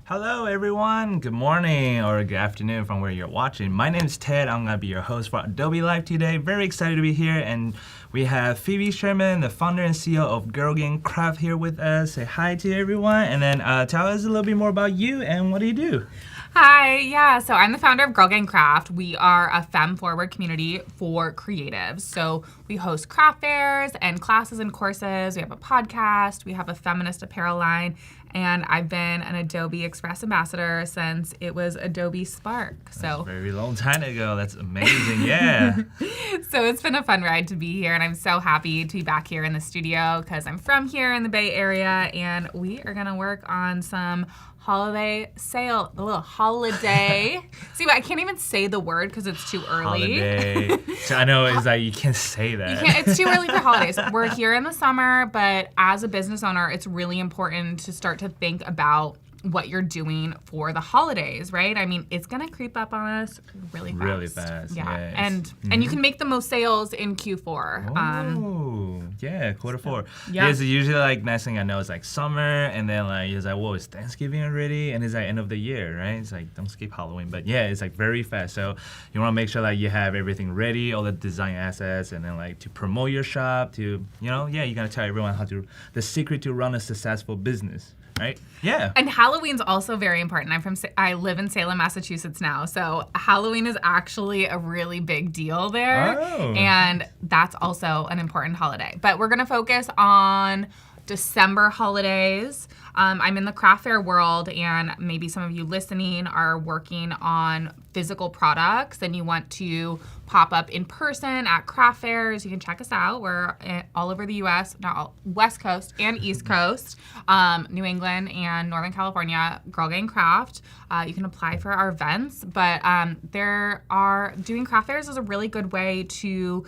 Hello, everyone. Good morning or good afternoon from where you're watching. My name is Ted. I'm going to be your host for Adobe Live today. Very excited to be here. And we have Phoebe Sherman, the founder and CEO of Girl Gang Craft, here with us. Say hi to everyone. And then tell us a little bit more about you and what do you do? Hi, so I'm the founder of Girl Gang Craft. We are a femme-forward community for creatives. So we host craft fairs and classes and courses. We have a podcast. We have a feminist apparel line. And I've been an Adobe Express ambassador since it was Adobe Spark. That's a very long time ago. That's amazing. Yeah. So it's been a fun ride to be here, and I'm so happy to be back here in the studio because I'm from here in the Bay Area, and we are going to work on some holiday sale, a little holiday. See, but I can't even say the word because it's too early. Holiday. So I know it's like you can't say that. It's too early for holidays. We're here in the summer, but as a business owner, it's really important to start to think about what you're doing for the holidays, right? I mean, it's gonna creep up on us really fast. Really fast. Yeah, Yes. And you can make the most sales in Q4. Quarter four. Yeah. It's usually like next thing I know is like summer, and then like it's like, whoa, it's Thanksgiving already, and it's like end of the year, right? It's like don't skip Halloween, but yeah, it's like very fast. So you want to make sure like you have everything ready, all the design assets, and then like to promote your shop, to you gotta tell everyone the secret to run a successful business. Right? Yeah. And Halloween's also very important. I live in Salem, Massachusetts now, so Halloween is actually a really big deal there. Oh. And that's also an important holiday. But we're gonna focus on December holidays. I'm in the craft fair world, and maybe some of you listening are working on physical products and you want to pop up in person at craft fairs. You can check us out. We're all over the U.S., West Coast and East Coast, New England and Northern California, Girl Gang Craft. You can apply for our events, but doing craft fairs is a really good way to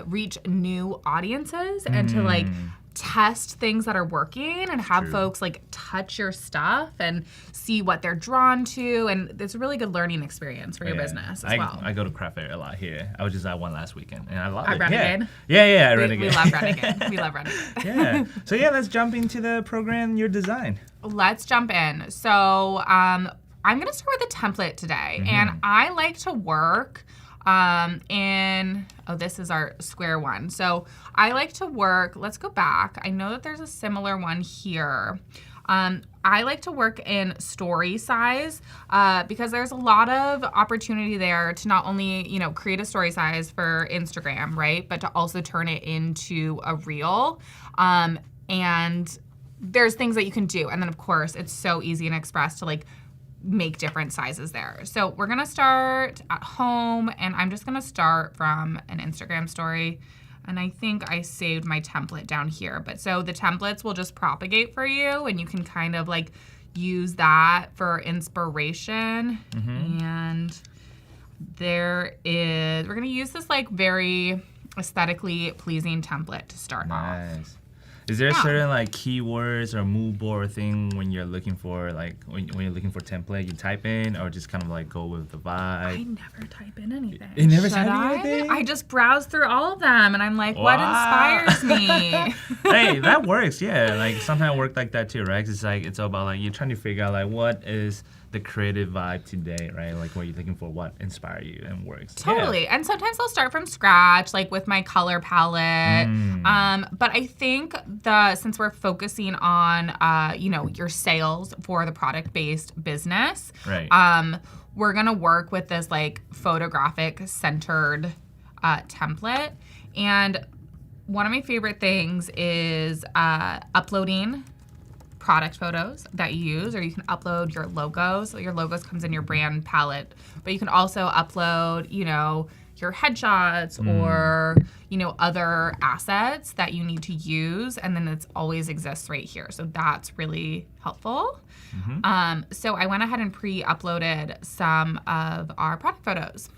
reach new audiences and to like test things that are working and have folks like touch your stuff and see what they're drawn to, and it's a really good learning experience for your business as well. I go to craft fair a lot here. I was just at one last weekend and I love it. Renegade? Yeah, Renegade. We love Renegade. We love Renegade. Yeah. So let's jump into the program, your design. Let's jump in. So I'm gonna start with a template today, and I like to work this is our square one. So I like to work, let's go back. I know that there's a similar one here. I like to work in story size because there's a lot of opportunity there to not only, create a story size for Instagram, right? But to also turn it into a reel. And there's things that you can do. And then of course it's so easy in Express to like make different sizes there. So we're gonna start at home, and I'm just gonna start from an Instagram story. And I think I saved my template down here. But so the templates will just propagate for you, and you can kind of like use that for inspiration. And we're gonna use this like very aesthetically pleasing template to start off. Is there certain like keywords or mood board thing when you're looking for like when you're looking for template you type in, or just kind of like go with the vibe? I never type in anything. You never type in anything? I just browse through all of them and I'm like, what inspires me? Hey, that works. Yeah, like sometimes I work like that too, right? It's all about like you're trying to figure out like what is the creative vibe today, right? Like what you're looking for, what inspires you and works. Totally. And sometimes I'll start from scratch, like with my color palette. But I think since we're focusing on your sales for the product-based business, right. We're gonna work with this like photographic centered template. And one of my favorite things is uploading product photos that you use, or you can upload your logos. So your logos comes in your brand palette, but you can also upload, your headshots or, other assets that you need to use, and then it always exists right here. So that's really helpful. So I went ahead and pre-uploaded some of our product photos.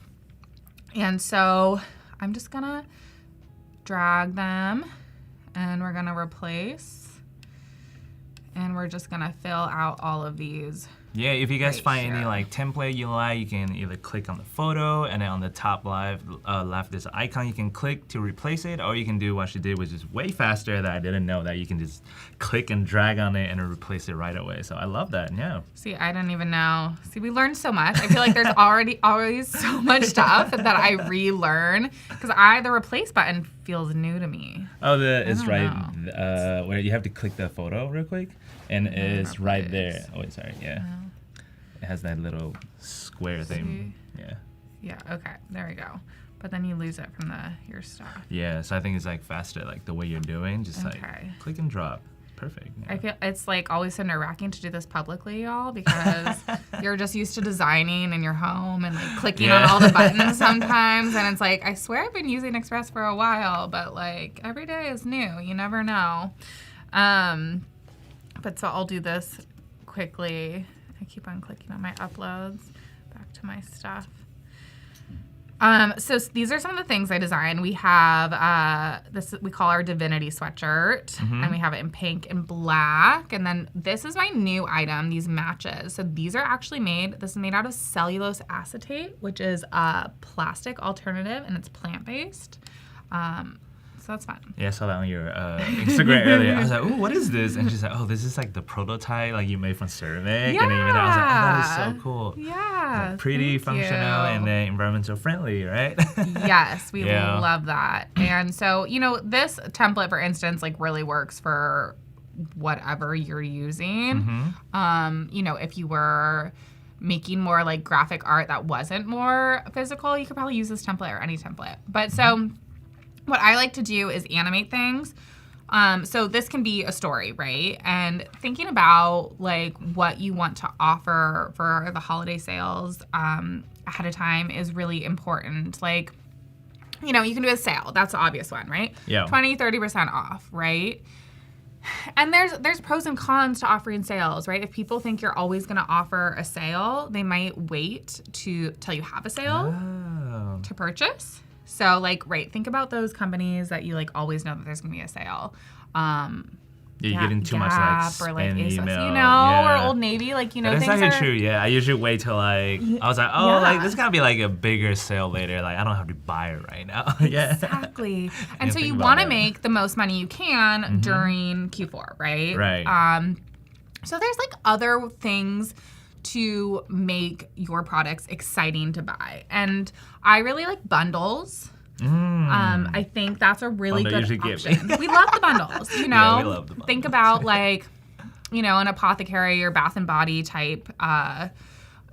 And so I'm just gonna drag them, and we're gonna replace. And we're just gonna fill out all of these Yeah, if you guys right find any here. like template you like, you can either click on the photo, and then on the top left there's an icon you can click to replace it, or you can do what she did, which is way faster that I didn't know, that you can just click and drag on it and it'll replace it right away. So I love that. Yeah. See, I didn't even know. See, we learned so much. I feel like there's always so much stuff that I relearn because the replace button feels new to me. Oh, it's don't right where you have to click the photo real quick, and it's right replace. there. Oh, wait, sorry. Yeah. It has that little square thing. Yeah. Yeah, okay, there we go. But then you lose it from your stuff. Yeah, so I think it's like faster, like the way you're doing, just like click and drop. Perfect. Yeah. I feel it's like always so nerve-wracking to do this publicly, y'all, because you're just used to designing in your home and like clicking on all the buttons sometimes, and it's like, I swear I've been using Express for a while, but like every day is new. You never know. But so I'll do this quickly. I keep on clicking on my uploads. Back to my stuff. So these are some of the things I designed. We have this we call our Divinity sweatshirt, and we have it in pink and black. And then this is my new item, these matches. So these are actually this is made out of cellulose acetate, which is a plastic alternative, and it's plant-based. So that's fun. Yeah, I saw that on your Instagram earlier. I was like, ooh, what is this? And she's like, oh, this is like the prototype like you made from ceramic. Yeah. And then I was like, oh, that is so cool. Yeah. Like, pretty, functional, and then environmental friendly, right? Yes, we love that. And so, this template, for instance, like really works for whatever you're using. If you were making more like graphic art that wasn't more physical, you could probably use this template or any template. But so what I like to do is animate things. So this can be a story, right? And thinking about like what you want to offer for the holiday sales ahead of time is really important. Like, you can do a sale. That's the obvious one, right? Yeah. 20-30% off, right? And there's pros and cons to offering sales, right? If people think you're always going to offer a sale, they might wait till you have a sale to purchase. So, think about those companies that you, always know that there's going to be a sale. You're getting too much, or, spam ASOS, email. or Old Navy, That's things actually true, yeah. I usually wait till, I was like, this is going to be, a bigger sale later. I don't have to buy it right now. Yeah. Exactly. And so you want to make the most money you can during Q4, right? Right. So there's, other things to make your products exciting to buy. And I really like bundles. I think that's a really good option. We love the bundles, Yeah, we love the bundles. Think about an apothecary or Bath and Body type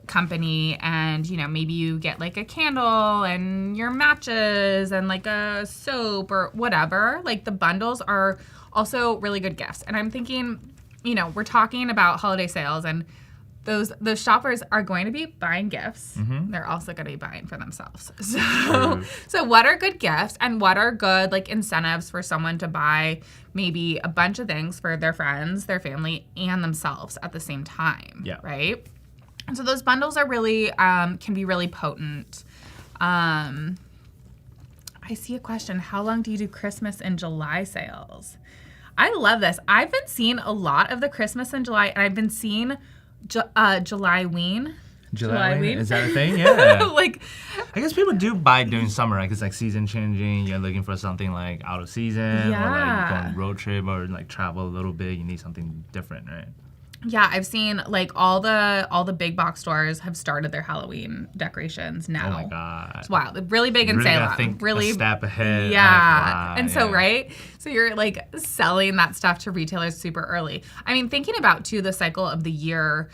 company, and maybe you get a candle and your matches and a soap or whatever. The bundles are also really good gifts. And I'm thinking, we're talking about holiday sales, and those shoppers are going to be buying gifts. They're also going to be buying for themselves. So what are good gifts, and what are good incentives for someone to buy maybe a bunch of things for their friends, their family, and themselves at the same time? Yeah. Right? And so those bundles are really can be really potent. I see a question. How long do you do Christmas and July sales? I love this. I've been seeing a lot of the Christmas and July, and I've been seeing July-ween. July-ween? Is that a thing? Yeah. I guess people do buy during summer, right? It's season changing. You're looking for something out of season, or you go on road trip, or travel a little bit. You need something different, right? Yeah, I've seen all the big box stores have started their Halloween decorations now. Oh my god! It's wild. Really big in Salem. Really a step ahead. Yeah. And so so you're selling that stuff to retailers super early. I mean, thinking about too the cycle of the year,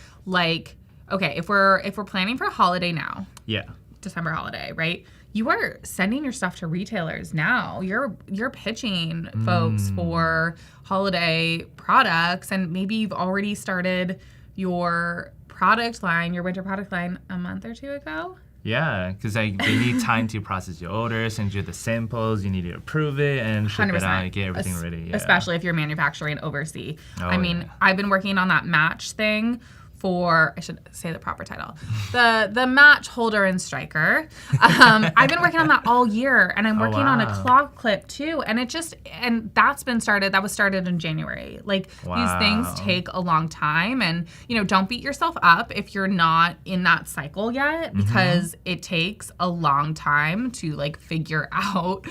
okay, if we're planning for a holiday now. Yeah. December holiday, right? You are sending your stuff to retailers now. You're pitching folks for holiday products, and maybe you've already started your product line, your winter product line, a month or two ago. Yeah, because they need time to process your order, send you the samples, you need to approve it, and ship it out and get everything ready. Yeah. Especially if you're manufacturing overseas. I mean, I've been working on that match thing for, I should say the proper title, the match holder and striker. I've been working on that all year, and I'm working on a claw clip too. And that was started in January. Like these things take a long time, and don't beat yourself up if you're not in that cycle yet, because it takes a long time to like figure out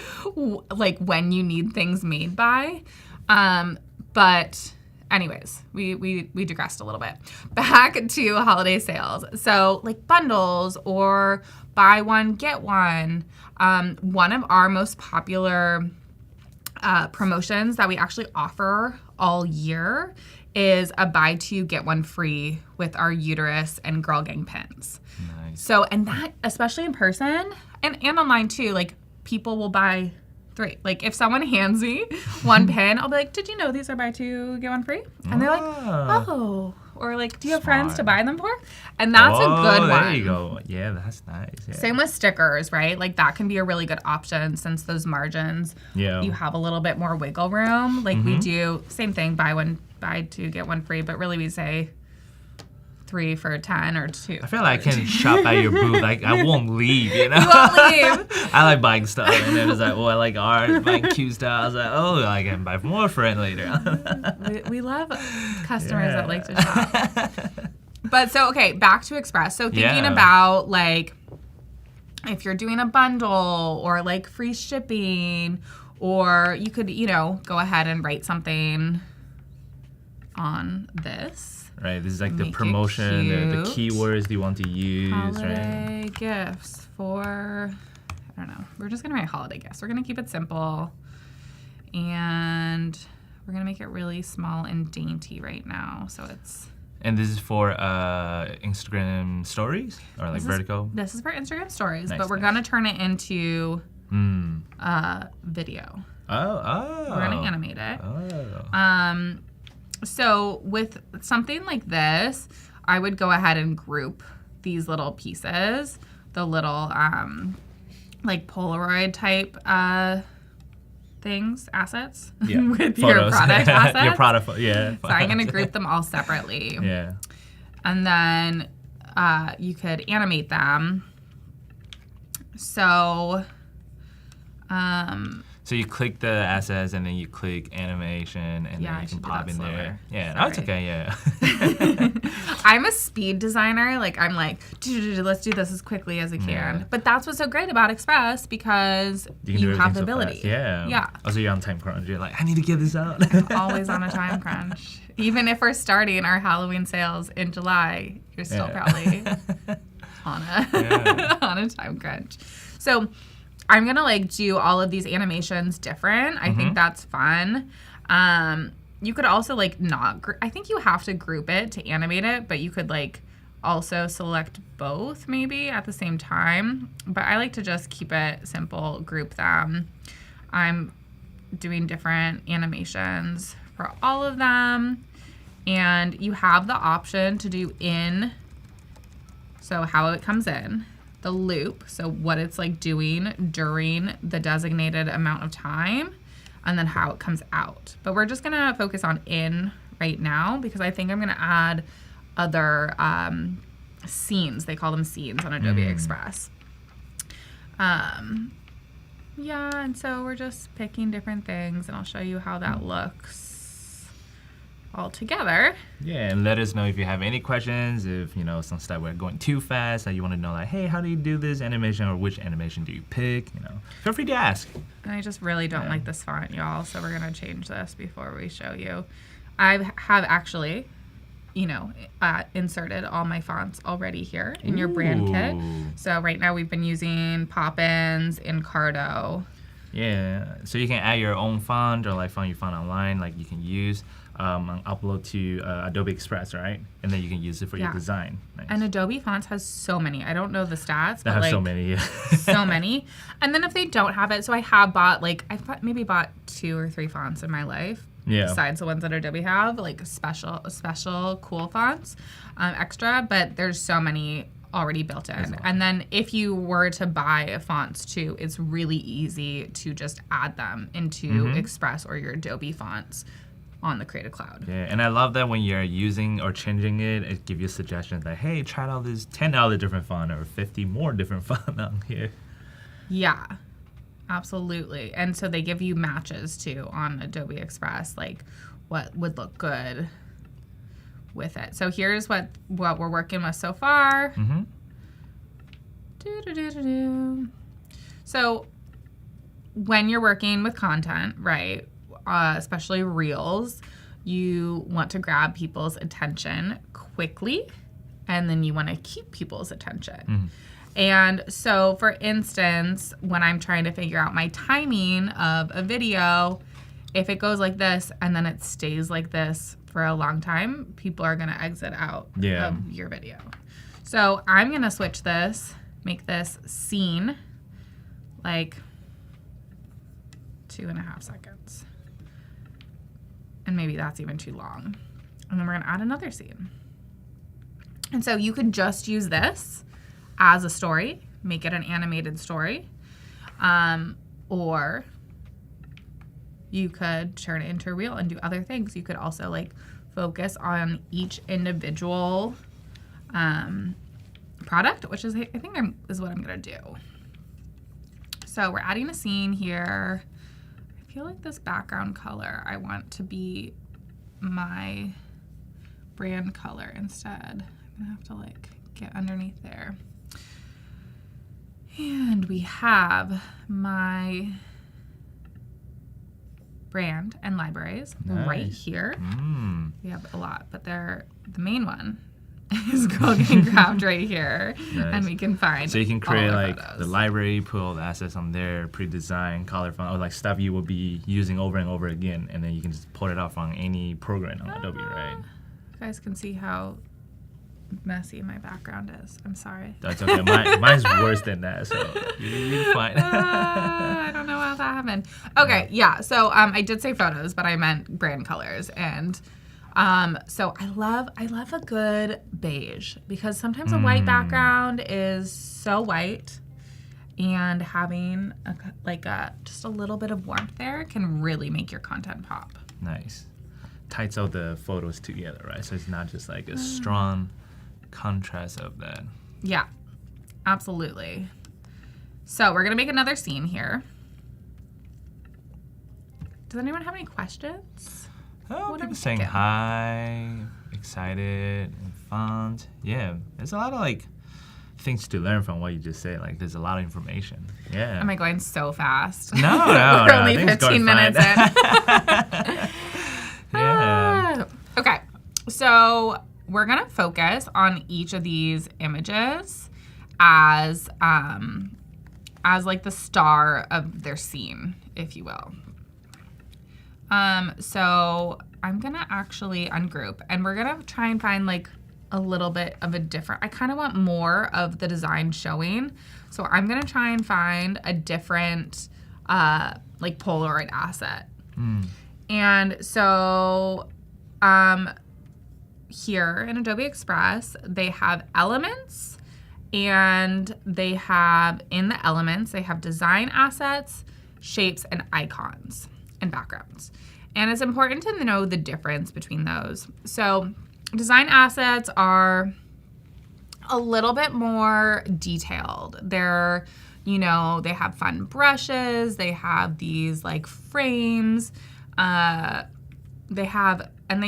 like when you need things made by. But anyways, we digressed a little bit. Back to holiday sales. So like bundles or buy one, get one. One of our most popular promotions that we actually offer all year is a buy two, get one free with our uterus and girl gang pins. Nice. So, and that, especially in person and online too, like people will buy 3. Like if someone hands me one pin, I'll be like, did you know these are buy 2, get 1 free? And they're like, oh. Or like, do you have friends to buy them for? And that's a good one. There you go. Yeah, that's nice. Yeah. Same with stickers, right? Like that can be a really good option since those margins, you have a little bit more wiggle room. Like we do, same thing, buy 2, get 1 free, but really we say 3 for 10 or 2. I feel like I can shop at your booth. Like I won't leave, You won't leave. I like buying stuff, and then it's like, I like art, buying cute stuff. I was like, I can buy more for it later. we love customers that like to shop. But so, okay, back to Express. So thinking about like if you're doing a bundle or like free shipping, or you could, go ahead and write something on this. Right, this is like the promotion, the keywords you want to use, holiday gifts for, I don't know. We're just going to write holiday gifts. We're going to keep it simple. And we're going to make it really small and dainty right now. So it's... And this is for Instagram stories or like vertical? This is for Instagram stories, but we're going to turn it into video. Oh. We're going to animate it. Oh. So with something like this, I would go ahead and group these little pieces, the little like Polaroid type things, assets, with Photos. your product assets. Your product, yeah. So I'm going to group them all separately. Yeah. And then you could animate them. So... So you click the assets and then you click animation and then you can pop in there. Yeah, that's okay, yeah. I'm a speed designer. Like I'm like, let's do this as quickly as we can. Yeah. But that's what's so great about Express because you have the ability. So yeah. Also you're on time crunch. You're like, I need to get this out. I'm always on a time crunch. Even if we're starting our Halloween sales in July, you're still probably on a time crunch. So I'm going to like do all of these animations different. I think that's fun. You could also like I think you have to group it to animate it, but you could like also select both maybe at the same time. But I like to just keep it simple, group them. I'm doing different animations for all of them. And you have the option to do so how it comes in. The loop, so what it's like doing during the designated amount of time, and then how it comes out. But we're just gonna focus on in right now because I think I'm gonna add other scenes. They call them scenes on Adobe Express. And so we're just picking different things, and I'll show you how that looks all together. Yeah, and let us know if you have any questions, if some stuff we're going too fast that you want to know, like, hey, how do you do this animation, or which animation do you pick? Feel free to ask. And I just really don't like this font, y'all, so we're gonna change this before we show you. I have actually inserted all my fonts already here in your brand kit. So right now we've been using Poppins and Cardo. Yeah, so you can add your own font or like font you found online, like you can use and upload to Adobe Express, right? And then you can use it for your design. Nice. And Adobe Fonts has so many. I don't know the stats, but like so many, so many. And then if they don't have it, so I have bought maybe bought 2 or 3 fonts in my life. Yeah. Besides the ones that Adobe have, like special cool fonts, extra. But there's so many already built in. And then if you were to buy fonts too, it's really easy to just add them into Express or your Adobe fonts on the Creative Cloud. Yeah, and I love that when you're using or changing it, it gives you suggestions like, hey, try out this 10 other different font or 50 more different font on here. Yeah, absolutely. And so they give you matches too on Adobe Express, like what would look good with it. So here's what we're working with so far. Mm-hmm. So when you're working with content, right, especially reels, you want to grab people's attention quickly, and then you want to keep people's attention. Mm-hmm. And so, for instance, when I'm trying to figure out my timing of a video, if it goes like this and then it stays like this for a long time, people are going to exit out of your video. So I'm going to switch this, make this scene like 2.5 seconds. And maybe that's even too long. And then we're going to add another scene. And so you could just use this as a story, make it an animated story, or you could turn it into a reel and do other things. You could also like focus on each individual product, which is I think is what I'm gonna do. So we're adding a scene here. I feel like this background color I want to be my brand color instead. I'm gonna have to like get underneath there. And we have my brand and libraries right here. Mm. We have a lot, but the main one is getting grabbed right here. Nice. And we can find so you can create like photos. the library, put all the assets on there, pre-designed, color font, or like stuff you will be using over and over again, and then you can just pull it off on any program on Adobe, right? You guys can see how messy my background is. I'm sorry. That's okay. Mine's worse than that, so you're fine. I don't know how that happened. Okay, yeah. So I did say photos, but I meant brand colors, and so I love a good beige because sometimes a white background is so white, and having just a little bit of warmth there can really make your content pop. Nice. Tights all the photos together, right? So it's not just like a strong contrast of that. Yeah, absolutely. So we're gonna make another scene here. Does anyone have any questions? Oh, What people I'm saying thinking. hi, excited, and fun. Yeah, there's a lot of like things to learn from what you just said. Like there's a lot of information. Yeah. Am I going so fast? No, We're only I think it's 15 going minutes fine. in. Yeah. Okay, so we're gonna focus on each of these images as like the star of their scene, if you will. So I'm gonna actually ungroup, and we're gonna try and find like a little bit of a different, I kind of want more of the design showing. So I'm gonna try and find a different like Polaroid asset. And so here in Adobe Express, they have elements, and they have, in the elements, they have design assets, shapes, and icons and backgrounds. And it's important to know the difference between those. So design assets are a little bit more detailed. They're, they have fun brushes, they have these like frames, they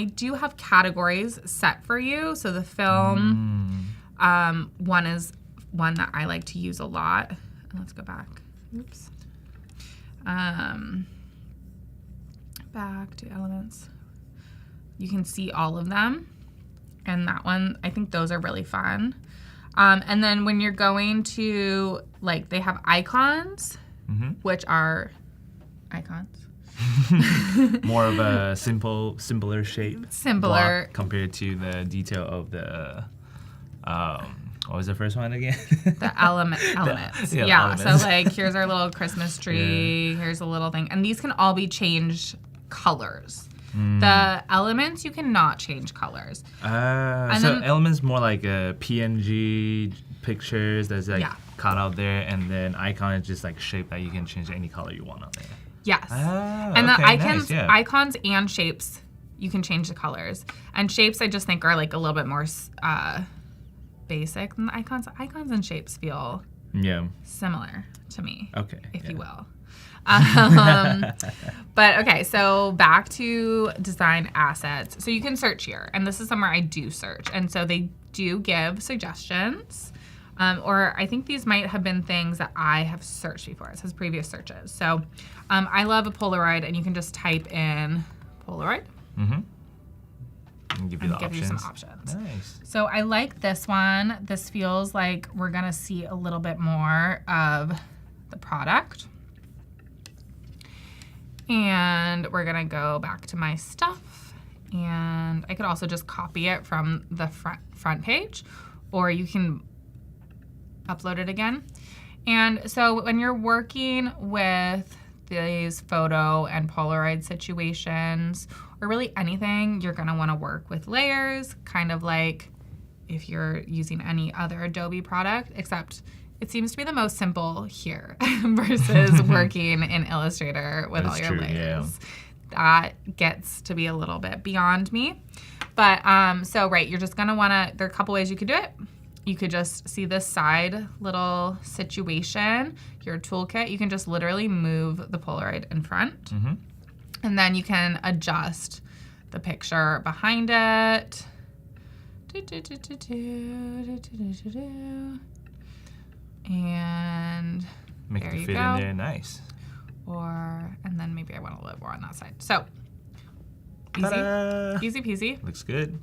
do have categories set for you. So the film one is one that I like to use a lot. Let's go back. Oops. Back to elements. You can see all of them. And that one, I think those are really fun. And then when you're going to, like, they have icons, which are icons. More of a simpler shape. Simpler. Block compared to the detail of the, what was the first one again? The elements. Yeah, So like, here's our little Christmas tree. Here's a little thing. And these can all be changed colors. The elements, you cannot change colors. So elements more like a PNG pictures that's like cut out there, and then icon is just like shape that you can change any color you want on there. Yes. Ah, And okay, the icons, nice, yeah. icons and shapes you can change the colors. And shapes I just think are like a little bit more basic than the icons. Icons and shapes feel similar to me, if you will. But okay, so back to design assets. So you can search here, and this is somewhere I do search. And so they do give suggestions, or I think these might have been things that I have searched before. It says previous searches. So I love a Polaroid, and you can just type in Polaroid. And give you some options. Nice. So I like this one. This feels like we're gonna see a little bit more of the product. And we're gonna go back to my stuff, and I could also just copy it from the front page, or you can upload it again. And so when you're working with these photo and Polaroid situations, or really anything, you're gonna wanna work with layers, kind of like if you're using any other Adobe product, except it seems to be the most simple here versus working in Illustrator with all your layers. That gets to be a little bit beyond me. But so right, you're just gonna wanna, there are a couple ways you could do it. You could just see this side little situation, your toolkit. You can just literally move the Polaroid in front. And then you can adjust the picture behind it. And make there it you fit go. in there, nice. And then maybe I want a little more on that side. So Ta-da! easy peasy. Looks good.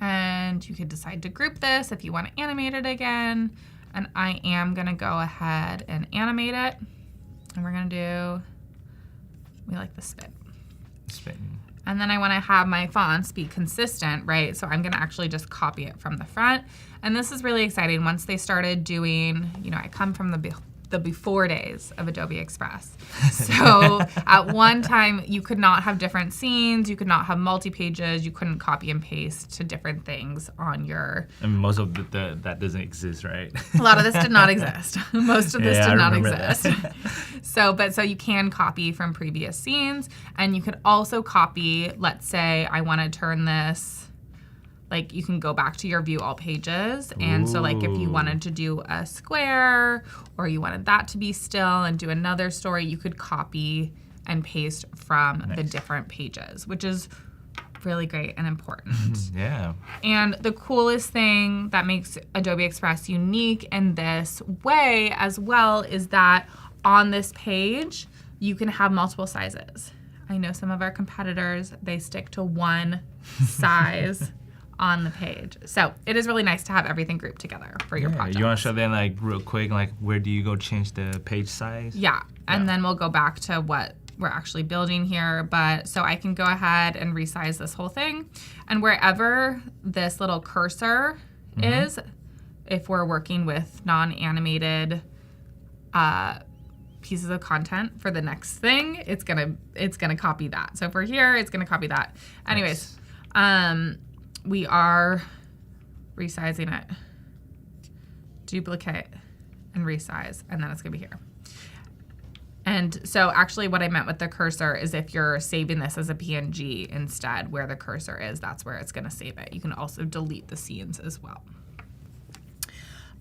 And you could decide to group this if you want to animate it again. And I am gonna go ahead and animate it. And we're gonna do, we like the spin. Spin. And then I want to have my fonts be consistent, right? So I'm going to actually just copy it from the front. And this is really exciting. Once they started doing, you know, I come from the before days of Adobe Express. So at one time, you could not have different scenes. You could not have multi-pages. You couldn't copy and paste to different things on your... And most of that doesn't exist, right? A lot of this did not exist. Most of this did not exist. So you can copy from previous scenes, and you could also copy, let's say I want to turn this, like you can go back to your view all pages. And so like if you wanted to do a square, or you wanted that to be still and do another story, you could copy and paste from the different pages, which is really great and important. Yeah. And the coolest thing that makes Adobe Express unique in this way as well is that on this page, you can have multiple sizes. I know some of our competitors, they stick to one size on the page. So it is really nice to have everything grouped together for your project. You want to show them like real quick, like where do you go change the page size? Yeah, and then we'll go back to what we're actually building here. But so I can go ahead and resize this whole thing. And wherever this little cursor is, if we're working with non-animated pieces of content for the next thing, it's gonna copy that. So if we're here, it's gonna copy that. Anyways, we are resizing it, duplicate and resize, and then it's gonna be here. And so actually what I meant with the cursor is if you're saving this as a PNG instead, where the cursor is, that's where it's gonna save it. You can also delete the scenes as well.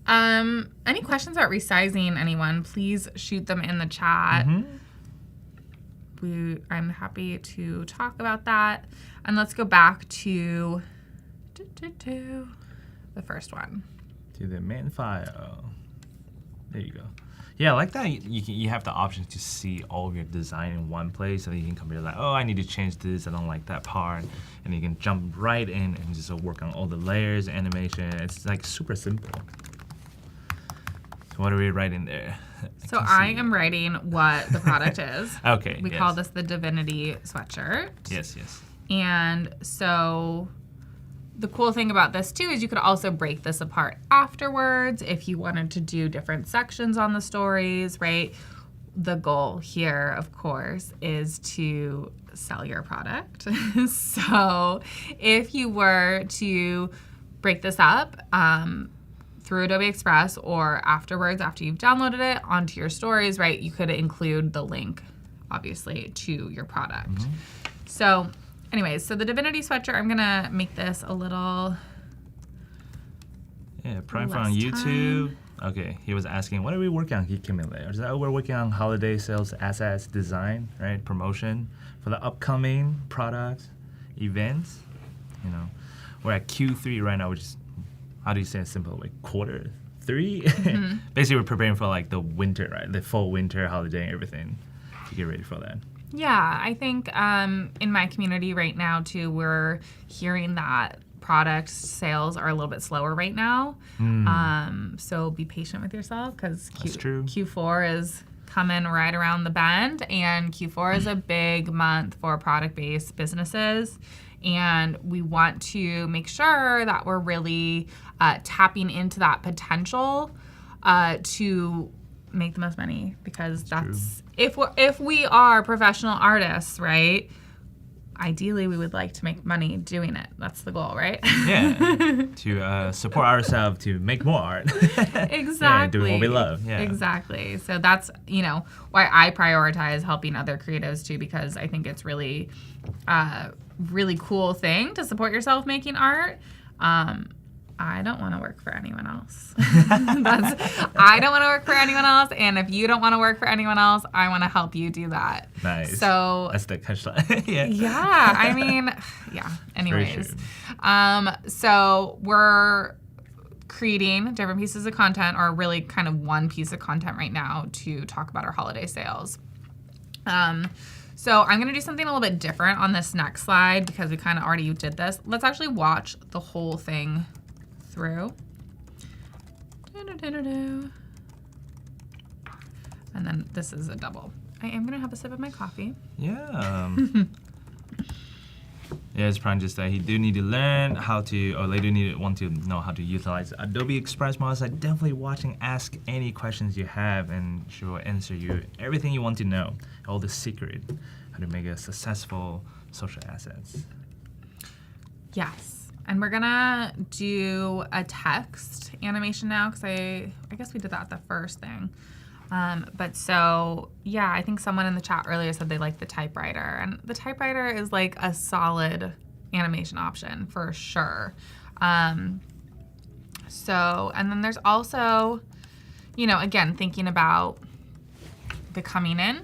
Any questions about resizing, anyone, please shoot them in the chat. I'm happy to talk about that. And let's go back to the first one. To the main file. There you go. Yeah, I like that you have the option to see all of your design in one place, so that you can compare like, oh, I need to change this, I don't like that part. And you can jump right in and just work on all the layers, animation. It's like super simple. So what are we writing there? So I am writing what the product is. Okay. We call this the Divinity sweatshirt. Yes, yes. And so the cool thing about this too is you could also break this apart afterwards if you wanted to do different sections on the stories, right? The goal here, of course, is to sell your product. So if you were to break this up, through Adobe Express or afterwards, after you've downloaded it onto your stories, right, you could include the link, obviously, to your product. So Anyways, so the Divinity sweatshirt, I'm gonna make this a little. Yeah, Prime from YouTube. Okay, he was asking, what are we working on? He came in there. So we're working on holiday sales, assets, design, right? Promotion for the upcoming products, events. You know, we're at Q3 right now, which is, how do you say it simple? Like quarter 3? Basically, we're preparing for like the winter, right? The fall winter holiday and everything to get ready for that. Yeah, I think in my community right now too, we're hearing that product sales are a little bit slower right now. So be patient with yourself because Q4 is coming right around the bend, and Q4 is a big month for product-based businesses. And we want to make sure that we're really tapping into that potential to make the most money, because that's if we are professional artists, right? Ideally, we would like to make money doing it. That's the goal, right? Yeah, to support ourselves to make more art. Exactly. Yeah, doing what we love. Yeah, exactly. So that's why I prioritize helping other creatives too, because I think it's really, really cool thing to support yourself making art. I don't want to work for anyone else. I don't want to work for anyone else. And if you don't want to work for anyone else, I want to help you do that. Nice. So that's the catchline. Yeah. Yeah. I mean, yeah. Anyways. So we're creating different pieces of content, or really kind of one piece of content right now to talk about our holiday sales. So I'm going to do something a little bit different on this next slide because we kind of already did this. Let's actually watch the whole thing through. And then this is a double. I am going to have a sip of my coffee. Yeah. Yeah, it's probably just that he do need to learn how to, or they do want to know how to utilize Adobe Express models. So definitely watching, ask any questions you have, and she will answer you everything you want to know. All the secret, how to make a successful social assets. Yes. And we're gonna do a text animation now, because I guess we did that the first thing. But so, yeah, I think someone in the chat earlier said they liked the typewriter. And the typewriter is like a solid animation option for sure. So, and then there's also, again, thinking about the coming in,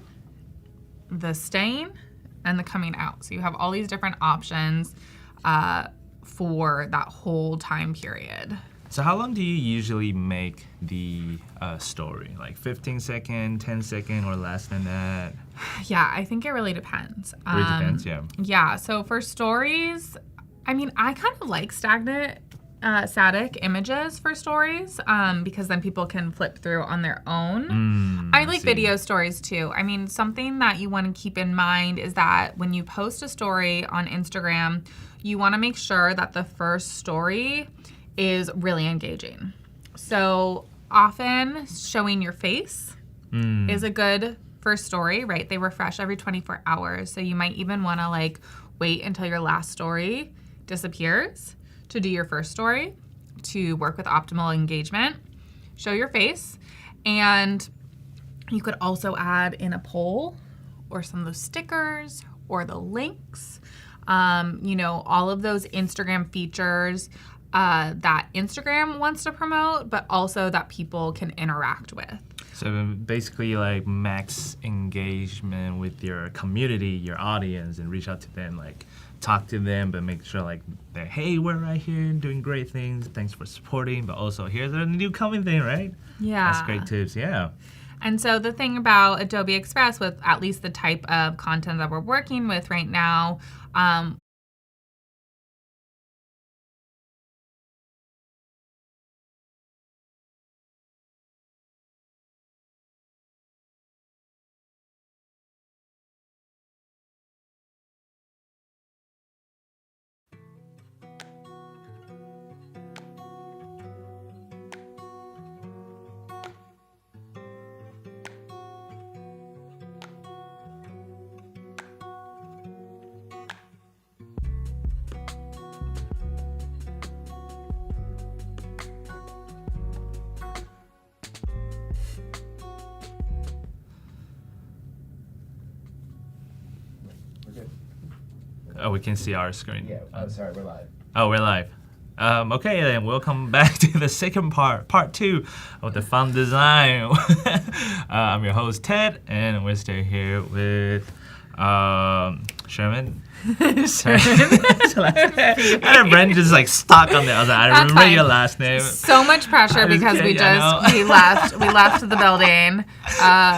the staying, and the coming out. So you have all these different options for that whole time period. So how long do you usually make the story? Like 15 second, 10 second, or less than that? Yeah, I think it really depends. It really depends, yeah. Yeah, so for stories, I mean, I kind of like static images for stories because then people can flip through on their own. I like video stories too. I mean, something that you want to keep in mind is that when you post a story on Instagram, you want to make sure that the first story is really engaging. So often showing your face is a good first story, right? They refresh every 24 hours. So you might even want to wait until your last story disappears to do your first story to work with optimal engagement. Show your face. And you could also add in a poll or some of those stickers or the links, all of those Instagram features that Instagram wants to promote, but also that people can interact with. So basically max engagement with your community, your audience, and reach out to them, talk to them, but make sure that, hey, we're right here doing great things. Thanks for supporting, but also here's a new coming thing, right? Yeah. That's great tips, yeah. And so the thing about Adobe Express, with at least the type of content that we're working with right now, Oh, we can see our screen. Yeah, I'm sorry, we're live. Oh, we're live. Okay, then welcome back to the second part 2 of the fun design. I'm your host, Ted, and we're still here with Sherman. And Brent just like stuck on there. I was like, I don't remember your last name. So much pressure because we left the building.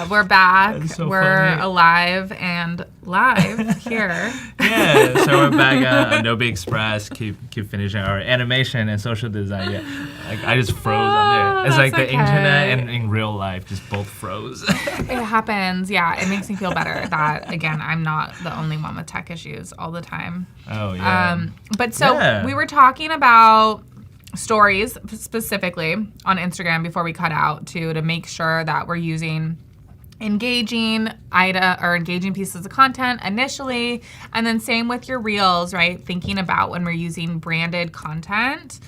We're back. So we're funny. alive and live here. Yeah, so we're back on Adobe Express. Keep finishing our animation and social design. Yeah, like I just froze on there. It's that's like the okay. internet and in real life just both froze. It happens. Yeah, it makes me feel better that again I'm not the only one with tech issues all the time. Oh yeah. But so we were talking about stories specifically on Instagram before we cut out to make sure that we're using engaging pieces of content initially, and then same with your reels, right? Thinking about when we're using branded content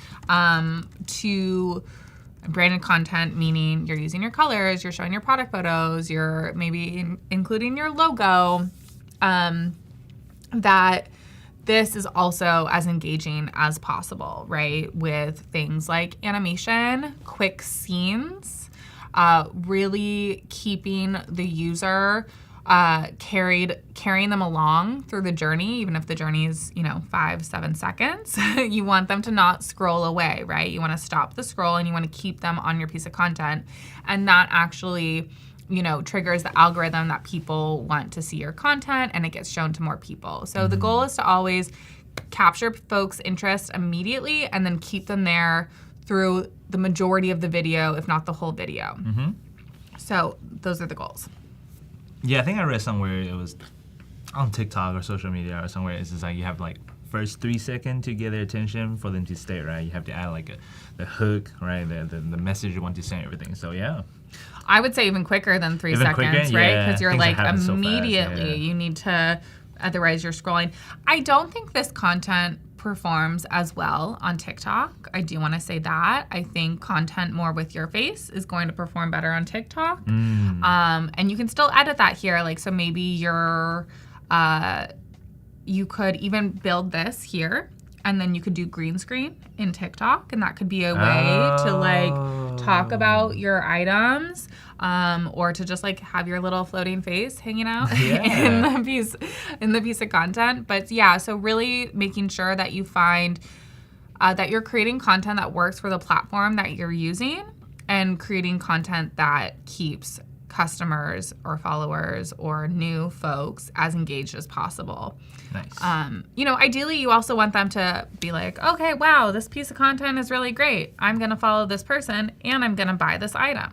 branded content, meaning you're using your colors, you're showing your product photos, you're maybe including your logo, that this is also as engaging as possible, right? With things like animation, quick scenes, really keeping the user carrying them along through the journey, even if the journey is 5-7 seconds. You want them to not scroll away, right? You want to stop the scroll and you want to keep them on your piece of content, and that actually triggers the algorithm that people want to see your content and it gets shown to more people. So the goal is to always capture folks' interest immediately and then keep them there through the majority of the video, if not the whole video. So those are the goals. Yeah, I think I read somewhere it was on TikTok or social media or somewhere. It's just like you have like first 3 seconds to get their attention for them to stay, right? You have to add like the hook, right? The message you want to send, everything. So yeah. I would say even quicker than 3 Even seconds, quicker? right? Yeah. Because you're Things are like happening so fast, immediately, yeah. you need to, otherwise you're scrolling. I don't think this content performs as well on TikTok. I do want to say that. I think content more with your face is going to perform better on TikTok. And you can still edit that here. Like, so maybe you could even build this here, and then you could do green screen in TikTok, and that could be a way to like talk about your items, or to just like have your little floating face hanging out in the piece of content. But yeah, so really making sure that you find that you're creating content that works for the platform that you're using, and creating content that keeps customers or followers or new folks as engaged as possible. Nice. Ideally you also want them to be like, okay, wow, this piece of content is really great. I'm going to follow this person and I'm going to buy this item.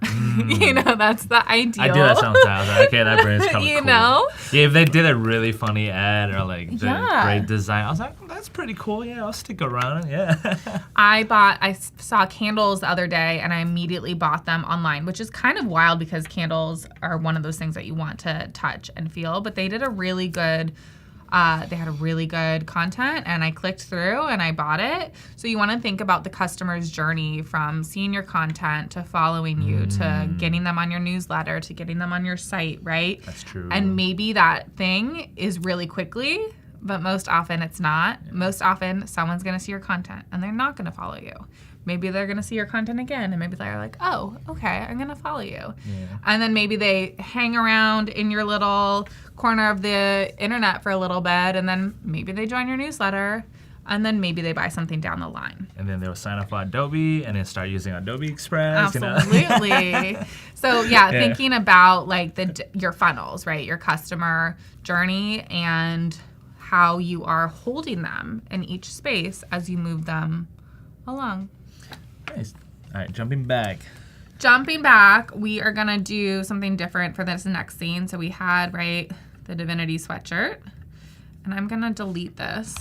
That's the ideal. I do that sometimes. Okay, that brand's kind of cool. know? Yeah, if they did a really funny ad or like the great design, I was like, that's pretty cool. Yeah, I'll stick around. Yeah. I saw candles the other day and I immediately bought them online, which is kind of wild because candles are one of those things that you want to touch and feel, but they did a really good they had a really good content, and I clicked through and I bought it. So you want to think about the customer's journey from seeing your content to following you to getting them on your newsletter to getting them on your site, right? That's true. And maybe that thing is really quickly, but most often it's not. Yeah. Most often someone's going to see your content and they're not going to follow you. Maybe they're going to see your content again, and maybe they're like, oh, okay, I'm going to follow you. Yeah. And then maybe they hang around in your little corner of the internet for a little bit, and then maybe they join your newsletter, and then maybe they buy something down the line. And then they'll sign up for Adobe and then start using Adobe Express. Absolutely. So thinking about like your funnels, right? Your customer journey and how you are holding them in each space as you move them along. Nice. All right, jumping back, we are going to do something different for this next scene. So we had, the Divinity sweatshirt. And I'm going to delete this.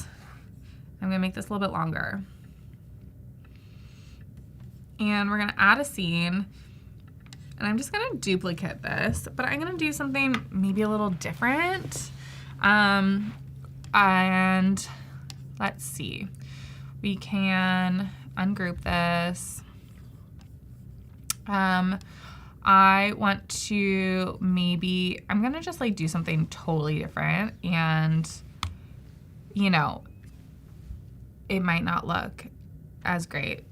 I'm going to make this a little bit longer. And we're going to add a scene. And I'm just going to duplicate this. But I'm going to do something maybe a little different. And let's see. We can ungroup this. I want to I'm going to just do something totally different and you know, it might not look as great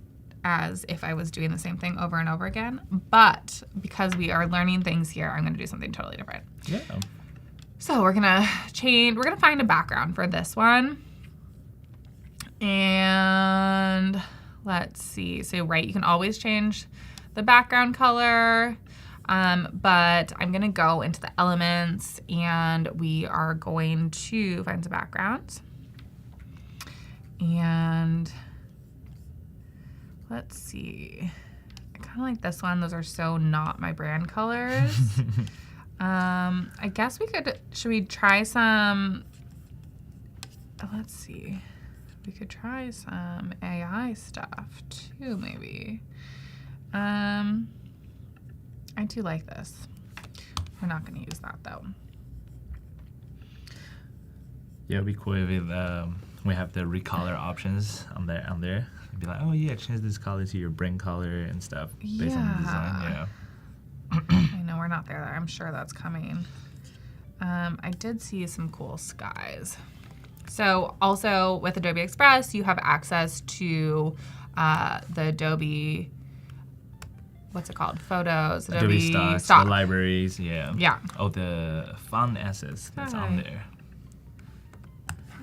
as if I was doing the same thing over and over again. But because we are learning things here, I'm going to do something totally different. Yeah. So we're going to find a background for this one. And let's see. So, right, you can always change the background color. But I'm going to go into the elements and we are going to find some backgrounds. And let's see. I kind of like this one. Those are so not my brand colors. I guess should we try some, let's see. We could try some AI stuff too, maybe. I do like this. We're not going to use that though. Yeah, it'd be cool if we have the recolor options on there. It'd be like, oh yeah, change this color to your brand color and stuff based on the design. Yeah. I know we're not there. I'm sure that's coming. I did see some cool skies. So also with Adobe Express, you have access to the Adobe, what's it called? Photos, Adobe Stock, the libraries, yeah. Yeah. Oh, the font assets that's on there.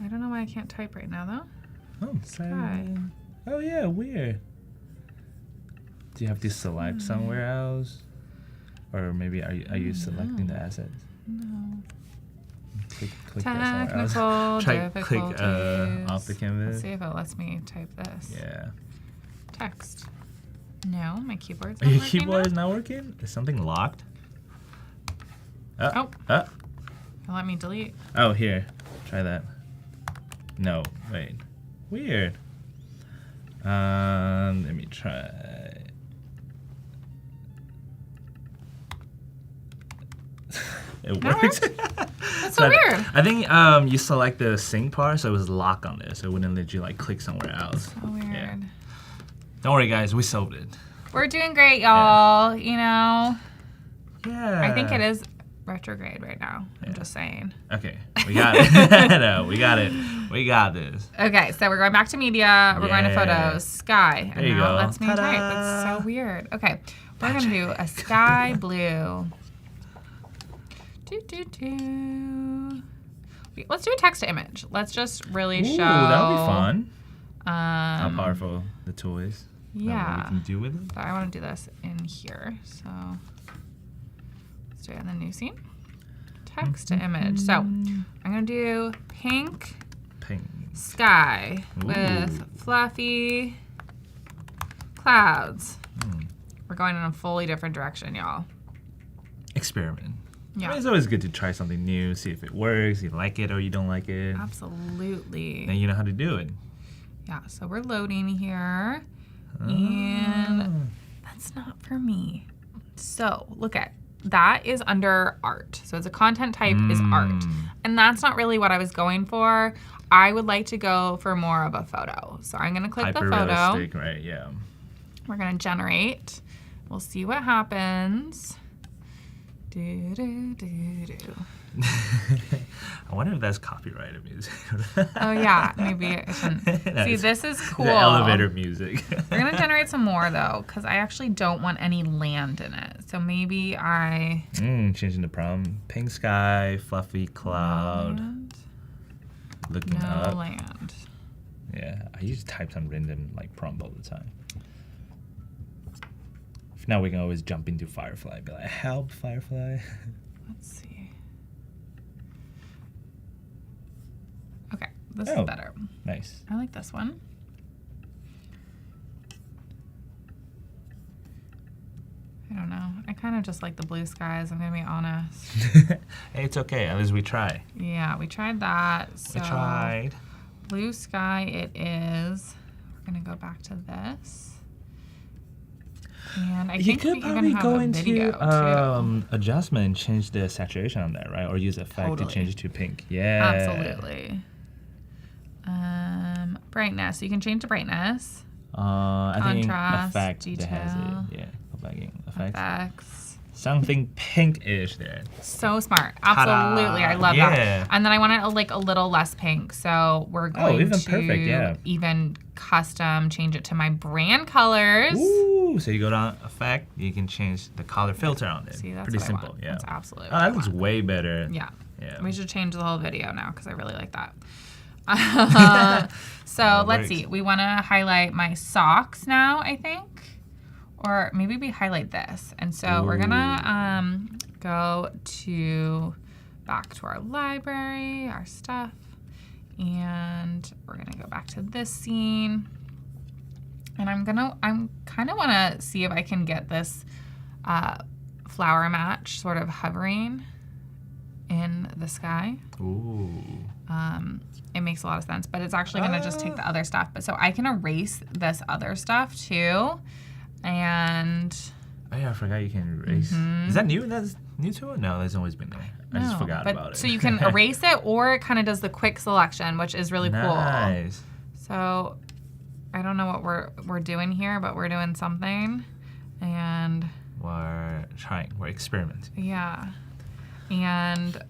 I don't know why I can't type right now though. Oh, sorry. Oh yeah, weird. Do you have to select somewhere else? Or maybe are you selecting the assets? No. Click that somewhere else. Try click off the canvas. Let's see if it lets me type this. Yeah. Text. No, my keyboard's not Your working. keyboard is not working? Is something locked? It'll let me delete. Oh, here. Try that. No, wait. Weird. Let me try. It works. That's so weird. I think you select the sync part, so it was locked on there, so it wouldn't let you like click somewhere else. So weird. Yeah. Don't worry, guys. We solved it. We're doing great, y'all. You know. Yeah. I think it is retrograde right now. I'm just saying. Okay, we got it. No, we got it. We got this. Okay, so we're going back to media. We're going to photos. Sky. There you now go. Let's me type. That's so weird. Okay, we're going to do a sky blue. Let's do a text to image. Let's just really show. That would be fun. How powerful the tool is. Yeah. What we can do with it. But I want to do this in here. So let's do it in the new scene. Text to image. So I'm going to do pink sky with fluffy clouds. We're going in a fully different direction, y'all. Experiment. Yeah. I mean, it's always good to try something new, see if it works, you like it or you don't like it. Absolutely. Then you know how to do it. Yeah, so we're loading here. And that's not for me. So look at that is under art. So it's a content type is art. And that's not really what I was going for. I would like to go for more of a photo. So I'm going to click the photo. Hyper-realistic, right, yeah. We're going to generate. We'll see what happens. I wonder if that's copyrighted music. Oh yeah, maybe I shouldn't. See, this is cool. The elevator music. We're gonna generate some more though, because I actually don't want any land in it. So maybe I changing the prompt. Pink sky, fluffy cloud. Looking up. No land. Yeah, I used to type some random like prompt all the time. Now we can always jump into Firefly. Be like, help, Firefly. Let's see. Okay, this is better. Nice. I like this one. I don't know. I kind of just like the blue skies, I'm going to be honest. Hey, it's okay. At least we try. Yeah, we tried that. So we tried. Blue sky it is. We're going to go back to this. And I think could probably go into adjustment and change the saturation on that, right? Or use effect to change it to pink. Yeah. Absolutely. Brightness. You can change the brightness. I think contrast, effect detail. that has it. Yeah. Go back in. Effects. something pinkish there. So smart. Absolutely. I love Yeah. that. And then I want it like a little less pink. So we're going even to perfect, yeah. even custom change it to my brand colors. Ooh, so you go down effect, you can change the color filter on it. See, that's pretty what I simple. want. Yeah. That's absolutely Oh, what I that looks want. way better. Yeah. Yeah. We should change the whole video now because I really like that. So let's see. We want to highlight my socks now, I think. Or maybe we highlight this. And so we're going to go back to our library, our stuff. And we're going to go back to this scene. And I'm kind of want to see if I can get this flower match sort of hovering in the sky. Ooh. It makes a lot of sense, but it's actually going to just take the other stuff. But so I can erase this other stuff too. And oh yeah, I forgot you can erase. Is that new? That's new to it? No, that's always been there. I just forgot about it. So you can erase it, or it kind of does the quick selection, which is really cool. Nice. So I don't know what we're doing here, but we're doing something. And We're experimenting. yeah. And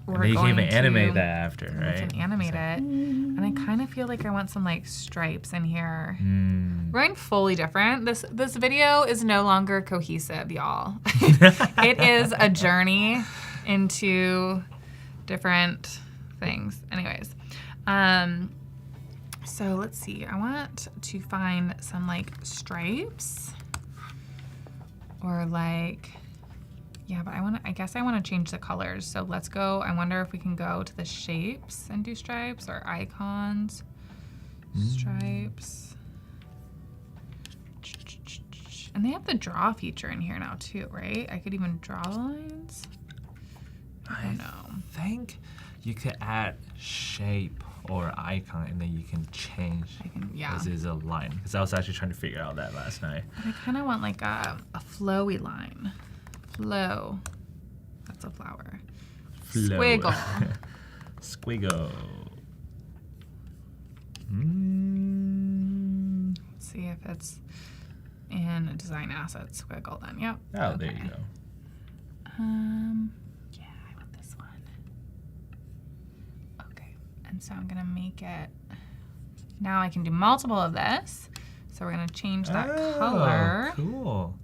we're And you can going even to animate that after, right? We can animate it. And I kind of feel like I want some like stripes in here. We're going fully different. This video is no longer cohesive, y'all. It is a journey into different things. Anyways, so let's see. I want to find some like stripes or like, yeah, but I guess I want to change the colors. So let's go. I wonder if we can go to the shapes and do stripes or icons. Stripes. And they have the draw feature in here now too, right? I could even draw the lines. I don't know. I think you could add shape or icon and then you can change. Yeah. This is a line. Because I was actually trying to figure out that last night. But I kind of want like a flowy line. Flow. That's a flower. Flow. Squiggle. Squiggle. Let's see if it's in design assets. Squiggle then. Yep. Oh, Okay. there you go. Yeah, I want this one. Okay. And so I'm gonna make it. Now I can do multiple of this. So we're gonna change that color. Cool.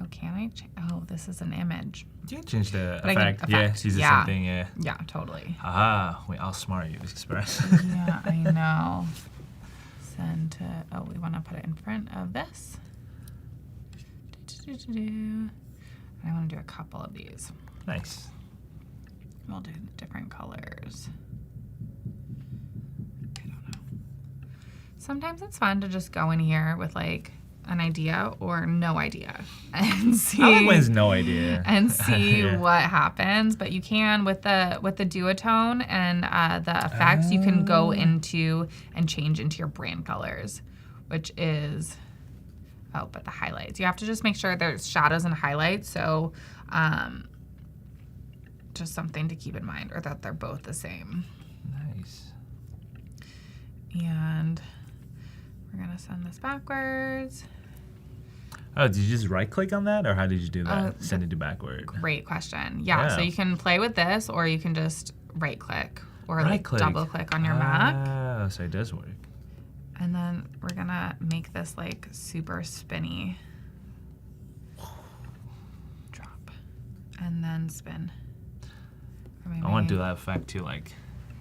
Oh, can I? Oh, this is an image. You can change the But I can effect. Yeah, effect, use the yeah. same thing, yeah. Yeah, totally. Ah, we outsmart you, Express. Yeah, I know. Send to. Oh, we want to put it in front of this. I want to do a couple of these. Nice. We'll do different colors. I don't know. Sometimes it's fun to just go in here with like an idea or no idea and see. I like when it's no idea. And see Yeah. what happens. But you can with the duotone and the effects, you can go into and change into your brand colors, which is but the highlights. You have to just make sure there's shadows and highlights. So just something to keep in mind, or that they're both the same. Nice. And we're gonna send this backwards. Oh, did you just right click on that or how did you do that? Send it to backward. Great question. Yeah, so Yeah. you can play with this, or you can just right click or like Right-click. double click on your Mac. Oh, so it does work. And then we're gonna make this like super spinny. Drop. And then spin. Or maybe I want to do that effect too, like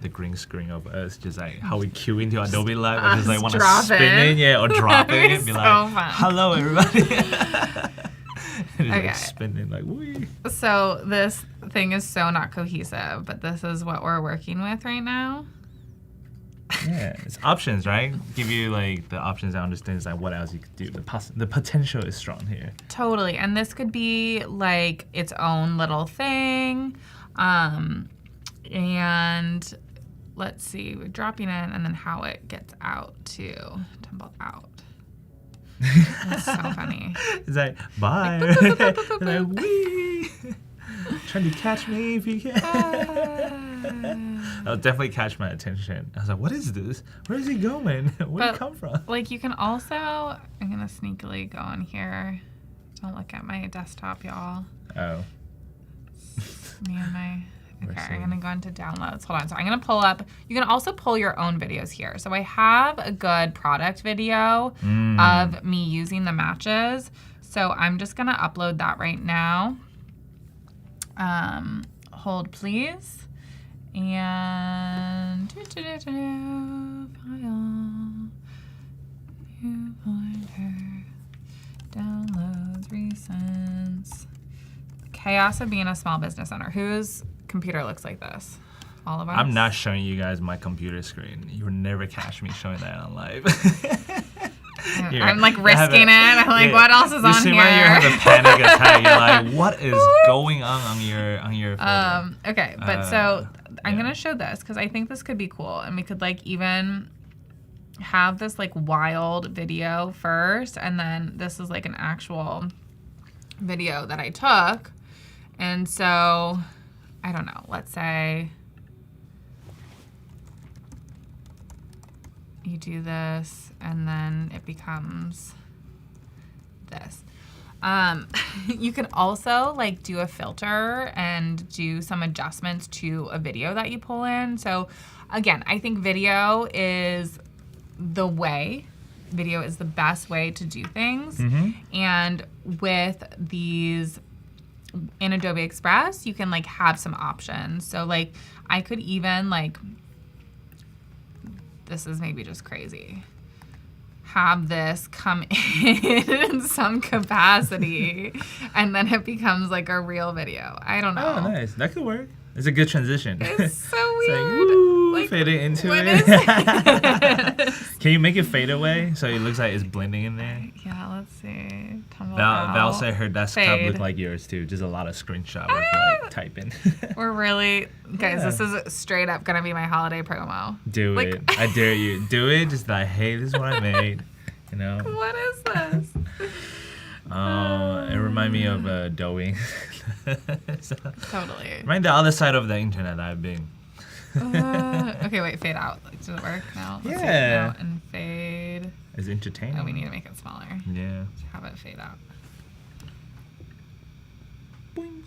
the green screen of us, just like how we queue into Adobe Live, and just like want to drop spin it. it, yeah, or drop it, That'd and be be so like, fun. "Hello, everybody." And just Okay. like spinning, like wee. So this thing is so not cohesive, but this is what we're working with right now. Yeah, it's options, right? Give you like the options. I understand like what else you could do. The potential is strong here. Totally. And this could be like its own little thing. And let's see, we're dropping in and then how it gets out too. Tumble out. That's so funny. It's like bye. And like wee. Trying to catch me if you can. That'll definitely catch my attention. I was like, what is this? Where is he going? Where did But, it come from? Like you can also, I'm gonna sneakily go in here Don't look at my desktop, y'all. Oh. Me and my... Okay, I'm going to go into downloads. Hold on. So I'm going to pull up. You can also pull your own videos here. So I have a good product video of me using the matches. So I'm just going to upload that right now. Hold, please. And file, new folder, downloads, recents. Chaos of being a small business owner. Whose computer looks like this? All of us? I'm not showing you guys my computer screen. You will never catch me showing that on live. I'm like risking it. I'm like, what else is on here? You seem like you have a panic attack. You're like, what is going on your phone? Okay, but so I'm gonna show this because I think this could be cool, and we could like even have this like wild video first, and then this is like an actual video that I took. And so I don't know, let's say you do this and then it becomes this. You can also like do a filter and do some adjustments to a video that you pull in. So again, I think video is the way. Video is the best way to do things. And with these in Adobe Express, you can like have some options. So like I could even like, this is maybe just crazy, have this come in some capacity and then it becomes like a real video. I don't know. Oh, nice. That could work. It's a good transition. It's so weird. It's like, woo, like, fade it into what it. is this? Can you make it fade away so it looks like it's blending in there? Yeah, let's see. Val said her desktop Fade. looked like yours too. Just a lot of screenshot with like typing. We're really, guys, this is straight up gonna be my holiday promo. Do Like- it. I dare you. Do it. Just like, hey, this is what I made. You know? What is this? It reminds me of Adobe. So, Totally. remind the other side of the internet I've been. Okay, wait, fade out. Does it work now? Let's see. Yeah. No, and fade. It's entertaining. Oh, we need to make it smaller. Yeah. Have it fade out. Boing.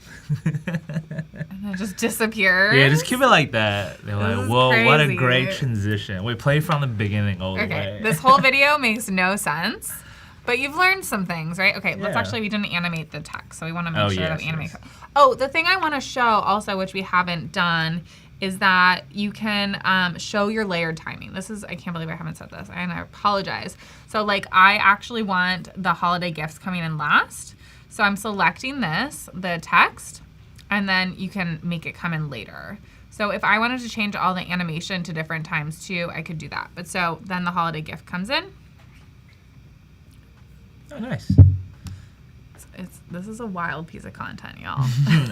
And then it just disappears. Yeah, just keep it like that. They're This like, is whoa, what a crazy. great transition. We play from the beginning all the Okay, way. this whole video makes no sense, but you've learned some things, right? Okay, let's Yeah. actually, we didn't animate the text, so we want to make Oh, sure yes, that we animate. yes. Oh, the thing I want to show also, which we haven't done, is that you can show your layered timing. This is, I can't believe I haven't said this, and I apologize. So like, I actually want the holiday gifts coming in last. So I'm selecting this, the text, and then you can make it come in later. So if I wanted to change all the animation to different times too, I could do that. But so then the holiday gift comes in. Oh, nice. This is a wild piece of content, y'all.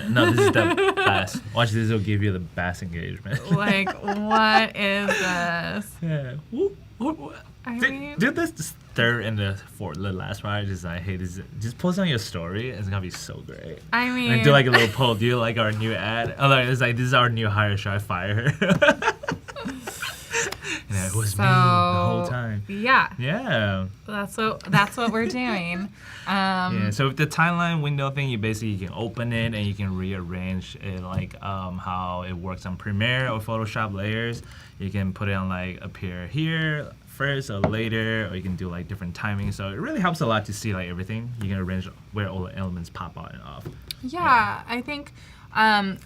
No, this is the best. Watch, this will give you the best engagement. Like, what is this? Yeah. Whoop, whoop, whoop. I mean, Did this third and the last part? Just like, hey, just post on your story. It's gonna be so great. I mean, And do like a little poll. Do you like our new ad? Oh, like, it's like, this is our new hire. Should I fire her? And it was me the whole time. Yeah, Yeah. that's what we're doing. Yeah. So with the timeline window thing, you can open it and you can rearrange it like how it works on Premiere or Photoshop layers. You can put it on like appear here first or later, or you can do like different timing. So it really helps a lot to see like everything. You can arrange where all the elements pop on and off. Yeah, I think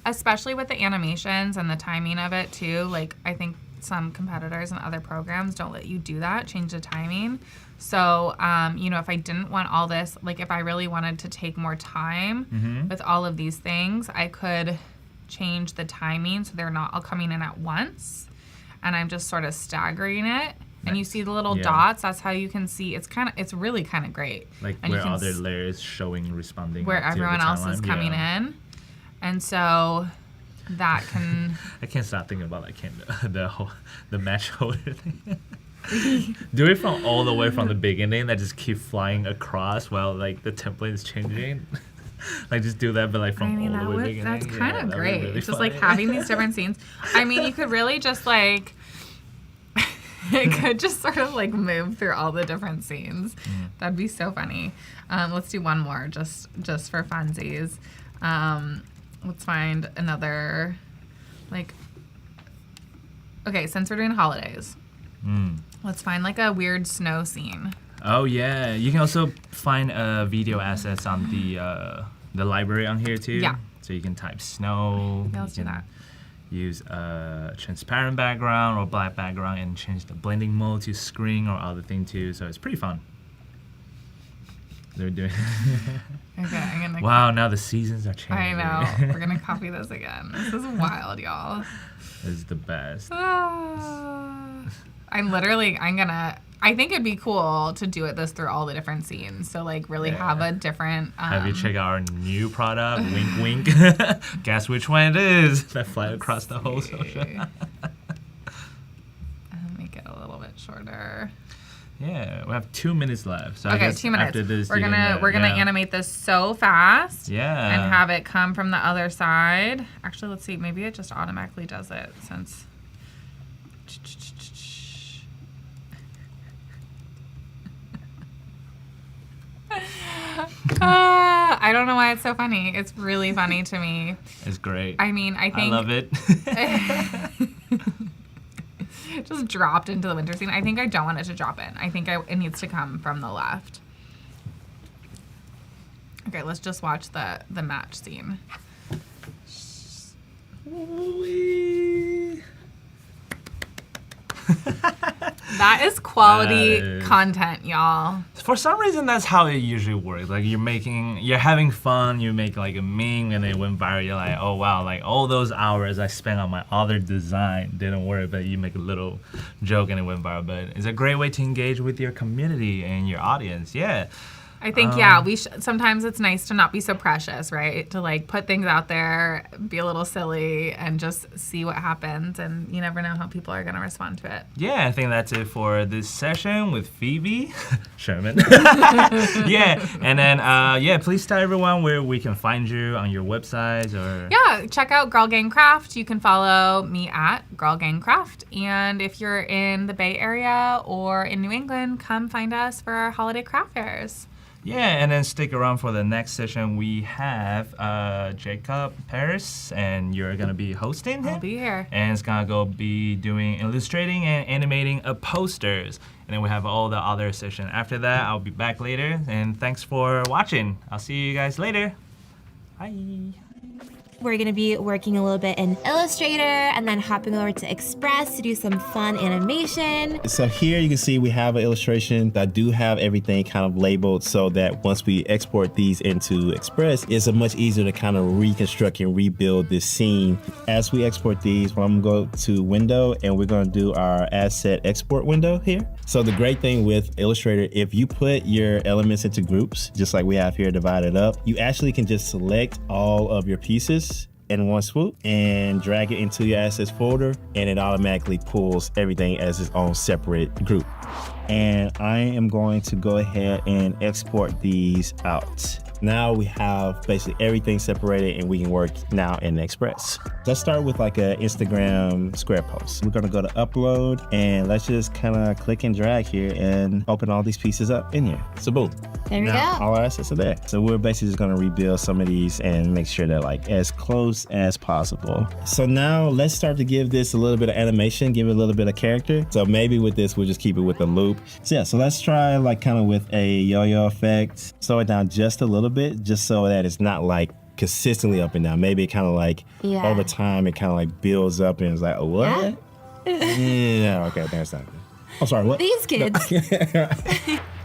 especially with the animations and the timing of it too, like I think some competitors and other programs don't let you do that, change the timing. So, you know, if I didn't want all this, like if I really wanted to take more time with all of these things, I could change the timing so they're not all coming in at once. And I'm just sort of staggering it. And you see the little dots, that's how you can see, it's really kind of great. Like and where other layers responding where to everyone the else timeline. is coming in. And so that can... I can't stop thinking about like the match holder thing. Do it from all the way from the beginning that just keep flying across while like the template is changing. Like just do that, but like from all the way beginning. That's kind of great. Really It's just like having these different scenes. I mean, you could really just like It could just sort of like move through all the different scenes. That'd be so funny. Let's do one more just for funsies. Let's find another, like, okay, since we're doing holidays, let's find like a weird snow scene. Oh yeah, you can also find video assets on the library on here too. Yeah. So you can type snow. Yeah, let's do that. Use a transparent background or black background and change the blending mode to screen or other thing too. So it's pretty fun. They're doing. Okay, I'm gonna. Wow, now the seasons are changing. I know. We're gonna copy this again. This is wild, y'all. This is the best. I think it'd be cool to do this through all the different scenes. So like really have a different. Have you checked out our new product? Wink, wink. Guess which one it is? That fly across the whole social. Make it a little bit shorter. Yeah, we have 2 minutes left. So okay, I guess 2 minutes. After this, we're gonna animate this so fast. Yeah. And have it come from the other side. Actually, let's see. Maybe it just automatically does it since. I don't know why it's so funny. It's really funny to me. It's great. I mean, I think. I love it. Just dropped into the winter scene. I think I don't want it to drop in. I think it needs to come from the left. Okay, let's just watch the match scene. That is quality content, y'all. For some reason, that's how it usually works. Like you're having fun, you make like a meme and it went viral. You're like, oh wow, like all those hours I spent on my other design didn't work, but you make a little joke and it went viral. But it's a great way to engage with your community and your audience. Yeah. I think, sometimes it's nice to not be so precious, right? To like put things out there, be a little silly, and just see what happens. And you never know how people are going to respond to it. Yeah, I think that's it for this session with Phoebe. Sherman. Yeah, and then, please tell everyone where we can find you on your websites or... Yeah, check out Girl Gang Craft. You can follow me at Girl Gang Craft. And if you're in the Bay Area or in New England, come find us for our holiday craft fairs. Yeah, and then stick around for the next session. We have Jacob Paris, and you're going to be hosting him. I'll be here. And it's going to be doing illustrating and animating a posters. And then we have all the other session. After that, I'll be back later. And thanks for watching. I'll see you guys later. Bye. We're going to be working a little bit in Illustrator and then hopping over to Express to do some fun animation. So here you can see we have an illustration that do have everything kind of labeled so that once we export these into Express, it's a much easier to kind of reconstruct and rebuild this scene. As we export these, I'm going to go to Window and we're going to do our Asset Export window here. So the great thing with Illustrator, if you put your elements into groups, just like we have here divided up, you actually can just select all of your pieces in one swoop and drag it into your assets folder, and it automatically pulls everything as its own separate group. And I am going to go ahead and export these out. Now we have basically everything separated and we can work now in Express. Let's start with like an Instagram square post. We're gonna go to upload and let's just kind of click and drag here and open all these pieces up in here. So boom. There we Now, go. all our assets are there. So we're basically just gonna rebuild some of these and make sure they're like as close as possible. So now let's start to give this a little bit of animation, give it a little bit of character. So maybe with this, we'll just keep it with the loop. So yeah, so let's try like kind of with a yo-yo effect. Slow it down just a little bit, just so that it's not like consistently up and down. Maybe it kind of like over time, it kind of like builds up and it's like, oh, what? Yeah, okay, that's not good. I'm sorry, what? These kids.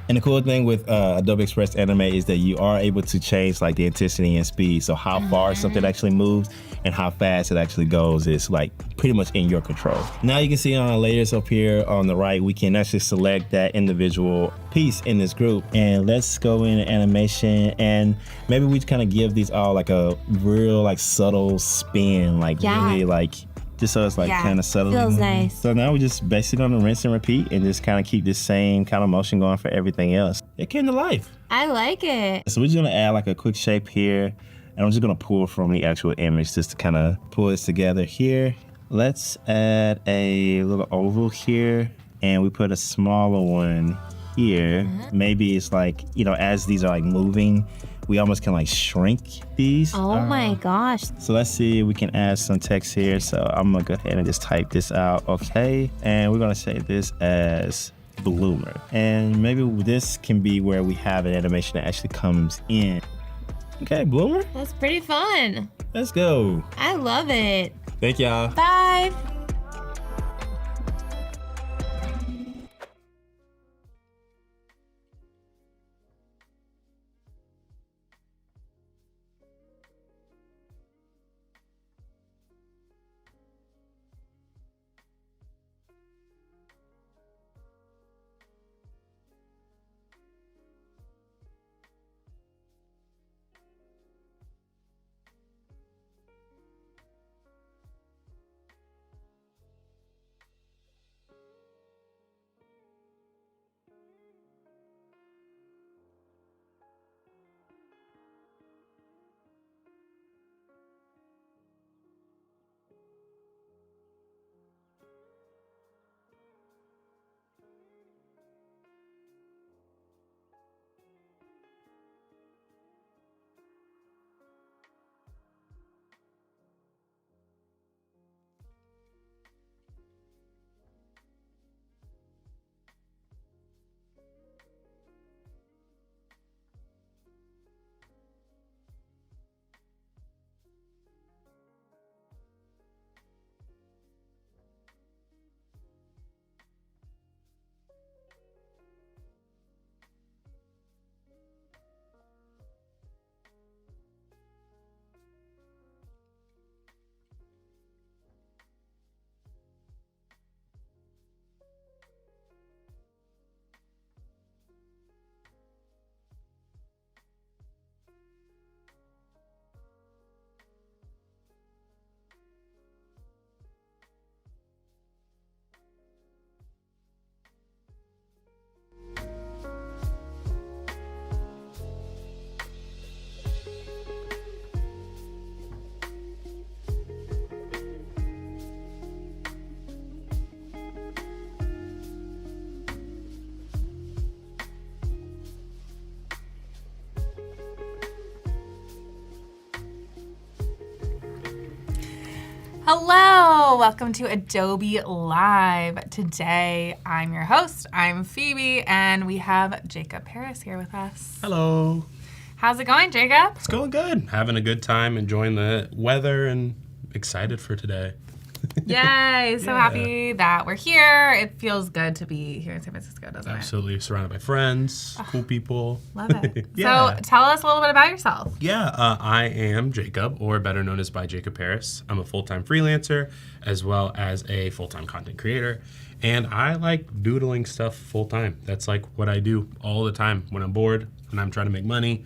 And the cool thing with Adobe Express Animate is that you are able to change like the intensity and speed. So how far something actually moves and how fast it actually goes is like pretty much in your control. Now you can see on our layers up here on the right, we can actually select that individual piece in this group. And let's go into animation and maybe we kind of give these all like a real like subtle spin, like really like, just so it's like kind of subtle. Feels nice. So now we're just basically gonna rinse and repeat and just kind of keep this same kind of motion going for everything else. It came to life. I like it. So we're just gonna add like a quick shape here, and I'm just gonna pull from the actual image just to kind of pull this together here. Let's add a little oval here. and we put a smaller one here. Maybe it's like, you know, as these are like moving, we almost can like shrink these. Oh my gosh. So let's see if we can add some text here. So I'm gonna go ahead and just type this out. Okay. And we're gonna say this as bloomer. And maybe this can be where we have an animation that actually comes in. Okay, bloomer. That's pretty fun. Let's go. I love it. Thank y'all. Bye. Hello, welcome to Adobe Live. Today, I'm your host, I'm Phoebe, and we have Jacob Harris here with us. Hello. How's it going, Jacob? It's going good. Having a good time, enjoying the weather, and excited for today. Yay, so happy that we're here. It feels good to be here in San Francisco, doesn't Absolutely surrounded by friends, cool people. Love it. Yeah. So tell us a little bit about yourself. I am Jacob, or better known as by Jacob Harris. I'm a full-time freelancer as well as a full-time content creator. And I like doodling stuff full-time. That's like what I do all the time when I'm bored, when I'm trying to make money,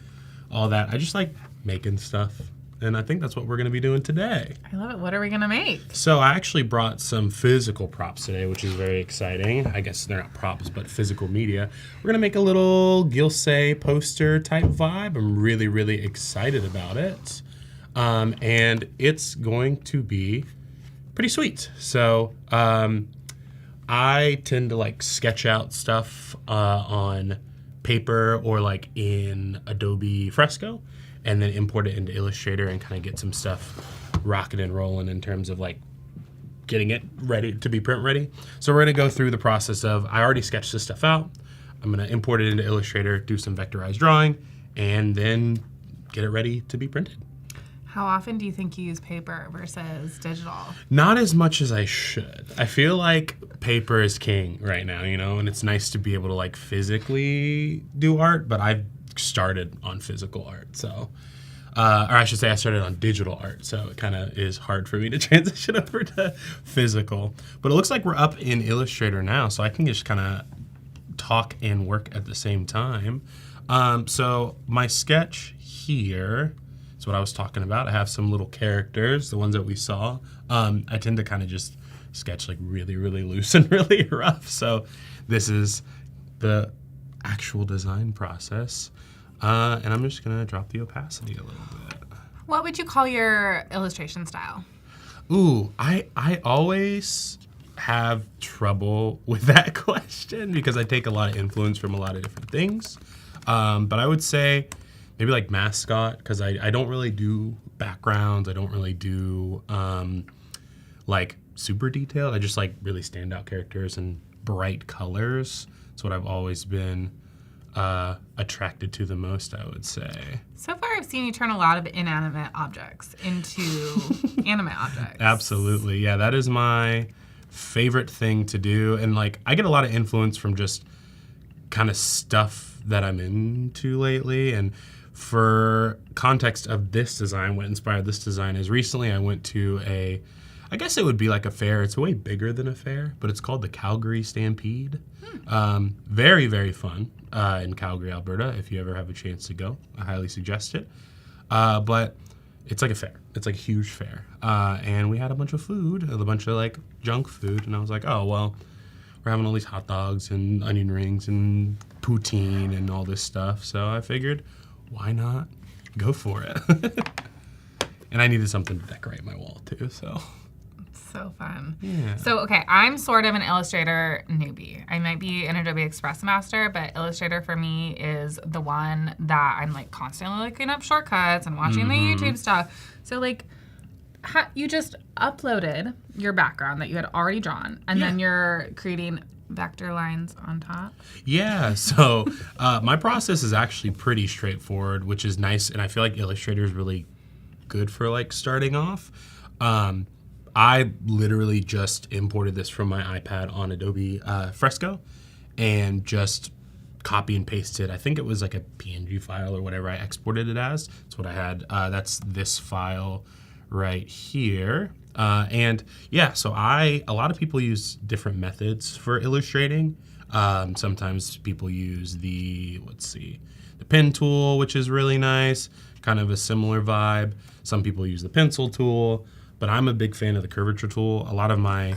all that. I just like making stuff. And I think that's what we're going to be doing today. I love it. What are we going to make? So I actually brought some physical props today, which is very exciting. I guess they're not props, but physical media. We're going to make a little Gilsay poster type vibe. I'm really, really excited about it. And it's going to be pretty sweet. So I tend to like sketch out stuff on paper or like in Adobe Fresco, and then import it into Illustrator and kind of get some stuff rocking and rolling in terms of like getting it ready to be print ready. So we're gonna go through the process of, I already sketched this stuff out. I'm gonna import it into Illustrator, do some vectorized drawing, and then get it ready to be printed. How often do you think you use paper versus digital? Not as much as I should. I feel like paper is king right now, you know, and it's nice to be able to like physically do art, but I've started on physical art, so or I should say I started on digital art, so it kind of is hard for me to transition over to physical. But it looks like we're up in Illustrator now, so I can just kind of talk and work at the same time. So my sketch here is what I was talking about. I have some little characters, the ones that we saw. I tend to kind of just sketch like really, really loose and really rough, so this is the actual design process. And I'm just gonna drop the opacity a little bit. What would you call your illustration style? Ooh, I always have trouble with that question because I take a lot of influence from a lot of different things. But I would say maybe like mascot, because I don't really do backgrounds. I don't really do like super detailed. I just like really standout characters and bright colors. That's what I've always been attracted to the most, I would say. So far, I've seen you turn a lot of inanimate objects into animate objects. Absolutely. Yeah, that is my favorite thing to do. And like, I get a lot of influence from just kind of stuff that I'm into lately. And for context of this design, what inspired this design is recently I went to I guess it would be like a fair. It's way bigger than a fair, but it's called the Calgary Stampede. Very, very fun in Calgary, Alberta. If you ever have a chance to go, I highly suggest it. But it's like a fair. It's like a huge fair. And we had a bunch of food, a bunch of like junk food. And I was like, oh, well, we're having all these hot dogs and onion rings and poutine and all this stuff. So I figured, why not go for it? And I needed something to decorate my wall too, so. So fun. Yeah. So, okay, I'm sort of an Illustrator newbie. I might be an Adobe Express master, but Illustrator for me is the one that I'm like constantly looking up shortcuts and watching the YouTube stuff. So, like, you just uploaded your background that you had already drawn, and then you're creating vector lines on top? Yeah, so my process is actually pretty straightforward, which is nice, and I feel like Illustrator is really good for like starting off. I literally just imported this from my iPad on Adobe Fresco and just copy and pasted. I think it was like a PNG file or whatever I exported it as. That's what I had. That's this file right here. And yeah, so a lot of people use different methods for illustrating. Sometimes people use the pen tool, which is really nice, kind of a similar vibe. Some people use the pencil tool, but I'm a big fan of the curvature tool. A lot of my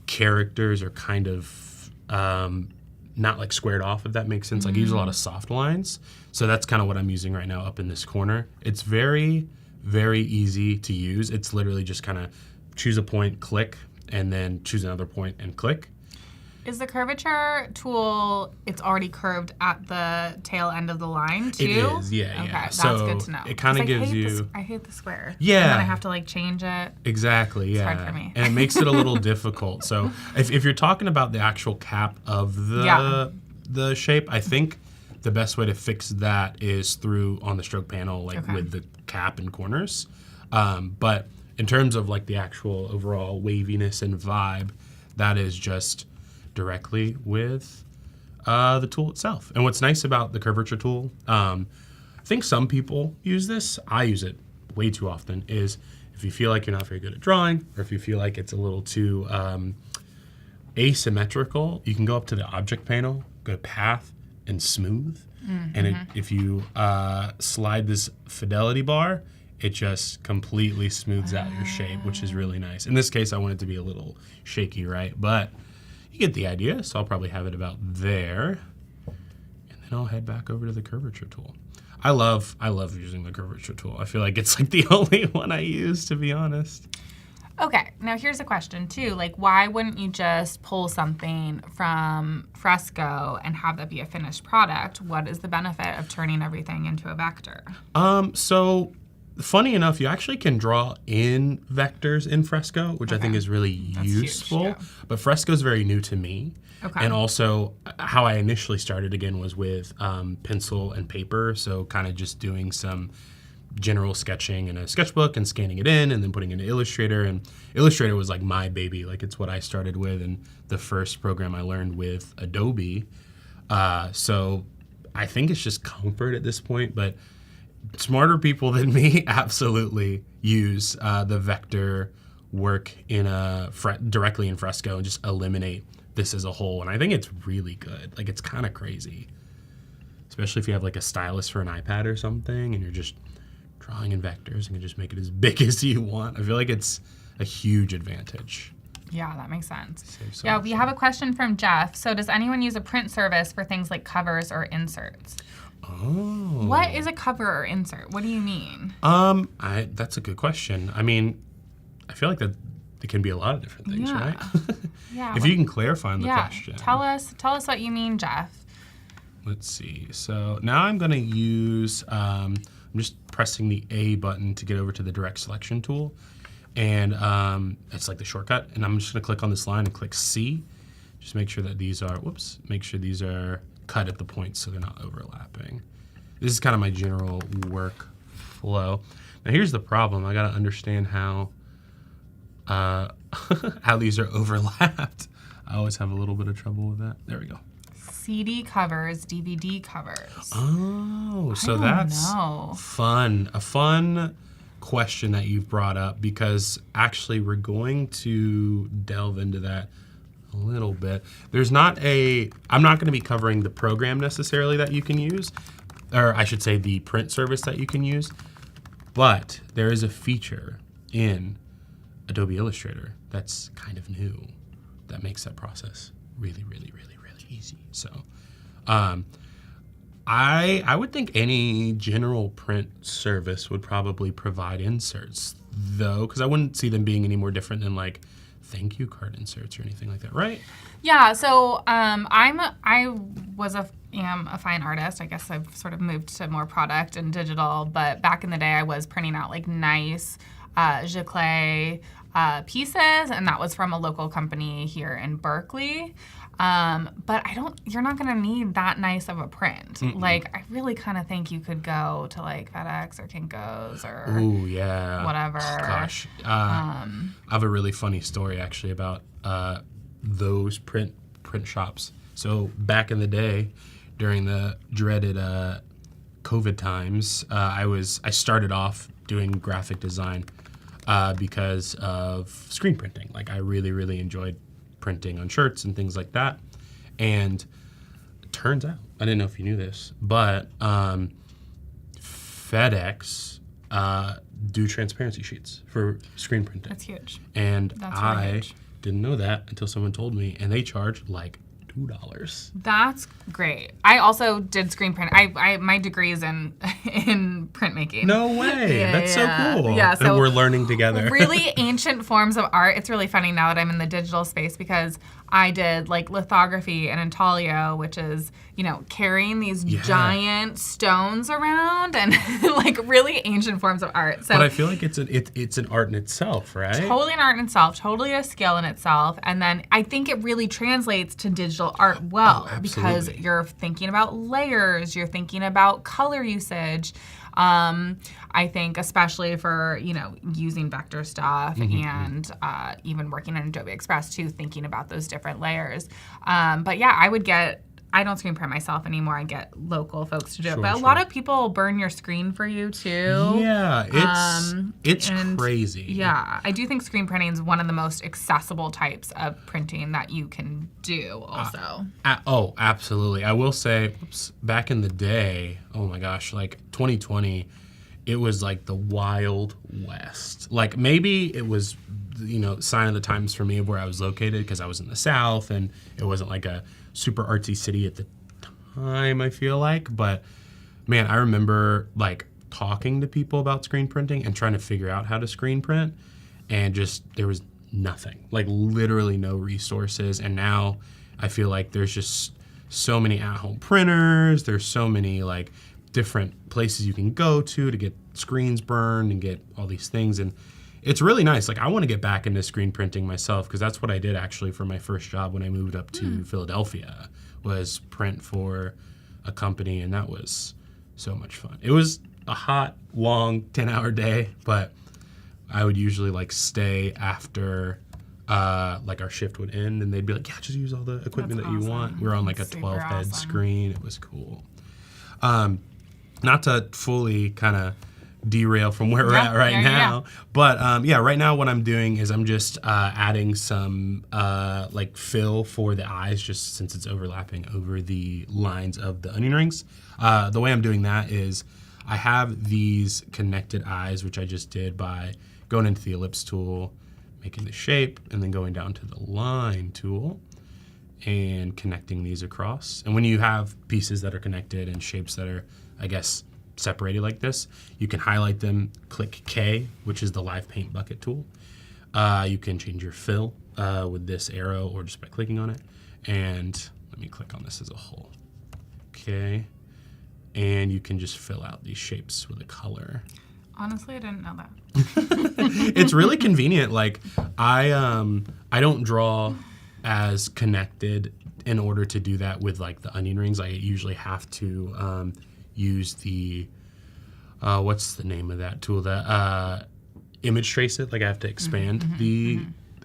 characters are kind of not like squared off, if that makes sense. Like I use a lot of soft lines. So that's kind of what I'm using right now up in this corner. It's very, very easy to use. It's literally just kind of choose a point, click, and then choose another point and click. Is the curvature tool, it's already curved at the tail end of the line too? It is, yeah. Okay, that's so good to know. It kind of gives you... I hate the square. Yeah. And then I have to like change it. Exactly, yeah. It's hard for me. And it makes it a little difficult. So if you're talking about the actual cap of the shape, I think the best way to fix that is through on the stroke panel, like with the cap and corners. But in terms of like the actual overall waviness and vibe, that is just directly with the tool itself. And what's nice about the curvature tool, I think some people use this, I use it way too often, is if you feel like you're not very good at drawing, or if you feel like it's a little too asymmetrical, you can go up to the object panel, go to path and smooth. And if you slide this fidelity bar, it just completely smooths out your shape, which is really nice. In this case, I want it to be a little shaky, right? But you get the idea, so I'll probably have it about there. And then I'll head back over to the curvature tool. I love using the curvature tool. I feel like it's like the only one I use, to be honest. Okay, now here's a question too. Like, why wouldn't you just pull something from Fresco and have that be a finished product? What is the benefit of turning everything into a vector? So funny enough, you actually can draw in vectors in Fresco, which I think is really useful. Huge, yeah. But Fresco is very new to me. Okay. And also, how I initially started again was with pencil and paper. So kind of just doing some general sketching in a sketchbook and scanning it in and then putting it in Illustrator. And Illustrator was like my baby. Like it's what I started with and the first program I learned with Adobe. So I think it's just comfort at this point, but smarter people than me absolutely use the vector work in directly in Fresco and just eliminate this as a whole. And I think it's really good. Like it's kind of crazy, especially if you have like a stylus for an iPad or something and you're just drawing in vectors and can just make it as big as you want. I feel like it's a huge advantage. Yeah, that makes sense. So we have a question from Jeff. So does anyone use a print service for things like covers or inserts? Oh. What is a cover or insert? What do you mean? That's a good question. I mean, I feel like that it can be a lot of different things, Yeah. right? Yeah. If you can clarify on the yeah. question. Tell us what you mean, Jeff. Let's see. So now I'm going to use, I'm just pressing the A button to get over to the direct selection tool. And it's like the shortcut. And I'm just going to click on this line and click C. Just make sure that these are, make sure these are cut at the points so they're not overlapping. This is kind of my general workflow. Now here's the problem. I got to understand how how these are overlapped. I always have a little bit of trouble with that. There we go. CD covers, DVD covers. Oh, so don't that's know. fun. A fun question that you've brought up, because actually we're going to delve into that a little bit. I'm not going to be covering the program necessarily that you can use, or I should say the print service that you can use, but there is a feature in Adobe Illustrator that's kind of new that makes that process really, really, really, really easy. So I would think any general print service would probably provide inserts, though, because I wouldn't see them being any more different than like thank you card inserts or anything like that, right? Yeah, so am a fine artist. I guess I've sort of moved to more product and digital, but back in the day I was printing out like nice giclée pieces, and that was from a local company here in Berkeley. But you're not gonna need that nice of a print. Mm-mm. Like, I really kind of think you could go to like FedEx or Kinko's or Ooh, yeah. whatever. Gosh. I have a really funny story actually about those print shops. So back in the day, during the dreaded COVID times, I started off doing graphic design because of screen printing. Like, I really, really enjoyed printing on shirts and things like that. And it turns out, I didn't know if you knew this, but FedEx do transparency sheets for screen printing. That's huge. And That's really I huge. didn't know that until someone told me, and they charge like $2. That's great. I also did screen print. My degree is in printmaking. No way. Yeah, That's yeah. so cool. Yeah, And so we're learning together. Really ancient forms of art. It's really funny now that I'm in the digital space, because I did like lithography and intaglio, which is, carrying these giant stones around and like really ancient forms of art. So But I feel like it's an art in itself, right? totally an art in itself, totally a skill in itself. And then I think it really translates to digital art well, because absolutely. you're thinking about layers, you're thinking about color usage. I think especially for, using vector stuff and even working in Adobe Express too, thinking about those different layers. But yeah, I don't screen print myself anymore. I get local folks to do it. But a lot of people burn your screen for you too. Yeah, it's crazy. Yeah, I do think screen printing is one of the most accessible types of printing that you can do also. Oh, absolutely. I will say, back in the day, oh my gosh, like 2020, it was like the Wild West. Like, maybe it was, sign of the times for me of where I was located, because I was in the South and it wasn't like a super artsy city at the time, I feel like. But man, I remember like talking to people about screen printing and trying to figure out how to screen print, and just there was nothing, like literally no resources. And now I feel like there's just so many at-home printers, there's so many like different places you can go to get screens burned and get all these things. And it's really nice. Like, I want to get back into screen printing myself, because that's what I did actually for my first job when I moved up to Philadelphia, was print for a company, and that was so much fun. It was a hot, long 10-hour day, but I would usually like stay after like our shift would end, and they'd be like, yeah, just use all the equipment That's that you awesome. want. We were on like a Super 12-head awesome. screen. It was cool. Not to fully kind of derail from where we're at right now, but right now what I'm doing is I'm just adding some like fill for the eyes, just since it's overlapping over the lines of the onion rings. The way I'm doing that is I have these connected eyes, which I just did by going into the ellipse tool, making the shape, and then going down to the line tool and connecting these across. And when you have pieces that are connected and shapes that are, I guess, separated like this, you can highlight them, click K, which is the live paint bucket tool, You can change your fill with this arrow or just by clicking on it. And let me click on this as a whole. Okay. And you can just fill out these shapes with a color. Honestly, I didn't know that. It's really convenient. Like I don't draw as connected in order to do that with like the onion rings. I usually have to use the what's the name of that tool? That image trace it. Like I have to expand the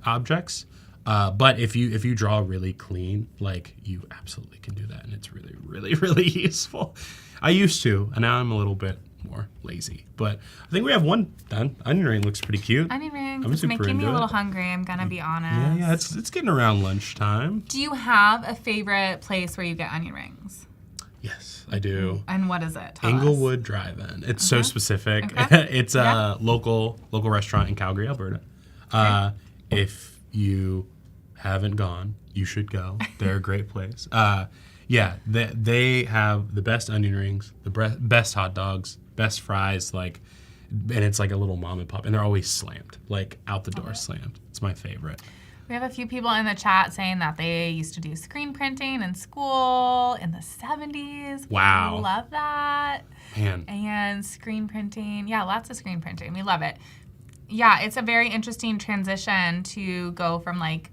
objects. But if you draw really clean, like you absolutely can do that, and it's really, really, really useful. I used to, and now I'm a little bit more lazy. But I think we have one done. Onion ring looks pretty cute. Onion rings. I'm It's super making me into a little it. hungry. I'm gonna be honest. Yeah, it's getting around lunchtime. Do you have a favorite place where you get onion rings? Yes, I do. And what is it? Tell us. Inglewood Drive-In. It's so specific. Okay. It's a local restaurant in Calgary, Alberta. If you haven't gone, you should go. They're a great place. Yeah, they have the best onion rings, the best hot dogs, best fries, like, and it's like a little mom and pop, and they're always slammed, like out the door slammed. It's my favorite. We have a few people in the chat saying that they used to do screen printing in school in the 70s. Wow. We love that. Man. And screen printing. Yeah, lots of screen printing. We love it. Yeah, it's a very interesting transition to go from like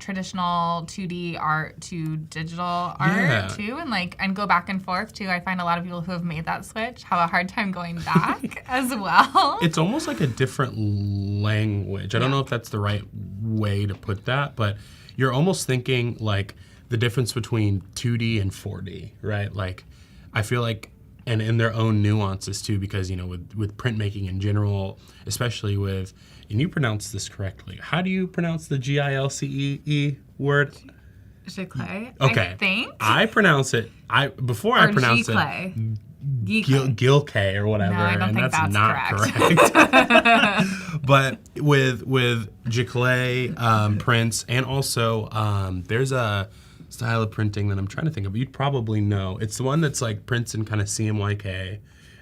traditional 2D art to digital art too, and go back and forth too. I find a lot of people who have made that switch have a hard time going back as well. It's almost like a different language. I don't know if that's the right way to put that, but you're almost thinking like the difference between 2D and 4D, right? Like I feel like, and in their own nuances too, because with printmaking in general, especially with, and you pronounce this correctly. How do you pronounce the Gilcee word? Giclée, Okay. I think. I pronounce it. Before I pronounce it. Gilcée or whatever, No, I don't and think that's that's not correct. But with Giclée prints, and also there's a style of printing that I'm trying to think of. You'd probably know. It's the one that's like prints in kind of CMYK,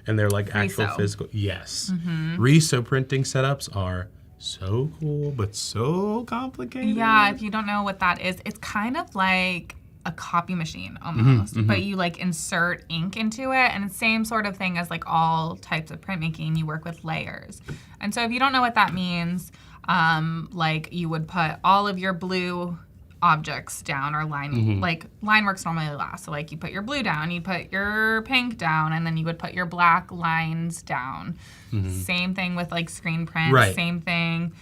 and they're like actual Riso. physical. Yes, Riso printing setups are so cool, but so complicated. Yeah, if you don't know what that is, it's kind of like a copy machine almost, but you like insert ink into it, and it's the same sort of thing as like all types of printmaking. You work with layers, and so if you don't know what that means, like you would put all of your blue objects down, or line like line works normally last. So like you put your blue down, you put your pink down, and then you would put your black lines down. Same thing with like screen print. Right. Same thing.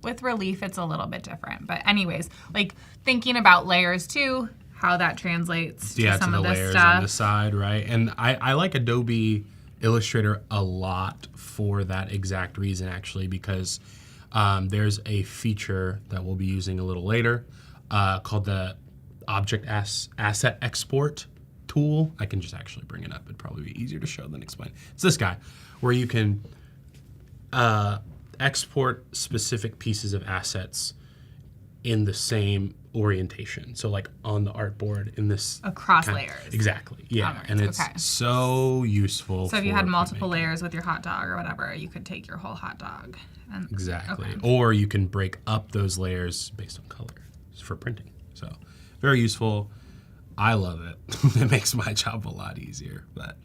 With relief, it's a little bit different. But anyways, like thinking about layers too, how that translates to some to of the this layers stuff. on the side, right? And I like Adobe Illustrator a lot for that exact reason, actually, because there's a feature that we'll be using a little later called the Object Asset Export tool. I can just actually bring it up. It'd probably be easier to show than explain. It's this guy, where you can export specific pieces of assets in the same orientation. So like on the artboard in this Across layers. Exactly. Yeah. Onwards, And it's okay. so useful. So if you had for multiple printmaking. layers with your hot dog or whatever, you could take your whole hot dog. And, Exactly. Okay. Or you can break up those layers based on color for printing. So very useful. I love it. It makes my job a lot easier. But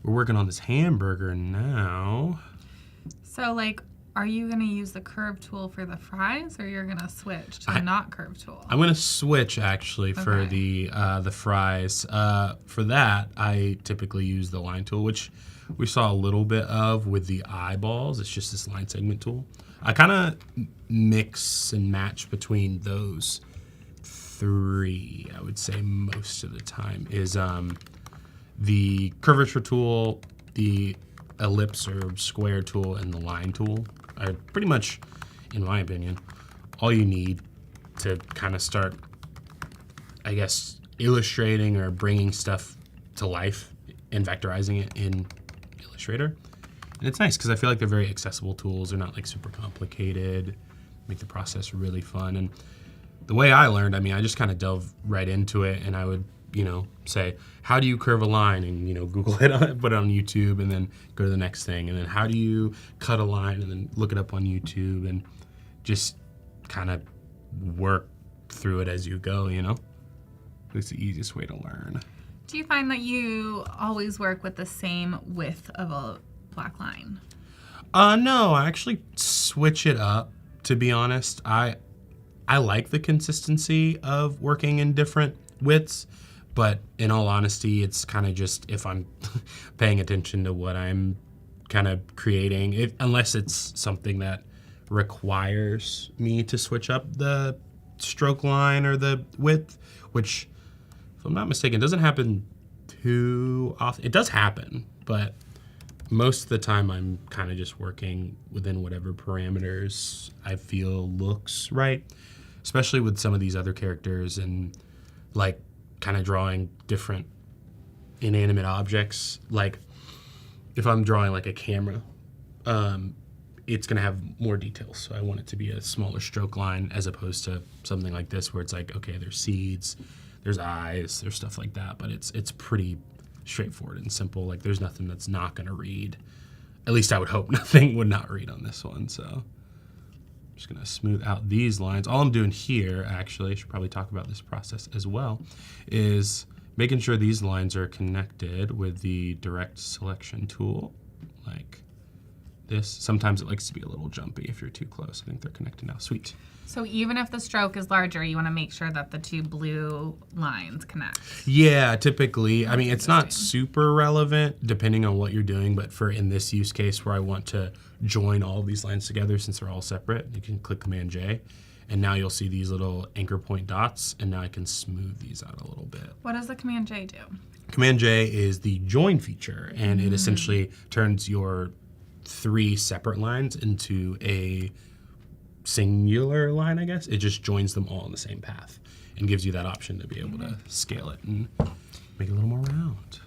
we're working on this hamburger now. So like, are you gonna use the curve tool for the fries, or you're gonna switch to the not curve tool? I'm gonna switch actually for Okay. the fries. For that, I typically use the line tool, which we saw a little bit of with the eyeballs. It's just this line segment tool. I kind of mix and match between those three. I would say most of the time is the curvature tool, the ellipse or square tool, and the line tool are pretty much, in my opinion, all you need to kind of start, I guess, illustrating or bringing stuff to life and vectorizing it in Illustrator. And it's nice because I feel like they're very accessible tools. They're not like super complicated, make the process really fun. And the way I learned, I mean, I just kind of delve right into it, and I would say, how do you curve a line, and Google it, put it on YouTube, and then go to the next thing, and then how do you cut a line, and then look it up on YouTube, and just kind of work through it as you go. It's the easiest way to learn. Do you find that you always work with the same width of a black line? No, I actually switch it up, to be honest. I like the consistency of working in different widths, but in all honesty, it's kind of just if I'm paying attention to what I'm kind of creating, unless it's something that requires me to switch up the stroke line or the width, which, if I'm not mistaken, doesn't happen too often. It does happen, but most of the time I'm kind of just working within whatever parameters I feel looks right, especially with some of these other characters and like kind of drawing different inanimate objects. Like if I'm drawing like a camera, it's going to have more details. So I want it to be a smaller stroke line as opposed to something like this where it's like, okay, there's seeds, there's eyes, there's stuff like that, but it's pretty straightforward and simple. Like there's nothing that's not going to read. At least I would hope nothing would not read on this one. So I'm just going to smooth out these lines. All I'm doing here, actually, I should probably talk about this process as well, is making sure these lines are connected with the direct selection tool, like this. Sometimes it likes to be a little jumpy if you're too close. I think they're connected now. Sweet. So even if the stroke is larger, you want to make sure that the two blue lines connect. Yeah, typically. I mean, it's not super relevant depending on what you're doing, but for in this use case where I want to join all these lines together since they're all separate, you can click Command J, and now you'll see these little anchor point dots, and now I can smooth these out a little bit. What does the Command J do? Command J is the join feature, and it essentially turns your 3 separate lines into a singular line, I guess. It just joins them all in the same path and gives you that option to be able to scale it and make it a little more round.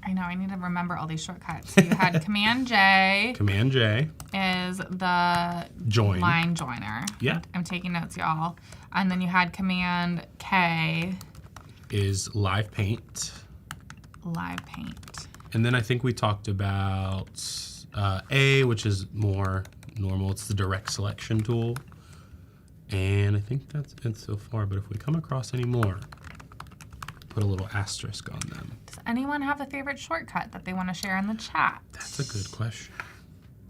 I know, I need to remember all these shortcuts. So you had Command J. Command J is the join line joiner. Yeah. I'm taking notes, y'all. And then you had Command K. Is live paint. Live paint. And then I think we talked about A, which is more normal. It's the direct selection tool. And I think that's it so far, but if we come across any more, put a little asterisk on them. Does anyone have a favorite shortcut that they want to share in the chat? That's a good question.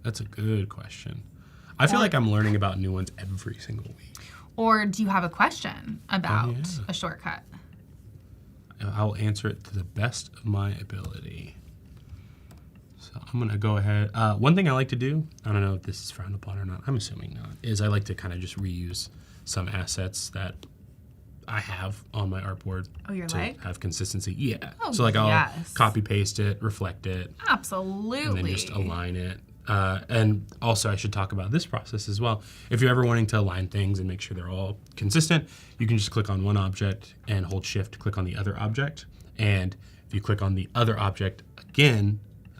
That's a good question. I feel like I'm learning about new ones every single week. Or do you have a question about yeah. a shortcut? I'll answer it to the best of my ability. So I'm gonna go ahead. One thing I like to do, I don't know if this is frowned upon or not, I'm assuming not, is I like to kind of just reuse some assets that I have on my artboard to have consistency. Yeah. Oh, so like I'll copy paste it, reflect it. Absolutely. And then just align it. And also I should talk about this process as well. If you're ever wanting to align things and make sure they're all consistent, you can just click on one object and hold shift to click on the other object. And if you click on the other object again,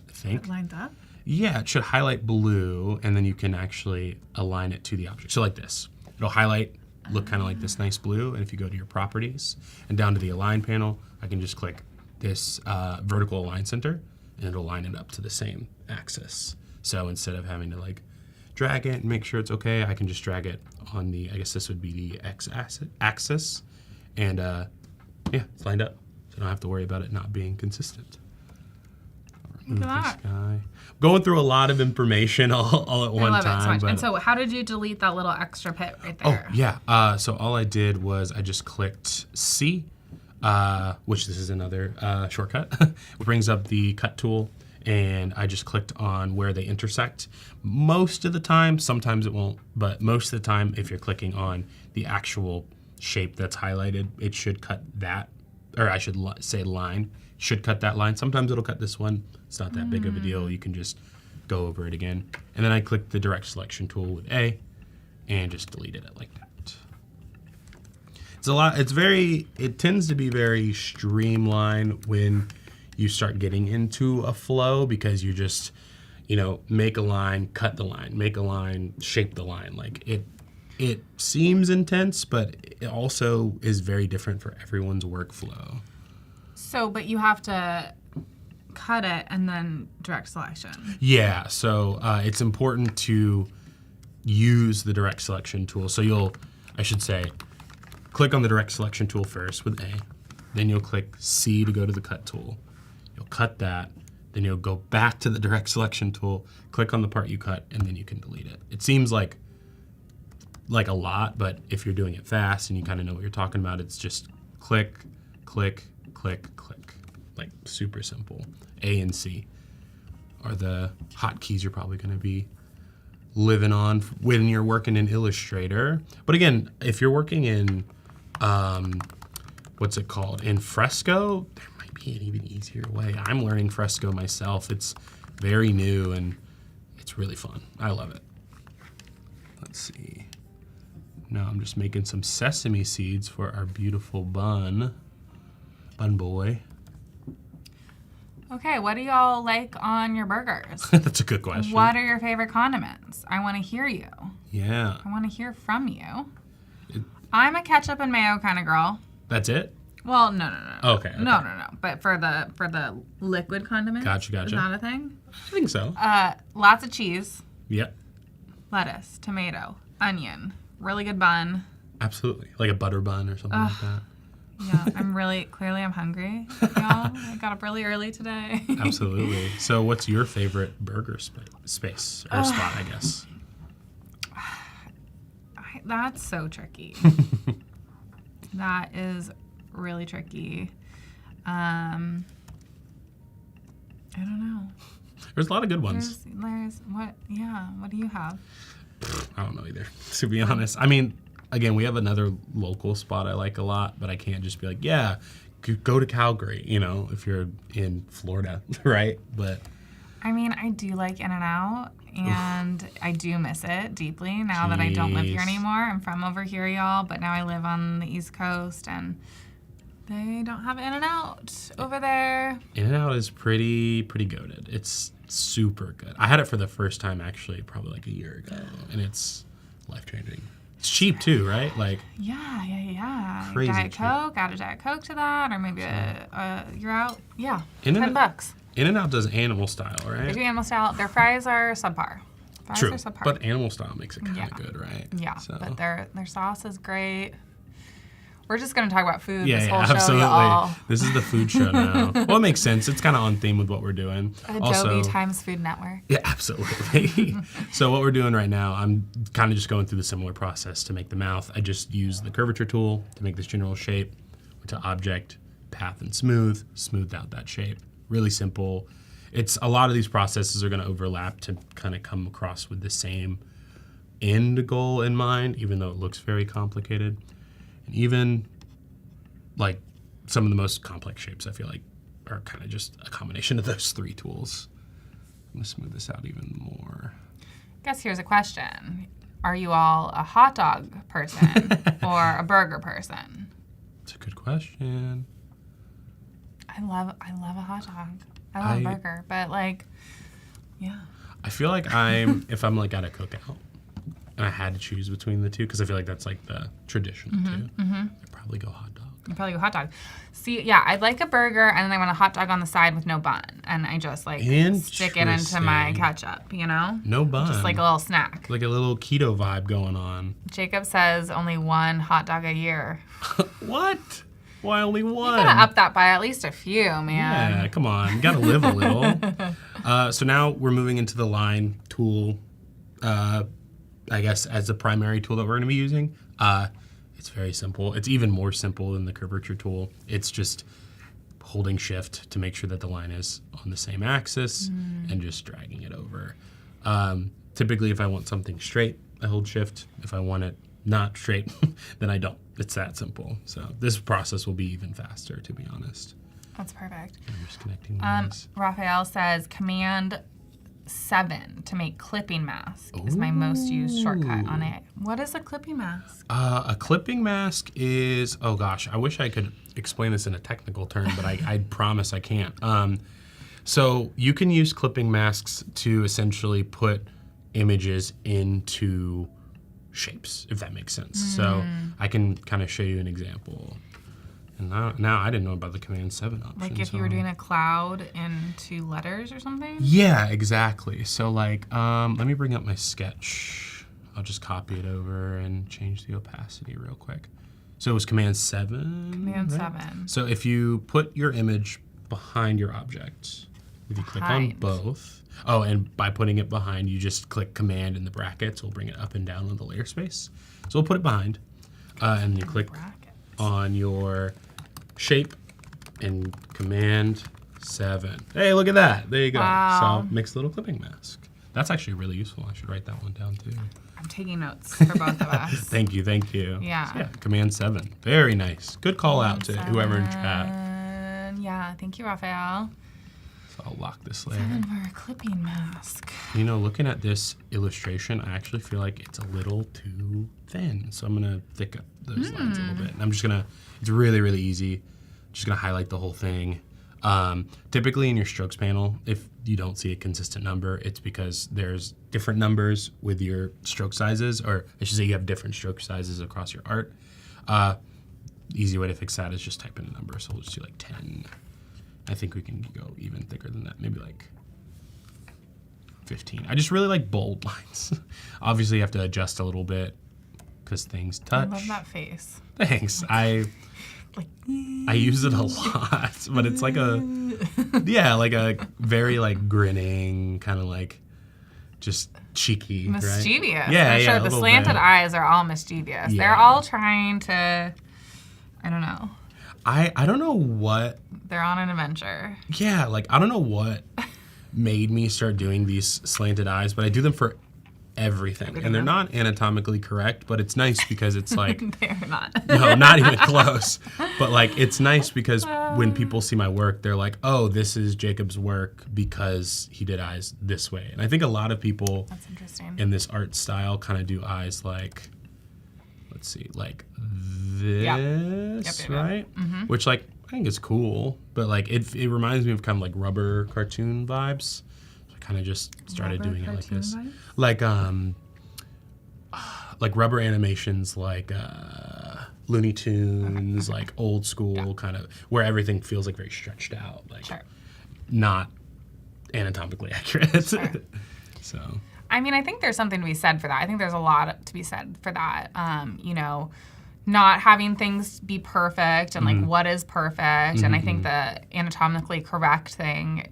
I think. It lines up? Yeah, it should highlight blue and then you can actually align it to the object. So like this, it'll highlight, look kind of like this nice blue. And if you go to your properties and down to the align panel, I can just click this vertical align center and it'll line it up to the same axis. So instead of having to like drag it and make sure it's okay, I can just drag it on the, I guess this would be the X axis. And yeah, it's lined up. So I don't have to worry about it not being consistent. Look at that. This guy. Going through a lot of information all at one time. And so how did you delete that little extra pit right there? Oh, yeah. So all I did was I just clicked C, which this is another shortcut. It brings up the cut tool, and I just clicked on where they intersect. Most of the time, sometimes it won't, but most of the time, if you're clicking on the actual shape that's highlighted, it should cut that, or I should say line, should cut that line. Sometimes it'll cut this one. It's not that big of a deal. You can just go over it again. And then I clicked the direct selection tool with A and just deleted it like that. It's a lot, it tends to be very streamlined when you start getting into a flow because you just, make a line, cut the line, make a line, shape the line. Like it seems intense, but it also is very different for everyone's workflow. So, but you have to cut it and then direct selection. Yeah, so it's important to use the direct selection tool. So I should say, click on the direct selection tool first with A. Then you'll click C to go to the cut tool. You'll cut that. Then you'll go back to the direct selection tool, click on the part you cut, and then you can delete it. It seems like a lot, but if you're doing it fast and you kind of know what you're talking about, it's just click, click, click, click. Like super simple. A and C are the hotkeys you're probably going to be living on when you're working in Illustrator. But again, if you're working in, what's it called? In Fresco, there might be an even easier way. I'm learning Fresco myself. It's very new and it's really fun. I love it. Let's see. Now I'm just making some sesame seeds for our beautiful bun boy. Okay, what do y'all like on your burgers? That's a good question. What are your favorite condiments? I want to hear you. Yeah. I want to hear from you. I'm a ketchup and mayo kind of girl. That's it? Well, no. Okay. No. But for the liquid condiments, Gotcha. is that a thing? I think so. Lots of cheese, Yep. lettuce, tomato, onion, really good bun. Absolutely. Like a butter bun or something like that. Yeah, I'm hungry, y'all. I got up really early today. Absolutely. So what's your favorite burger space or spot, I guess? That's so tricky. That is really tricky. I don't know. There's a lot of good ones. There's what do you have? I don't know either, to be honest. I mean, again, we have another local spot I like a lot, but I can't just be like, yeah, go to Calgary, if you're in Florida, right? But I mean, I do like In-N-Out, and I do miss it deeply now that I don't live here anymore. I'm from over here, y'all, but now I live on the East Coast, and they don't have In-N-Out over there. In-N-Out is pretty goated. It's super good. I had it for the first time, actually, probably like a year ago, and it's life-changing. It's cheap too, right? Like Yeah. Crazy Diet cheap. Coke, add a Diet Coke to that, or maybe you're out. Yeah, In-N-Out- $10. In-N-Out does animal style, They right? do animal style. Their fries are subpar. True, Are subpar. but animal style makes it kind of Yeah. good, right? Yeah, So. but their sauce is great. We're just gonna talk about food Yeah, this yeah, whole show, absolutely. y'all. This is the food show now. Well, it makes sense. It's kind of on theme with what we're doing. Adobe times Food Network. Yeah, absolutely. So what we're doing right now, I'm kind of just going through the similar process to make the mouth. I just use the curvature tool to make this general shape. Went to Object, Path, and smoothed out that shape. Really simple. It's a lot of these processes are going to overlap to kind of come across with the same end goal in mind, even though it looks very complicated. And even like some of the most complex shapes, I feel like, are kind of just a combination of those three tools. I'm gonna smooth this out even more. Guess here's a question: are you all a hot dog person or a burger person? It's a good question. I love a hot dog. I love a burger, but yeah. I feel like if I'm like at a cookout and I had to choose between the two, because I feel like that's like the traditional two, I'd probably go hot dog. I'd probably go hot dog. See, yeah, I'd like a burger, and then I want a hot dog on the side with no bun, and I just stick it into my ketchup, No bun. Just like a little snack. Like a little keto vibe going on. Jacob says only one hot dog a year. What? Why only one? You gotta up that by at least a few, man. Yeah, come on. You gotta live a little. So now we're moving into the line tool, I guess, as the primary tool that we're gonna be using. It's very simple. It's even more simple than the curvature tool. It's just holding shift to make sure that the line is on the same axis and just dragging it over. Typically, if I want something straight, I hold shift. If I want it not straight, then I don't. It's that simple. So this process will be even faster, to be honest. That's perfect. I'm just connecting these. Raphael says Command 7 to make clipping mask is my most used shortcut on it. What is a clipping mask? A clipping mask is, oh gosh, I wish I could explain this in a technical term, but I promise I can't. So you can use clipping masks to essentially put images into shapes, if that makes sense. So I can kind of show you an example. And now I didn't know about the Command 7 option. Like if you were doing a cloud into letters or something? Yeah, exactly. So like, let me bring up my sketch. I'll just copy it over and change the opacity real quick. So it was Command 7? Command right? 7. So if you put your image behind your object, if you click on Behind. both, oh, and by putting it behind, you just click Command in the brackets. We'll bring it up and down on the layer space. So we'll put it behind, and you click Bracket. on your shape and Command 7. Hey, look at that. There you go. Wow. So makes a little clipping mask. That's actually really useful. I should write that one down too. I'm taking notes for both of us. Thank you. Yeah. So, yeah, Command 7. Very nice. Good call out to whoever in chat. Yeah, thank you, Raphael. So I'll lock this layer. 7 for a clipping mask. You know, looking at this illustration, I actually feel like it's a little too thin. So I'm gonna thicken up those lines a little bit. And I'm just gonna, it's really, really easy. Just gonna highlight the whole thing. Typically in your strokes panel, if you don't see a consistent number, it's because there's different numbers with your stroke sizes, or I should say you have different stroke sizes across your art. Easy way to fix that is just type in a number. So we'll just do like 10. I think we can go even thicker than that, maybe like 15. I just really like bold lines. Obviously you have to adjust a little bit because things touch. I love that face. Thanks. I use it a lot, but it's like a, yeah, like a very like grinning, kind of like just cheeky, Mischievous. right? Yeah, for yeah, sure. a The little slanted bit. eyes are all mischievous. Yeah. They're all trying to, I don't know. I don't know what, They're on an adventure. yeah, like I don't know what made me start doing these slanted eyes, but I do them for everything. And they're not anatomically correct, but it's nice because it's like, They're not. no, not even close. But like, it's nice because when people see my work, they're like, oh, this is Jacob's work because he did eyes this way. And I think a lot of people That's interesting. in this art style kind of do eyes like, let's see, like this, Yep. right? Which like, I think is cool, but like, it reminds me of kind of like rubber cartoon vibes. So I kind of just started Rubber doing it like cartoon this. vibes? Like rubber animations, like Looney Tunes, like old school kind of, where everything feels like very stretched out, like Sure. not anatomically accurate. Sure. So I mean, I think there's something to be said for that. I think there's a lot to be said for that. You know, not having things be perfect and like what is perfect. And I think the anatomically correct thing,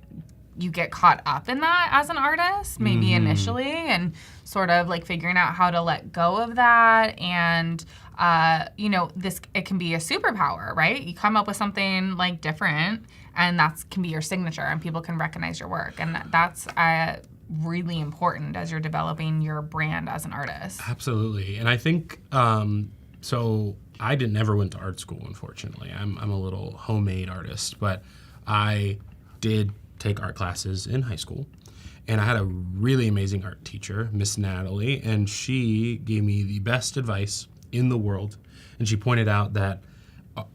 you get caught up in that as an artist, maybe initially, and sort of like figuring out how to let go of that. And, you know, it can be a superpower, right? You come up with something like different and that can be your signature and people can recognize your work. And that's really important as you're developing your brand as an artist. absolutely, and I think so. I never went to art school, unfortunately. I'm a little homemade artist, but I did take art classes in high school, and I had a really amazing art teacher, Miss Natalie, and she gave me the best advice in the world. And she pointed out that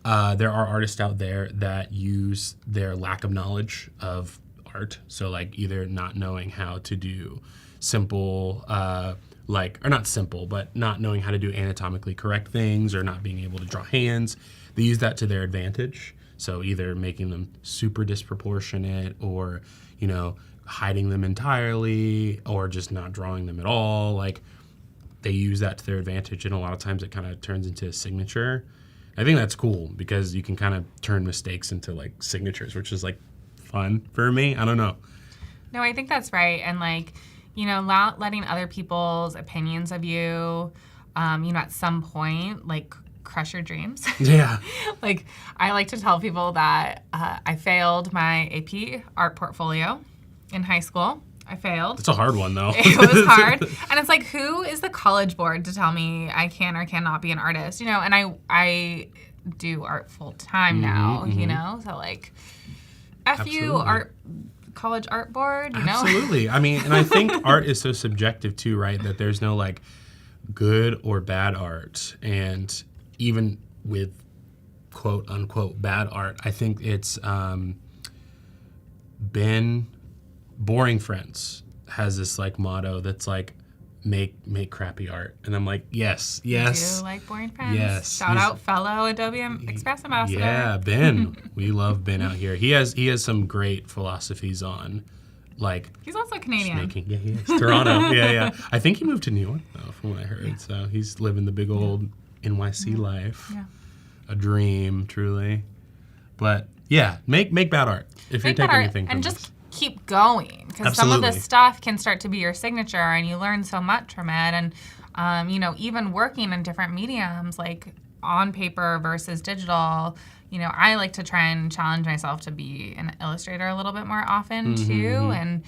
there are artists out there that use their lack of knowledge of art, so like either not knowing how to do simple, or not simple, but not knowing how to do anatomically correct things or not being able to draw hands. They use that to their advantage. So either making them super disproportionate or, you know, hiding them entirely or just not drawing them at all. Like they use that to their advantage, and a lot of times it kind of turns into a signature. I think that's cool because you can kind of turn mistakes into like signatures, which is like fun for me. I don't know. No, I think that's right. And like, you know, not letting other people's opinions of you, you know, at some point, like crush your dreams. Yeah. Like, I like to tell people that I failed my AP art portfolio in high school. I failed. It's a hard one though. It was hard. And it's like, who is the college board to tell me I can or cannot be an artist? You know, and I do art full time now, you know? So like, F you, Absolutely. college art board, you know? Absolutely. I mean, and I think art is so subjective too, right? That there's no like good or bad art. And even with quote unquote bad art, I think it's been Boring Friends has this like motto that's like, make crappy art. And I'm like, yes. Do you like boring friends? Yes. Shout out fellow Adobe Express ambassador. Yeah, Ben. We love Ben out here. He has some great philosophies on, like, He's also Canadian. making. Yeah, he is. Toronto. Yeah. I think he moved to New York though, from what I heard. So he's living the big old NYC life. Yeah. A dream, truly. But yeah, make bad art if you're Make that taking art anything from and this. just keep going, because some of Absolutely. this stuff can start to be your signature and you learn so much from it. And even working in different mediums, like on paper versus digital, I like to try and challenge myself to be an illustrator a little bit more often too. And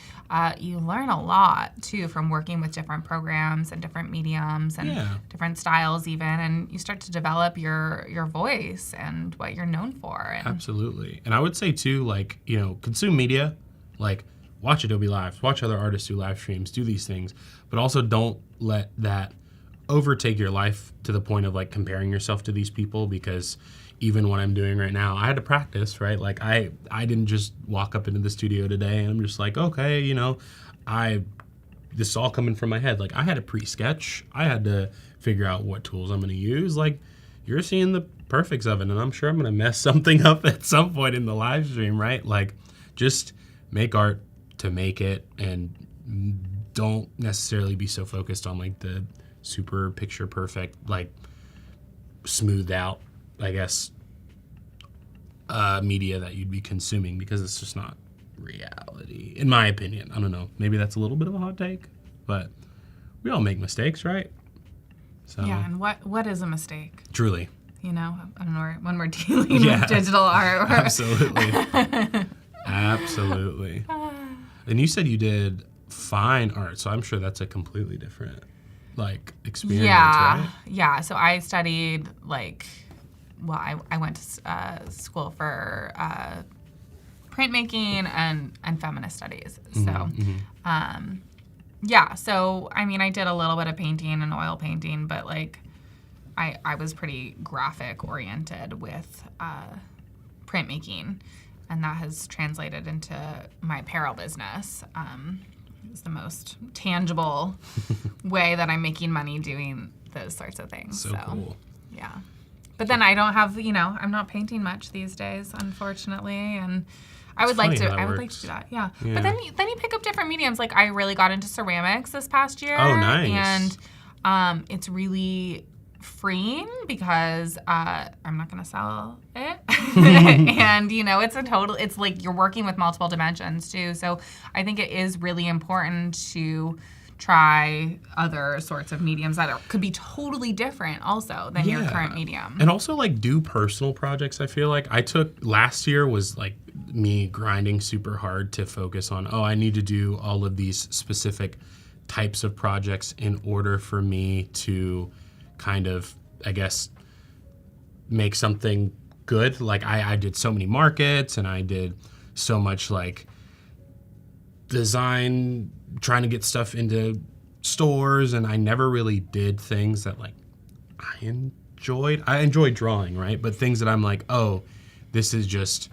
you learn a lot too from working with different programs and different mediums and different styles even, and you start to develop your voice and what you're known for. And Absolutely. And I would say too, like, consume media, like watch Adobe Lives, watch other artists do live streams, do these things, but also don't let that overtake your life to the point of like comparing yourself to these people, because even what I'm doing right now, I had to practice, right? Like I didn't just walk up into the studio today and I'm just like, okay, this is all coming from my head. Like I had a pre-sketch. I had to figure out what tools I'm going to use. Like you're seeing the perfects of it, and I'm sure I'm going to mess something up at some point in the live stream, right? Like just make art to make it, and don't necessarily be so focused on like the super picture perfect, like smoothed out, I guess, media that you'd be consuming, because it's just not reality, in my opinion. I don't know. Maybe that's a little bit of a hot take, but we all make mistakes, right? So yeah, and what is a mistake? truly. I don't know, when we're dealing with digital art. Absolutely. Absolutely. And you said you did fine art, so I'm sure that's a completely different experience, right? Yeah. So I studied I went to school for printmaking and feminist studies. So, So I did a little bit of painting and oil painting, but I was pretty graphic oriented with printmaking, and that has translated into my apparel business. It's the most tangible way that I'm making money doing those sorts of things. So cool. Yeah. But then I don't have, I'm not painting much these days, unfortunately, and I would like to do that. Yeah. But then you pick up different mediums. Like I really got into ceramics this past year. Oh, nice. And it's really freeing because I'm not going to sell it. And, it's like you're working with multiple dimensions too. So I think it is really important to try other sorts of mediums that could be totally different also than your current medium. And also do personal projects. I feel like I took last year was me grinding super hard to focus on, I need to do all of these specific types of projects in order for me to kind of, I guess, make something good. I did so many markets, and I did so much design, trying to get stuff into stores, and I never really did things that I enjoyed. I enjoyed drawing, right? But things that I'm this is just,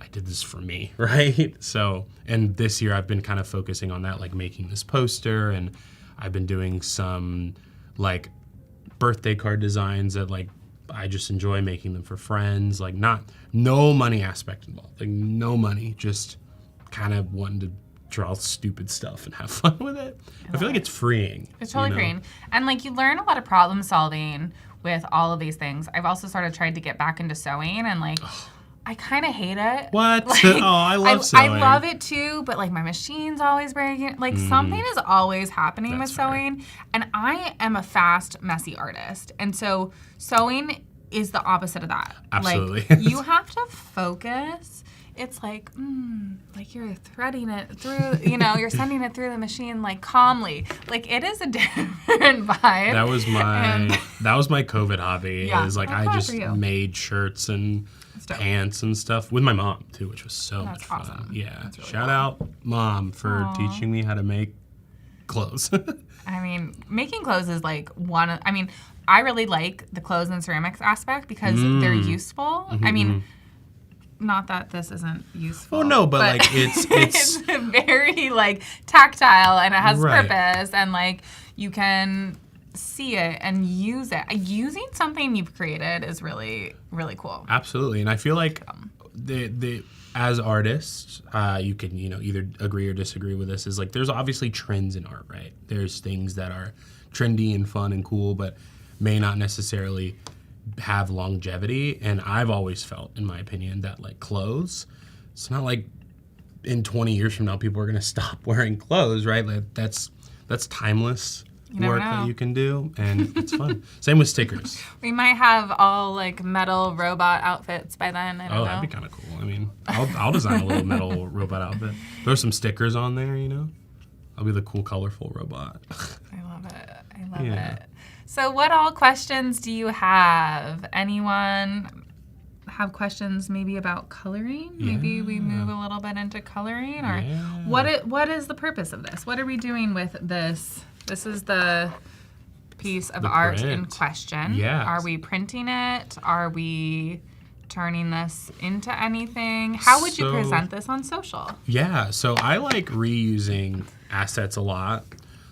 I did this for me, right? So, and this year I've been kind of focusing on that, making this poster, and I've been doing some birthday card designs that I just enjoy making them for friends, no money aspect involved, no money, just kind of wanting to draw stupid stuff and have fun with it. I feel like it's freeing. It's totally freeing. And you learn a lot of problem solving with all of these things. I've also tried to get back into sewing, and I kind of hate it. What? I love sewing. I love it too, but my machine's always breaking. Something is always happening with sewing. Fair. And I am a fast, messy artist. And so sewing is the opposite of that. Absolutely. You have to focus. It's you're threading it through, you're sending it through the machine calmly. It is a different vibe. That was my COVID hobby. Yeah, I just made shirts and pants and stuff with my mom too, which was so much fun. Awesome. Yeah. That's really Shout out Mom for teaching me how to make clothes. Making clothes is I really like the clothes and ceramics aspect because they're useful. Not that this isn't useful. Oh no, but it's it's very tactile, and it has purpose, and you can see it and use it. Using something you've created is really, really cool. Absolutely. And I feel like as artists, you can, either agree or disagree with this, is like there's obviously trends in art, right? There's things that are trendy and fun and cool, but may not necessarily have longevity. And I've always felt, in my opinion, that like clothes, it's not like in 20 years from now people are going to stop wearing clothes, right? Like that's timeless work that you can do, and it's fun. Same with stickers. We might have all like metal robot outfits by then. I don't know. That'd be kind of cool. I mean, I'll design a little metal robot outfit. Throw some stickers on there, I'll be the cool, colorful robot. I love it. So what all questions do you have? Anyone have questions maybe about coloring? Yeah. Maybe we move a little bit into coloring, or what is the purpose of this? What are we doing with this? This is the piece of art in question. Yeah. Are we printing it? Are we turning this into anything? How would you present this on social? Yeah, so I like reusing assets a lot.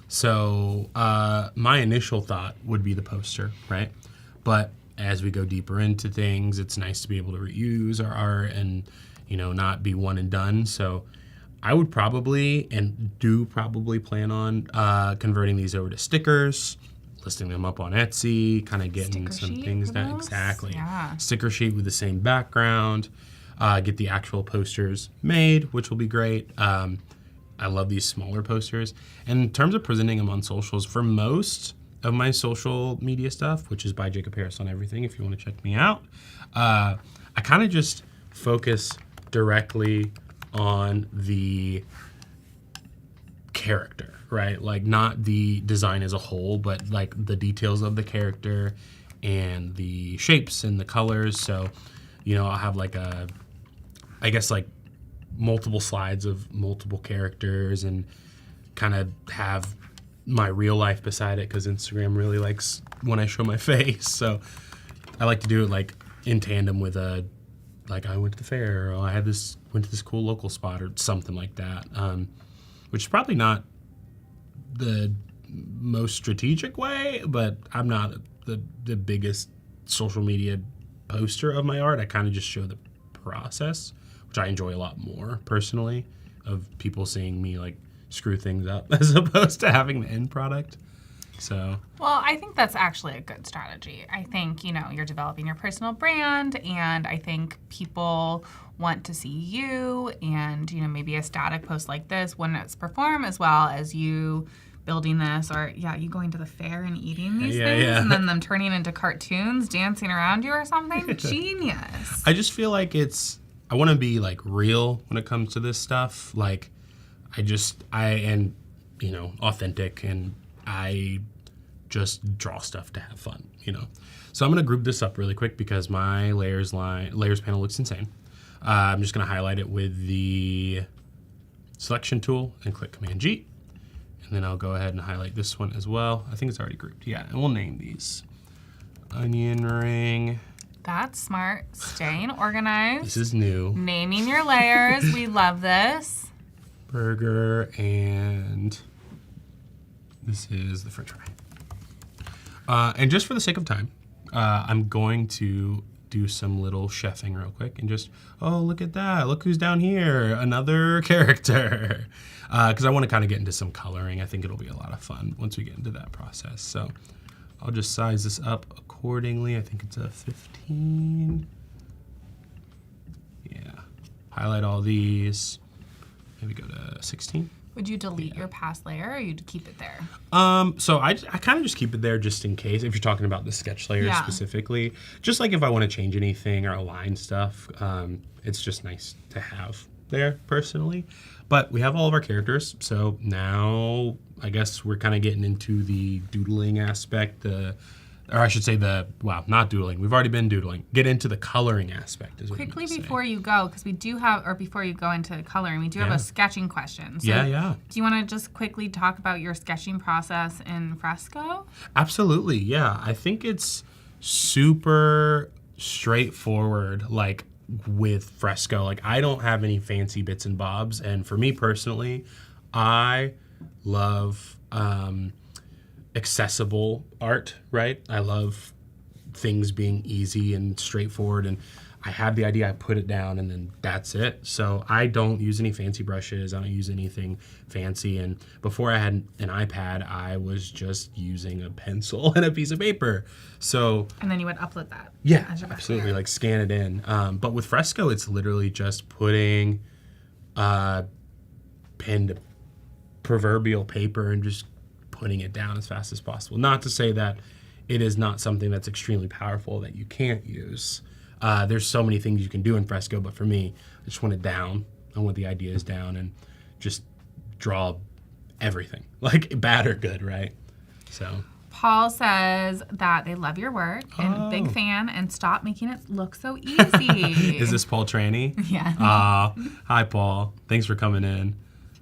So my initial thought would be the poster, right? But as we go deeper into things, it's nice to be able to reuse our art and, not be one and done. So I would probably, and do probably plan on converting these over to stickers, listing them up on Etsy, kind of getting some things done. Exactly. Yeah. Sticker sheet with the same background, get the actual posters made, which will be great. I love these smaller posters. And in terms of presenting them on socials, for most of my social media stuff, which is by Jacob Harris on everything, if you want to check me out, I kind of just focus directly on the character, right? Like not the design as a whole, but like the details of the character and the shapes and the colors. So, I'll have like multiple slides of multiple characters and kind of have my real life beside it, because Instagram really likes when I show my face. So I like to do it like in tandem with I went to the fair, or I went to this cool local spot, or something like that, which is probably not the most strategic way, but I'm not the biggest social media poster of my art. I kind of just show the process, which I enjoy a lot more personally, of people seeing me like screw things up as opposed to having the end product. So, well, I think that's actually a good strategy. I think, you're developing your personal brand, and I think people want to see you, and, maybe a static post like this wouldn't perform as well as you building this, or you going to the fair and eating these things, and then them turning into cartoons, dancing around you or something. Genius. I just feel like I want to be like real when it comes to this stuff. Like authentic, and I just draw stuff to have fun, So I'm going to group this up really quick because my layers panel looks insane. I'm just going to highlight it with the selection tool and click Command G. And then I'll go ahead and highlight this one as well. I think it's already grouped. Yeah, and we'll name these. Onion ring. That's smart. Staying organized. This is new. Naming your layers. We love this. Burger, and this is the french fry. And just for the sake of time, I'm going to do some little chefing real quick and just, look at that. Look who's down here. Another character. Because I want to kind of get into some coloring. I think it'll be a lot of fun once we get into that process. So I'll just size this up accordingly. I think it's a 15. Yeah. Highlight all these. Maybe go to 16. Would you delete your past layer, or you'd keep it there? So I kind of just keep it there just in case, if you're talking about the sketch layer specifically. Just like if I want to change anything or align stuff, it's just nice to have there personally. But we have all of our characters, so now I guess we're kind of getting into the doodling aspect, or I should say not doodling. We've already been doodling. Get into the coloring aspect. Quickly before you go, because we do have, or before you go into coloring, we do have a sketching question. So yeah. Do you want to just quickly talk about your sketching process in fresco? Absolutely, yeah. I think it's super straightforward, like with fresco. Like I don't have any fancy bits and bobs, and for me personally, I love accessible art, right? I love things being easy and straightforward, and I had the idea, I put it down, and then that's it. So I don't use any fancy brushes. I don't use anything fancy. And before I had an iPad, I was just using a pencil and a piece of paper. So And then you would upload that. yeah, as your absolutely, background. like scan it in. But with Fresco, it's literally just putting pen to proverbial paper and just putting it down as fast as possible. Not to say that it is not something that's extremely powerful that you can't use. There's so many things you can do in Fresco, but for me, I just want it down. I want the ideas down and just draw everything, like bad or good, right? So Paul says that they love your work and big Oh. fan, and stop making it look so easy. is this Paul Tranny? Yeah. Hi, Paul. Thanks for coming in.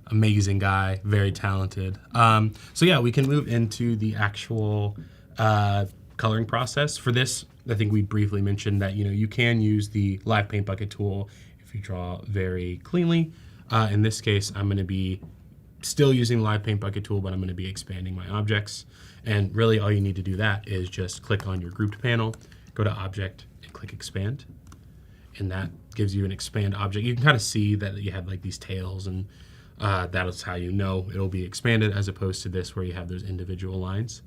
Amazing guy, very talented. So yeah, we can move into the actual coloring process. For this, I think we briefly mentioned that you can use the live paint bucket tool if you draw very cleanly. In this case, I'm going to be still using the live paint bucket tool, but I'm going to be expanding my objects. And really, all you need to do that is just click on your grouped panel, go to Object, and click Expand. And that gives you an expand object. You can kind of see that you have like these tails, and that is how you know it'll be expanded, as opposed to this where you have those individual lines.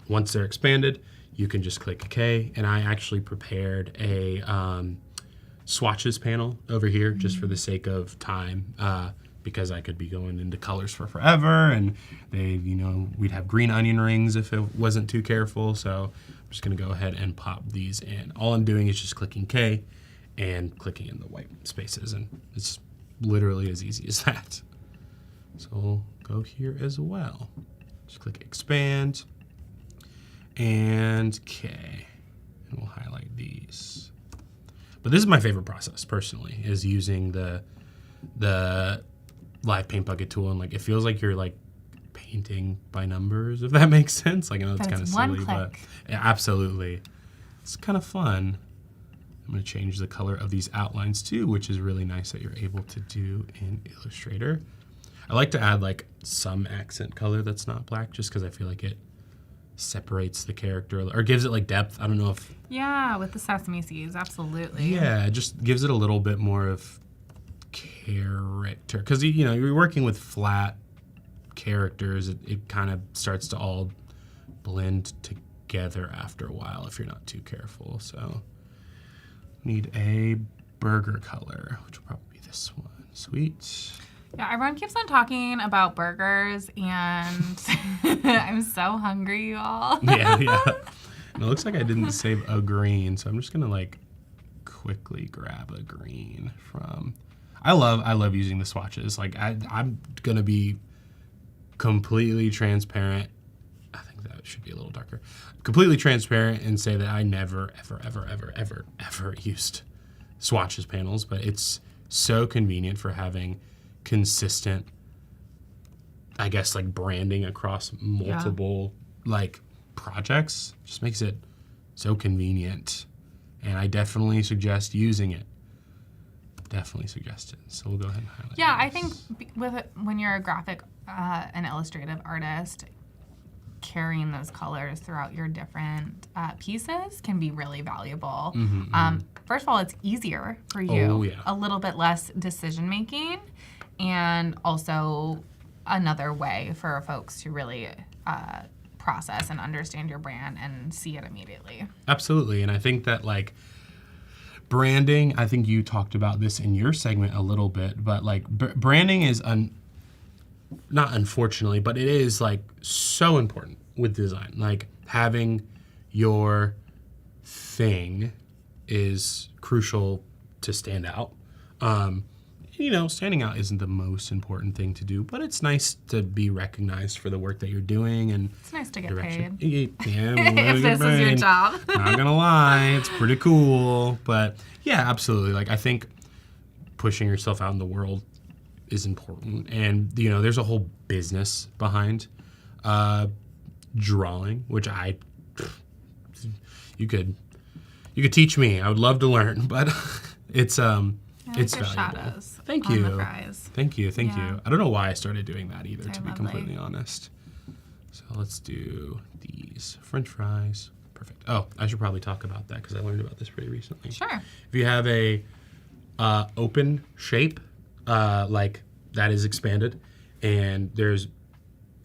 Once they're expanded, you can just click OK. And I actually prepared a swatches panel over here just for the sake of time, because I could be going into colors for forever, and we'd have green onion rings if it wasn't too careful. So I'm just going to go ahead and pop these in. All I'm doing is just clicking K and clicking in the white spaces, and it's literally as easy as that. So we'll go here as well. Just click expand and K, and we'll highlight these. But this is my favorite process personally, is using the live paint bucket tool, and like it feels like you're like painting by numbers, if that makes sense. Like I know it's kind of one silly, but click. yeah, absolutely, it's kind of fun. I'm going to change the color of these outlines too, which is really nice that you're able to do in Illustrator. I like to add like some accent color that's not black, just because I feel like it separates the character or gives it like depth. I don't know if Yeah, with the sesame seeds, absolutely. yeah, it just gives it a little bit more of character, because you're working with flat characters. It kind of starts to all blend together after a while if you're not too careful. So need a burger color, which will probably be this one. Sweet. Yeah, everyone keeps on talking about burgers, and I'm so hungry, y'all. Yeah. And it looks like I didn't save a green, so I'm just gonna like quickly grab a green from. I love using the swatches. Like I'm gonna be completely transparent. I think that should be a little darker. Completely transparent and say that I never, ever used swatches panels, but it's so convenient for having consistent, I guess, like branding across multiple like projects. Just makes it so convenient, and I definitely suggest using it. Definitely suggest it. So we'll go ahead and highlight. Yeah, I these. think when you're a graphic and illustrative artist, carrying those colors throughout your different pieces can be really valuable. First of all, it's easier for you. Oh, yeah. A little bit less decision making, and also another way for folks to really process and understand your brand and see it immediately. Absolutely, and I think that like branding, I think you talked about this in your segment a little bit, but like branding is not unfortunately, but it is like so important with design. Like having your thing is crucial to stand out. Standing out isn't the most important thing to do, but it's nice to be recognized for the work that you're doing, and It's nice to get direction. paid. Yeah, If this is your job. Not gonna lie, it's pretty cool. But yeah, absolutely. Like I think pushing yourself out in the world is important, and there's a whole business behind drawing, which you could teach me. I would love to learn, but it's it's your valuable. shadows Thank on you. the fries. Thank you. Yeah. I don't know why I started doing that either, to be lovely. completely honest. So let's do these French fries. Perfect. Oh, I should probably talk about that because I learned about this pretty recently. Sure. If you have a open shape, like that is expanded, and there's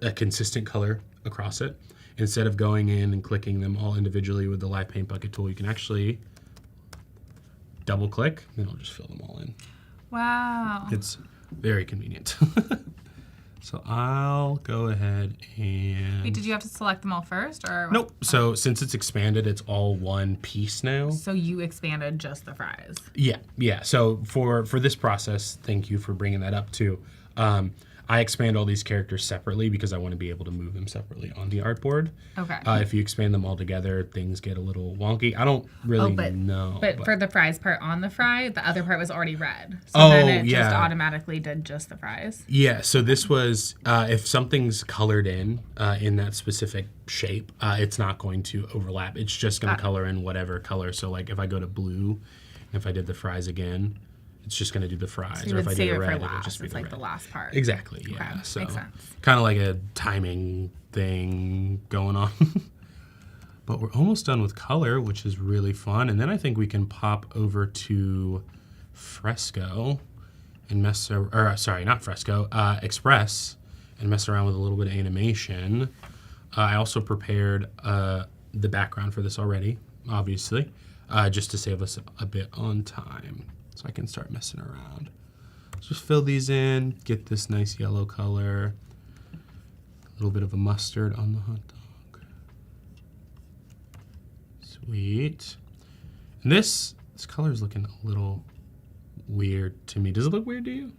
a consistent color across it, instead of going in and clicking them all individually with the live paint bucket tool, you can actually double click, and it'll just fill them all in. Wow. It's very convenient. So I'll go ahead and... Wait, did you have to select them all first, or? Nope. So since it's expanded, it's all one piece now. So you expanded just the fries. Yeah. So for this process, thank you for bringing that up too. I expand all these characters separately because I want to be able to move them separately on the artboard. Okay. If you expand them all together, things get a little wonky. I don't really know. But for the fries part on the fry, the other part was already red. So then it just automatically did just the fries. Yeah, so this was, if something's colored in that specific shape, it's not going to overlap. It's just going to color in whatever color. So like if I go to blue, if I did the fries again, it's just going to do the fries. So you or if would I save did it red, for it'll last. just be It's like the last part. Exactly, yeah. Okay, So makes sense. kind of like a timing thing going on. But we're almost done with color, which is really fun. And then I think we can pop over to Fresco and Express, and mess around with a little bit of animation. I also prepared the background for this already, obviously, just to save us a bit on time. So I can start messing around. Just fill these in, get this nice yellow color, a little bit of a mustard on the hot dog. Sweet. And this color is looking a little weird to me. Does it look weird to you?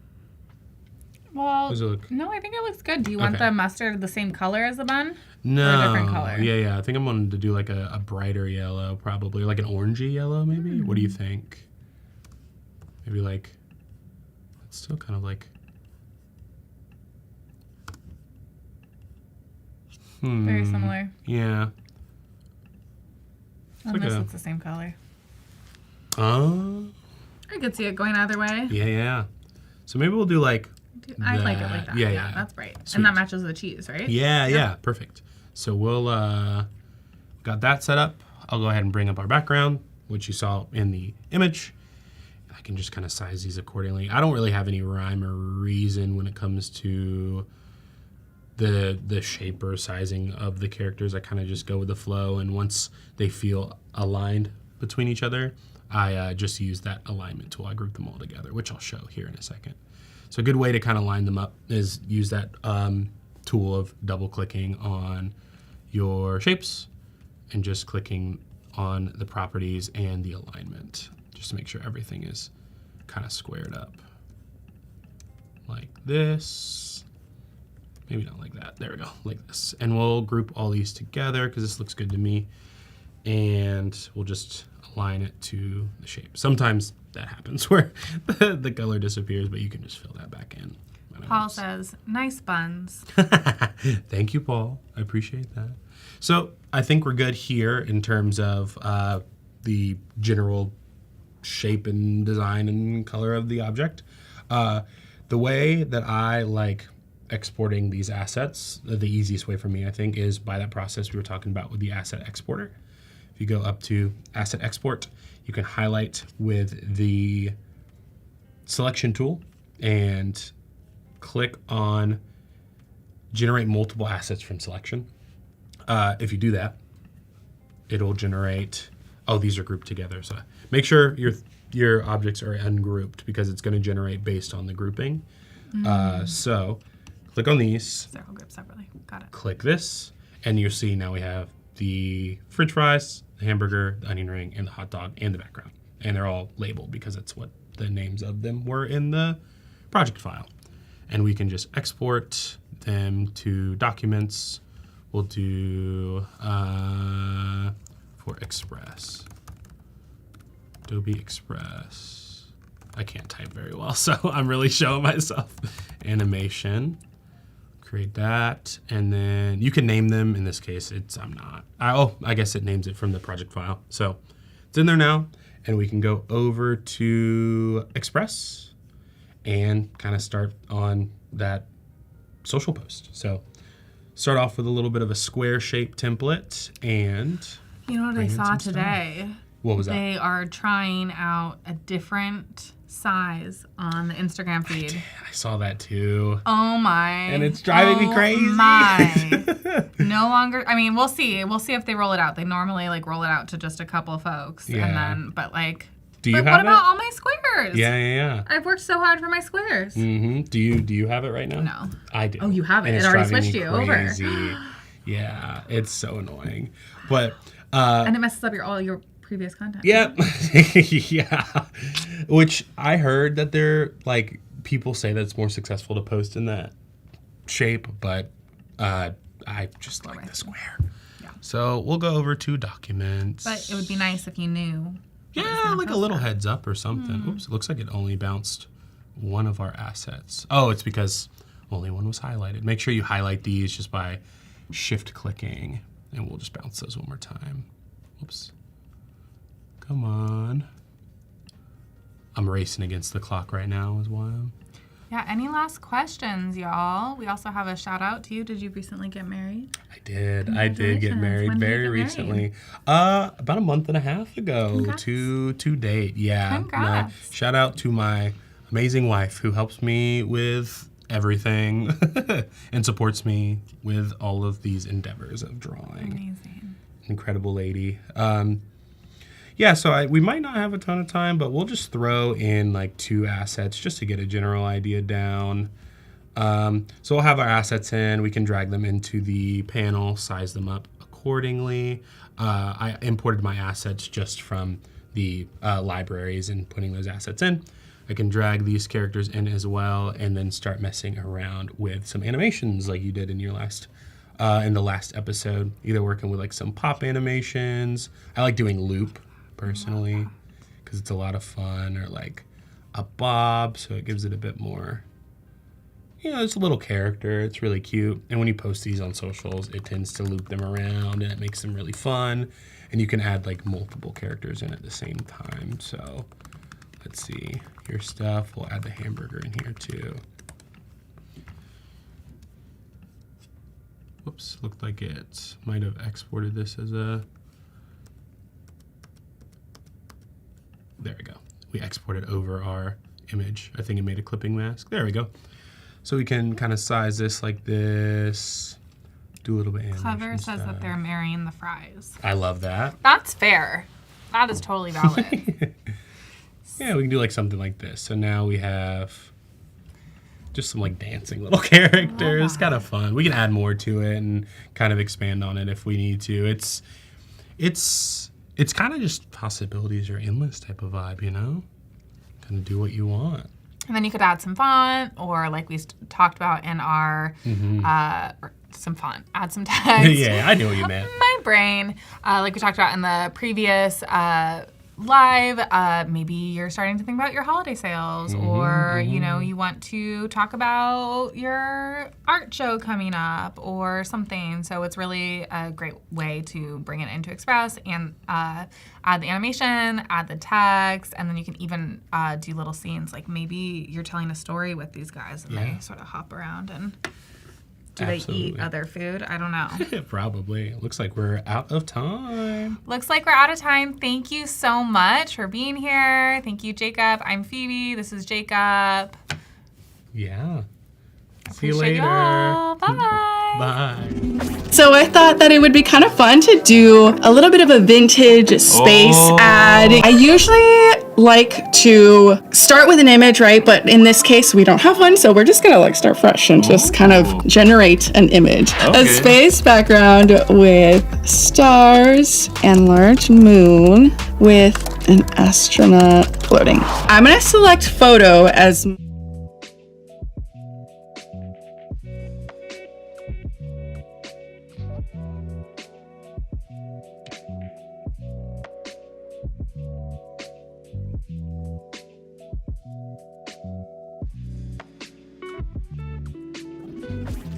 Well, Does it look... no, I think it looks good. Do you want the mustard the same color as the bun? No. Or a different color? Yeah. I think I'm wanting to do like a brighter yellow, probably. Like an orangey yellow, maybe? What do you think? Maybe like... It's still kind of like... Very similar. Yeah. And this looks the same color. Oh. I could see it going either way. Yeah. So maybe we'll do like... I like it like that. Yeah. That's bright. Sweet. And that matches the cheese, right? Yeah. Perfect. So we'll... got that set up. I'll go ahead and bring up our background, which you saw in the image. I can just kind of size these accordingly. I don't really have any rhyme or reason when it comes to the shape or sizing of the characters. I kind of just go with the flow, and once they feel aligned between each other, I just use that alignment tool. I group them all together, which I'll show here in a second. So a good way to kind of line them up is use that tool of double clicking on your shapes and just clicking on the properties and the alignment, just to make sure everything is kind of squared up like this. Maybe not like that. There we go, like this. And we'll group all these together because this looks good to me. And we'll just align it to the shape. Sometimes that happens where the color disappears, but you can just fill that back in. Paul says, nice buns. Thank you, Paul. I appreciate that. So I think we're good here in terms of the general shape and design and color of the object. The way that I like exporting these assets, the easiest way for me, I think, is by that process we were talking about with the asset exporter. If you go up to asset export, you can highlight with the selection tool and click on generate multiple assets from selection. If you do that, it'll generate, these are grouped together. So make sure your objects are ungrouped because it's going to generate based on the grouping. So click on these. Circle group separately. Got it. Click this, and you'll see now we have the French fries, the hamburger, the onion ring, and the hot dog, and the background. And they're all labeled because that's what the names of them were in the project file. And we can just export them to documents. We'll do for Express. Adobe Express. I can't type very well, so I'm really showing myself. Animation. Create that, and then you can name them. In this case, I'm not. I guess it names it from the project file. So it's in there now, and we can go over to Express and kind of start on that social post. So start off with a little bit of a square shaped template and You know what I bring in saw some stuff. today? What was that? They are trying out a different size on the Instagram feed. I saw that too. Oh my. And it's driving me crazy. My. No longer, I mean, we'll see. We'll see if they roll it out. They normally like roll it out to just a couple folks. Yeah. And then, but like, Do you but have what it? about all my squares? Yeah. I've worked so hard for my squares. Mm-hmm. Do you have it right now? No. I do. Oh, you have it. And It it's already driving switched me you over. crazy. Yeah, it's so annoying. But And it messes up all your previous content. yeah. Yeah. Which I heard that they're like people say that it's more successful to post in that shape, but I just like the square. Yeah. So we'll go over to documents. But it would be nice if you knew. Yeah, like a little heads up or something. Oops, it looks like it only bounced one of our assets. Oh, it's because only one was highlighted. Make sure you highlight these just by shift clicking, and we'll just bounce those one more time. Whoops. Come on. I'm racing against the clock right now is why I'm... Yeah, any last questions, y'all? We also have a shout out to you. Did you recently get married? I did get Congratulations. married When did you very get married? recently. About a month and a half ago. Congrats. To date. Yeah. Congrats. Shout out to my amazing wife who helps me with everything and supports me with all of these endeavors of drawing. Amazing. Incredible lady. Yeah, so we might not have a ton of time, but we'll just throw in like 2 assets just to get a general idea down. So we'll have our assets in. We can drag them into the panel, size them up accordingly. I imported my assets just from the libraries and putting those assets in. I can drag these characters in as well and then start messing around with some animations like you did in your in the last episode. Either working with like some pop animations. I like doing loop personally because it's a lot of fun, or like a bob, so it gives it a bit more, it's a little character. It's really cute, and when you post these on socials, it tends to loop them around and it makes them really fun, and you can add like multiple characters in at the same time. So let's see your stuff. We'll add the hamburger in here too. Whoops, looked like it might have exported this as a... There we go. We exported over our image. I think it made a clipping mask. There we go. So we can kind of size this like this. Do a little bit of animation Clever says stuff. that they're marrying the fries. I love that. That's fair. That is totally valid. Yeah, we can do like something like this. So now we have just some like dancing little characters. Kind of fun. We can add more to it and kind of expand on it if we need to. It's kind of just possibilities are endless type of vibe, Kind of do what you want. And then you could add some font, or like we talked about in our, or some font, add some text. Yeah, I knew what you meant. My brain, like we talked about in the previous live, maybe you're starting to think about your holiday sales, or you want to talk about your art show coming up or something. So it's really a great way to bring it into Express and add the animation, add the text, and then you can even do little scenes. Like maybe you're telling a story with these guys and they sort of hop around and... Do Absolutely. they eat other food? I don't know. Probably. It looks like we're out of time. Looks like we're out of time. Thank you so much for being here. Thank you, Jacob. I'm Phoebe. This is Jacob. Yeah. See you Appreciate later. y'all. Bye. Bye. So I thought that it would be kind of fun to do a little bit of a vintage space ad. I usually like to start with an image, right? But in this case, we don't have one, so we're just gonna like start fresh and just kind of generate an image. A space background with stars and large moon with an astronaut floating. I'm gonna select photo as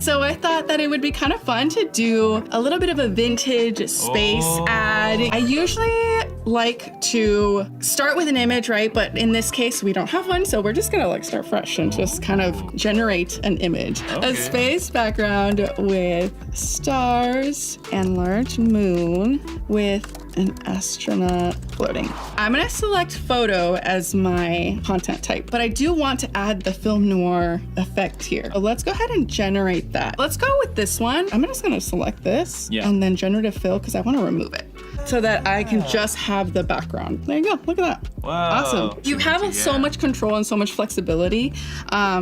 So I thought that it would be kind of fun to do a little bit of a vintage space ad. I usually like to start with an image, right? But in this case, we don't have one, so we're just gonna like start fresh and just kind of generate an image. Okay. A space background with stars and large moon with an astronaut floating. I'm gonna select photo as my content type, but I do want to add the film noir effect here. So let's go ahead and generate that. Let's go with this one. I'm just gonna select this and then generative fill because I want to remove it so that I can just have the background. There you go, look at that. Wow. Awesome. You have so much control and so much flexibility.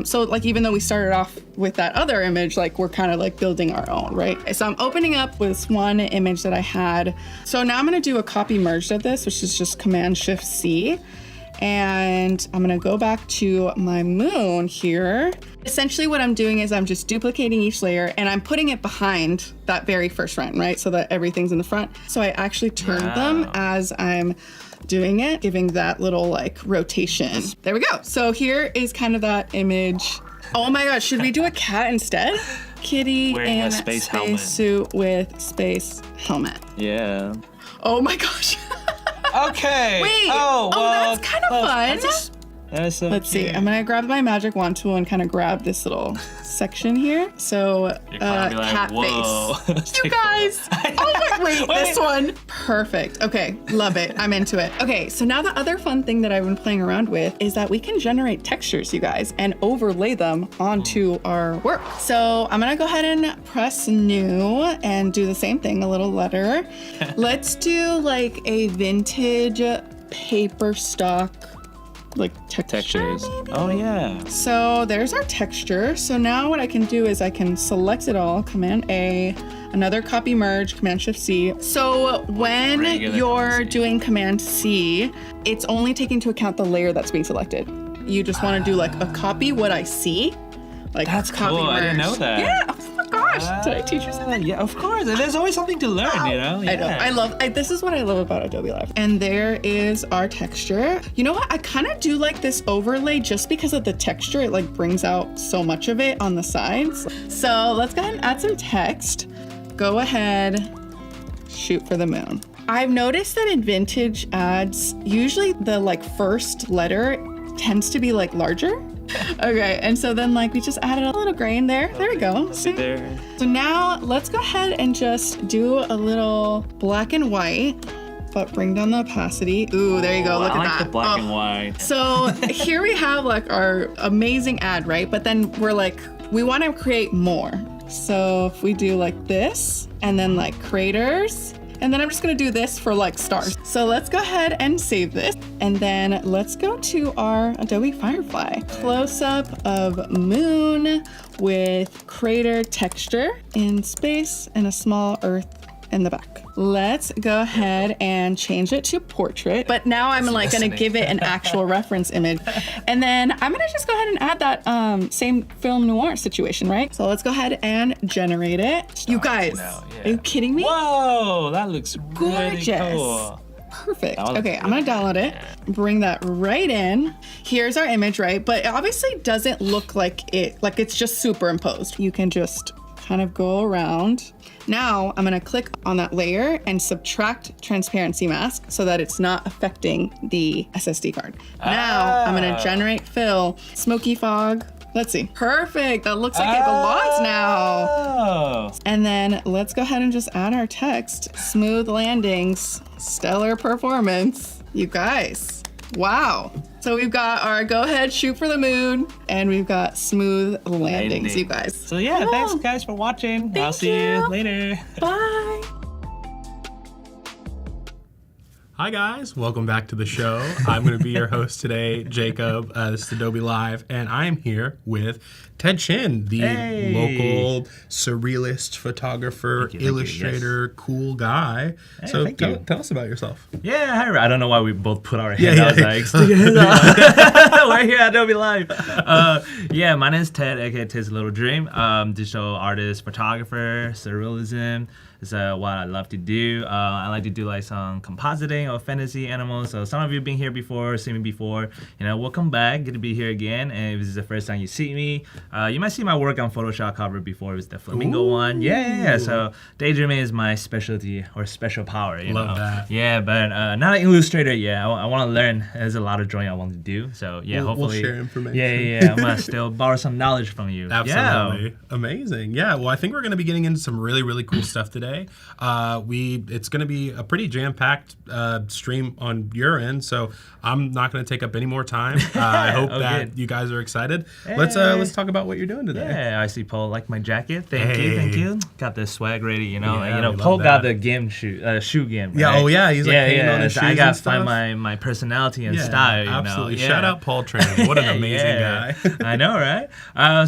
So like even though we started off with that other image, like we're kind of like building our own, right? So I'm opening up with one image that I had. So now I'm gonna do a copy merge of this, which is just Command-Shift-C. And I'm gonna go back to my moon here. Essentially what I'm doing is I'm just duplicating each layer and I'm putting it behind that very first run, right? So that everything's in the front. So I actually turn them as I'm doing it, giving that little like rotation. There we go. So here is kind of that image. Oh my gosh, should we do a cat instead? Kitty Wearing in a space helmet. suit with space helmet. Yeah. Oh my gosh. Okay. Wait. Oh, well. That's kind of fun. That's so Let's see. cute. I'm gonna grab my magic wand tool and kind of grab this little section here. So, You're gonna be like, cat whoa. face. You guys. Oh my, wait, this one. Perfect. Okay, love it. I'm into it. Okay, so now the other fun thing that I've been playing around with is that we can generate textures, you guys, and overlay them onto our work. So I'm gonna go ahead and press new and do the same thing, a little letter. Let's do like a vintage paper stock like Textures. maybe? Oh, yeah. So there's our texture. So now what I can do is I can select it all, Command A, another copy merge, Command-Shift-C. So when Regular you're Command-C. doing Command-C, it's only taking into account the layer that's being selected. You just want to do like a copy what I see. Like That's copy cool. I didn't merge. know that. Yeah. Oh my gosh. Did I teach you something? Yeah, of course. And there's always something to learn, you know? I know. This is what I love about Adobe Live. And there is our texture. You know what? I kind of do like this overlay just because of the texture. It like brings out so much of it on the sides. So let's go ahead and add some text. Go ahead, shoot for the moon. I've noticed that in vintage ads, usually the like first letter tends to be like larger. Okay, and so then like we just added a little gray in there. There we go. See? There. So now let's go ahead and just do a little black and white, but bring down the opacity. Ooh, there you go. Look I at like that. the black Oh. and white. So here we have like our amazing ad, right? But then we're like, we want to create more. So if we do like this and then like craters, and then I'm just gonna do this for like stars. So let's go ahead and save this. And then let's go to our Adobe Firefly. Close up of moon with crater texture in space and a small earth in the back. Let's go ahead and change it to portrait. But now I'm like gonna give it an actual reference image. And then I'm gonna just go ahead and add that same film noir situation, right? So let's go ahead and generate it. You guys, are you kidding me? Whoa, that looks really Gorgeous. cool. Perfect. That looks Okay, I'm gonna download it, bring that right in. Here's our image, right? But it obviously doesn't look like it's just superimposed. You can just kind of go around. Now I'm gonna click on that layer and subtract transparency mask so that it's not affecting the SSD card. Now I'm gonna generate fill, smoky fog. Let's see. Perfect. That looks like it belongs now. Oh. And then let's go ahead and just add our text. Smooth landings, stellar performance. You guys, wow. So we've got our go ahead, shoot for the moon, and we've got smooth landings, you guys. So yeah, thanks guys for watching. I'll see you later. Bye. Hi guys, welcome back to the show. I'm going to be your host today, Jacob. This is Adobe Live, and I am here with Ted Chin, the local surrealist photographer, illustrator, cool guy. Hey, so thank you. tell us about yourself. Yeah, hi. I don't know why we both put our hands out. yeah. I was like, stick your hands out. We're here at Adobe Live. Yeah, my name is Ted, aka Ted's Little Dream. Digital artist, photographer, surrealism. It's what I love to do. I like to do like some compositing of fantasy animals. So some of you have been here before, seen me before. Welcome back. Good to be here again. And if this is the first time you see me, you might see my work on Photoshop cover before. It was the flamingo one. Yeah. So daydreaming is my specialty or special power. Love that. Yeah, but not an illustrator yet. I want to learn. There's a lot of drawing I want to do. So yeah, hopefully. We'll share information. Yeah. I'm gonna still borrow some knowledge from you. Absolutely. Yeah. Amazing. Yeah. Well, I think we're going to be getting into some really, really cool stuff today. It's going to be a pretty jam-packed stream on your end, so I'm not going to take up any more time. I hope that you guys are excited. Hey. Let's talk about what you're doing today. Yeah, I see Paul like my jacket. Thank you. Got the swag ready. Yeah, Paul got the game shoe game. Right? Yeah. Oh yeah. He's like painting on his shoes. I got and to stuff. find my personality and style. Absolutely. Yeah. Shout out Paul Tran. What an amazing guy. I know, right?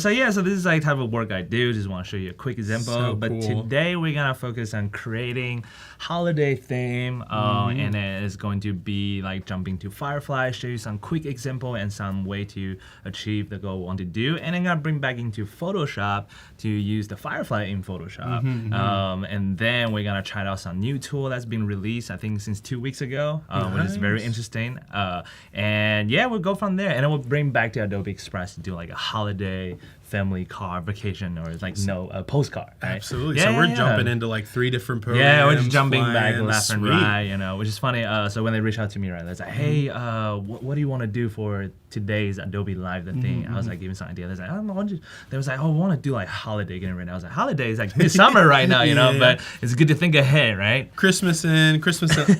So this is like type of work I do. Just want to show you a quick example. So but cool. today we're gonna focus on creating holiday theme, and it's going to be like jumping to Firefly, show you some quick example and some way to achieve the goal we want to do, and then gonna bring back into Photoshop to use the Firefly in Photoshop. And then we're gonna try out some new tool that's been released, I think since 2 weeks ago, which is very interesting. And yeah, we'll go from there, and then we'll bring back to Adobe Express to do like a holiday family car vacation or like a postcard. Right? Absolutely. Yeah, So we're jumping into like 3 different programs. Yeah, we're just jumping back flying. left Sweet. and right, which is funny. So when they reach out to me, right, they're like, hey, what do you want to do for today's Adobe Live thing? I was like, giving some idea. They was like, they was like, oh, I want to do like holiday getting ready. I was like, holiday is like midsummer right now, but it's good to think ahead, right? Christmas in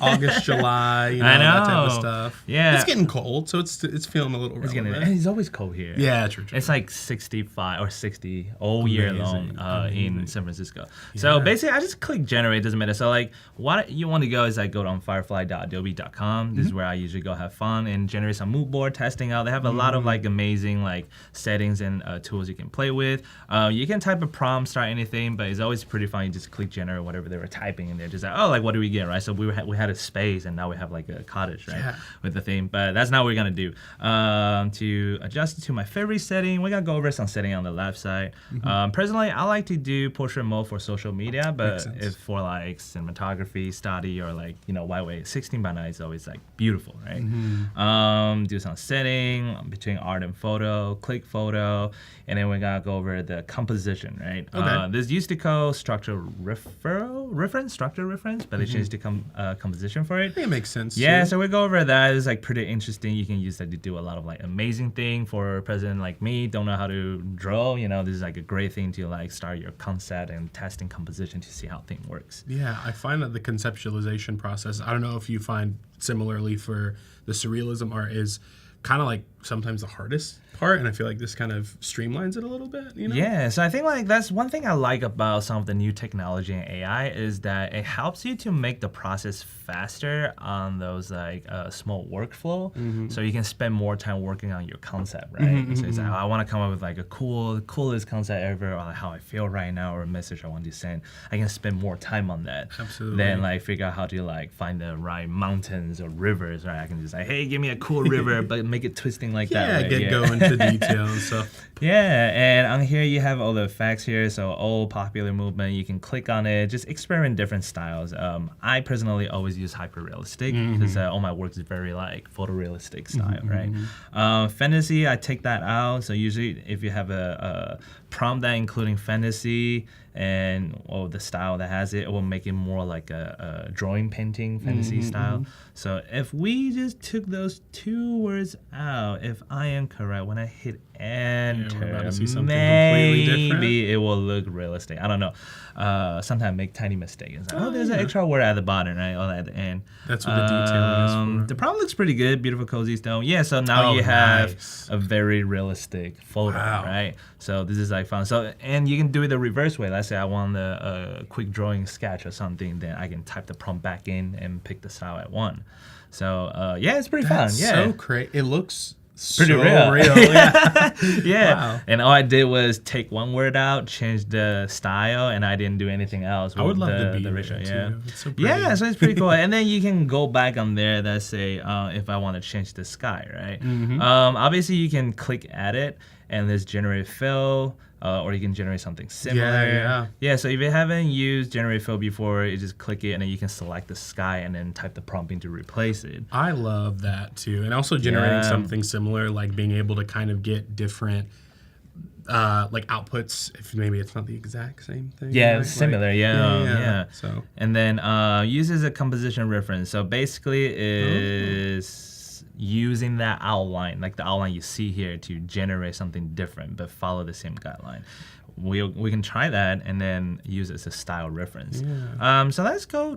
August, July, I know. that type of stuff. Yeah. It's getting cold, so it's feeling a little relevant. And it's always cold here. Yeah, true. It's like 65 or 60 all year long in San Francisco. Yeah. So basically, I just click generate. Doesn't matter. So like, what you want to go is like go on firefly.adobe.com. This is where I usually go have fun and generate some mood board testing out. They have a lot of like amazing like settings and tools you can play with. You can type a prompt, start anything, but it's always pretty fun. You just click generate whatever they were typing, and they're just like, oh, like what do we get, right? So we had a space, and now we have like a cottage, right, with the theme. But that's not what we're gonna do. To adjust it to my favorite setting, we're gonna go over some setting on the left side. Personally, I like to do portrait mode for social media, but if for like cinematography, study, or like white way, 16:9 is always like beautiful, right? Do some setting between art and photo, click photo, and then we're gonna go over the composition, right? Okay. This used to call structure reference, but they changed to composition for it. I think it makes sense. Yeah, too. so we go over that. It's like pretty interesting. You can use that to do a lot of like amazing thing for a president like me. Don't know how to draw. This is like a great thing to like start your concept and testing composition to see how thing works. Yeah, I find that the conceptualization process, I don't know if you find similarly for the surrealism art, is kind of like sometimes the hardest part, and I feel like this kind of streamlines it a little bit, Yeah, so I think like that's one thing I like about some of the new technology and AI is that it helps you to make the process faster on those like small workflow, so you can spend more time working on your concept, right? So it's like, I want to come up with like a coolest concept ever, or like how I feel right now, or a message I want to send. I can spend more time on that than like figure out how to like find the right mountains or rivers, right? I can just like, hey, give me a cool river, but make it twisting like that. Right? Go into detail and stuff. Yeah, and on here you have all the effects here. So all popular movement, you can click on it, just experiment different styles. I personally always use hyper-realistic because all my work is very like photorealistic style, right? Fantasy, I take that out. So usually if you have a prompt that including fantasy and the style that has it, it will make it more like a drawing painting fantasy style. So if we just took those 2 words out, if I am correct, when I hit enter, maybe it will look realistic. I don't know. Sometimes make tiny mistakes. It's like, there's an extra word at the bottom, right? Or at the end. That's what the detailing is for. The prompt looks pretty good. Beautiful, cozy stone. Yeah, so now you have a very realistic photo, right? So this is like fun. So, and you can do it the reverse way. Let's say I want a quick drawing sketch or something, then I can type the prompt back in and pick the style at one. So yeah, it's pretty fun. Yeah, so great. It looks pretty so real. Yeah. Yeah. Wow. And all I did was take one word out, change the style, and I didn't do anything else. I would love to be the ratio. there too. It's so pretty. Yeah, so it's pretty cool. And then you can go back on there. Let's say if I want to change the sky, right? Obviously, you can click edit, and there's Generative Fill. or you can generate something similar. Yeah, so if you haven't used Generative Fill before, you just click it and then you can select the sky and then type the prompt in to replace it. I love that too. And also generating something similar, like being able to kind of get different like outputs, if maybe it's not the exact same thing. Yeah, right? similar. Yeah. So and then uses a composition reference. So basically is using that outline, like the outline you see here, to generate something different but follow the same guideline. We can try that and then use it as a style reference. So let's try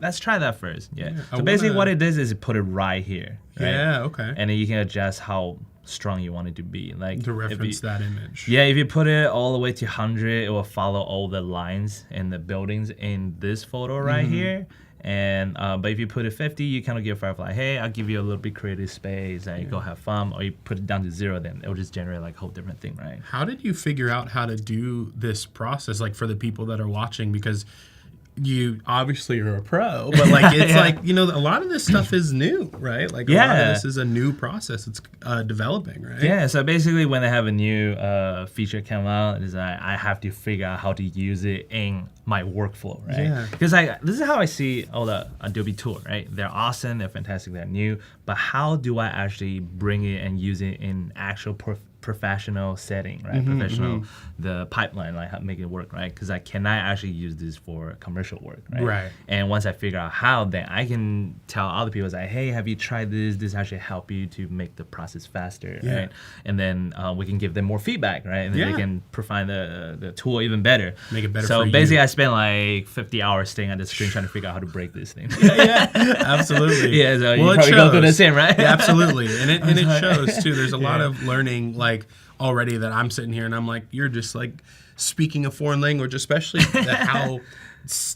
that first. So basically what it does is it put it right here. Right? Okay. And then you can adjust how strong you want it to be, like to reference that image. If you put it all the way to 100, it will follow all the lines and the buildings in this photo right here. And but if you put it 50, you kind of give Firefly, hey, I'll give you a little bit creative space, like go have fun. Or you put it down to 0, then it'll just generate like a whole different thing, right? How did you figure out how to do this process, like for the people that are watching? Because you obviously are a pro, but like it's like, you know, a lot of this stuff is new, right? Like a lot of this is a new process it's developing, right? Yeah, so basically when they have a new feature come out, is I have to figure out how to use it in my workflow, right? Because this is how I see all the Adobe tool, right? They're awesome, they're fantastic, they're new, but how do I actually bring it and use it in actual professional setting, right? Professional, the pipeline, like how make it work, right? Because I cannot actually use this for commercial work, right? And once I figure out how, then I can tell other people, like, hey, have you tried this? This actually help you to make the process faster, right? And then we can give them more feedback, right? And then they can refine the tool even better. Make it better so for you. basically, I spent like 50 hours staying at the screen trying to figure out how to break this thing. Absolutely. So you probably go through the same, right? Absolutely. And it shows too. There's a lot of learning, like already that I'm sitting here and I'm like, you're just like speaking a foreign language, especially how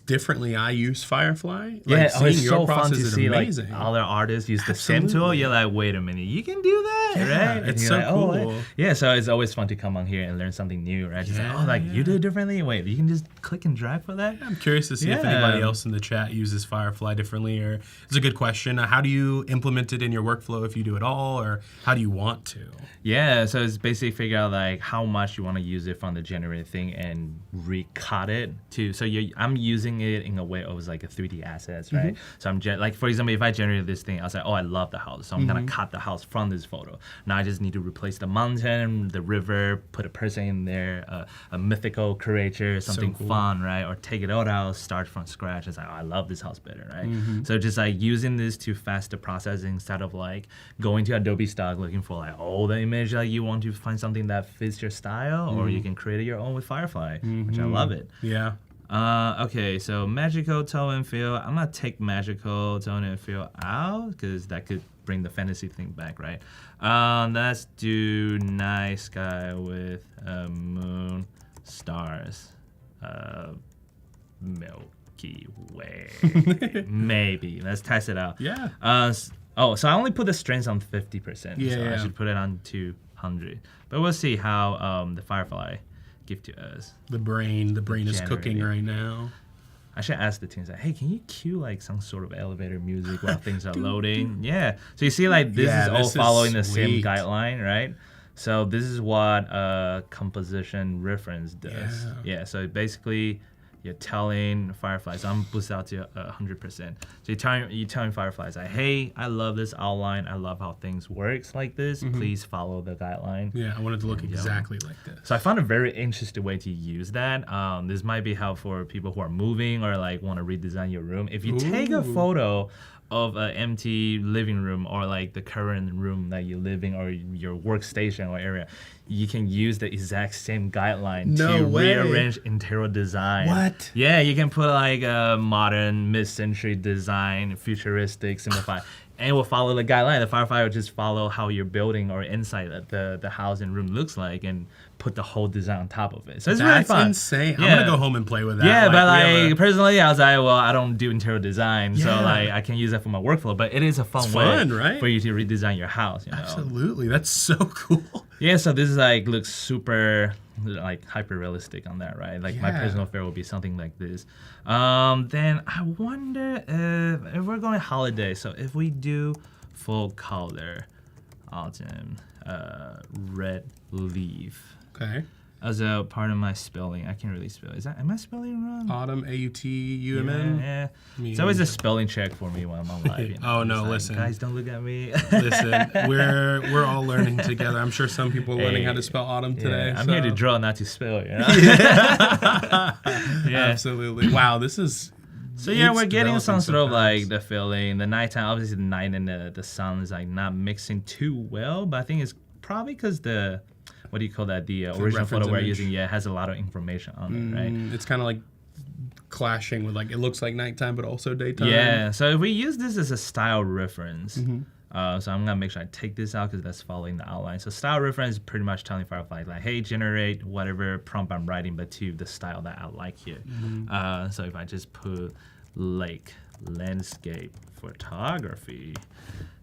differently I use Firefly. Like, it's so fun to see amazing. like other artists use the same tool. You're like, wait a minute, you can do that, right? It's so like, cool. So it's always fun to come on here and learn something new, right? Just like, like you do it differently. Wait, you can just click and drag for that. I'm curious to see if anybody else in the chat uses Firefly differently, or it's a good question. How do you implement it in your workflow, if you do at all, or how do you want to? Yeah, so it's basically figure out like how much you want to use it from the generated thing and recut it to. So I'm using it in a way of like a 3D assets, right? So I'm like, for example, if I generated this thing, I was like, oh, I love the house, so I'm gonna cut the house from this photo. Now I just need to replace the mountain, the river, put a person in there, a mythical creature, something fun, right? Or take it all out, start from scratch. It's like, oh, I love this house better, right? So just like using this to fast the processing instead of like going to Adobe Stock looking for like all the image, like you want to find something that fits your style, or you can create your own with Firefly, which I love it. Okay, so magical tone and fill. I'm gonna take magical tone and fill out because that could bring the fantasy thing back, right? Let's do night sky with moon, stars, Milky Way. Maybe. Let's test it out. So I only put the strength on 50%. So I should put it on 200. But we'll see how the Firefly give to us. The brain is cooking right now. I should ask the teams, like, hey, can you cue like some sort of elevator music while things are loading? So you see, like this is all following the same guideline, right? So this is what composition reference does. So basically, you're telling Firefly, so I'm boosted out to 100%. So you're telling Firefly, like, hey, I love this outline. I love how things works like this. Please follow the guideline. I want it to look exactly like this. So I found a very interesting way to use that. This might be helpful for people who are moving or like want to redesign your room. If you take a photo of an empty living room or like the current room that you live in or your workstation or area, you can use the exact same guideline to rearrange interior design. What? Yeah, you can put like a modern mid-century design, futuristic, simplified. And it will follow the guideline. The Firefly will just follow how your building or inside the house and room looks like and put the whole design on top of it. So it's really fun. That's insane. I'm going to go home and play with that. Yeah, but like personally, I was like, well, I don't do interior design, so like I can use that for my workflow. But it is a fun way right? for you to redesign your house. You know? Absolutely. That's so cool. Yeah, so this is like looks super like hyper realistic on that, right? Like my personal favorite would be something like this. Then I wonder if we're going holiday. So if we do full color, autumn, red leaf. Okay. As a part of my spelling, I can't really spell. Am I spelling wrong? Autumn, AUTUMN. Yeah. It's always a spelling check for me when I'm on live. You know? Oh, no, It's like, listen. guys, don't look at me. Listen, we're all learning together. I'm sure some people are learning how to spell autumn today. I'm so. here to draw, not to spell. You know? Yeah. Absolutely. Wow, this is. So yeah, it's we're getting some developing sort of like fast. the feeling. The nighttime, obviously the night and the sun is like not mixing too well, but I think it's probably because the what do you call that? The original reference photo we're image. using, has a lot of information on it, right? It's kind of like clashing with like it looks like nighttime but also daytime. Yeah. So if we use this as a style reference, so I'm gonna make sure I take this out because that's following the outline. So style reference is pretty much telling Firefly like, hey, generate whatever prompt I'm writing, but to the style that I like here. So if I just put lake landscape photography,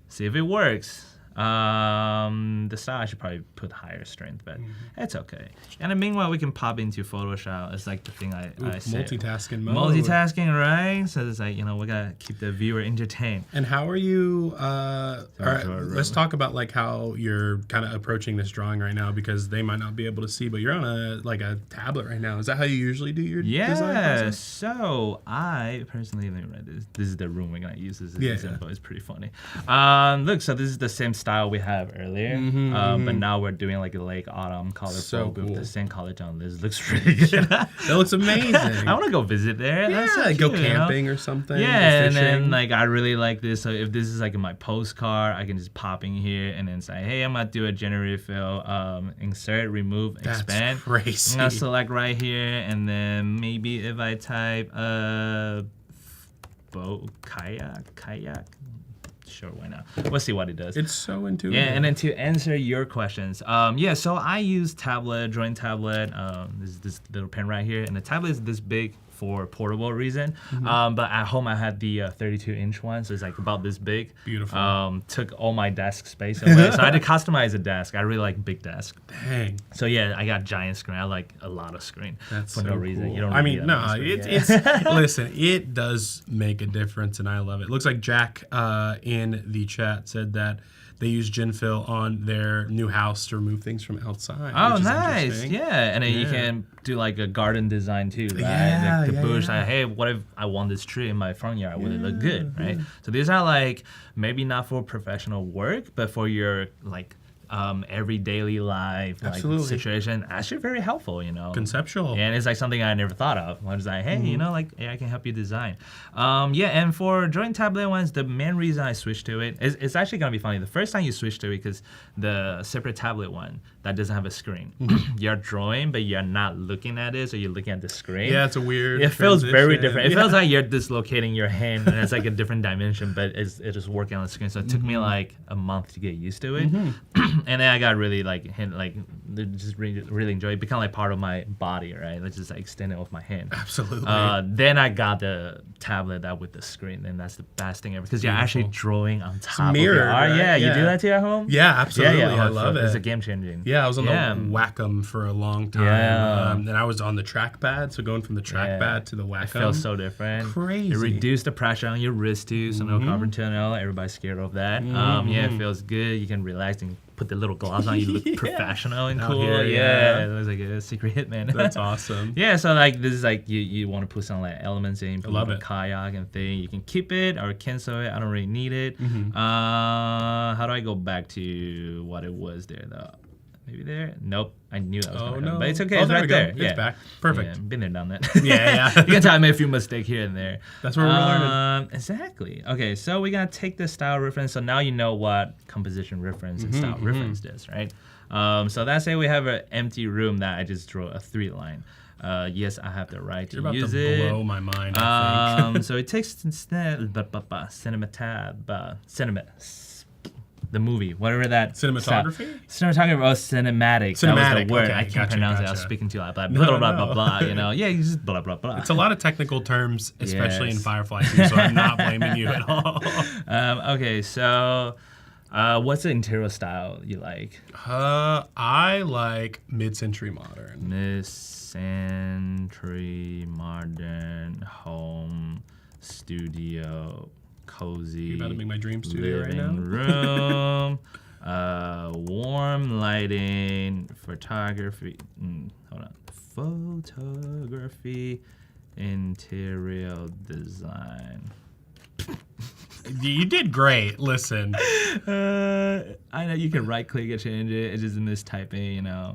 see if it works. The style I should probably put higher strength, but it's okay. And then meanwhile, we can pop into Photoshop. It's like the thing I say. Multitasking mode. Multitasking, right? So it's like, we gotta keep the viewer entertained. And how are you? Sorry. Let's talk about like how you're kind of approaching this drawing right now because they might not be able to see, but you're on a tablet right now. Is that how you usually do your design Yeah, process? so I personally, let me write this. This is the room we're gonna use. This is Yeah. example. It's pretty funny. Look, so this is the same style we have earlier, but now we're doing like a lake autumn color So with cool. the same color on this. Looks really good. That looks amazing. I want to go visit there. That's so go cute, you know? camping or something. Yeah, go and then fishing. like I really like this. So if this is like in my postcard, I can just pop in here and then say, hey, I'm gonna do a generative fill, insert, remove, That's expand. crazy. I'm gonna select right here, and then maybe if I type boat, kayak. Sure, why not? We'll see what it does. It's so intuitive. Yeah, and then to answer your questions, so I use drawing tablet. This is this little pen right here, and the tablet is this big for portable reason. But at home I had the 32-inch one, so it's like about this big. Beautiful. Took all my desk space away, so I had to customize a desk. I really like big desk. Dang. So yeah, I got giant screen. I like a lot of screen That's for so no reason. cool. You don't. I really mean, need no, that much screen, it's listen, it does make a difference, and I love it. Looks like Jack in the chat said that they use GenFill on their new house to remove things from outside. Oh, which is nice. interesting. Yeah. And then you Yeah. can do like a garden design too, right? Yeah, Like the yeah, bush, yeah. like, hey, what if I want this tree in my front yard? Would it look good, right? So these are like maybe not for professional work, but for your like every daily life like Absolutely. situation. Actually very helpful, Conceptual. And it's like something I never thought of. I was like, hey, I can help you design. And for drawing tablet ones, the main reason I switched to it is it's actually gonna be funny. The first time you switch to it, because the separate tablet one that doesn't have a screen, you're drawing, but you're not looking at it, so you're looking at the screen. Yeah, it's a weird. It feels very transition. different. It Yeah. feels like you're dislocating your hand, and it's like a different dimension, but it's just working on the screen. So it took me like a month to get used to it, and then I got really just really enjoy it. Become like part of my body, right? Let's just like extend it with my hand. Absolutely. Then I got the tablet that with the screen, and that's the best thing ever because you're actually drawing on top of mirrored, your art. right? Yeah, you Yeah. do that to your home. Yeah, absolutely. Yeah. I love it. It's a game changing. Yeah, I was on Yeah. the Wacom for a long time. Yeah. And I was on the trackpad, so going from the trackpad to the Wacom. It feels so different. Crazy. It reduced the pressure on your wrist too, so no carpal tunnel. Everybody's scared of that. It feels good. You can relax and put the little gloves on. You look professional and Out cool. here, It looks like a secret hitman. That's awesome. Yeah, so like this is like you want to put some like elements in, put love a it. kayak and thing. You can keep it or cancel it. I don't really need it. How do I go back to what it was there though? Maybe there? Nope. I knew that was Oh, gonna happen. no. But it's okay. Oh, It's there right we go. there. It's Yeah. back. Perfect. Yeah, been there, done that. Yeah. You can tell I made a few mistakes here and there. That's what we're learning. Exactly. Okay, so we're gonna take the style reference. So now you know what composition reference and style reference does, right? So let's say we have an empty room that I just drew a 3-line. Yes, I have the right to You're about use to it. blow my mind, I think. So it takes the movie, whatever that Cinematography? Cinematography or cinematic. That was Cinematic, the word. okay, I can't gotcha, pronounce it. I was gotcha. speaking too loud. Blah, No, blah, blah, no. blah, blah. Yeah, you just blah, blah, blah. It's a lot of technical terms, especially in Yes. Firefly too, so I'm not blaming you at all. Okay, so what's the interior style you like? I like mid-century modern. Mid-century modern home studio, cozy. You're about to make my dream studio right living now. room. Warm lighting, photography. Hold on. Photography, interior design. You did great. Listen. I know you can right click and change it. It's just in this typing, you know.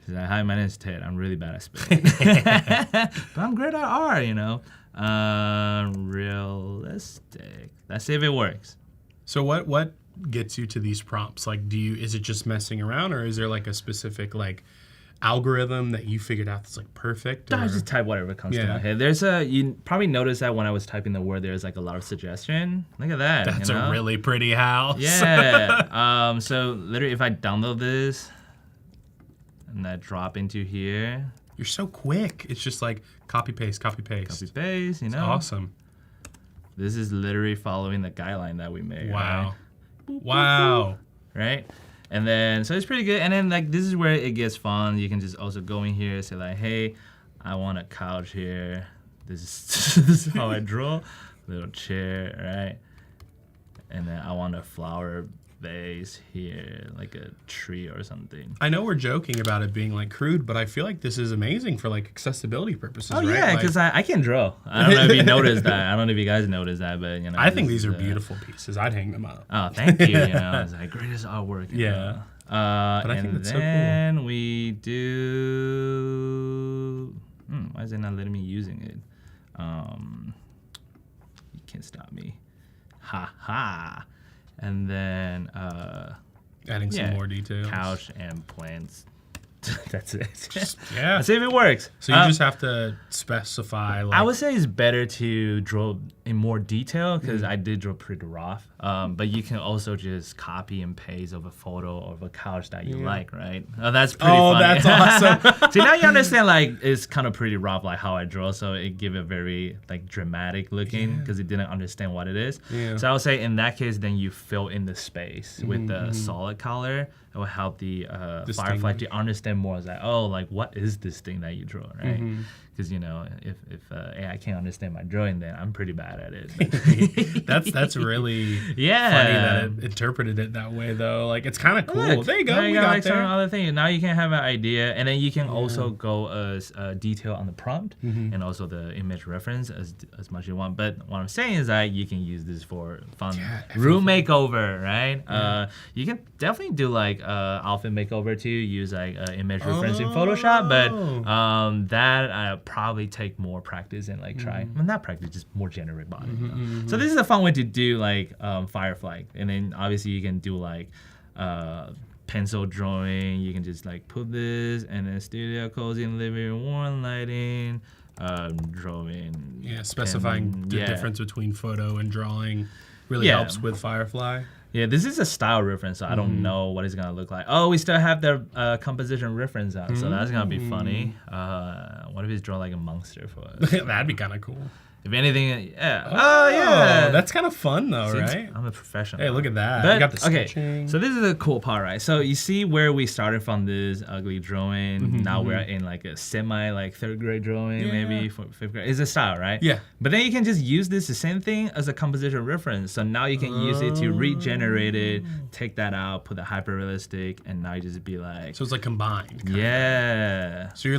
She's like, hi, my name is Ted. I'm really bad at spelling. But I'm great at art, you know. Realistic. Let's see if it works. So what gets you to these prompts? Like, is it just messing around, or is there like a specific like algorithm that you figured out that's like perfect? I just type whatever comes to my head. You probably noticed that when I was typing the word, there's like a lot of suggestion. Look at that. That's you know? a really pretty house. Yeah. So literally, if I download this and I drop into here, You're so quick. It's just like copy paste, copy paste. copy paste. You know, It's awesome. This is literally following the guideline that we made. Wow. Right? Wow. Right? And then, so it's pretty good. And then, like, this is where it gets fun. You can just also go in here and say, like, hey, I want a couch here. This is how I draw. Little chair, right? And then I want a flower vase here, like a tree or something. I know we're joking about it being like crude, but I feel like this is amazing for like accessibility purposes. Oh, right? yeah, because I can draw. I don't know if you noticed that. I don't know if you guys noticed that, but, you know. I think these are beautiful pieces. I'd hang them up. Oh, thank you. You know, it's like greatest artwork. You know. But I think that's so cool. And then we do. Why is it not letting me using it? You can't stop me. Ha ha. And then Adding some more details. couch and plants. That's it. Yeah. Let's see if it works. So you just have to specify. Like, I would say it's better to draw in more detail because I did draw pretty rough. But you can also just copy and paste of a photo of a couch that you like, right? Oh, that's pretty funny. That's awesome. See, now you understand, like, it's kind of pretty rough, like how I draw. So it give it very, like, dramatic looking because it didn't understand what it is. Yeah. So I would say in that case, then you fill in the space with the solid color. It will help the Firefly to understand more. It's like, oh, like, what is this thing that you draw, right? Because, you know, if AI can't understand my drawing, then I'm pretty bad at it. that's really funny that it interpreted it that way, though. Like, it's kind of cool. Look, there you go. Now We got got like some there. other thing. Now you can have an idea, and then you can also go as detail on the prompt and also the image reference as much as you want. But what I'm saying is that you can use this for fun room makeover, right? You can definitely do like outfit makeover too. Use like image reference in Photoshop, but that probably take more practice and like try. Well, not practice, just more generate body. You know? So this is a fun way to do like Firefly, and then obviously you can do like pencil drawing. You can just like put this and then studio cozy and living room warm lighting, drawing. Yeah, specifying the difference between photo and drawing really helps with Firefly. Yeah, this is a style reference, so I don't know what it's gonna look like. Oh, we still have the composition reference out, so that's gonna be funny. What if he's drawn like a monster for us? That'd be kind of cool. If anything, yeah. Oh, yeah. That's kind of fun though, See, right? I'm a professional. Hey, look at that. But, You got the okay, sketching. so this is the cool part, right? So you see where we started from this ugly drawing. Now we're in like a semi like third grade drawing, maybe for fifth grade. It's a style, right? Yeah. But then you can just use this the same thing as a composition reference. So now you can use it to regenerate it, take that out, put the hyper realistic, and now you just be like, So it's like combined. kind of. yeah. So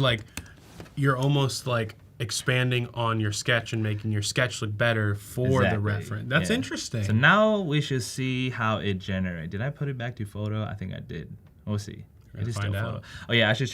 you're almost like expanding on your sketch and making your sketch look better for the Exactly. reference. That's Yeah. interesting. So now we should see how it generates. Did I put it back to photo? I think I did. We'll see. It is still find photo. out. Oh yeah, I should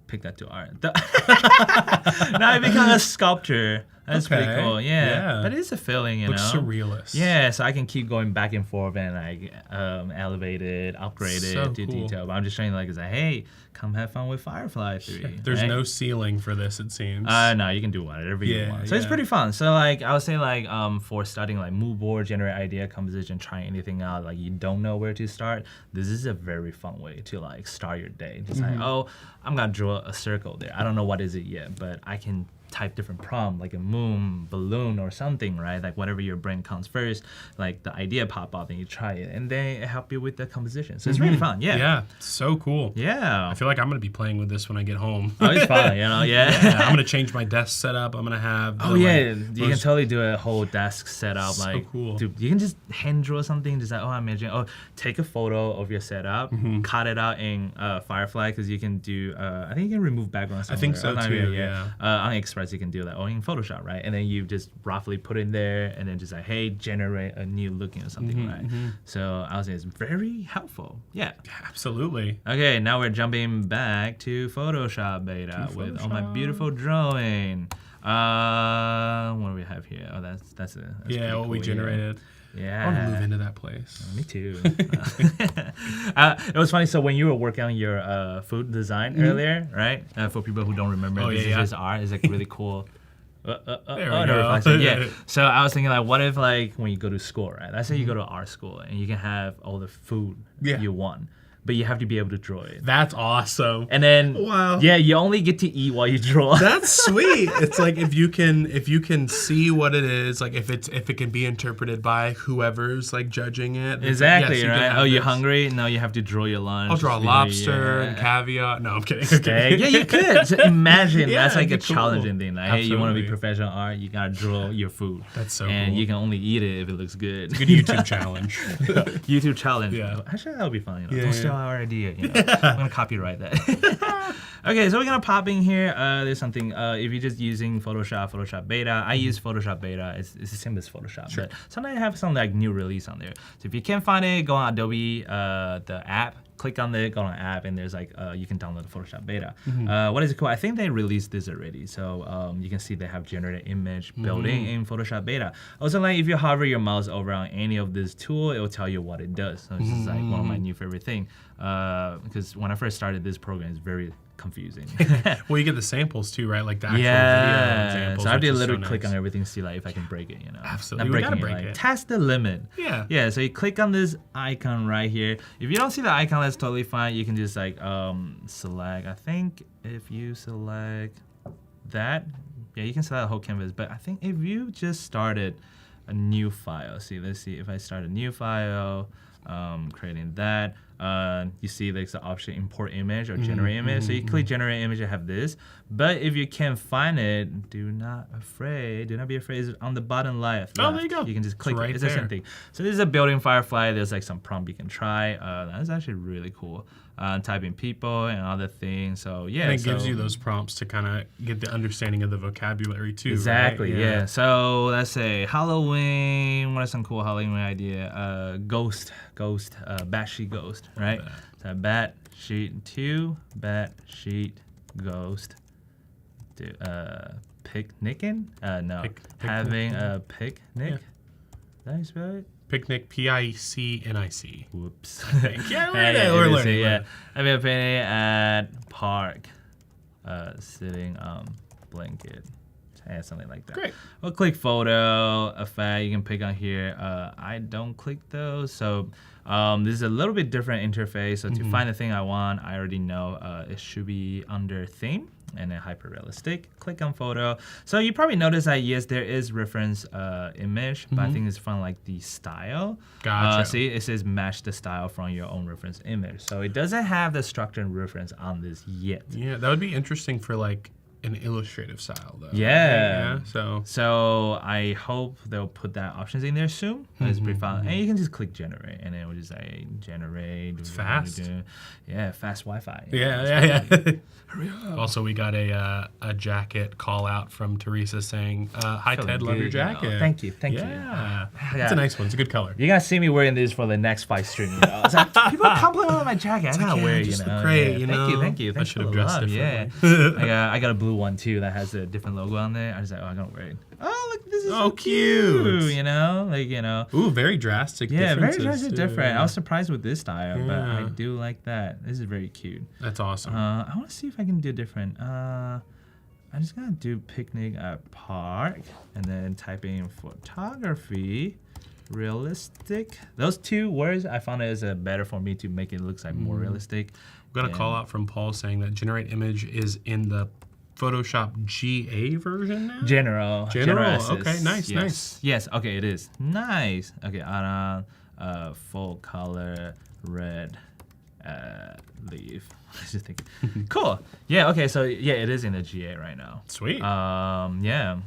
pick that to art. Now it becomes a sculpture. That's pretty Okay. cool. Yeah. Yeah. But it's a feeling, you Looks know. surrealist. Yeah, so I can keep going back and forth and like elevate it, upgrade So it to cool. detail. But I'm just showing like, it's like, hey, come have fun with Firefly 3. There's right? no ceiling for this, it seems. No, you can do whatever you Yeah, want. So it's yeah. pretty fun. So like I would say like for starting like mood board, generate idea, composition, try anything out, like you don't know where to start, this is a very fun way to like start your day. Just like, oh, I'm gonna draw a circle there. I don't know what is it yet, but I can type different prompt, like a moon, balloon, or something, right? Like whatever your brain comes first, like the idea pop up and you try it, and they help you with the composition. So it's really fun. Yeah. Yeah, so cool. Yeah. I feel like I'm gonna be playing with this when I get home. Oh, it's fun, you know. Yeah. I'm gonna change my desk setup. I'm gonna have. Oh yeah, you can totally do a whole desk setup. So like, cool. Dude, you can just hand draw something. Just like, take a photo of your setup, cut it out in Firefly, because you can do. I think you can remove background. I think so too. Yeah. On Express you can do that, or in Photoshop, right? And then you just roughly put in there, and then just like, hey, generate a new looking or something, right? So I would say it's very helpful. Yeah. Absolutely. Okay, now we're jumping back to Photoshop beta with all my beautiful drawing. What do we have here? Oh, that's What cool, we generated. Yeah. I want to move into that place. Me too. It was funny. So when you were working on your food design earlier, right? For people who don't remember, this is just art. It's like really cool. There we go. Yeah. So I was thinking, like, what if, like, when you go to school, right? Let's say you go to art school and you can have all the food you want, but you have to be able to draw it. That's awesome. And then, wow. Yeah, you only get to eat while you draw. That's sweet. It's like if you can see what it is, like if it can be interpreted by whoever's like judging it. Exactly, yes, right? Oh, you're hungry? No, you have to draw your lunch. I'll draw lobster and caviar. No, I'm kidding. Steak. Yeah, you could. So imagine that's like a cool. challenging thing. Like, hey, you want to be Absolutely. professional art, you gotta draw your food. That's so and cool. you can only eat it if it looks good. Good YouTube challenge. YouTube challenge. Yeah. Actually, that would be fun. You know? Yeah, Don't steal our idea. You know? I'm gonna copyright that. Okay, so we're gonna pop in here. There's something. If you're just using Photoshop Beta, I use Photoshop Beta. It's the same as Photoshop, but sometimes I have some like new release on there. So if you can't find it, go on Adobe, the app. Click on it, go on app, and there's like you can download the Photoshop Beta. What is it called? I think they released this already, so you can see they have generated image building in Photoshop Beta. Also, like if you hover your mouse over on any of this tool, it will tell you what it does. So this is like one of my new favorite thing, because when I first started this program, it's very confusing. Well, you get the samples too, right? Like the actual video examples. So I have to which is literally so click nice. on everything, see like if I can break it, you know. Absolutely. Not We gotta breaking break like, it. test the limit. Yeah. Yeah, so you click on this icon right here. If you don't see the icon, that's totally fine. You can just like select, I think if you select that, yeah, you can select the whole canvas. But I think if you just started a new file, let's see if I start a new file, creating that, you see there's the option import image or generate image. So you click generate image, you have this. But if you can't find it, do not be afraid. It's on the bottom left. Oh, there you go. You can just click right it. It's the same there. thing. So this is a building Firefly. There's like some prompt you can try. That's actually really cool. Type in people and other things. So yeah, And it gives you those prompts to kind of get the understanding of the vocabulary too. Exactly. Right? Yeah. So let's say Halloween. What are some cool Halloween idea? Ghost. Bat sheet ghost. Right. So bat sheet 2. Bat sheet ghost. Picnicking? No. Having a picnic. Yeah. Did I spell it? Picnic, PICNIC. Whoops. Yeah, we're learning. Yeah. Having a picnic at park. Sitting on blanket. Something like that. Great. We'll click photo, effect. You can pick on here. I don't click those. So this is a little bit different interface. So to find the thing I want, I already know it should be under theme and then hyper realistic. Click on photo. So you probably notice that yes, there is reference image, but I think it's from like the style. Gotcha. See, it says match the style from your own reference image. So it doesn't have the structure and reference on this yet. Yeah, that would be interesting for like an illustrative style though. Yeah. So I hope they'll put that options in there soon. It's pretty fun. And you can just click generate, and then it will just say generate. It's fast. Yeah, fast Wi-Fi. Yeah. Also, we got a jacket call out from Teresa saying, "Hi Feeling Ted, love your good, you know. jacket." Thank you. Yeah, it's a nice one. It's a good color. You're gonna see me wearing this for the next 5 stream. You know? It's like, people compliment on my jacket. I gotta yeah, wear it. just You know. look great, Yeah. you Thank you. I Thanks should for have the dressed love. Yeah. differently. I got a blue one too that has a different logo on there. I was like, oh, I'm gonna wear it. Oh, look, this is Oh, so cute. You know, like you know. Ooh, very drastic. Yeah, very differences, drastic too. different. I was surprised with this style, but I Yeah. do like that. This is very cute. That's awesome. I want to see if I can do different. I'm just gonna do picnic at park and then type in photography, realistic. Those 2 words I found it is better for me to make it look like more realistic. Got a call out from Paul saying that generate image is in the Photoshop GA version now? General. General. Okay, SS. nice, yes. nice. Yes, okay, it is. Nice. Okay, add on full color red leaf. I was just thinking. Cool. Yeah, okay, so yeah, it is in the GA right now. Sweet. Yeah.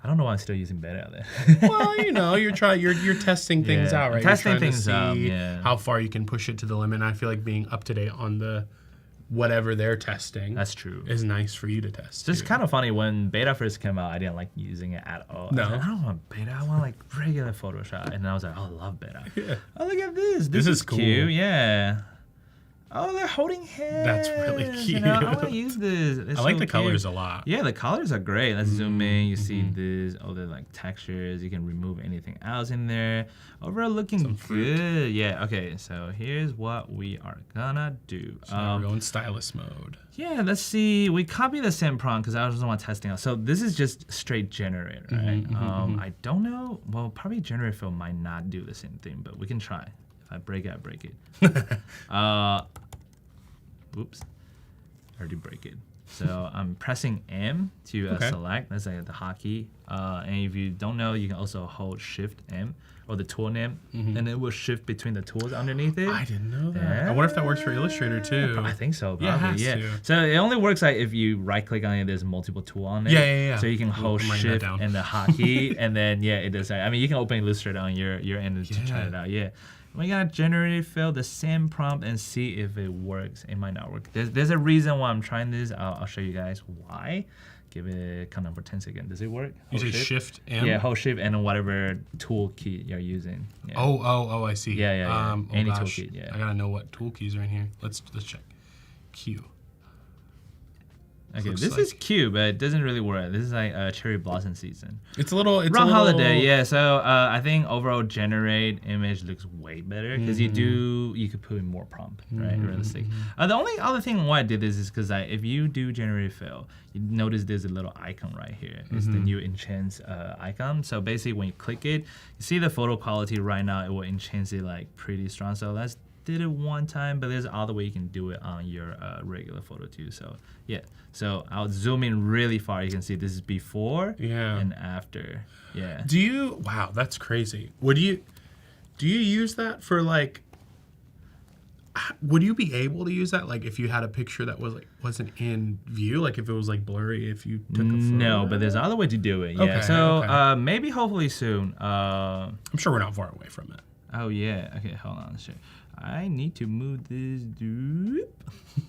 I don't know why I'm still using beta there. Well, you know, you're testing things Yeah, out, right? testing you're trying things to see out, yeah. how far you can push it to the limit. And I feel like being up to date on the whatever they're testing That's true. is nice for you to test. It's too. kind of funny when beta first came out, I didn't like using it at all. No. I was like, I don't want beta, I want like regular Photoshop. And then I was like, oh, I love beta. Yeah. Oh, look at this. This is cool. Cute. Yeah. Oh, they're holding hands. That's really You know, I cute. want to use this. It's I like so the cute. colors a lot. Yeah, the colors are great. Let's zoom in. You see this, all the like textures. You can remove anything else in there. Overall looking good. Yeah, okay. So here's what we are gonna do. So now we're going stylus mode. Yeah, let's see. We copy the same prompt because I just want testing out. So this is just straight generator, right? I don't know. Well, probably Generative Fill might not do the same thing, but we can try. If I break it, I break it. Oops. I already break it. So I'm pressing M to select. That's like the hotkey. And if you don't know, you can also hold Shift M or the tool name, and it will shift between the tools underneath it. I didn't know that. I wonder if that works for Illustrator too. I think so. Probably. Yeah, it has yeah. to. So it only works like if you right click on it, there's multiple tool on it. Yeah. So you can hold I'm writing that Shift down. and the hotkey, and then it does. I mean, you can open Illustrator on your end to try it out. Yeah. We got Generative Fill, the same prompt, and see if it works. It might not work. There's a reason why I'm trying this. I'll show you guys why. Give it count down for 10 seconds. Does it work? You say Shift M? Yeah, hold Shift and whatever tool key you're using. Yeah. Oh, I see. Yeah. Any gosh. toolkit, yeah. I gotta know what tool keys are in here. Let's check. Q. Okay, Looks this like- is cute, but it doesn't really work. This is like cherry blossom season. It's a little. Wrong holiday, yeah. So I think overall generate image looks way better because you could put in more prompt, right? Realistic. The only other thing why I did this is because if you do Generative Fill, you notice there's a little icon right here. It's the new enhance icon. So basically, when you click it, you see the photo quality right now. It will enhance it like pretty strong. So let's did it one time, but there's other way you can do it on your regular photo too. So yeah, so I'll zoom in really far. You can see this is before and after. Yeah. Do you? Wow, that's crazy. Do you use that for like? Would you be able to use that like if you had a picture that wasn't in view, like if it was like blurry, if you took a photo? No, but there's other way to do it. Yeah. Okay, So okay. maybe hopefully soon. I'm sure we're not far away from it. Oh yeah. Okay, hold on. Sure. I need to move this.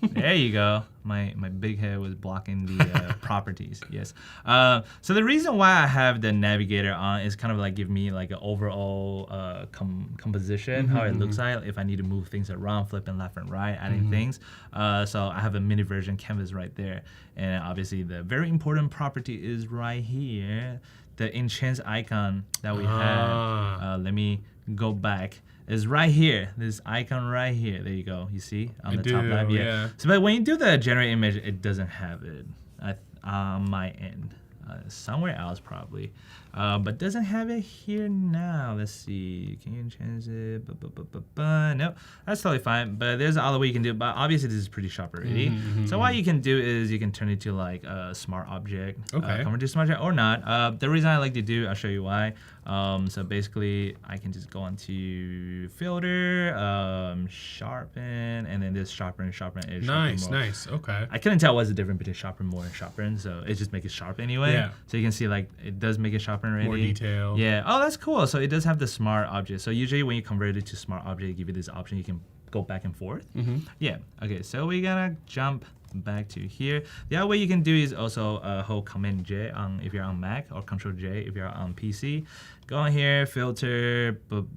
There you go. My big head was blocking the properties. Yes. So the reason why I have the navigator on is kind of like give me like an overall composition, how it looks like if I need to move things around, flipping left and right, adding things. So I have a mini version canvas right there, and obviously the very important property is right here, the enhance icon that we have. Let me go back. Is right here. This icon right here. There you go. You see on the top left. Yeah. So, but when you do the generate image, it doesn't have it on my end. Somewhere else probably, but doesn't have it here now. Let's see. Can you change it? No, that's totally fine. But there's other way you can do it. But obviously this is pretty sharp already. So what you can do is you can turn it to like a smart object. Convert to smart object or not. The reason I like to do, I'll show you why. So basically I can just go onto filter, sharpen, and then this sharpen is sharpen more. Nice. Okay. I couldn't tell what's the difference between sharpen more and sharpen, so it just makes it sharp anyway. Yeah. So you can see like it does make it sharpen already. More detail. Yeah. Oh, that's cool. So it does have the smart object. So usually when you convert it to smart object, it give you this option. You can go back and forth. Yeah. Okay. So we gotta jump back to here. The other way you can do is also hold Command J on if you're on Mac or Control J if you're on PC. Go on here, filter, blur,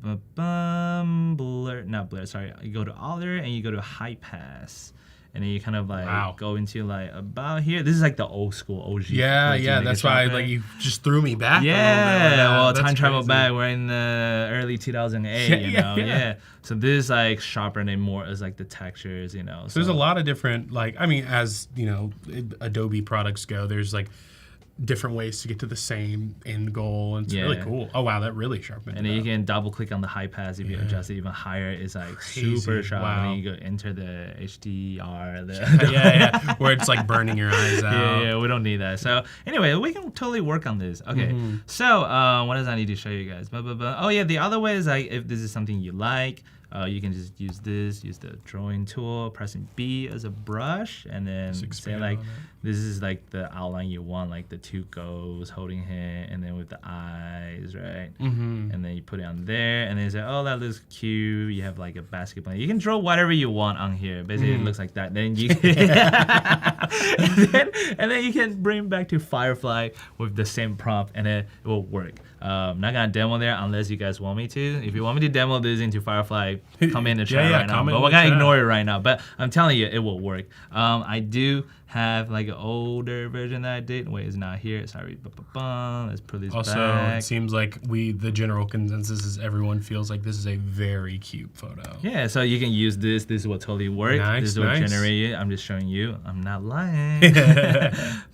not blur. Sorry. You go to Other and you go to High Pass. And then you kind of like go into like about here. This is like the old school OG. Yeah. That's why like you just threw me back. Yeah. Well, time travel crazy. back. We're in the early 2008. You know. Yeah. So this is like sharpening more as like the textures. You know. So there's a lot of different as Adobe products go. There's like different ways to get to the same end goal, and it's really cool. Oh wow, that really sharpened And it then you up. can double click on the high pass if you adjust it even higher. It's like Crazy. super sharp. Wow. And then you go enter the HDR. yeah, where it's like burning your eyes out. Yeah, we don't need that. So anyway, we can totally work on this. Okay, so what does I need to show you guys? Oh yeah, the other way is like if this is something you like, you can just use the drawing tool, pressing B as a brush, and then say like this is like the outline you want, like the two ghosts holding hand, and then with the eyes, right? And then you put it on there, and then you say, oh, that looks cute. You have like a basketball. You can draw whatever you want on here. Basically, it looks like that. Then you and then you can bring it back to Firefly with the same prompt, and it will work. I'm not gonna demo there unless you guys want me to. If you want me to demo this into Firefly, come in the chat right now. But we're gonna ignore it right now. But I'm telling you, it will work. I do have like an older version that I did. Wait, it's not here. Sorry. Let's put this Also, back. it seems like the general consensus is everyone feels like this is a very cute photo. Yeah, so you can use this. This will totally work. Nice, This will nice. generate it. I'm just showing you. I'm not lying.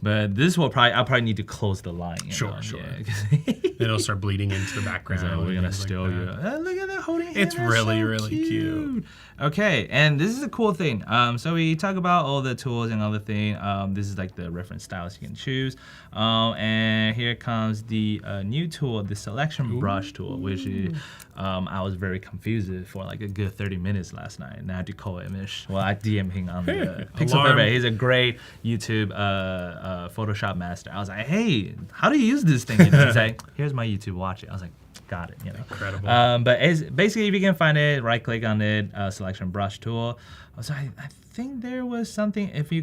But this will I'll probably need to close the line. Sure. Yeah, Then it'll start bleeding into the background. so we're and gonna things like steal that. you. Look at that holding hand. It's That's really, so really cute. Okay, and this is a cool thing. So we talk about all the tools and other thing. This is like the reference styles you can choose. And here comes the new tool, the selection brush tool, which is, I was very confused for like a good 30 minutes last night, and I had to call Imish. Well, I DM him on the Pixel Alarm. Perfect. He's a great YouTube Photoshop master. I was like, hey, how do you use this thing? He's like, here's my YouTube, watch it. I was like, got it, Incredible. But basically, if you can find it, right click on it, selection brush tool. So I think there was something, if you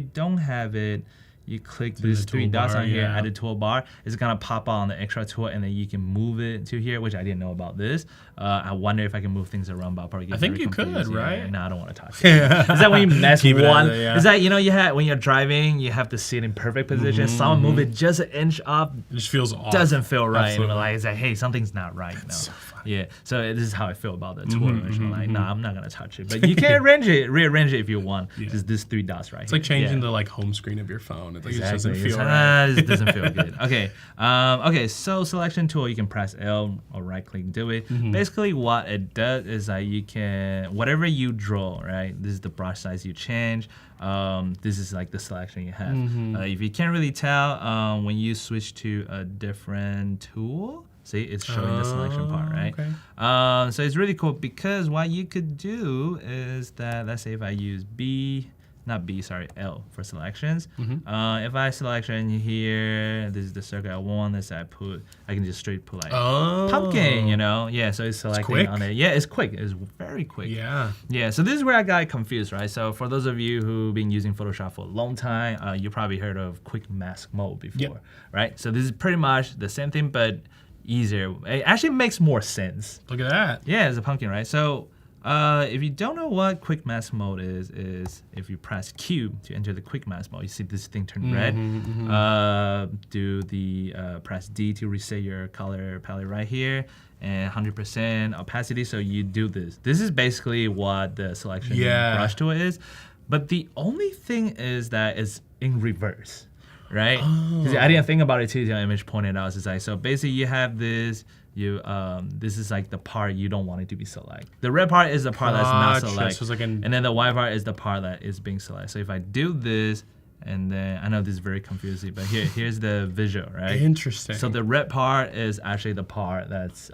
don't have it, you click these three dots on here at the toolbar. It's gonna pop on the extra tool, and then you can move it to here, which I didn't know about this. I wonder if I can move things around, but I'll probably get I think very you could, confused. right? No, I don't want to touch it. Is that when you mess Keep it one? out there, Is that you have when you're driving, you have to sit in perfect position. Someone move it just an inch up, It just feels off. doesn't feel right. Absolutely. And like, it's like, hey, something's not right. No. so funny. Yeah, so this is how I feel about the tool. Like, nah, I'm not gonna touch it. But you can rearrange it if you want. Just these three dots right It's here. like changing the like home screen of your phone. It, like, Exactly. it just doesn't feel right. It doesn't feel good. Okay. Okay. So selection tool, you can press L or right click, do it. Basically, what it does is like you can whatever you draw, right? This is the brush size you change. This is like the selection you have. If you can't really tell, when you switch to a different tool, see, it's showing the selection part, right? Okay. So it's really cool because what you could do is that, let's say if I use L for selections. If I selection here, this is the circle I want. Let's say I can just straight put like pumpkin, Yeah, so it's selecting quick. on it. Yeah, it's quick. It's very quick. Yeah. Yeah, so this is where I got confused, right? So for those of you who've been using Photoshop for a long time, you probably heard of quick mask mode before, right? So this is pretty much the same thing, but easier. It actually makes more sense. Look at that. Yeah, it's a pumpkin, right? So if you don't know what quick mask mode is if you press Q to enter the quick mask mode, you see this thing turn red. Do the press D to reset your color palette right here, and 100% opacity. So you do this. This is basically what the selection brush tool is. But the only thing is that it's in reverse. Right? Because I didn't think about it too until Image pointed out. It's like, so basically you have this, this is like the part you don't want it to be select. The red part is the part that's not select. So it's like and then the white part is the part that is being select. So if I do this, and then, I know this is very confusing, but here's the visual, right? Interesting. So the red part is actually the part that's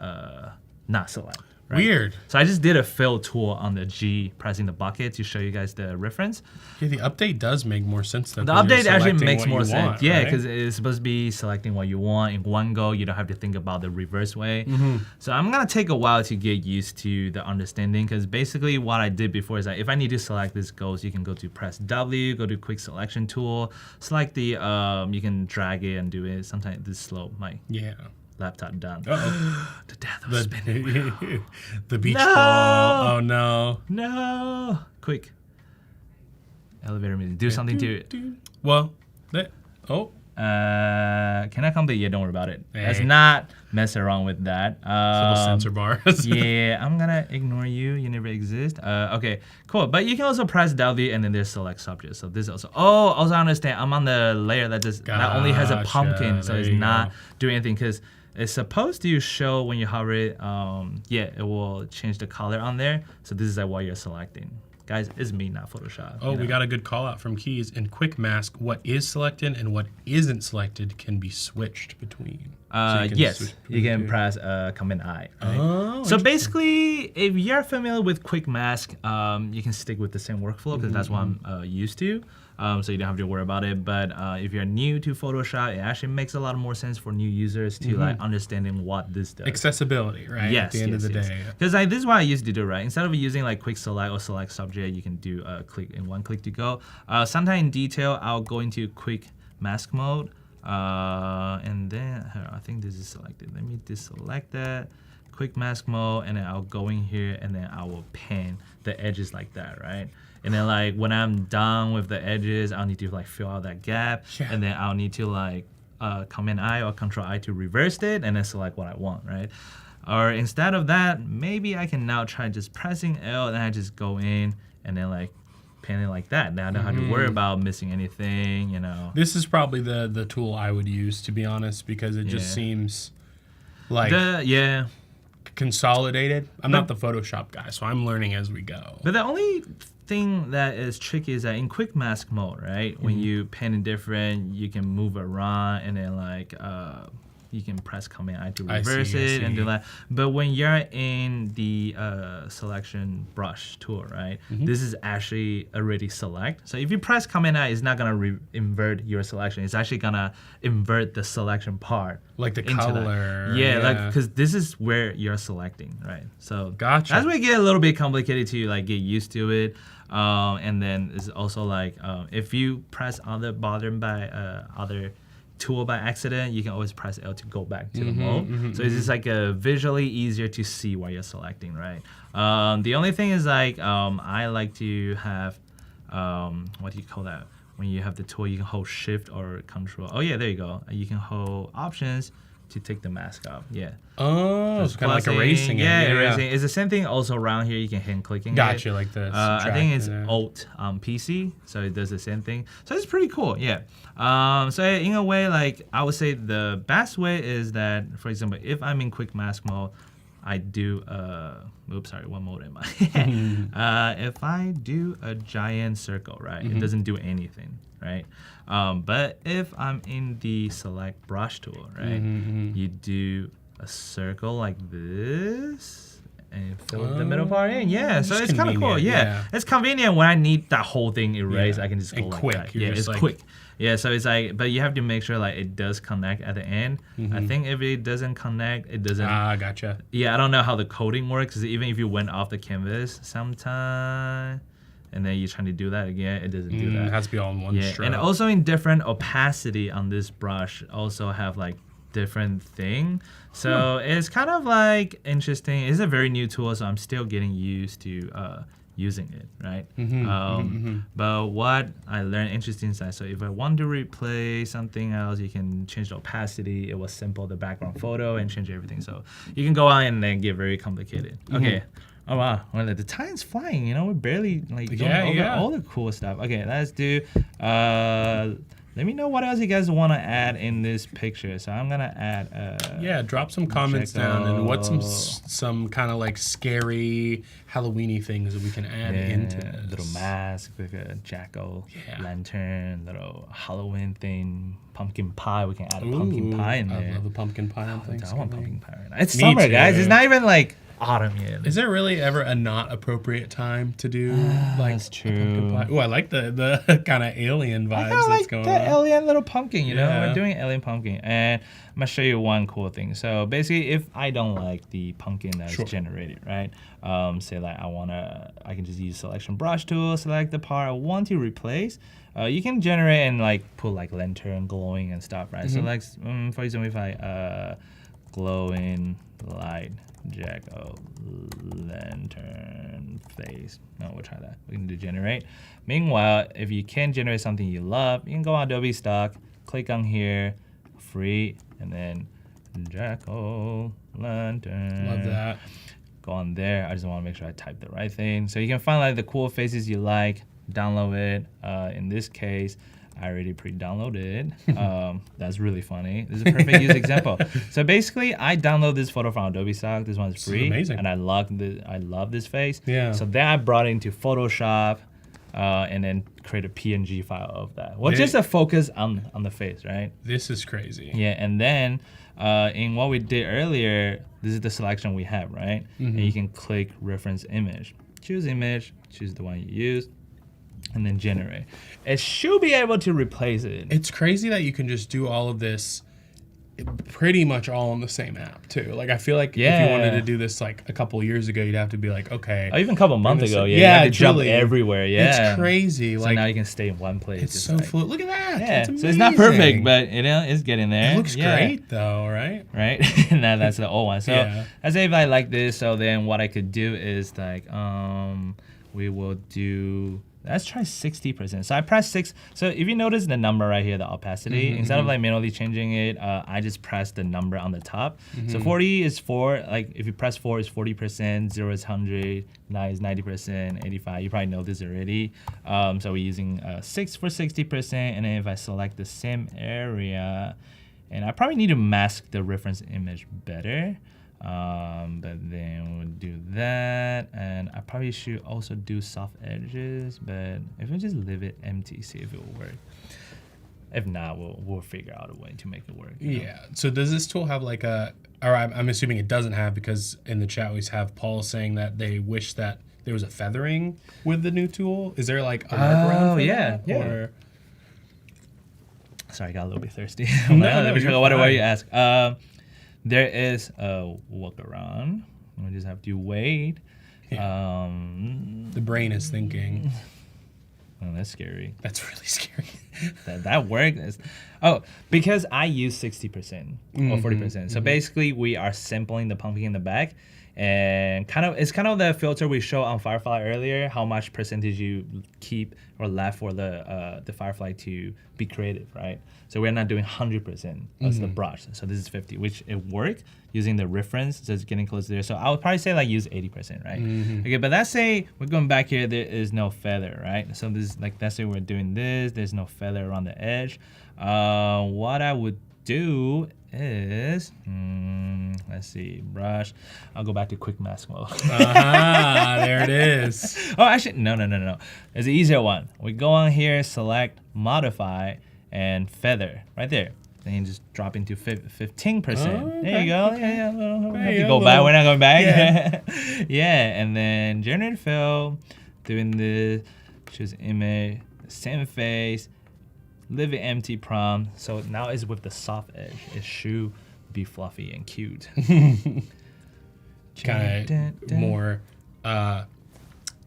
not select. Right? Weird. So I just did a fill tool on the G, pressing the bucket to show you guys the reference. Yeah, the update does make more sense than The update actually makes more sense. Yeah, because it's supposed to be selecting what you want in one go. You don't have to think about the reverse way. So I'm going to take a while to get used to the understanding, because basically what I did before is that if I need to select this ghost, you can go to press W, go to quick selection tool, select the, you can drag it and do it. Sometimes this is slow. My laptop done. The death of spinning. The beach ball. Oh no. No. Quick. Elevator music. Do something to it. Well, that. Oh. Cannot complete. Yeah, don't worry about it. Hey. Let's not mess around with that. Little censor bars. Yeah, I'm gonna ignore you. You never exist. Okay, cool. But you can also press W and then there's select subject. So this also. Oh, also I understand. I'm on the layer that just that only has a Gotcha. pumpkin, so There it's you not go. doing anything because it's supposed to show when you hover it. Yeah, it will change the color on there. So this is like what you're selecting. Guys, it's me, not Photoshop. Oh, we got a good call out from Keys. In Quick Mask, what is selected and what isn't selected can be switched between. So you can yes, switch you between can the two. press Command I. Right? Oh, So basically, if you're familiar with Quick Mask, you can stick with the same workflow because that's what I'm used to. So you don't have to worry about it. But if you're new to Photoshop, it actually makes a lot more sense for new users to like understanding what this does. Accessibility, right? Yes, At the end of the day. Because like, this is what I used to do, right? Instead of using like quick select or select subject, you can do click in one click to go. Sometime in detail, I'll go into quick mask mode. And then I think this is selected. Let me deselect that. Quick mask mode, and then I'll go in here and then I will pan the edges like that, right? And then like when I'm done with the edges, I'll need to like fill out that gap, and then I'll need to like Command I or Control I to reverse it and then select what I want, right? Or instead of that, maybe I can now try just pressing L and I just go in and then like pan it like that. Now I don't have to worry about missing anything, you know. This is probably the tool I would use, to be honest, because it just seems like consolidated. I'm not the Photoshop guy, so I'm learning as we go. But the only thing that is tricky is that in quick mask mode, right? When you pan it different, you can move around and then like you can press Command I to reverse it and do that. But when you're in the selection brush tool, right? This is actually already select. So if you press Command I, it's not gonna invert your selection. It's actually gonna invert the selection part. Like the into color. that. Yeah, like because this is where you're selecting, right? So Gotcha. that's where it get a little bit complicated to like get used to it. And then it's also like if you press on the bottom by other tool by accident, you can always press L to go back to the mode. So it's just like visually easier to see what you're selecting, right? The only thing is like I like to have what do you call that? When you have the tool, you can hold Shift or Control. Oh yeah, there you go. You can hold Options to take the mask off. Yeah. Oh, it's kind of like Plus erasing it. Yeah, erasing. It's the same thing also around here. You can hand clicking. Gotcha, it. like this. I think it's Alt PC, so it does the same thing. So it's pretty cool. Yeah. So in a way, like I would say the best way is that, for example, if I'm in quick mask mode, I do oops, sorry, what mode am I? If I do a giant circle, right, it doesn't do anything, right? But if I'm in the select brush tool, right, you do a circle like this and fill the middle part in. Yeah, so it's kind of cool. Yeah. It's convenient when I need that whole thing erased. I can just go and like quick. that. You're Yeah, just it's like- quick. Yeah, so it's like, but you have to make sure like it does connect at the end. I think if it doesn't connect, it doesn't. Gotcha. Yeah, I don't know how the coding works. 'Cause even if you went off the canvas sometime, and then you're trying to do that again, it doesn't do that. It has to be all in one Yeah, stroke. and also in different opacity on this brush, also have like different thing. So it's kind of like interesting. It's a very new tool, so I'm still getting used to using it, right? But what I learned interesting side. So if I want to replace something else, you can change the opacity. It will sample the background photo and change everything. So you can go on and then get very complicated. Okay. Oh wow, well, the time's flying. You know, we're barely like going over all the cool stuff. Okay, let's do. Let me know what else you guys want to add in this picture. So I'm gonna add. Drop some comments down and what's some kind of like scary Halloweeny things that we can add into this. Little mask, like a jackal lantern, little Halloween thing, pumpkin pie. We can add a pumpkin pie in there. I love a pumpkin pie on I Thanksgiving. want pumpkin pie right now. It's Me summer, too. guys. It's not even like autumn yet. Is there really ever a not appropriate time to do like That's a true. pumpkin pie? Oh, I like the kind of alien vibes I that's like going the on. alien little pumpkin, you know? Yeah. We're doing alien pumpkin. And I'm going to show you one cool thing. So basically, if I don't like the pumpkin that's generated, right? Say like I can just use selection brush tool, select the part I want to replace. You can generate and like put like lantern glowing and stuff, right? So like, for example, if I glowing light jackal lantern face. No, we'll try that. We can do generate. Meanwhile, if you can generate something you love, you can go on Adobe Stock, click on here, free, and then jack-o'-lantern. Love that. Go on there. I just want to make sure I type the right thing. So you can find like the cool faces you like, download it. In this case, I already pre-downloaded. That's really funny. This is a perfect use example. So basically, I download this photo from Adobe Stock. This one's free, amazing. and I love this face. Yeah. So then I brought it into Photoshop, and then create a PNG file of that. Well, just a focus on the face, right? This is crazy. Yeah, and then in what we did earlier, this is the selection we have, right? And you can click reference image, choose image, choose the one you use, and then generate. It should be able to replace it. It's crazy that you can just do all of this pretty much all on the same app too. Like I feel like if you wanted to do this like a couple years ago, you'd have to be like, okay. Or even a couple months ago, you had to jump everywhere. Yeah, it's crazy. So like now you can stay in one place. It's so fluid. Look at that. Yeah, It's so it's not perfect, amazing. but it's getting there. It looks great though, right? Right? Now that's the old one. So I say if I like this, so then what I could do is like we will do. Let's try 60%. So I press 6. So if you notice the number right here, the opacity, instead of like manually changing it, I just press the number on the top. So 40 is 4. Like if you press 4 is 40%, 0 is 100, 9 is 90%, 85. You probably know this already. So we're using 6 for 60%. And then if I select the same area, and I probably need to mask the reference image better. But then we'll do that, and I probably should also do soft edges, but if we just leave it empty, see if it will work. If not, we'll figure out a way to make it work. Yeah. So does this tool have like a, or I'm assuming it doesn't have, because in the chat we have Paul saying that they wish that there was a feathering with the new tool. Is there like a workaround for that? Yeah. Or? Sorry, I got a little bit thirsty. No, What do you ask? There is a workaround. We just have to wait. Yeah. The brain is thinking. Oh, that's scary. That's really scary. that worked. Because I use 60% or 40%. So basically, we are sampling the pumpkin in the back, and it's kind of the filter we showed on Firefly earlier. How much percentage you keep or left for the Firefly to be creative, right? So we're not doing 100% as the brush. So this is 50, which it worked using the reference. So it's getting close there. So I would probably say like use 80%, right? Okay, but let's say we're going back here. There is no feather, right? So this is like, let's say we're doing this. There's no feather around the edge. What I would do is, let's see, brush. I'll go back to quick mask mode. There it is. Oh, actually, no. There's an easier one. We go on here, select, modify, and feather right there. Then you just drop into 15%. There you go. Yeah. We have to go back. We're not going back. Yeah, and then Generative Fill, doing this, choose image, same face, leave it empty prompt. So now it's with the soft edge. It should be fluffy and cute. Kind of more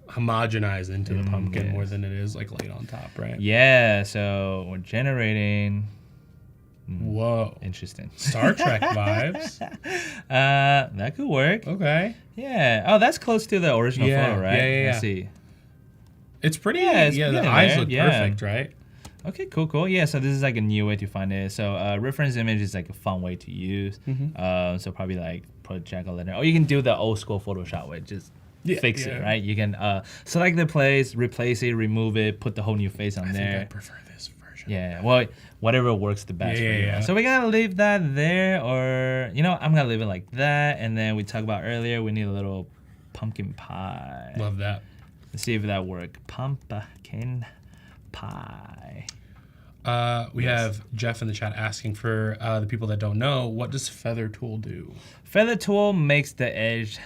homogenized into the pumpkin more than it is like laid on top, right? Yeah, so we're generating. Whoa. Interesting. Star Trek vibes. That could work. Okay. Yeah. Oh, that's close to the original photo, right? Yeah. Let's see. It's pretty. Yeah, it's the pretty eyes there. look Yeah. perfect, right? Okay, cool. Yeah, so this is like a new way to find it. So reference image is like a fun way to use. So probably like put jack-o'-lantern. Or you can do the old school Photoshop way, just fix it, right? You can select the place, replace it, remove it, put the whole new face on I there. think I prefer this version. Yeah, well, whatever works the best for you. Yeah. So we're gonna leave that there, or I'm gonna leave it like that. And then we talked about earlier, we need a little pumpkin pie. Love that. Let's see if that works. Pumpkin pie. We have Jeff in the chat asking for the people that don't know, what does feather tool do? Feather tool makes the edge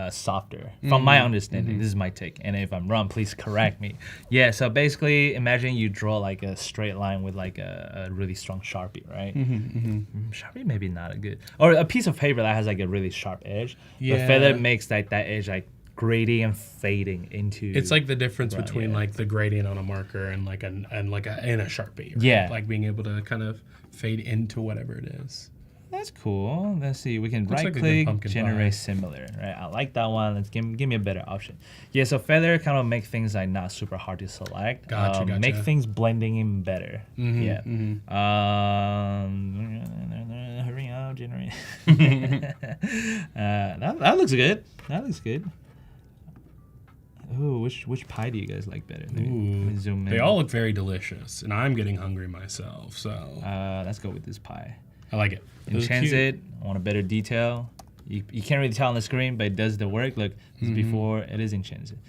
softer, from my understanding. This is my take, and if I'm wrong, please correct me. Yeah, so basically, imagine you draw like a straight line with like a really strong Sharpie, right? Sharpie maybe not a good, or a piece of paper that has like a really sharp edge. Yeah. But feather makes like that edge like grading and fading into. It's like the difference between like the gradient on a marker and like in a Sharpie. Right? Yeah. Like being able to kind of fade into whatever it is. That's cool. Let's see. We can Looks right like a good click, pumpkin generate pie. similar. Right. I like that one. Let's give me a better option. Yeah. So feather kind of make things like not super hard to select. Gotcha. Make things blending in better. Yeah. Hurry up, generate. That looks good. That looks good. Ooh, which pie do you guys like better? Let me zoom in. They all look very delicious, and I'm getting hungry myself. So let's go with this pie. I like it. Enhance it. I want a better detail. You can't really tell on the screen, but it does the work. Look, this is before it is enchanted.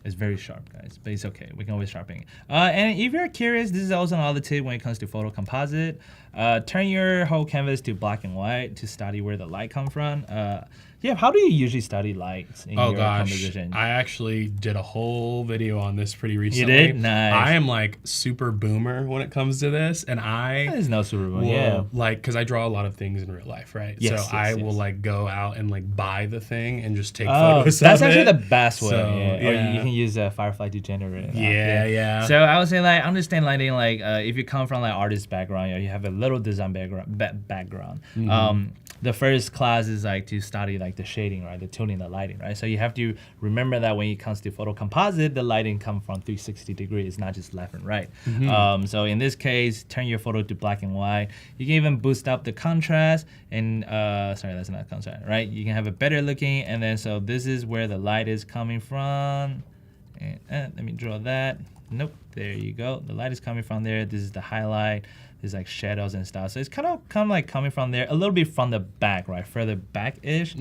It's very sharp, guys, but it's okay. We can always sharpen it. And if you're curious, this is also another tip when it comes to photo composite. Turn your whole canvas to black and white to study where the light comes from. Yeah, how do you usually study lights in your composition? I actually did a whole video on this pretty recently. You did? Nice. I am like super boomer when it comes to this, and There's no super boomer, will, yeah. like, because I draw a lot of things in real life, right? Yes, so yes, I will yes. like go out and like buy the thing and just take Oh, photos that's of actually it. the best way. So, Yeah. Or you can use Firefly to generate it. Yeah. So I would say like understand lighting, like if you come from like artist background or you have a little design background. The first class is like to study like the shading, right? The tuning, the lighting, right? So you have to remember that when it comes to photo composite, the lighting comes from 360 degrees, not just left and right. So in this case, turn your photo to black and white. You can even boost up the contrast and sorry, that's not contrast, right? You can have a better looking, and then so this is where the light is coming from. And let me draw that. Nope, there you go. The light is coming from there. This is the highlight. There's like shadows and stuff. So it's kind of like coming from there, a little bit from the back, right? Further back-ish.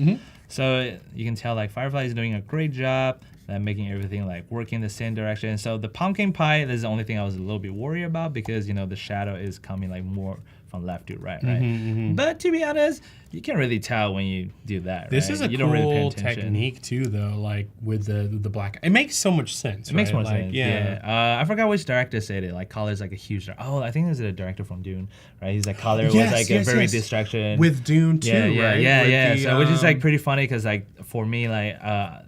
So you can tell like Firefly is doing a great job at making everything like working the same direction. So the pumpkin pie, this is the only thing I was a little bit worried about because, you know, the shadow is coming like more from left to right, right? But to be honest, you can't really tell when you do that. This right? is a you cool don't really pay attention. technique too, though. Like with the black, it makes so much sense. It makes more like, sense. Yeah. I forgot which director said it. Like Color is like a huge. Oh, I think it's a director from Dune, right? He's like Color was like a very distraction with Dune too, right? Yeah. With the, so which is like pretty funny because like for me like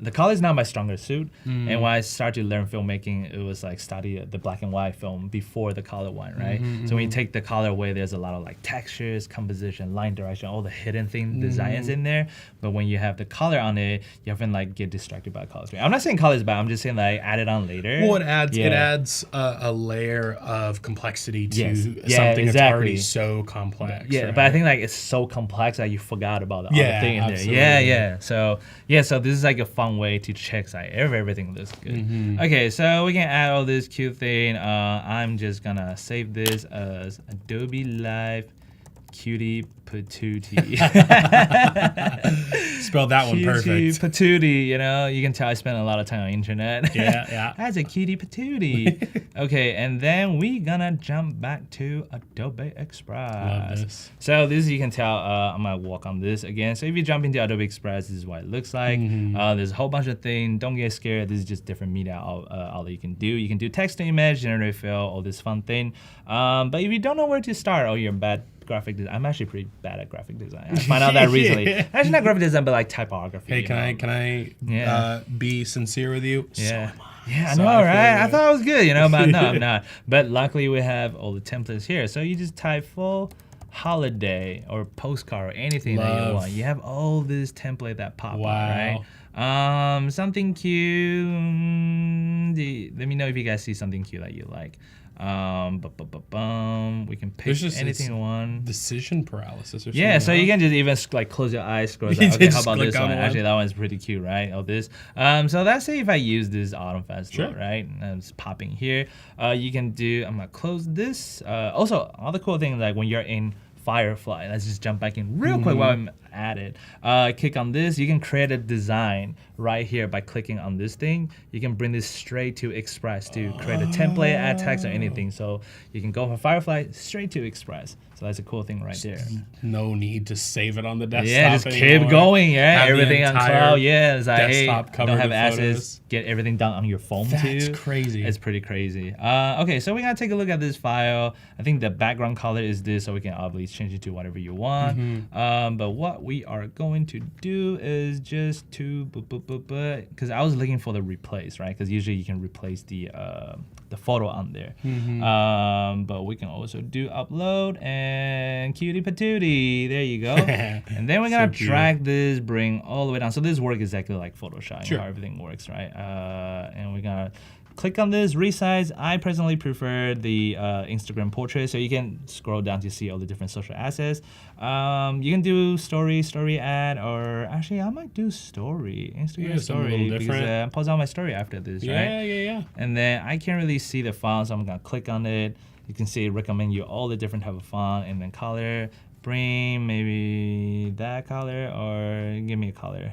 the color is not my strongest suit, and when I started to learn filmmaking, it was like study the black and white film before the color one, right? So when you take the color away, there's a lot of like textures, composition, line direction, all the hidden thing designs in there. But when you have the color on it, you often like get distracted by colors. I'm not saying color is bad. I'm just saying like add it on later. Well, it adds a layer of complexity to Yes. something that's already Exactly. so complex. Yeah, right? but I think like it's so complex that you forgot about the other thing in absolutely. there. Yeah. So this is like a fun way to check like everything looks good. Okay, so we can add all this cute thing. I'm just gonna save this as Adobe Live Cutie Patootie. Spell that one Cutie perfect. patootie, you know, you can tell I spent a lot of time on internet. Yeah. That's a cutie patootie. Okay, and then we gonna jump back to Adobe Express. Love this. So this you can tell, I'm gonna walk on this again. So if you jump into Adobe Express, this is what it looks like. There's a whole bunch of things. Don't get scared. This is just different media all that you can do. You can do text to image, Generative Fill, all this fun thing. But if you don't know where to start, or you're bad graphic design. I'm actually pretty bad at graphic design. I found out that recently. Actually, not graphic design, but like typography. Hey, you know? can I be sincere with you? Yeah. So am I. Yeah, I So know, I feel right? I you. thought I was good, you know, but no, I'm not. But luckily, we have all the templates here. So you just type full holiday or postcard or anything that you Love. want. You have all this template that pop Wow. up, right? Something cute. Let me know if you guys see something cute that you like. We can pick There's just- anything it's you want. Decision paralysis or something. Yeah, so you huh? can just even like close your eyes, scroll You down. Okay, how just about click this on one? one. Actually, that one's pretty cute, right? Oh, this. So let's say if I use this autumn festival, Sure. right? And it's popping here. You can do. I'm gonna close this. Also, other cool thing like when you're in Firefly, let's just jump back in real quick while I'm at it. Click on this. You can create a design right here by clicking on this thing. You can bring this straight to Express to create a template, add text, or anything. So you can go from Firefly straight to Express. So that's a cool thing right there. No need to save it on the desktop. Yeah, just anymore. keep going. Yeah, Have the everything on entire cloud. Yeah, it's like hey, desktop covered don't have with access. photos. Get everything done on your phone That's too. crazy. It's pretty crazy. Okay, so we're gonna take a look at this file. I think the background color is this, so we can obviously change it to whatever you want. But what we are going to do is just to because I was looking for the replace, right? Because usually you can replace the the photo on there. But we can also do upload and cutie patootie. There you go. And then we're gonna drag this, bring all the way down. So this work is exactly like Photoshop, how everything works, right? And we're gonna click on this, resize. I personally prefer the Instagram portrait, so you can scroll down to see all the different social assets. You can do story ad, or actually I might do story, Instagram story, because I post on my story after this, right? Yeah. And then I can't really see the font, so I'm gonna click on it. You can see it recommend you all the different type of font, and then color. Bring maybe that color, or give me a color.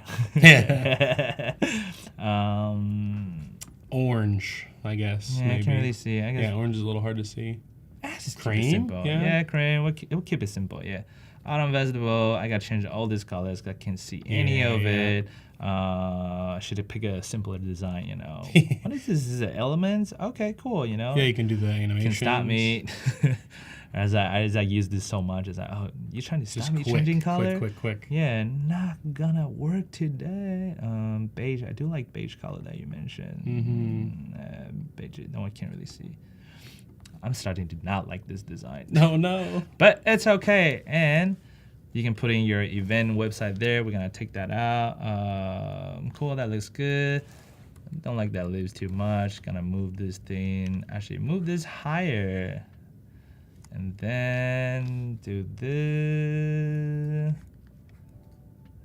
Orange, I guess. Yeah, maybe. I can't really see. I guess. Yeah, orange is a little hard to see. Just Cream? keep it simple. Yeah. Cream. We'll keep it simple. Yeah. Autumn vegetable. I gotta change all these colors. I can't see any of it. Should have picked a simpler design, you know. What is this? Is it elements? Okay, cool. You know. Yeah, you can do the animation. Can stop me. As I use this so much, it's like, oh, you're trying to stop me changing color? Quick. Yeah, not gonna work today. Beige. I do like beige color that you mentioned. Beige. No, I can't really see. I'm starting to not like this design. No. But it's okay. And you can put in your event website there. We're gonna take that out. Cool, that looks good. Don't like that leaves too much. Gonna move this thing. Actually, move this higher. And then do this.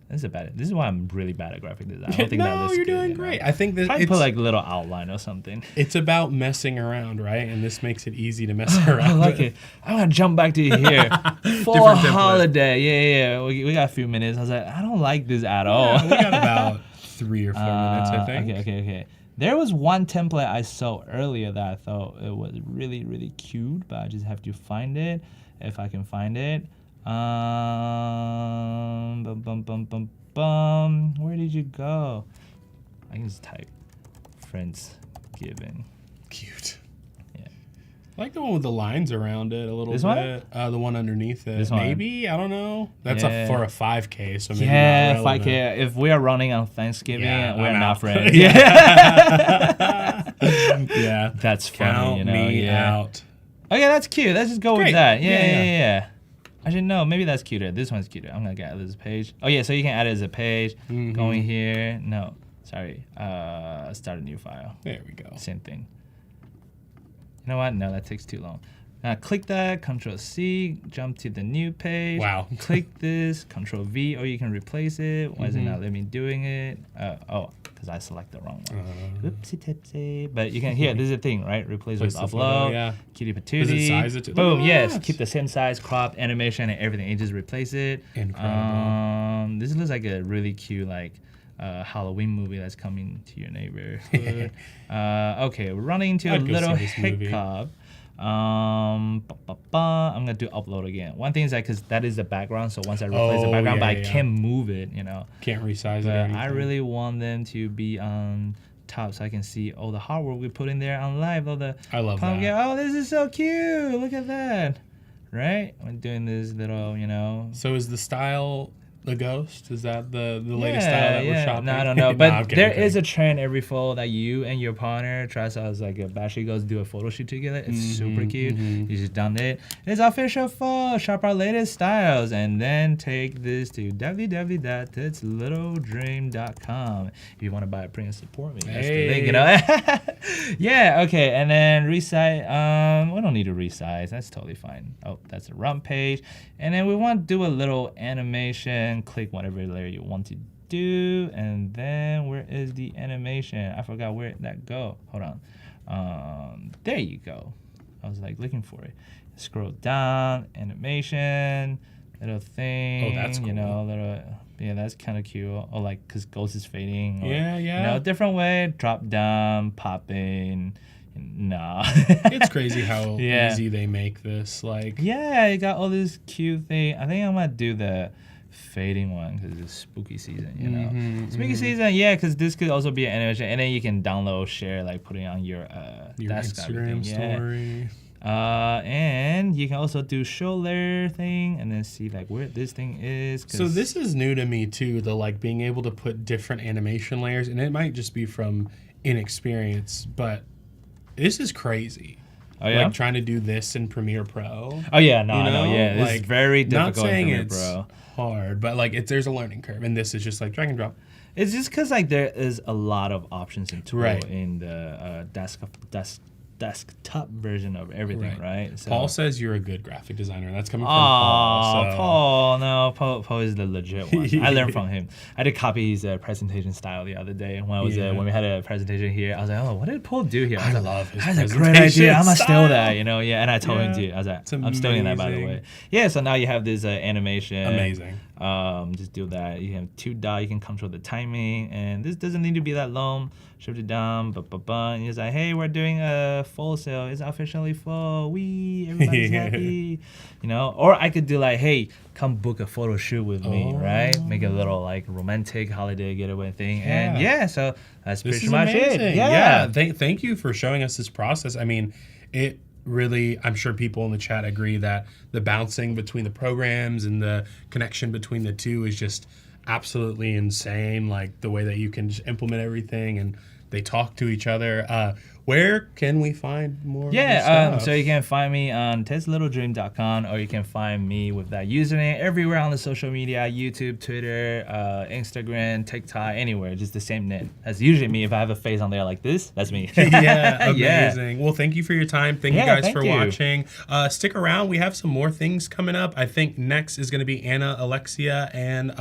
This is why I'm really bad at graphic design. I don't think that looks you're good, doing you know? great. I think that Probably put like a little outline or something. it's about messing around, right? And this makes it easy to mess around. I like it. I'm gonna jump back to here. Fall holiday. Yeah. We got a few minutes. I was like, I don't like this at all. Yeah, we got about 3 or 4 minutes, I think. Okay. There was one template I saw earlier that I thought it was really, really cute, but I just have to find it if I can find it. Where did you go? I can just type Friendsgiving. Cute. Yeah. I like the one with the lines around it a little This bit. The one underneath it. This one? Maybe? I don't know. That's Yeah. for a 5K, so maybe Yeah, not 5K. If we are running on Thanksgiving, we're I'm not out. friends. Yeah. That's funny, Count you know. me out. Okay, that's cute. Let's just go with Great. that. Yeah. Yeah. Actually, no, maybe that's cuter. This one's cuter. I'm gonna get this page. Oh yeah, so you can add it as a page. Going here. No, sorry. Start a new file. There we go. Same thing. You know what? No, that takes too long. Click that, Control C, jump to the new page. Wow. Click this, Control V, or you can replace it. Why is it not letting me doing it? Because I select the wrong one. Oopsie tipsy. But you can here. This is the thing, right? Replace with the photo, upload. yeah. Cutie patootie. Does it size it to- Boom. Look at Yes. that. Keep the same size, crop, animation, and everything. You just replace it. Incredible. This looks like a really cute Halloween movie that's coming to your neighborhood. Okay, we're running into a I'd go little see this movie. hiccup. I'm gonna do upload again. One thing is because that is the background, so once I replace the background, but I can't move it, you know. Can't resize it. But Or I anything. really want them to be on top so I can see all the hard work we put in there on live. All the I love pumpkin. that. Oh, this is so cute! Look at that. Right? I'm doing this little, you know. So is the style the ghost? Is that the latest style that we're shopping? No, I don't know. No, But I'm kidding, there I'm kidding. is a trend every fall that you and your partner try to actually goes do a photo shoot together. It's super cute. You just done it. It's official fall. Shop our latest styles and then take this to www.itslittledream.com if you want to buy a print and support me. That's the link, you know. Yeah, okay. And then resize. We don't need to resize. That's totally fine. Oh, that's a run page. And then we want to do a little animation. Click whatever layer you want to do, and then where is the animation? I forgot where that go. Hold on. There you go. I was like looking for it. Scroll down, animation, little thing. Oh, that's cool. You know, yeah, that's kind of cute. Or like, cause ghost is fading. Or, Yeah. You know, different way. Drop down, pop in. Nah. It's crazy how Yeah. easy they make this. Like, Yeah, you got all this cute thing. I think I'm gonna do the fading one because it's spooky season, you know. Spooky season, yeah, because this could also be an animation, and then you can download, share, like put it on your desk, Instagram story. And you can also do show layer thing, and then see like where this thing is. So this is new to me too. The like being able to put different animation layers, and it might just be from inexperience, but This is crazy. Oh yeah. Like trying to do this in Premiere Pro. Oh yeah, no, You I know. know? Yeah, it's Like, very Not difficult in saying Premiere it's Pro. hard, but like there's a learning curve, and this is just like drag and drop. It's just because like there is a lot of options in tool Right. in the desktop version of everything, right? So, Paul says you're a good graphic designer. That's coming from oh, Paul. So. Paul, no, Paul is the legit one. I learned from him. I did copy his presentation style the other day when I was when we had a presentation here. I was like, oh, what did Paul do here? I love his That's a great idea. I'm gonna steal style. that, you know? Yeah, and I told him to. I was like, It's I'm stealing that, by the way. amazing. Yeah, so now you have this animation. Amazing. Just do that. You have 2 dots. You can control the timing, and this doesn't need to be that long. Shift it down, and he's like, "Hey, we're doing a full sale. It's officially full. Everybody's happy." You know, or I could do like, "Hey, come book a photo shoot with me," right? Make a little like romantic holiday getaway thing, and so that's This pretty is much amazing. it. Yeah. Thank you for showing us this process. I mean, it really, I'm sure people in the chat agree that the bouncing between the programs and the connection between the two is just absolutely insane. Like the way that you can just implement everything and they talk to each other. Where can we find more of this stuff? So you can find me on thislittledream.com, or you can find me with that username everywhere on the social media, YouTube, Twitter, Instagram, TikTok, anywhere, just the same name. That's usually me. If I have a face on there like this, that's me. Yeah, amazing. Well, thank you for your time. Thank you guys for you. watching. Stick around. We have some more things coming up. I think next is going to be Anna-Alexia and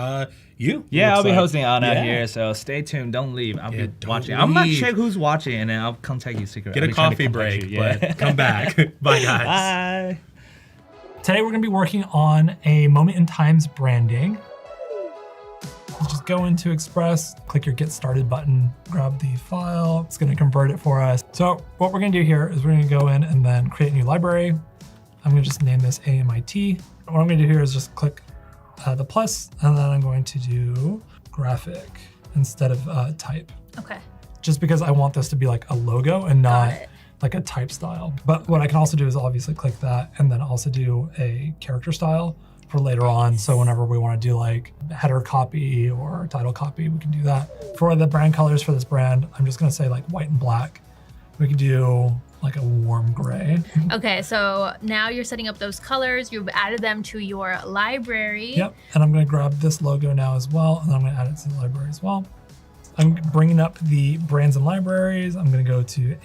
you. Yeah, looks I'll be like. hosting Anna Yeah. here, so stay tuned. Don't leave. I'll be don't watching. I'm gonna leave. check who's watching, and then I'll contact you secretly. Get a coffee break, but come back. Bye, guys. Bye. Today we're going to be working on a moment in time's branding. Let's just go into Express, click your Get Started button, grab the file. It's going to convert it for us. So what we're going to do here is we're going to go in and then create a new library. I'm going to just name this AMIT. What I'm going to do here is just click the plus, and then I'm going to do graphic instead of type. Okay. Just because I want this to be like a logo and not it. like a type style. But what I can also do is obviously click that and then also do a character style for later on. So whenever we want to do like header copy or title copy, we can do that. For the brand colors for this brand, I'm just going to say like white and black. We could do like a warm gray. Okay, so now you're setting up those colors. You've added them to your library. Yep. And I'm going to grab this logo now as well, and I'm going to add it to the library as well. I'm bringing up the brands and libraries. I'm going to go to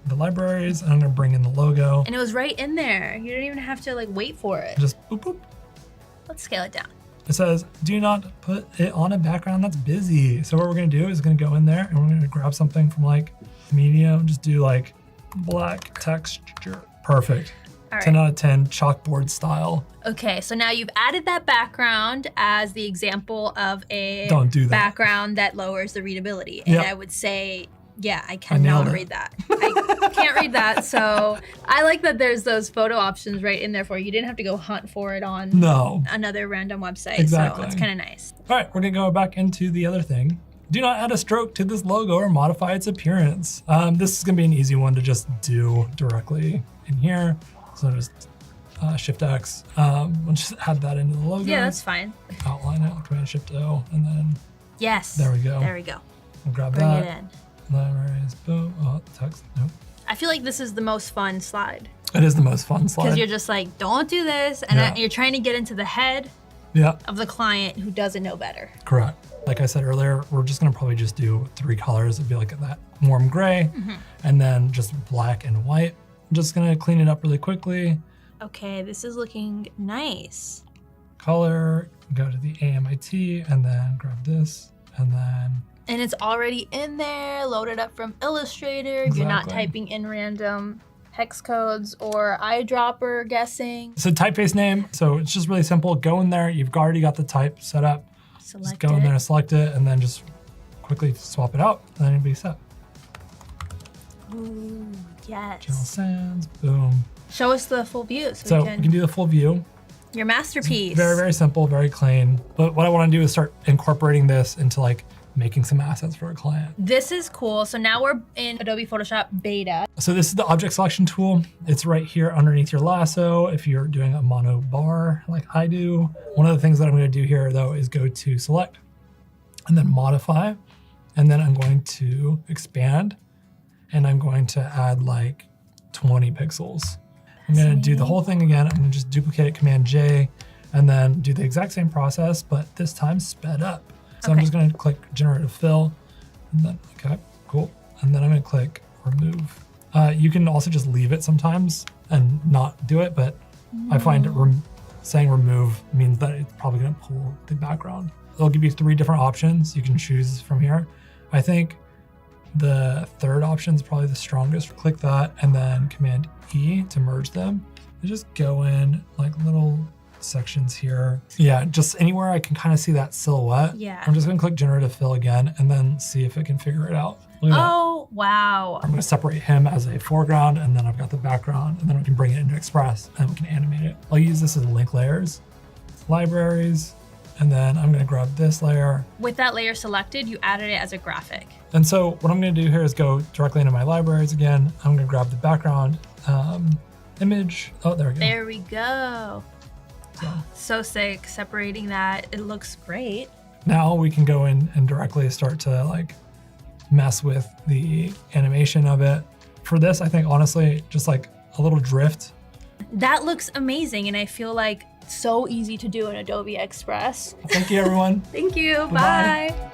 the libraries, and I'm going to bring in the logo. And it was right in there. You don't even have to like wait for it. Just boop, boop. Let's scale it down. It says, do not put it on a background that's busy. So what we're going to do is going to go in there and we're going to grab something from like media, just do like black texture. Perfect. All right. 10 out of 10 chalkboard style. Okay, so now you've added that background as the example of a Don't do that. background that lowers the readability. And Yep. I would say, yeah, I nailed cannot it. read that. I can't read that. So I like that there's those photo options right in there for you. You didn't have to go hunt for it on No. another random website. Exactly. So it's kind of nice. All right, we're going to go back into the other thing. Do not add a stroke to this logo or modify its appearance. This is going to be an easy one to just do directly in here. So just Shift X. We'll just add that into the logo. Yeah, that's fine. Outline it, Command Shift O, and then Yes. There we go. There we go. we'll grab Bring that. it in. Libraries, boom. Oh, text. Nope. I feel like this is the most fun slide It is the most fun because slide. you're just like, don't do this. And Yeah. you're trying to get into the head Yeah, of the client who doesn't know better. correct. Like I said earlier, we're just gonna probably just do 3 colors. It'd be like that warm gray, and then just black and white. I'm just gonna clean it up really quickly. Okay, this is looking nice. Color, go to the AMIT, and then grab this, and then And it's already in there, loaded up from Illustrator. You're not Exactly. typing in random hex codes or eyedropper guessing. so typeface name. So it's just really simple. Go in there. You've already got the type set up. Just Select go in there it. and select it, and then just quickly swap it out, and then it'll be set. Ooh, General yes. Sans, boom. Show us the full view So we can do the full view. your masterpiece. Very, very simple, very clean. But what I want to do is start incorporating this into like making some assets for a client. This is cool. So now we're in Adobe Photoshop beta. So this is the object selection tool. It's right here underneath your lasso if you're doing a mono bar like I do. One of the things that I'm going to do here though is go to select and then modify. And then I'm going to expand. and I'm going to add like 20 pixels. I'm gonna do the whole thing again. I'm gonna just duplicate it, Command J, and then do the exact same process, but this time sped up. So I'm just gonna click Generative Fill, and then, okay, cool. And then I'm gonna click Remove. You can also just leave it sometimes and not do it, but I find saying remove means that it's probably gonna pull the background. It'll give you 3 different options you can choose from here. I think the third option is probably the strongest. Click that and then Command E to merge them. And just go in like little sections here. Yeah, just anywhere I can kind of see that silhouette. Yeah. I'm just gonna click Generative Fill again and then see if it can figure it out. Look at that. Oh, wow. I'm gonna separate him as a foreground and then I've got the background and then we can bring it into Express and we can animate it. I'll use this as link layers, libraries, and then I'm gonna grab this layer. With that layer selected, you added it as a graphic. And so what I'm gonna do here is go directly into my libraries again. I'm gonna grab the background image. Oh, there we go. There we go. So sick, separating that. It looks great. Now we can go in and directly start to like mess with the animation of it. For this, I think honestly, just like a little drift. That looks amazing, and I feel like so easy to do in Adobe Express. Thank you, everyone. Thank you. Bye-bye. Bye.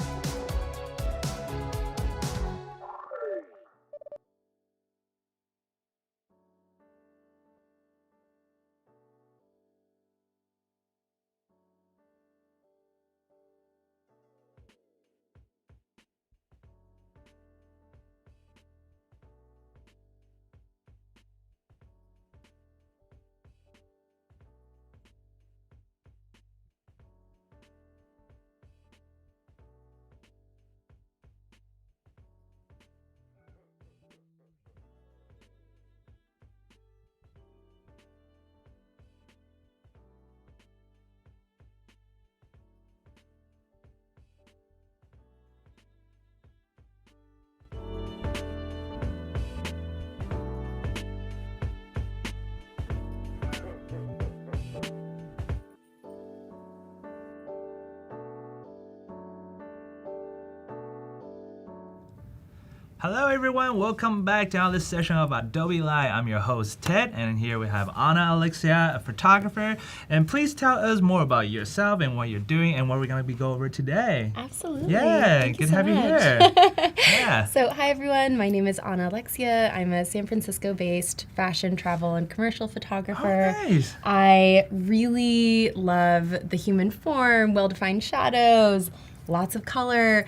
Hello everyone, welcome back to another session of Adobe Live. I'm your host Ted, and here we have Anna-Alexia, a photographer. And please tell us more about yourself and what you're doing and what we're gonna be going over today. Absolutely. Yeah, Thank good you to so have you much. here. Yeah. So hi everyone, my name is Anna-Alexia. I'm a San Francisco-based fashion, travel, and commercial photographer. Oh, nice. I really love the human form, well-defined shadows, lots of color.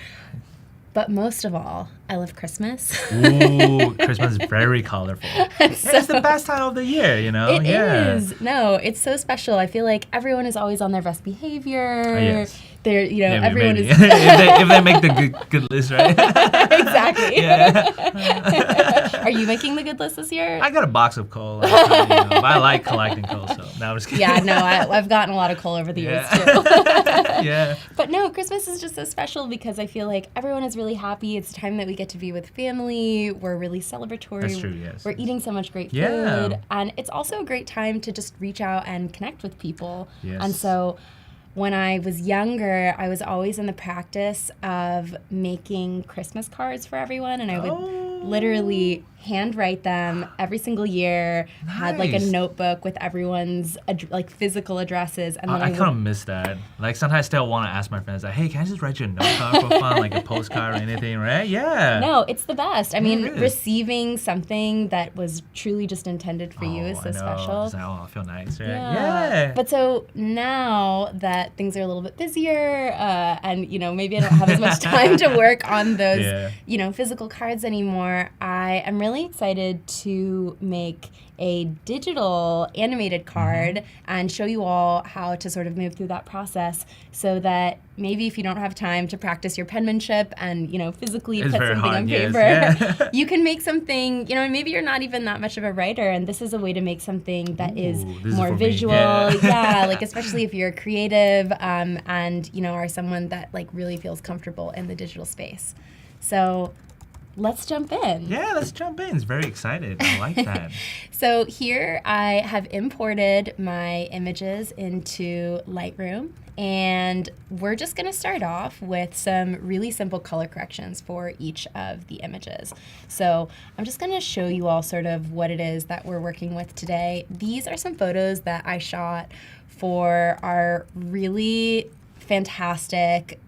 But most of all, I love Christmas. Ooh, Christmas is very colorful. It's the best time of the year, you know? It is. No, it's so special. I feel like everyone is always on their best behavior. Yes. They're, you know, Maybe, everyone maybe. is. if they make the good list, right? Exactly. Yeah. Are you making the good list this year? I got a box of coal, but I like collecting coal, so now I'm just kidding. Yeah, no, I've gotten a lot of coal over the years too. Yeah. But no, Christmas is just so special because I feel like everyone is really happy. It's a time that we get to be with family. We're really celebratory. That's true, yes. We're eating so much great food. Yeah. And it's also a great time to just reach out and connect with people. Yes. And so when I was younger, I was always in the practice of making Christmas cards for everyone, and I would literally handwrite them every single year. Had like a Nice. notebook with everyone's like physical addresses, and then I would kind of miss that. Like sometimes I still want to ask my friends, like, hey, can I just write you a note card for fun, like a postcard or anything, right? Yeah. No, it's the best. I mean, it is. receiving something that was truly just intended for you is so I know. special. It's like, oh, I feel nice, right? Yeah. But so now that things are a little bit busier, and you know, maybe I don't have as much time to work on those, Yeah. you know, physical cards anymore, I am really excited to make a digital animated card and show you all how to sort of move through that process so that maybe if you don't have time to practice your penmanship and, you know, physically It's put very something hard, on yes, paper, yeah. you can make something, you know, and maybe you're not even that much of a writer, and this is a way to make something that is Ooh, this is more for me. visual. Yeah. Yeah, like especially if you're creative and, you know, are someone that like really feels comfortable in the digital space. So let's jump in. Yeah, let's jump in. It's very excited. I like that. So here I have imported my images into Lightroom, and we're just going to start off with some really simple color corrections for each of the images. So I'm just going to show you all sort of what it is that we're working with today. These are some photos that I shot for our really fantastic,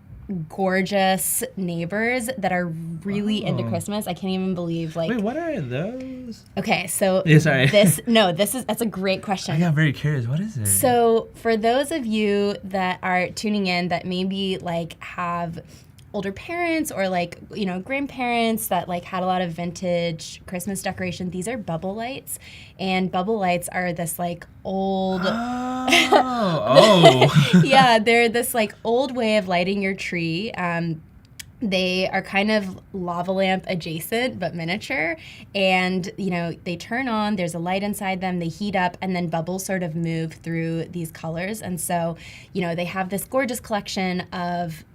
gorgeous neighbors that are really into Christmas. I can't even believe, like... Wait, what are those? Okay, so Yeah, sorry. that's a great question. I got very curious. What is it? So for those of you that are tuning in that maybe like have older parents or like, you know, grandparents that like had a lot of vintage Christmas decoration, these are bubble lights. And bubble lights are this like old... Yeah, they're this like old way of lighting your tree. They are kind of lava lamp adjacent, but miniature. And, you know, they turn on, there's a light inside them, they heat up, and then bubbles sort of move through these colors. And so, you know, they have this gorgeous collection of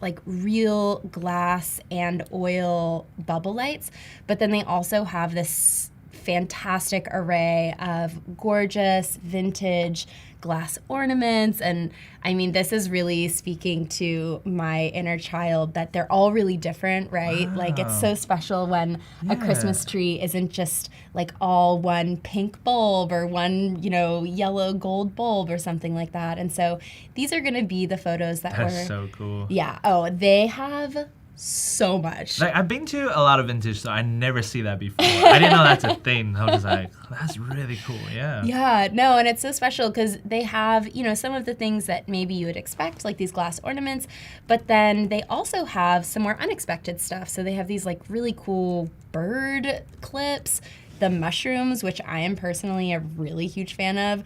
like real glass and oil bubble lights, but then they also have this fantastic array of gorgeous vintage glass ornaments. And I mean, this is really speaking to my inner child that they're all really different, right? Wow. Like it's so special when a Christmas tree isn't just like all one pink bulb or one, you know, yellow gold bulb or something like that. And so these are going to be the photos that That's so cool. Yeah. Oh, they have so much. Like I've been to a lot of vintage, so I never see that before. I didn't know that's a thing. I was just like, that's really cool. Yeah. Yeah, no, and it's so special because they have, you know, some of the things that maybe you would expect, like these glass ornaments, but then they also have some more unexpected stuff. So they have these like really cool bird clips, the mushrooms, which I am personally a really huge fan of.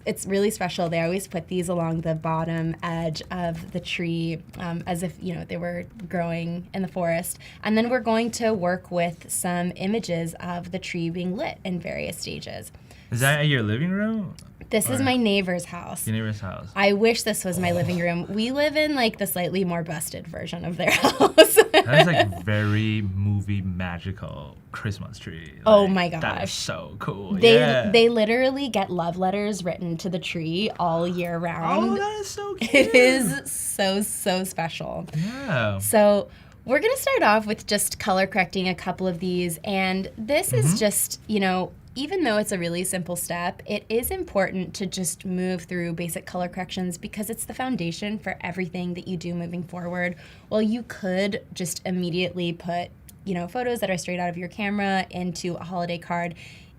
It's really special. They always put these along the bottom edge of the tree as if, you know, they were growing in the forest. And then we're going to work with some images of the tree being lit in various stages. Is that at your living room? This is my neighbor's house. Your neighbor's house. I wish this was my living room. We live in like the slightly more busted version of their house. That is like very movie magical Christmas tree. Like, oh my gosh. That is so cool. They literally get love letters written to the tree all year round. Oh, that is so cute. It is so special. Yeah. So we're going to start off with just color correcting a couple of these. And this is just, you know, even though it's a really simple step, it is important to just move through basic color corrections because it's the foundation for everything that you do moving forward. Well, you could just immediately put, you know, photos that are straight out of your camera into a holiday card.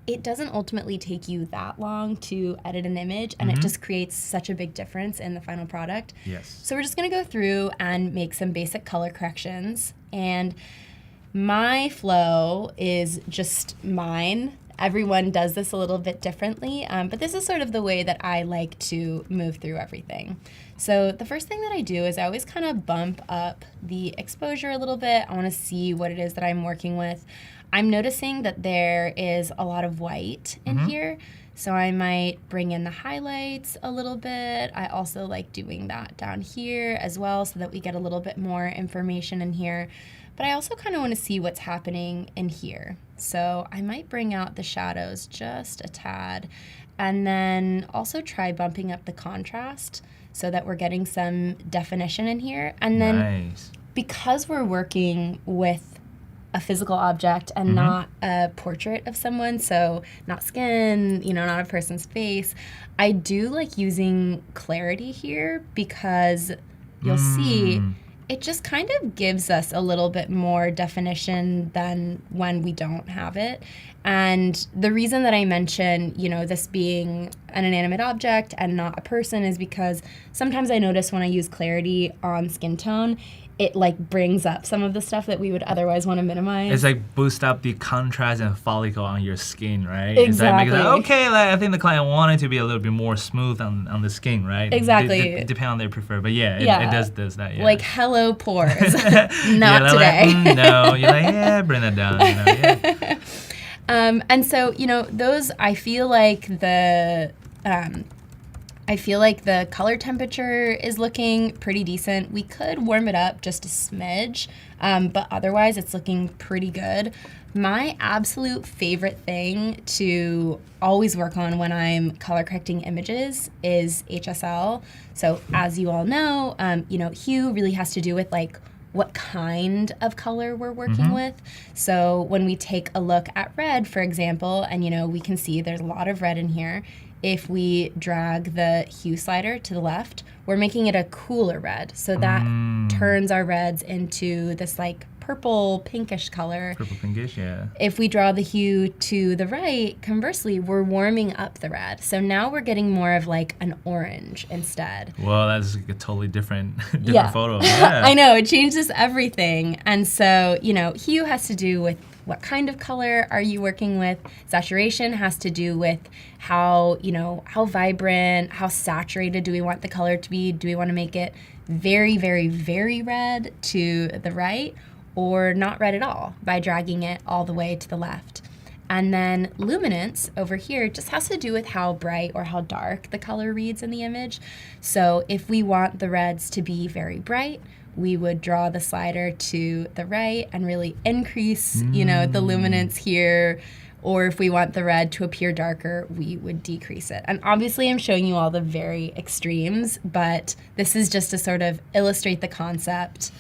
It doesn't ultimately take you that long to edit an image, and it just creates such a big difference in the final product. Yes. So we're just going to go through and make some basic color corrections. And my flow is just mine. Everyone does this a little bit differently, but this is sort of the way that I like to move through everything. So the first thing that I do is I always kind of bump up the exposure a little bit. I want to see what it is that I'm working with. I'm noticing that there is a lot of white in here, so I might bring in the highlights a little bit. I also like doing that down here as well so that we get a little bit more information in here. But I also kind of want to see what's happening in here. So I might bring out the shadows just a tad and then also try bumping up the contrast so that we're getting some definition in here. And then because we're working with a physical object and not a portrait of someone, so not skin, you know, not a person's face, I do like using clarity here because you'll see it just kind of gives us a little bit more definition than when we don't have it. And the reason that I mention, you know, this being an inanimate object and not a person is because sometimes I notice when I use clarity on skin tone, it like brings up some of the stuff that we would otherwise want to minimize. It's like boost up the contrast and follicle on your skin, right? Exactly. It's like, make it like, okay, like, I think the client wanted to be a little bit more smooth on the skin, right? Exactly. Depending on their prefer, but it does that. Yeah. Like hello pores, not today. Like, no, you're like, yeah, bring that down. You know, yeah. And so, you know, those, I feel like the color temperature is looking pretty decent. We could warm it up just a smidge But otherwise, it's looking pretty good. My absolute favorite thing to always work on when I'm color correcting images is HSL. So as you all know, hue really has to do with like what kind of color we're working with. So when we take a look at red, for example, and we can see there's a lot of red in here. If we drag the hue slider to the left, we're making it a cooler red. So that turns our reds into this like purple pinkish color. Purple pinkish, yeah. If we draw the hue to the right, conversely, we're warming up the red. So now we're getting more of like an orange instead. Well, that's like a totally different photo. Yeah. I know, it changes everything. And so, hue has to do with what kind of color are you working with? Saturation has to do with how vibrant, how saturated do we want the color to be? Do we want to make it very, very, very red to the right, or not red at all by dragging it all the way to the left? And then luminance over here just has to do with how bright or how dark the color reads in the image. So if we want the reds to be very bright, we would draw the slider to the right and really increase, the luminance here. Or if we want the red to appear darker, we would decrease it. And obviously I'm showing you all the very extremes, but this is just to sort of illustrate the concept.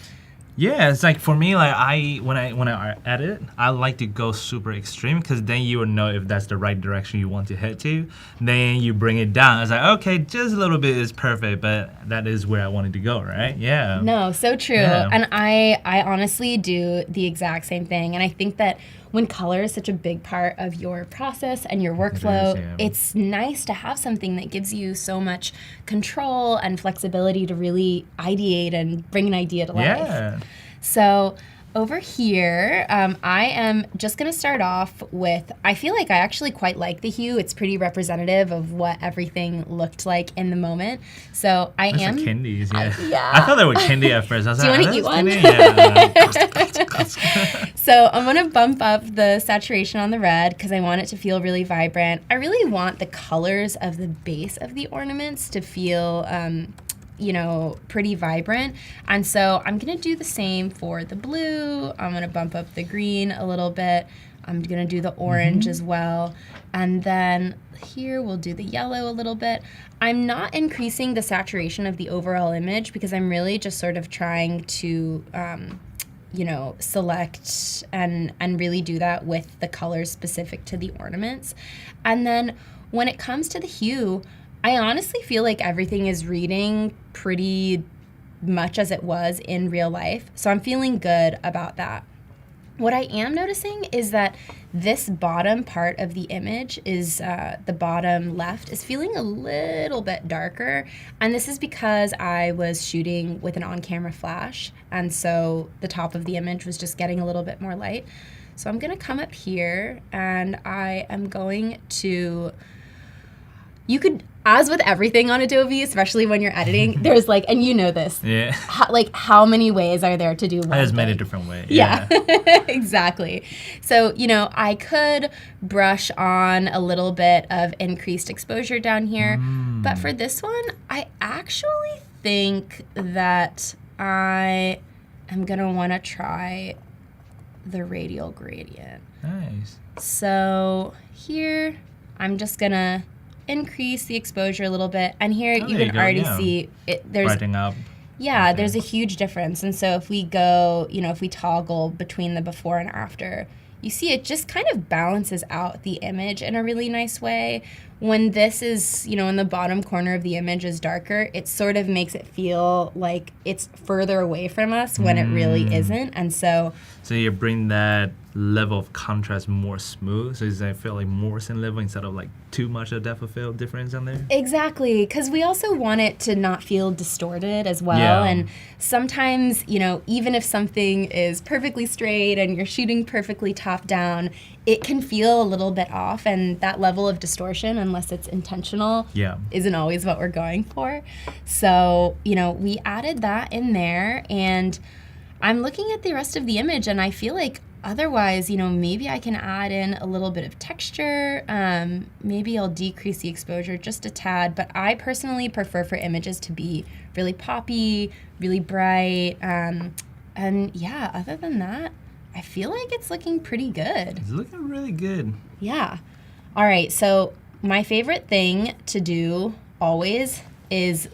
Yeah, it's like for me, like when I edit, I like to go super extreme because then you will know if that's the right direction you want to head to. Then you bring it down. It's like, okay, just a little bit is perfect, but that is where I wanted to go, right? Yeah. No, so true. Yeah. And I honestly do the exact same thing. And I think that when color is such a big part of your process and your workflow, it's nice to have something that gives you so much control and flexibility to really ideate and bring an idea to life. Yeah. So over here, I am just going to start off with, I feel like I actually quite like the hue. It's pretty representative of what everything looked like in the moment. So I am... Like candies, yeah. Yeah. I thought they were candy at first. I was Do you like, want to eat one? Yeah. So I'm going to bump up the saturation on the red because I want it to feel really vibrant. I really want the colors of the base of the ornaments to feel... pretty vibrant. And so I'm gonna do the same for the blue. I'm gonna bump up the green a little bit. I'm gonna do the orange as well. And then here we'll do the yellow a little bit. I'm not increasing the saturation of the overall image because I'm really just sort of trying to select and really do that with the colors specific to the ornaments. And then when it comes to the hue, I honestly feel like everything is reading pretty much as it was in real life. So I'm feeling good about that. What I am noticing is that this bottom part of the image is, the bottom left, is feeling a little bit darker. And this is because I was shooting with an on-camera flash. And so the top of the image was just getting a little bit more light. So I'm gonna come up here and I am going to, you could, as with everything on Adobe, especially when you're editing, there's like, and you know this, how many ways are there to do one There's many thing? different ways. Yeah, exactly. So, I could brush on a little bit of increased exposure down here, but for this one, I actually think that I am gonna wanna try the radial gradient. Nice. So here, I'm just gonna increase the exposure a little bit, and here you can already see it. There's brightening up. Yeah, there's a huge difference. And so if we go, if we toggle between the before and after, you see it just kind of balances out the image in a really nice way. When this is, in the bottom corner of the image is darker, it sort of makes it feel like it's further away from us when it really isn't. And so you bring that level of contrast more smooth, so I feel like more scene level instead of like too much of depth of field difference in there. Exactly, because we also want it to not feel distorted as well. Yeah. And sometimes, even if something is perfectly straight and you're shooting perfectly top down, it can feel a little bit off, and that level of distortion, unless it's intentional, isn't always what we're going for. So, we added that in there, and I'm looking at the rest of the image, and I feel like otherwise, maybe I can add in a little bit of texture. Maybe I'll decrease the exposure just a tad, but I personally prefer for images to be really poppy, really bright, And yeah, other than that, I feel like it's looking pretty good. It's looking really good. Yeah. All right, so my favorite thing to do always is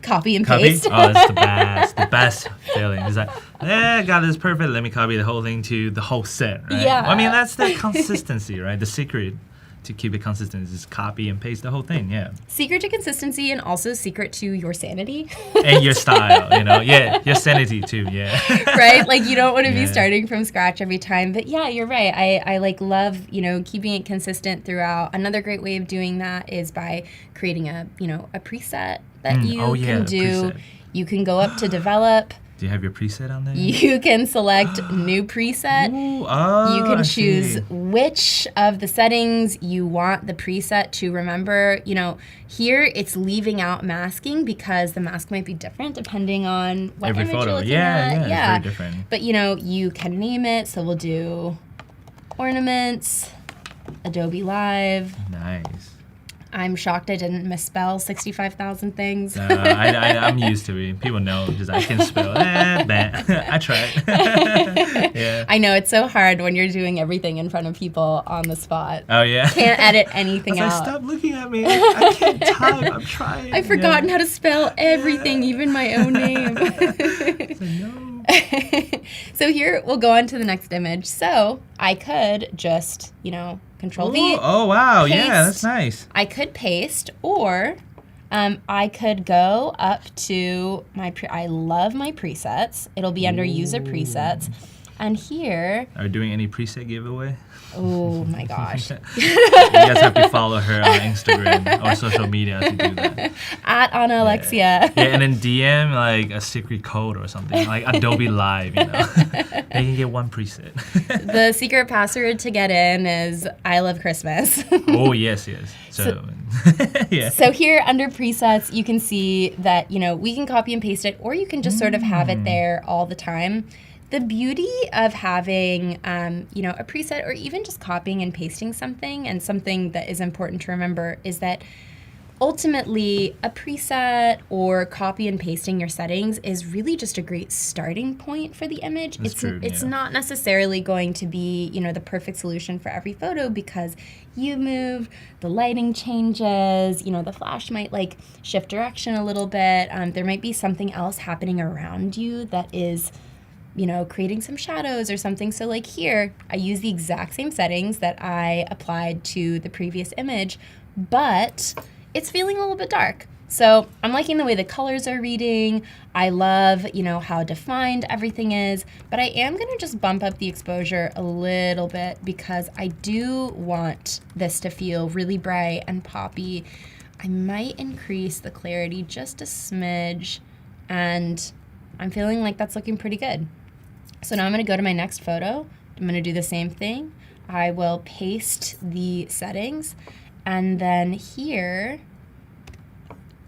copy and paste. Oh, it's the best. The best feeling. It's like, I got this perfect. Let me copy the whole thing to the whole set, right? Yeah. I mean, that's the consistency, right? The secret to keep it consistent is just copy and paste the whole thing, yeah. Secret to consistency and also secret to your sanity. And your style, you know? Yeah, your sanity too, yeah. Right? Like you don't want to be Yeah. starting from scratch every time. But yeah, you're right. I like love, keeping it consistent throughout. Another great way of doing that is by creating a preset that you can the do. preset. You can go up to develop. Do you have your preset on there? You can select new preset. Ooh, oh, You can I choose see. which of the settings you want the preset to remember. Here it's leaving out masking because the mask might be different depending on what Every image photo. you're looking Yeah, at. yeah, it's very different. But you can name it. So we'll do ornaments, Adobe Live. Nice. I'm shocked I didn't misspell 65,000 things. I'm used to it. People know just I can spell. I tried. Yeah. I know, it's so hard when you're doing everything in front of people on the spot. Oh, yeah. Can't edit anything I was out. like, stop looking at me. I can't type. I'm trying. I've forgotten how to spell everything, even my own name. No. So here, we'll go on to the next image. So I could just, Control V. Ooh, oh, wow. paste. Yeah, that's nice. I could paste, or I could go up to I love my presets. It'll be under user presets. And here, Are you doing any preset giveaway? oh my gosh. You guys have to follow her on Instagram or social media to do that. At Anna-Alexia. Yeah, and then DM like a secret code or something, like Adobe Live, They can get one preset. The secret password to get in is I love Christmas. Oh, yes. So yeah. So here under presets, you can see that, we can copy and paste it, or you can just sort of have it there all the time. The beauty of having, a preset or even just copying and pasting something, and something that is important to remember, is that ultimately a preset or copy and pasting your settings is really just a great starting point for the image. That's true, It's yeah. not necessarily going to be, the perfect solution for every photo, because you move, the lighting changes, the flash might shift direction a little bit. There might be something else happening around you that is creating some shadows or something. So here, I use the exact same settings that I applied to the previous image, but it's feeling a little bit dark. So I'm liking the way the colors are reading. I love, how defined everything is, but I am gonna just bump up the exposure a little bit because I do want this to feel really bright and poppy. I might increase the clarity just a smidge, and I'm feeling like that's looking pretty good. So now I'm going to go to my next photo. I'm going to do the same thing. I will paste the settings, and then here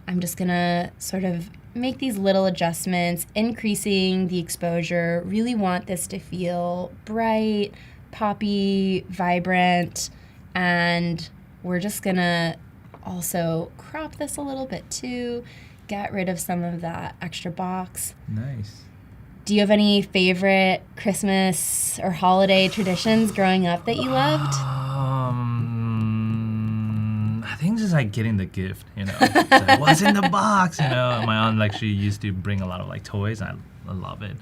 I'm just going to sort of make these little adjustments, increasing the exposure. Really want this to feel bright, poppy, vibrant, and we're just going to also crop this a little bit too, get rid of some of that extra box. Nice. Do you have any favorite Christmas or holiday traditions growing up that you loved? I think just getting the gift, It's like, what's in the box, My aunt, she used to bring a lot of toys. I love it.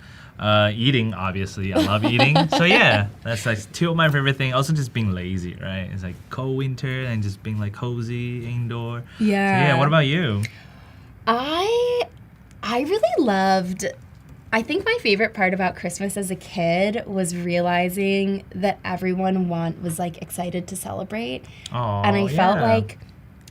Eating, obviously, I love eating. So yeah, that's two of my favorite things. Also, just being lazy, right? It's cold winter and just being cozy indoor. Yeah. So, yeah. What about you? I really loved. I think my favorite part about Christmas as a kid was realizing that everyone was excited to celebrate. Oh, And I felt yeah. like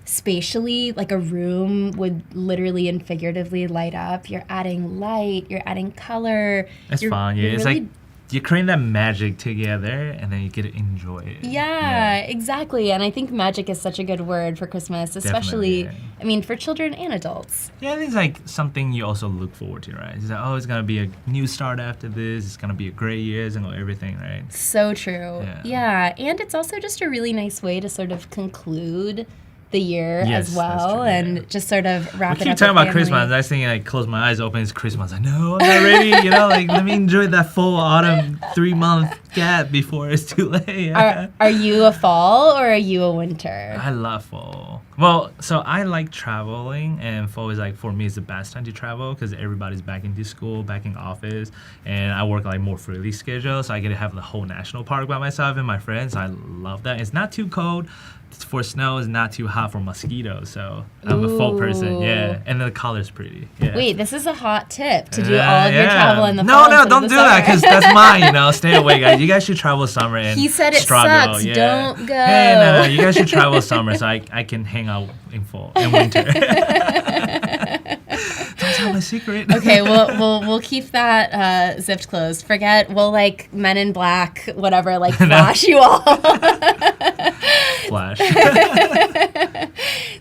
spatially, a room would literally and figuratively light up. You're adding light, you're adding color. It's fun. Yeah, you're it's really you're creating that magic together, and then you get to enjoy it. Yeah, exactly. And I think magic is such a good word for Christmas, especially, Definitely, for children and adults. Yeah, I think it's something you also look forward to, right? It's it's going to be a new start after this. It's going to be a great year. It's going to everything, right? So true. Yeah. Yeah. And it's also just a really nice way to sort of conclude the year Yes, as that's well, true, and yeah. just sort of We wrap it keep up. talking with about Christmas. family. I was thinking, like, close my eyes, open, it's Christmas. I know, I'm not ready. You know, like, let me enjoy that full autumn 3-month gap before it's too late. Yeah. Are you a fall or are you a winter? I love fall. Well, so I like traveling, and fall is like, for me, it's the best time to travel because everybody's back into school, back in office, and I work like more freely schedule, so I get to have the whole national park by myself and my friends. I love that. It's not too cold for snow, it's not too hot for mosquitoes, so I'm a fall person. Yeah, and the color's pretty. Yeah. Wait, this is a hot tip to do all of your travel in the no, fall. No, instead of don't the do that summer. because that's mine. You know, stay away, guys. You guys should travel summer and He said it struggle. sucks. Yeah. Don't go. Hey, no, you guys should travel summer so I can hang out in fall and winter. Don't tell my secret. Okay, we'll keep that zipped closed. Forget we'll like Men in Black, whatever, like flash you all. Flash.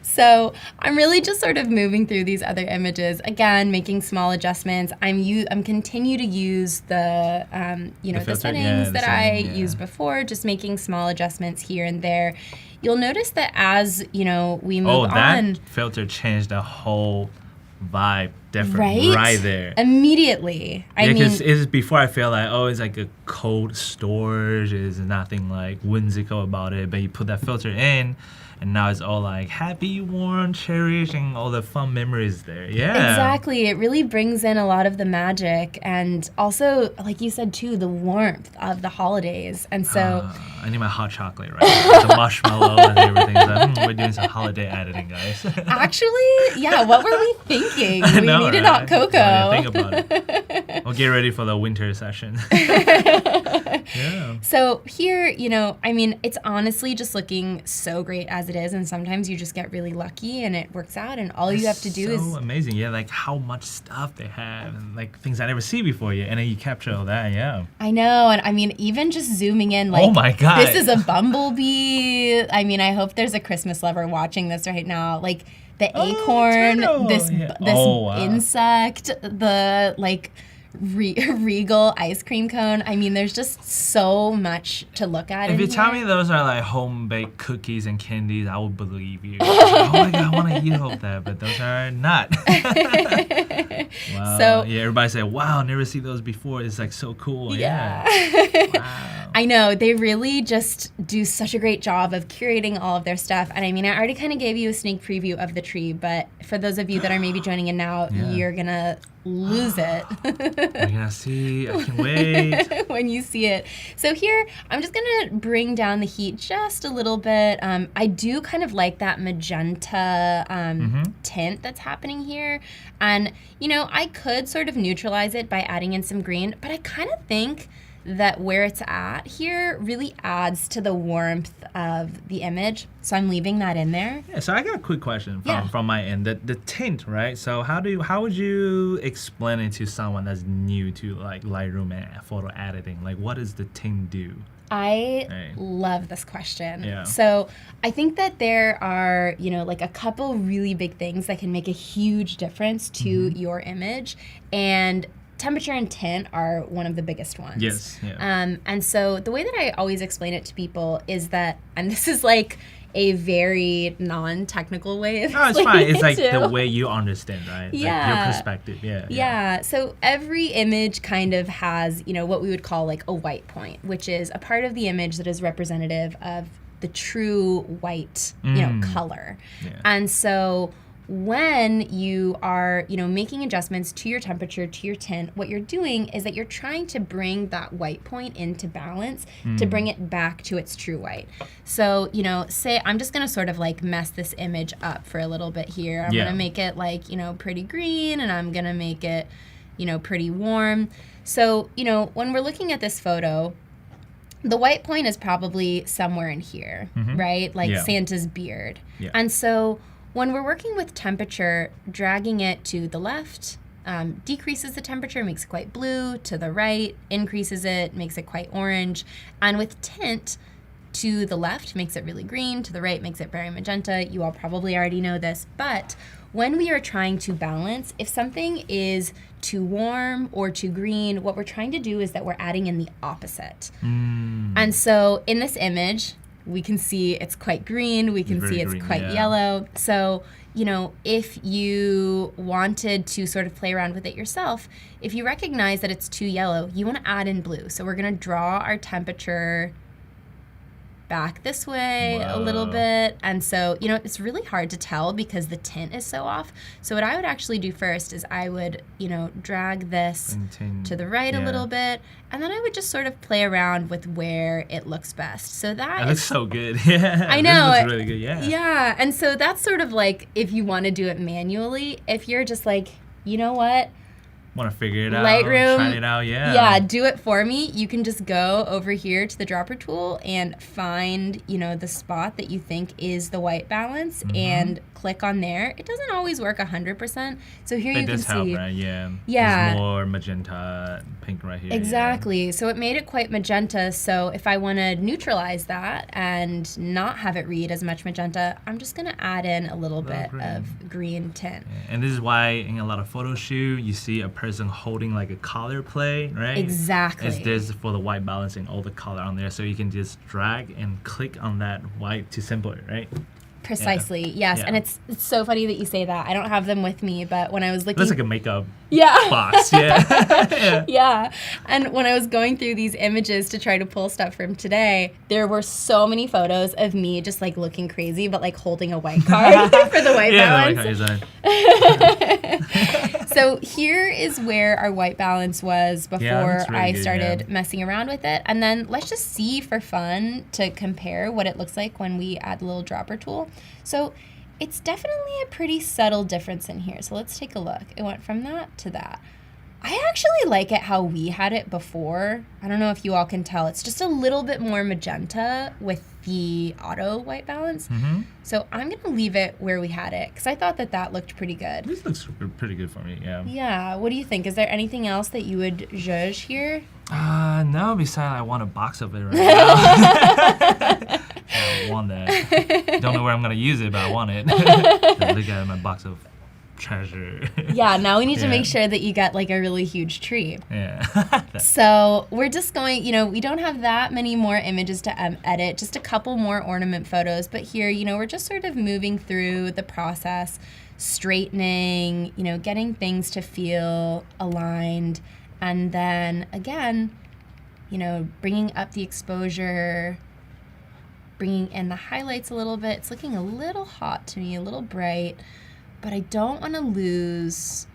So I'm really just sort of moving through these other images again, making small adjustments. I'm continue to use the the filter, settings the that setting, I used before, just making small adjustments here and there. You'll notice that as we move that on, filter changed the whole vibe different right there. Immediately. I mean, because it's before I feel like, it's like a cold storage, there's nothing like whimsical about it, but you put that filter in and now it's all like happy, warm, cherished, and all the fun memories there. Yeah. Exactly. It really brings in a lot of the magic and also, like you said too, the warmth of the holidays. And so I need my hot chocolate right now. The marshmallow and everything. So, we're doing some holiday editing, guys. actually, yeah, what were we thinking? I We know, needed right? hot cocoa. Yeah, think about it. We'll get ready for the winter session. Yeah. So here, I mean, it's honestly just looking so great as it is, and sometimes you just get really lucky and it works out, and all you have to do is amazing. Yeah, like how much stuff they have, and like things I never see before yet, and then you capture all that. Yeah. I know, and I mean, even just zooming in, like, oh my god, this is a bumblebee. I mean, I hope there's a Christmas lover watching this right now. Like the acorn, this insect, the like regal ice cream cone. I mean, there's just so much to look at. If you tell me those are like home baked cookies and candies, I will believe you. Oh my god, I want to eat all of that, but those are not. Wow. So yeah, everybody say, "Wow, never see those before." It's like so cool. Yeah. Wow. I know, they really just do such a great job of curating all of their stuff. And I mean, I already kind of gave you a sneak preview of the tree, but for those of you that are maybe joining in now, you're gonna lose it. We're gonna see. I can wait. When you see it. So here, I'm just gonna bring down the heat just a little bit. I do kind of like that magenta tint that's happening here. And, I could sort of neutralize it by adding in some green, but I kind of think that where it's at here really adds to the warmth of the image. So I'm leaving that in there. Yeah, so I got a quick question from my end. The tint, right? So how would you explain it to someone that's new to like Lightroom and photo editing? Like, what does the tint do? I love this question. Yeah. So I think that there are, like a couple really big things that can make a huge difference to your image. And temperature and tint are one of the biggest ones. Yes. Yeah. And so the way that I always explain it to people is that, and this is like a very non-technical way of it's fine. It's like too. the way you understand, right? Yeah. Like your perspective. Yeah. Yeah. So every image kind of has, what we would call like a white point, which is a part of the image that is representative of the true white, color. Yeah. And so when you are, making adjustments to your temperature, to your tint, what you're doing is that you're trying to bring that white point into balance to bring it back to its true white. So, say I'm just going to sort of like mess this image up for a little bit here. I'm going to make it like, pretty green, and I'm going to make it, pretty warm. So, when we're looking at this photo, the white point is probably somewhere in here, right? Like Santa's beard. Yeah. And so when we're working with temperature, dragging it to the left decreases the temperature, makes it quite blue. To the right, increases it, makes it quite orange. And with tint, to the left makes it really green. To the right makes it very magenta. You all probably already know this. But when we are trying to balance, if something is too warm or too green, what we're trying to do is that we're adding in the opposite. And so in this image, we can see it's quite green. We can Very see it's green, quite yeah. yellow. So, you know, if you wanted to sort of play around with it yourself, if you recognize that it's too yellow, you want to add in blue. So we're going to draw our temperature back this way a little Whoa. bit. And so, you know, it's really hard to tell because the tint is so off. So what I would actually do first is I would, you know, drag this to the right a little bit, and then I would just sort of play around with where it looks best. So That that looks so good. Yeah. I know. This looks really good. Yeah. Yeah, and so that's sort of like if you want to do it manually. If you're just like, you know what, Want to figure it out. Lightroom, Try it out. Yeah. Yeah, do it for me. You can just go over here to the dropper tool and find, you know, the spot that you think is the white balance and click on there. It doesn't always work 100%. So here It you can does help, see. right? Yeah. Yeah. There's more magenta, pink right here. Exactly. So it made it quite magenta. So if I want to neutralize that and not have it read as much magenta, I'm just going to add in a little bit green. of green tint. Yeah. And this is why in a lot of photo shoot, you see a person holding like a color plate, right? Exactly. It's this for the white balancing all the color on there. So you can just drag and click on that white to sample it, right? Precisely, yes. Yeah. And it's so funny that you say that. I don't have them with me, but when I was looking... That's like a makeup yeah. box, yeah. Yeah. Yeah. And when I was going through these images to try to pull stuff from today, there were so many photos of me just like looking crazy, but like holding a white card for the white balance. So here is where our white balance was before that's really I good, started messing around with it. And then let's just see for fun to compare what it looks like when we add the little dropper tool. So it's definitely a pretty subtle difference in here. So let's take a look. It went from that to that. I actually like it how we had it before. I don't know if you all can tell. It's just a little bit more magenta with the auto white balance. So I'm going to leave it where we had it because I thought that that looked pretty good. This looks pretty good for me, yeah. Yeah. What do you think? Is there anything else that you would judge here? No, besides I want a box of it right now. I want that. Don't know where I'm going to use it, but I want it. Look at my box of treasure. Yeah, now we need to make sure that you get like a really huge tree. Yeah. So we're just going, you know, we don't have that many more images to edit, just a couple more ornament photos. But here, you know, we're just sort of moving through the process, straightening, you know, getting things to feel aligned. And then again, you know, bringing up the exposure, bringing in the highlights a little bit. It's looking a little hot to me, a little bright. But I don't want to lose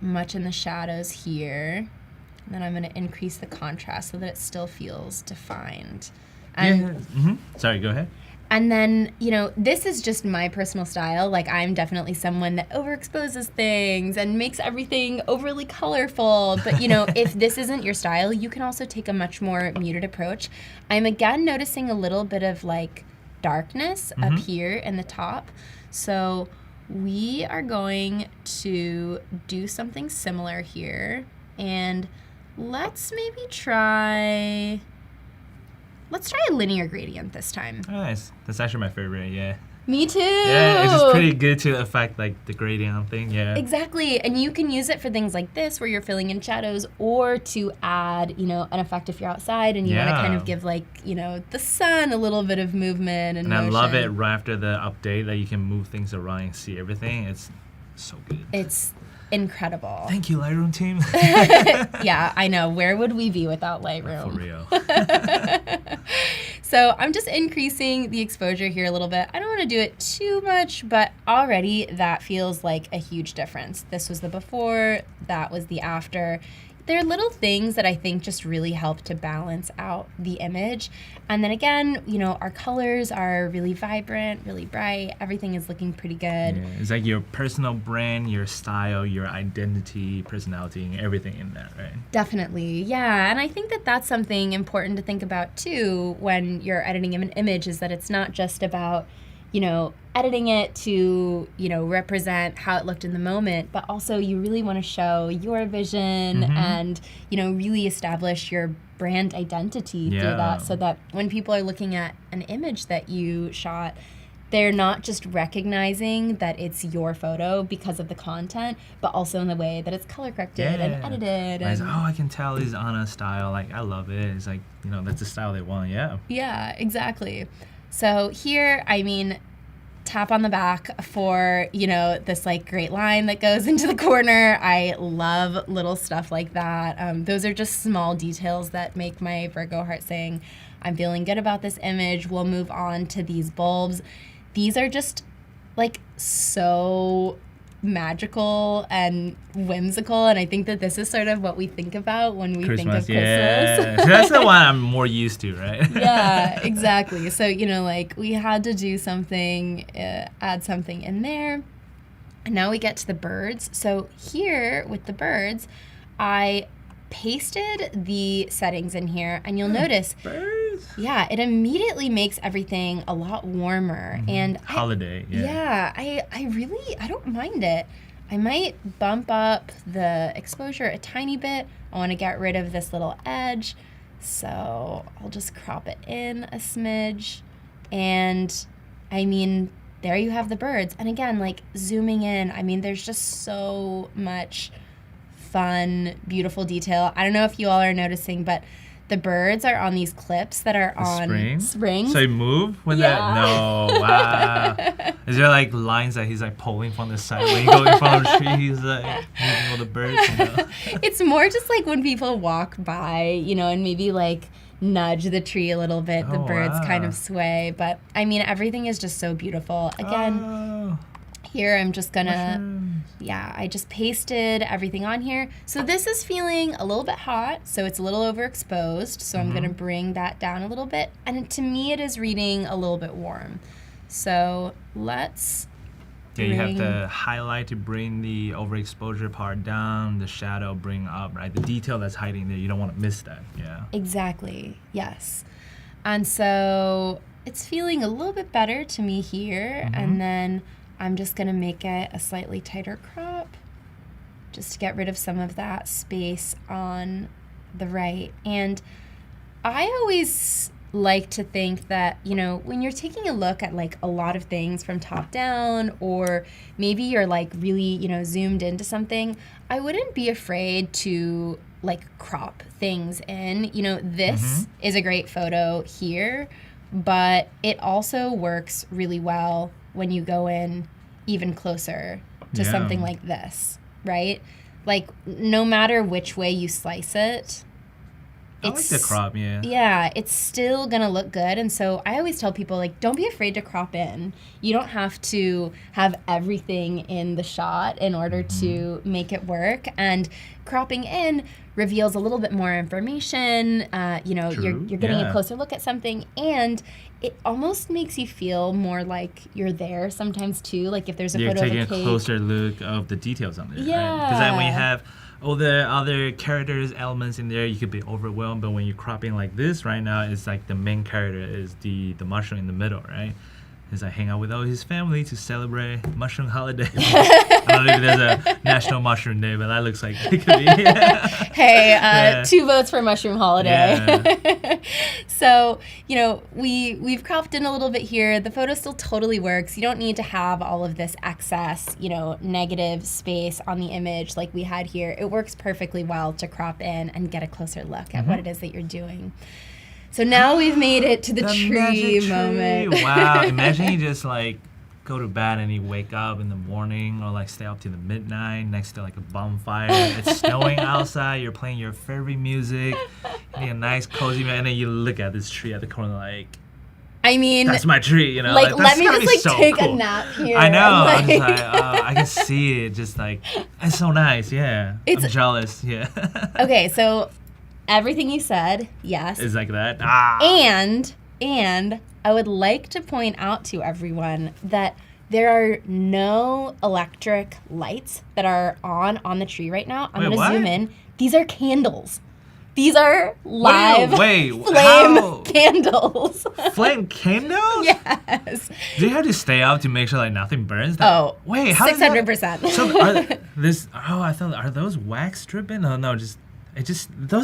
much in the shadows here. And then I'm going to increase the contrast so that it still feels defined. And, Sorry, go ahead. And then, you know, this is just my personal style. Like, I'm definitely someone that overexposes things and makes everything overly colorful. But, you know, if this isn't your style, you can also take a much more muted approach. I'm again noticing a little bit of, like, darkness up here in the top. So we are going to do something similar here, and let's try a linear gradient this time. Oh, nice. That's actually my favorite, yeah. Me too. Yeah, it's just pretty good to affect like the gradient thing, yeah. Exactly, and you can use it for things like this where you're filling in shadows, or to add, you know, an effect if you're outside and you want to kind of give like, you know, the sun a little bit of movement and motion. I love it right after the update that you can move things around and see everything. It's so good. It's incredible. Thank you, Lightroom team. Yeah, I know. Where would we be without Lightroom? For real. So I'm just increasing the exposure here a little bit. I don't want to do it too much, but already that feels like a huge difference. This was the before, that was the after. There are little things that I think just really help to balance out the image. And then again, you know, our colors are really vibrant, really bright. Everything is looking pretty good. Yeah, it's like your personal brand, your style, your identity, personality, and everything in that, right? Definitely, yeah. And I think that that's something important to think about too when you're editing an image, is that it's not just about, you know, editing it to, you know, represent how it looked in the moment, but also you really want to show your vision and, you know, really establish your brand identity through that, so that when people are looking at an image that you shot, they're not just recognizing that it's your photo because of the content, but also in the way that it's color corrected and edited. It's like, oh, I can tell it's Anna's style. Like, I love it. It's like, you know, that's the style they want, yeah. Yeah, exactly. So here, I mean, tap on the back for, you know, this like great line that goes into the corner. I love little stuff like that. Those are just small details that make my Virgo heart saying, I'm feeling good about this image. We'll move on to these bulbs. These are just like so magical and whimsical, and I think that this is sort of what we think about when we think of Christmas. Yeah. So that's the one I'm more used to, right? Yeah, exactly. So, you know, like we had to do something, add something in there. And now we get to the birds. So here with the birds, I pasted the settings in here, and you'll notice, yeah, it immediately makes everything a lot warmer. And holiday, I don't mind it. I might bump up the exposure a tiny bit. I want to get rid of this little edge, so I'll just crop it in a smidge. And I mean, there you have the birds. And again, like zooming in, I mean, there's just so much fun, beautiful detail. I don't know if you all are noticing, but the birds are on these clips that are on springs. So they move when that? No, wow. Is there like lines that he's like pulling from the side when you go in front of the tree? He's like moving all the birds. You know? It's more just like when people walk by, you know, and maybe like nudge the tree a little bit. The birds kind of sway, but I mean, everything is just so beautiful. Again, here I'm just gonna, I just pasted everything on here. So this is feeling a little bit hot, so it's a little overexposed. So I'm gonna bring that down a little bit. And to me, it is reading a little bit warm. So let's you have the highlight to bring the overexposure part down, the shadow bring up, right? The detail that's hiding there, you don't want to miss that, yeah. Exactly, yes. And so it's feeling a little bit better to me here, and then I'm just gonna make it a slightly tighter crop just to get rid of some of that space on the right. And I always like to think that, you know, when you're taking a look at like a lot of things from top down, or maybe you're like really, you know, zoomed into something, I wouldn't be afraid to like crop things in. You know, this is a great photo here, but it also works really well when you go in even closer to something like this, right? Like no matter which way you slice it, I like the crop, yeah, it's still gonna look good. And so I always tell people, like, don't be afraid to crop in. You don't have to have everything in the shot in order to make it work. And cropping in reveals a little bit more information. You know, you're getting a closer look at something, and it almost makes you feel more like you're there sometimes too. Like if there's a photo of a cake. You're taking a closer look of the details on there, right? Because then when you have all the other characters, elements in there, you could be overwhelmed. But when you're cropping like this right now, it's like the main character is the mushroom in the middle, right? He's like hang out with all his family to celebrate Mushroom Holiday. I don't know if there's a National Mushroom Day, but that looks like it could be. Hey, 2 votes for Mushroom Holiday. So, you know, we've cropped in a little bit here. The photo still totally works. You don't need to have all of this excess, you know, negative space on the image like we had here. It works perfectly well to crop in and get a closer look at what it is that you're doing. So now we've made it to the tree moment. Wow, imagine you just like go to bed and you wake up in the morning, or like stay up till the midnight next to like a bonfire. It's snowing outside, you're playing your favorite music, getting a nice cozy meal, and then you look at this tree at the corner like, I mean, that's my tree, you know? Like let me just like so take cool. a nap here. I know, I'm just like, I can see it, just like, it's so nice, I'm jealous, Okay, so everything you said, yes. Is like that. And I would like to point out to everyone that there are no electric lights that are on the tree right now. I'm going to zoom in. These are candles. These are live flame candles. Flame candles? Yes. Do you have to stay up to make sure like nothing burns? How 600%. So are those wax stripping? No, those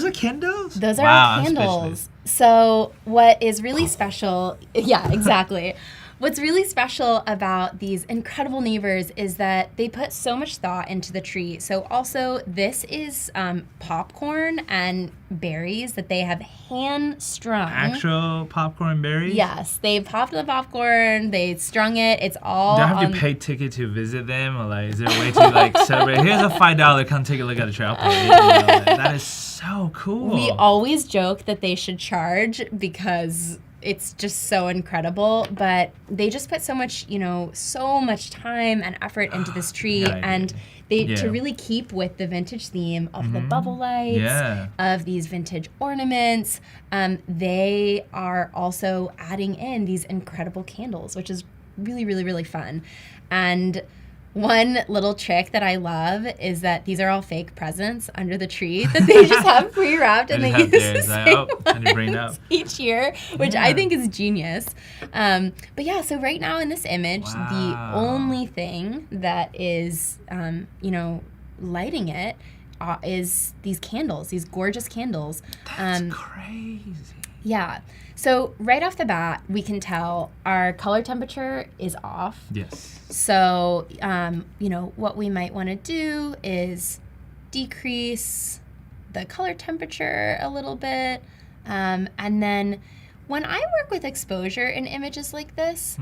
are candles? Those are candles. So what is really special, exactly. What's really special about these incredible neighbors is that they put so much thought into the tree. So also, this is popcorn and berries that they have hand strung. Actual popcorn berries? Yes, they popped the popcorn, they strung it. It's all. Do I have to pay ticket to visit them, or like, is there a way to like celebrate? Here's a $5. Come take a look at the tree. I'll pay. That is so cool. We always joke that they should charge because it's just so incredible, but they just put so much, so much time and effort into this tree, and to really keep with the vintage theme of the bubble lights, of these vintage ornaments. They are also adding in these incredible candles, which is really, really, really fun. And one little trick that I love is that these are all fake presents under the tree that they just have pre-wrapped and they use the same each year, which I think is genius. But yeah, so right now in this image, the only thing that is, lighting it is these candles, these gorgeous candles. That's crazy. Yeah. So right off the bat, we can tell our color temperature is off. Yes. So, what we might want to do is decrease the color temperature a little bit. And then when I work with exposure in images like this,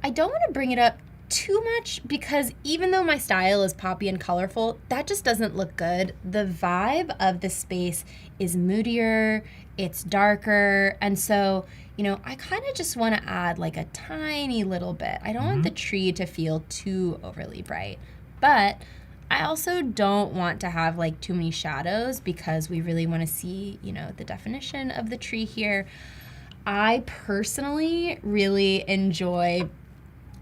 I don't want to bring it up too much because even though my style is poppy and colorful, that just doesn't look good. The vibe of the space is moodier, it's darker, and so, I kind of just want to add like a tiny little bit. I don't want the tree to feel too overly bright, but I also don't want to have like too many shadows because we really want to see, the definition of the tree here. I personally really enjoy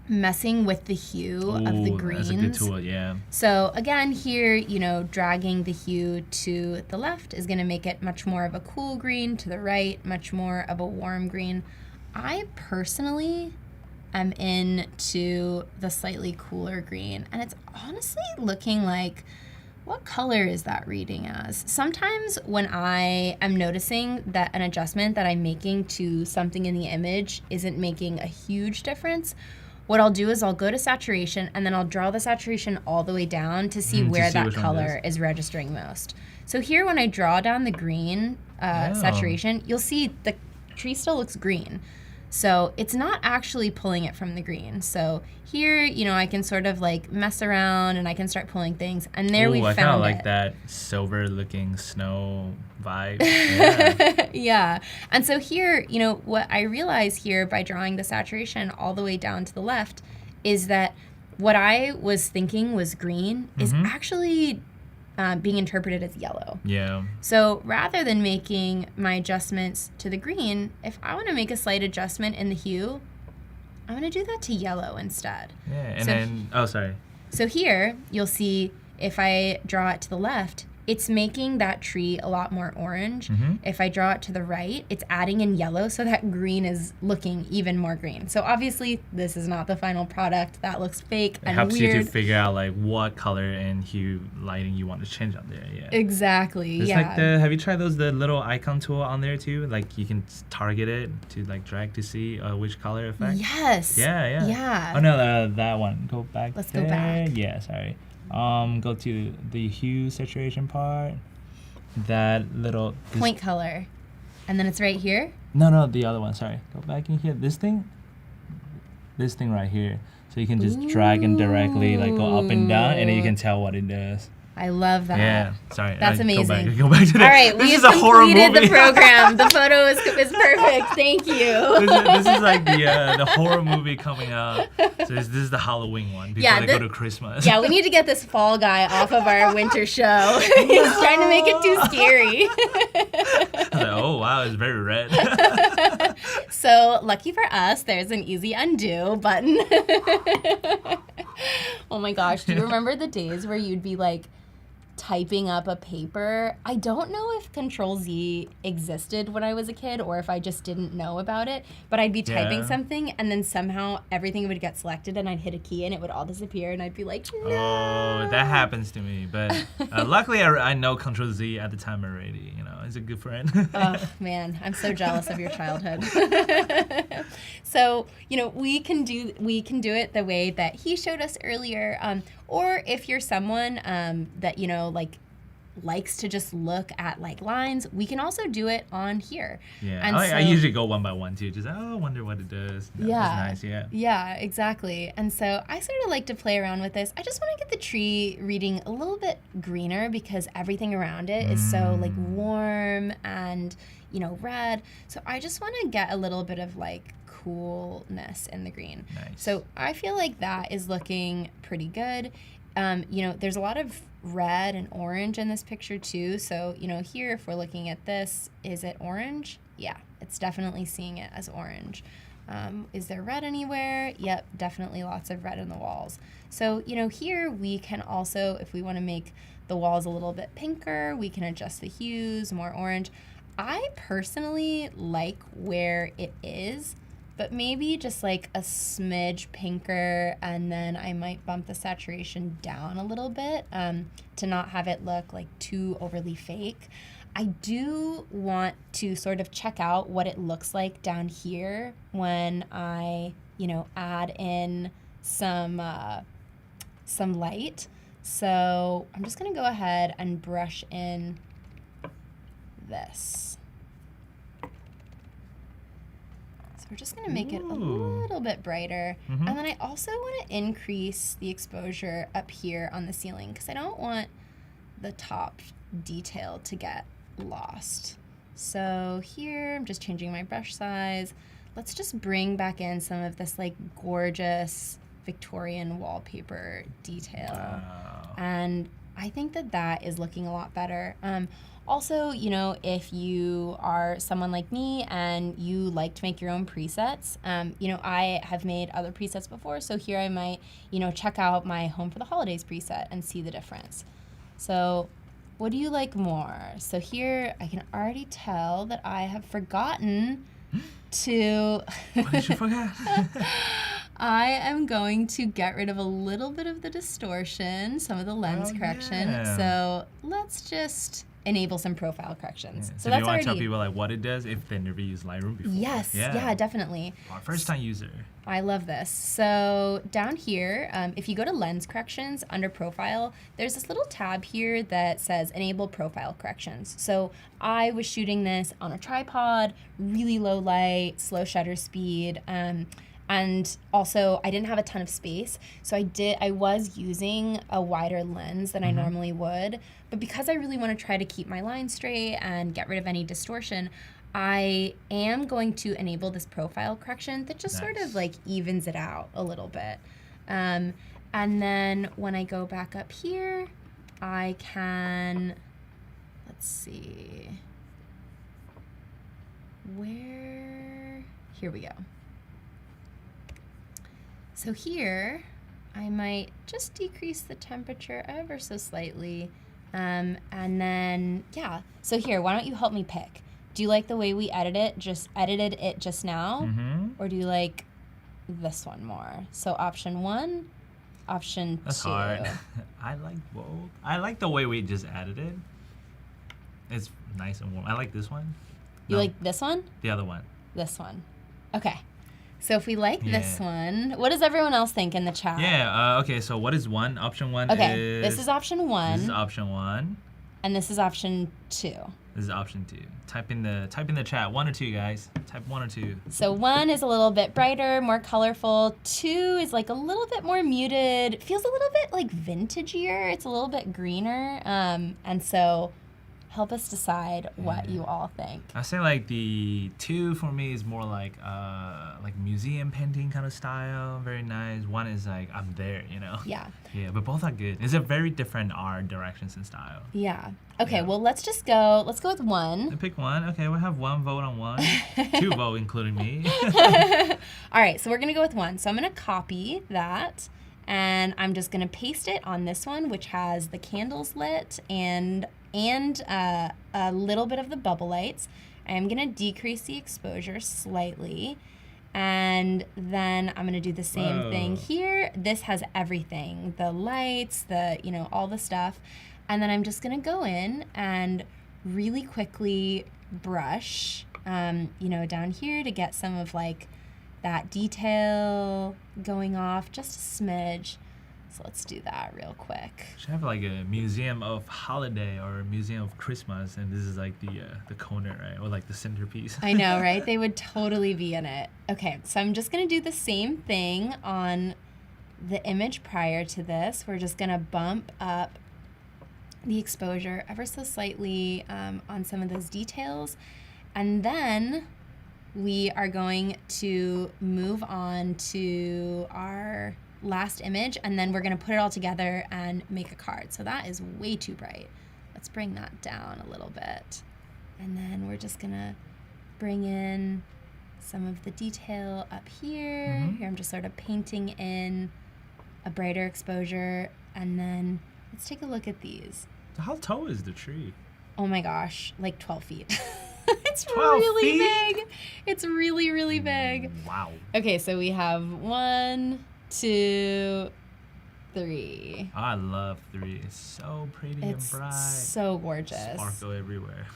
messing with the hue of the greens. That's a good tool, yeah. So again, here, dragging the hue to the left is going to make it much more of a cool green, to the right, much more of a warm green. I personally am into the slightly cooler green, and it's honestly looking like, what color is that reading as? Sometimes when I am noticing that an adjustment that I'm making to something in the image isn't making a huge difference, what I'll do is I'll go to saturation and then I'll draw the saturation all the way down to see where that color is registering most. So here when I draw down the green saturation, you'll see the tree still looks green. So it's not actually pulling it from the green. So here, I can sort of like mess around and I can start pulling things. And there we found it. I kind of like that silver looking snow vibe. Yeah. Yeah. And so here, what I realize here by drawing the saturation all the way down to the left is that what I was thinking was green is actually being interpreted as yellow. Yeah. So rather than making my adjustments to the green, if I want to make a slight adjustment in the hue, I'm going to do that to yellow instead. Yeah, and then, sorry. So here, you'll see if I draw it to the left, it's making that tree a lot more orange. If I draw it to the right, it's adding in yellow, so that green is looking even more green. So obviously, this is not the final product. That looks fake and weird. It helps you to figure out like what color and hue lighting you want to change on there. Yeah. Exactly. It's yeah. like have you tried the little icon tool on there too? Like you can target it to like drag to see which color effect. Yes. Yeah. Yeah. Oh no, that one. Go back. Let's there. go back. Yeah. Sorry. Go to the hue saturation part. That little point color, and then it's right here. No, the other one. Sorry. Go back in here. This thing right here. So you can just drag and directly like go up and down, and then you can tell what it does. I love that. Yeah, sorry. That's amazing. Go back to that. All right, this we've is a horror movie. completed the program. The photo is perfect. Thank you. This is like the horror movie coming out. So this is the Halloween one before they go to Christmas. Yeah, we need to get this fall guy off of our winter show. He's trying to make it too scary. Like, oh wow, it's very red. So lucky for us, there's an easy undo button. Oh my gosh, do you remember the days where you'd be like typing up a paper. I don't know if Control Z existed when I was a kid or if I just didn't know about it, but I'd be typing something and then somehow everything would get selected and I'd hit a key and it would all disappear and I'd be like, no. Oh, that happens to me. But luckily I know Control Z at the time already. You know, he's a good friend. Oh, man, I'm so jealous of your childhood. So, you know, we can do it the way that he showed us earlier. Or if you're someone that, you know, like likes to just look at like lines, we can also do it on here. Yeah, and I usually go one by one too. Just I wonder what it does. That's nice. Yeah. Yeah, exactly. And so I sort of like to play around with this. I just want to get the tree reading a little bit greener because everything around it is so like warm and, you know, red. So I just want to get a little bit of like coolness in the green. Nice. So I feel like that is looking pretty good. You know, there's a lot of red and orange in this picture too. So, you know, here, if we're looking at this, is it orange? Yeah, it's definitely seeing it as orange. Is there red anywhere? Yep, definitely lots of red in the walls. So, you know, here we can also, if we want to make the walls a little bit pinker, we can adjust the hues, more orange. I personally like where it is, but maybe just like a smidge pinker, and then I might bump the saturation down a little bit to not have it look like too overly fake. I do want to sort of check out what it looks like down here when I, you know, add in some light. So I'm just gonna go ahead and brush in this. We're just going to make it a little bit brighter. And then I also want to increase the exposure up here on the ceiling because I don't want the top detail to get lost. So here, I'm just changing my brush size. Let's just bring back in some of this like gorgeous Victorian wallpaper detail. Wow. And I think that that is looking a lot better. Also, you know, if you are someone like me and you like to make your own presets, you know, I have made other presets before, so here I might, you know, check out my Home for the Holidays preset and see the difference. So what do you like more? So here I can already tell that I have forgotten to... What did you forget? I am going to get rid of a little bit of the distortion, some of the lens correction. Yeah. So let's just enable some profile corrections. Yeah. So do that's you want already... to tell people like what it does if they never used Lightroom before? Yes, yeah, definitely. Our first time user. I love this. So down here, if you go to lens corrections under profile, there's this little tab here that says enable profile corrections. So I was shooting this on a tripod, really low light, slow shutter speed, and also I didn't have a ton of space. So I was using a wider lens than I normally would, but because I really want to try to keep my line straight and get rid of any distortion, I am going to enable this profile correction that just sort of like evens it out a little bit. And then when I go back up here, I can, let's see, here we go. So here, I might just decrease the temperature ever so slightly. And then, yeah, so here, why don't you help me pick? Do you like the way we edited it just now? Or do you like this one more? So option 1, option 2. That's hard. I like both. I like the way we just added it. It's nice and warm. I like this one. You like this one? The other one. This one. Okay. So if we like this one, what does everyone else think in the chat? Yeah, okay, so what is one? Option 1 okay, is... this is option 1. This is option 1. And this is option 2. This is option 2. Type in the chat, 1 or 2, guys. Type 1 or 2. So 1 is a little bit brighter, more colorful. 2 is like a little bit more muted. Feels a little bit like vintagier. It's a little bit greener. And so help us decide what you all think. I say like the 2 for me is more like museum painting kind of style, very nice. 1 is like I'm there, you know. Yeah. Yeah, but both are good. It's a very different art directions and style. Yeah. Okay, well let's go with 1. Pick 1. Okay, we'll have 1 vote on 1. 2 vote including me. All right, so we're gonna go with 1. So I'm gonna copy that and I'm just gonna paste it on this one, which has the candles lit and a little bit of the bubble lights. I am gonna decrease the exposure slightly, and then I'm gonna do the same thing here. This has everything, the lights, all the stuff. And then I'm just gonna go in and really quickly brush, down here to get some of like that detail going off, just a smidge. So let's do that real quick. Should have like a museum of holiday or a museum of Christmas, and this is like the corner, right? Or like the centerpiece. I know, right? They would totally be in it. Okay, so I'm just gonna do the same thing on the image prior to this. We're just gonna bump up the exposure ever so slightly on some of those details. And then we are going to move on to our last image, and then we're gonna put it all together and make a card. So that is way too bright. Let's bring that down a little bit. And then we're just gonna bring in some of the detail up here. Here I'm just sort of painting in a brighter exposure. And then let's take a look at these. So how tall is the tree? Oh my gosh, like 12 feet. It's 12 really feet? big. It's really, really big. Wow. Okay, so we have 1, 2, 3. Oh, I love 3. It's so pretty It's and bright. so gorgeous. Sparkle everywhere.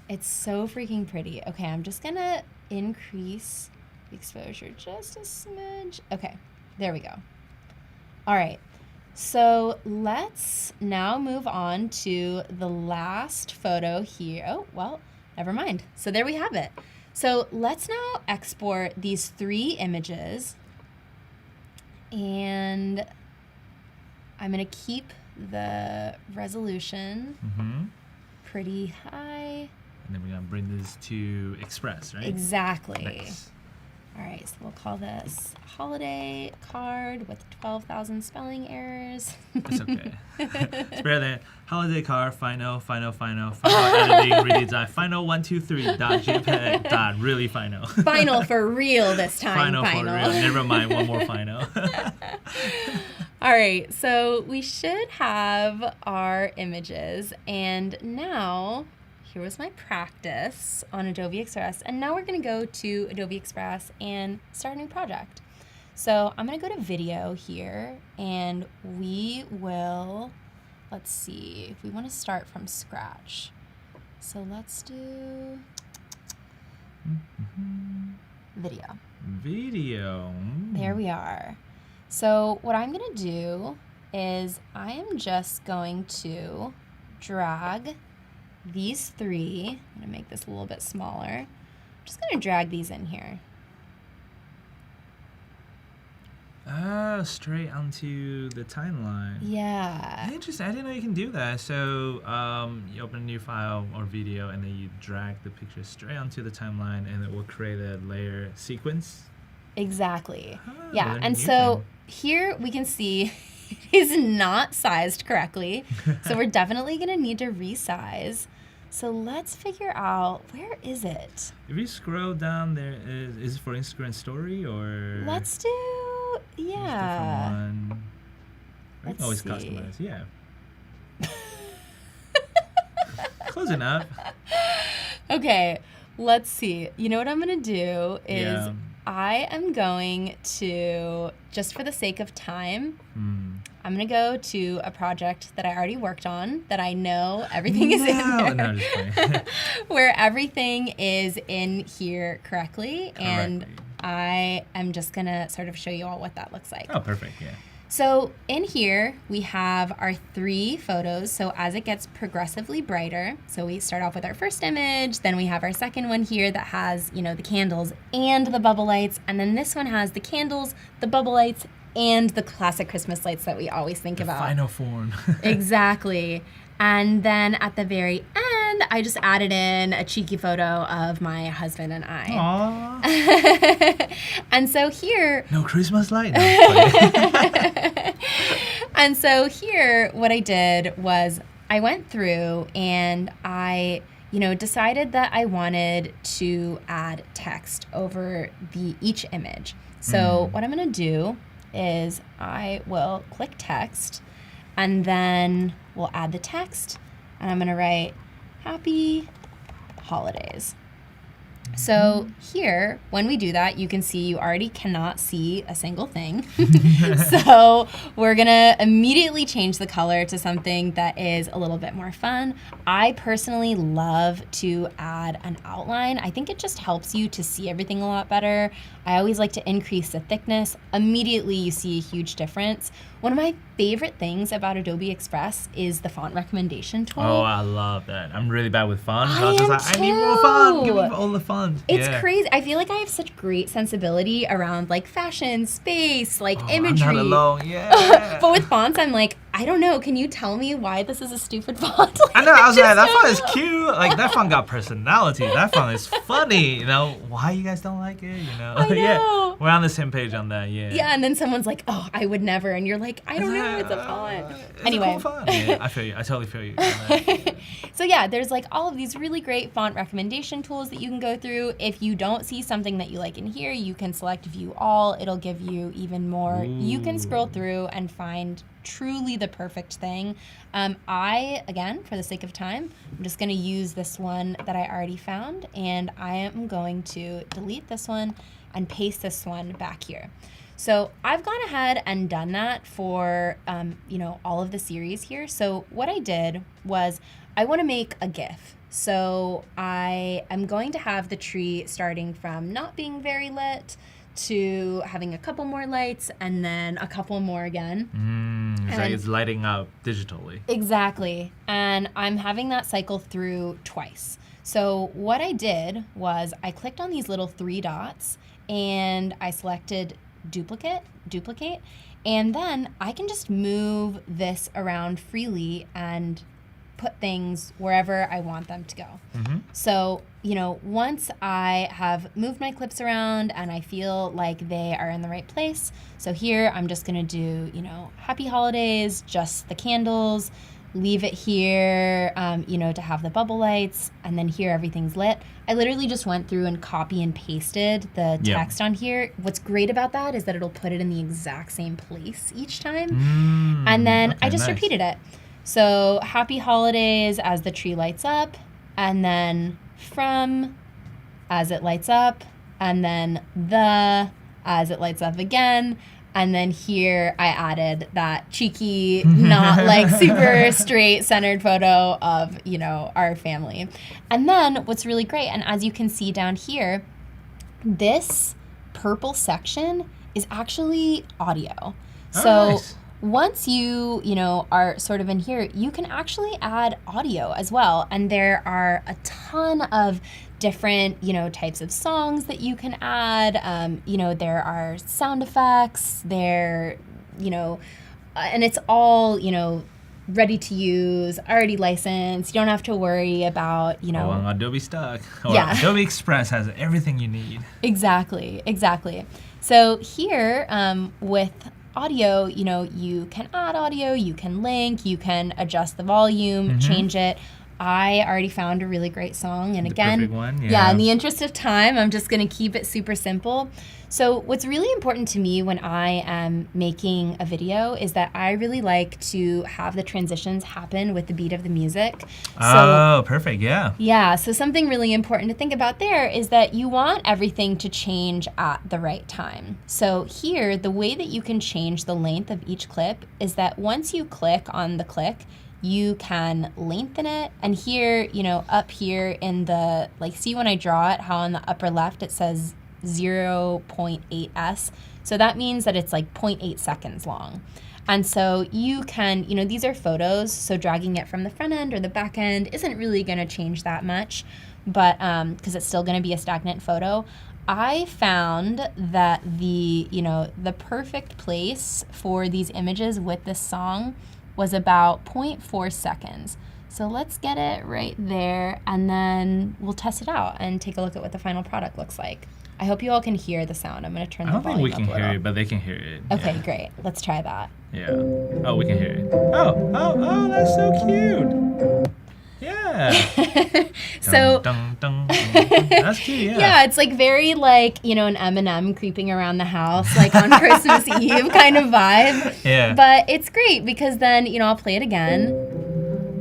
It's so freaking pretty. Okay, I'm just gonna increase the exposure just a smidge. Okay, there we go. All right, so let's now move on to the last photo here. Oh, well, never mind. So there we have it. So let's now export these 3 images, and I'm gonna keep the resolution pretty high. And then we're gonna bring this to Express, right? Exactly. Nice. All right, so we'll call this holiday card with 12,000 spelling errors. It's okay. It's better than holiday card, final editing, redesign, final 123 dot JPEG dot really final. Final for real this time. Final for real. Never mind, one more final. All right, so we should have our images, and now here was my practice on Adobe Express, and now we're gonna go to Adobe Express and start a new project. So I'm gonna go to video here, and we will, let's see, if we wanna start from scratch. So let's do video. Video. There we are. So what I'm gonna do is I am just going to drag these 3. I'm gonna make this a little bit smaller. I'm just gonna drag these in here. Oh, straight onto the timeline. Yeah. Interesting. I didn't know you can do that. So you open a new file or video, and then you drag the picture straight onto the timeline, and it will create a layer sequence. Exactly. Oh, Yeah, learning and new so thing. here we can see it is not sized correctly. So we're definitely gonna need to resize. So let's figure out, where is it? If you scroll down, there is it for Instagram story or? Let's do, There's a yeah. different one. I Let's can always see. customize. Yeah. Close enough. Okay, let's see. You know what I'm gonna do is Yeah. I am going to, just for the sake of time, I'm gonna go to a project that I already worked on, that I know everything is in there, No, just kidding. where everything is in here correctly, and I am just gonna sort of show you all what that looks like. Oh, perfect. Yeah. So in here, we have our 3 photos. So as it gets progressively brighter, so we start off with our first image, then we have our second one here that has, the candles and the bubble lights, and then this one has the candles, the bubble lights, and the classic Christmas lights that we always think about. Final form. Exactly. And then at the very end, I just added in a cheeky photo of my husband and I. Aww. And so here, No Christmas light? No, it's and so here, what I did was I went through and I, decided that I wanted to add text over each image. So what I'm gonna do is I will click text, and then we'll add the text, and I'm gonna write Happy Holidays. So here, when we do that, you can see you already cannot see a single thing. So we're gonna immediately change the color to something that is a little bit more fun. I personally love to add an outline. I think it just helps you to see everything a lot better. I always like to increase the thickness. Immediately you see a huge difference. One of my favorite things about Adobe Express is the font recommendation tool. Oh, I love that. I'm really bad with font. I I was just am like, I need more font. Give me too. all the font. It's Yeah. crazy. I feel like I have such great sensibility around like fashion, space, like imagery. I'm not alone. Yeah. But with fonts, I'm like, I don't know. Can you tell me why this is a stupid font? I know. I was like, that just font don't is know. cute. Like that font got personality. That font is funny. You know why you guys don't like it? You know. I know. Yeah. We're on the same page on that. Yeah. Yeah, and then someone's like, oh, I would never. And you're like, I don't know. It's a font. It's Anyway. a cool font. Yeah, I feel you. I totally feel you. on that. So yeah, there's like all of these really great font recommendation tools that you can go through. If you don't see something that you like in here, you can select view all. It'll give you even more. You can scroll through and find truly the perfect thing. I, again, for the sake of time, I'm just gonna use this one that I already found, and I am going to delete this one and paste this one back here. So I've gone ahead and done that for, you know, all of the series here. So what I did was I want to make a GIF. So I am going to have the tree starting from not being very lit to having a couple more lights and then a couple more again. It's like it's lighting up digitally. Exactly. And I'm having that cycle through twice. So what I did was I clicked on these little 3 dots and I selected duplicate, and then I can just move this around freely and put things wherever I want them to go. So, you know, once I have moved my clips around and I feel like they are in the right place, so here I'm just gonna do, you know, Happy Holidays, just the candles, leave it here, you know, to have the bubble lights, and then here everything's lit. I literally just went through and copy and pasted the text on here. What's great about that is that it'll put it in the exact same place each time. And then I just repeated it. So Happy Holidays as the tree lights up, and then from as it lights up, and then the as it lights up again. And then here I added that cheeky, not like super straight centered photo of, you know, our family. And then what's really great, and as you can see down here, this purple section is actually audio. So nice. Once you know, are sort of in here, you can actually add audio as well. And there are a ton of different, you know, types of songs that you can add. You know, there are sound effects, there, you know, and it's all, you know, ready to use, already licensed. You don't have to worry about, you know. Oh, Adobe Stock. Or Yeah. Adobe Express has everything you need. Exactly. So here, with audio, you know, you can add audio, you can link, you can adjust the volume, change it. I already found a really great song, and again, perfect one, yeah. In the interest of time, I'm just going to keep it super simple. So what's really important to me when I am making a video is that I really like to have the transitions happen with the beat of the music. Oh, perfect, yeah. Yeah, so something really important to think about there is that you want everything to change at the right time. So here, the way that you can change the length of each clip is that once you click on the click, you can lengthen it. And here, you know, up here in the, like, see when I draw it, how on the upper left it says 0.8s. So that means that it's like 0.8 seconds long. And so you can, you know, these are photos, so dragging it from the front end or the back end isn't really gonna change that much, but because it's still gonna be a stagnant photo. I found that the perfect place for these images with this song was about 0.4 seconds. So let's get it right there, and then we'll test it out and take a look at what the final product looks like. I hope you all can hear the sound. I'm gonna turn the I don't volume think we up can a little. hear it, but they can hear it. Okay, yeah. great. Let's try that. Yeah. Oh, we can hear it. Oh, that's so cute. Yeah. Yeah. So Dun, dun, dun, dun, dun. That's cute, yeah. yeah, it's like very like, you know, an M&M creeping around the house, like on Christmas Eve kind of vibe. Yeah. But it's great because then, you know, I'll play it again.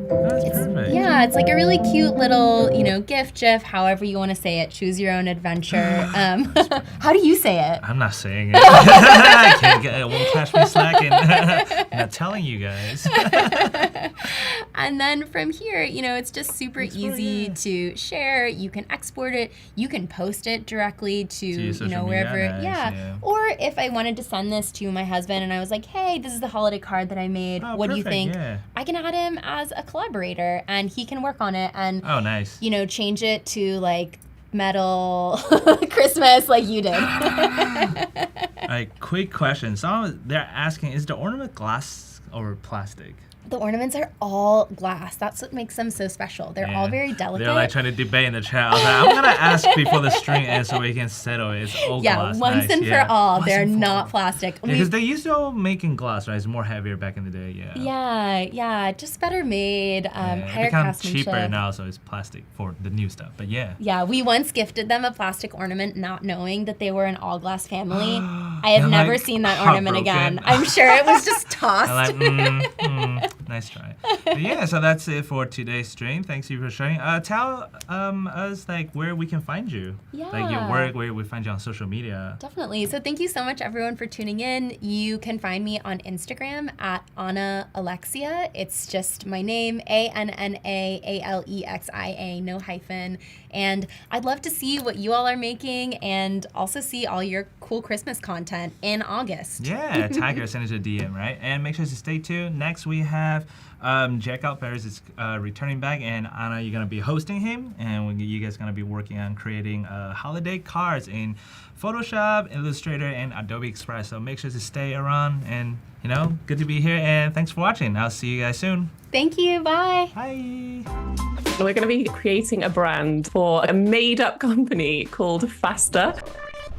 That's perfect. Yeah, it's like a really cute little, you know, GIF, however you want to say it. Choose your own adventure. How do you say it? I'm not saying it. I can't get it. Won't catch me slacking. I'm not telling you guys. And then from here, you know, it's just super easy to share. You can export it. You can post it directly to you social know, media, wherever. nice, yeah. Or if I wanted to send this to my husband and I was like, hey, this is the holiday card that I made. Oh, what do you perfect, think? yeah. I can add him as a collaborator and he can work on it and, Oh, nice. you know, change it to like metal Christmas like you did. All right, quick question. They're asking, is the ornament glass or plastic? The ornaments are all glass. That's what makes them so special. They're all very delicate. They're like trying to debate in the chat. I was like, I'm going to ask before the string ends so we can settle it. It's all glass. Once nice. and for all. They're not plastic. Because they used to make in glass, right? It's more heavier back in the day, Yeah, just better made, higher it becomes craftsmanship. cheaper now, so it's plastic for the new stuff. But yeah. Yeah, we once gifted them a plastic ornament not knowing that they were an all glass family. I have never like, seen that ornament heartbroken. again. I'm sure it was just tossed. I'm like, nice try. But yeah, so that's it for today's stream. Thanks you for sharing. Tell us like where we can find you. Like your work, where we find you on social media. Definitely. So thank you so much everyone for tuning in. You can find me on Instagram at Anna-Alexia. It's just my name, ANNAALEXIA, no hyphen. And I'd love to see what you all are making and also see all your cool Christmas content in August. Yeah, tag her, send it to a DM, right? And make sure to stay tuned. Next we have Jack Out Paris is returning back, and Anna, you're gonna be hosting him, and you guys gonna be working on creating holiday cards in Photoshop, Illustrator, and Adobe Express. So make sure to stay around, and you know, good to be here, and thanks for watching. I'll see you guys soon. Thank you. Bye. Bye. We're going to be creating a brand for a made-up company called Faster.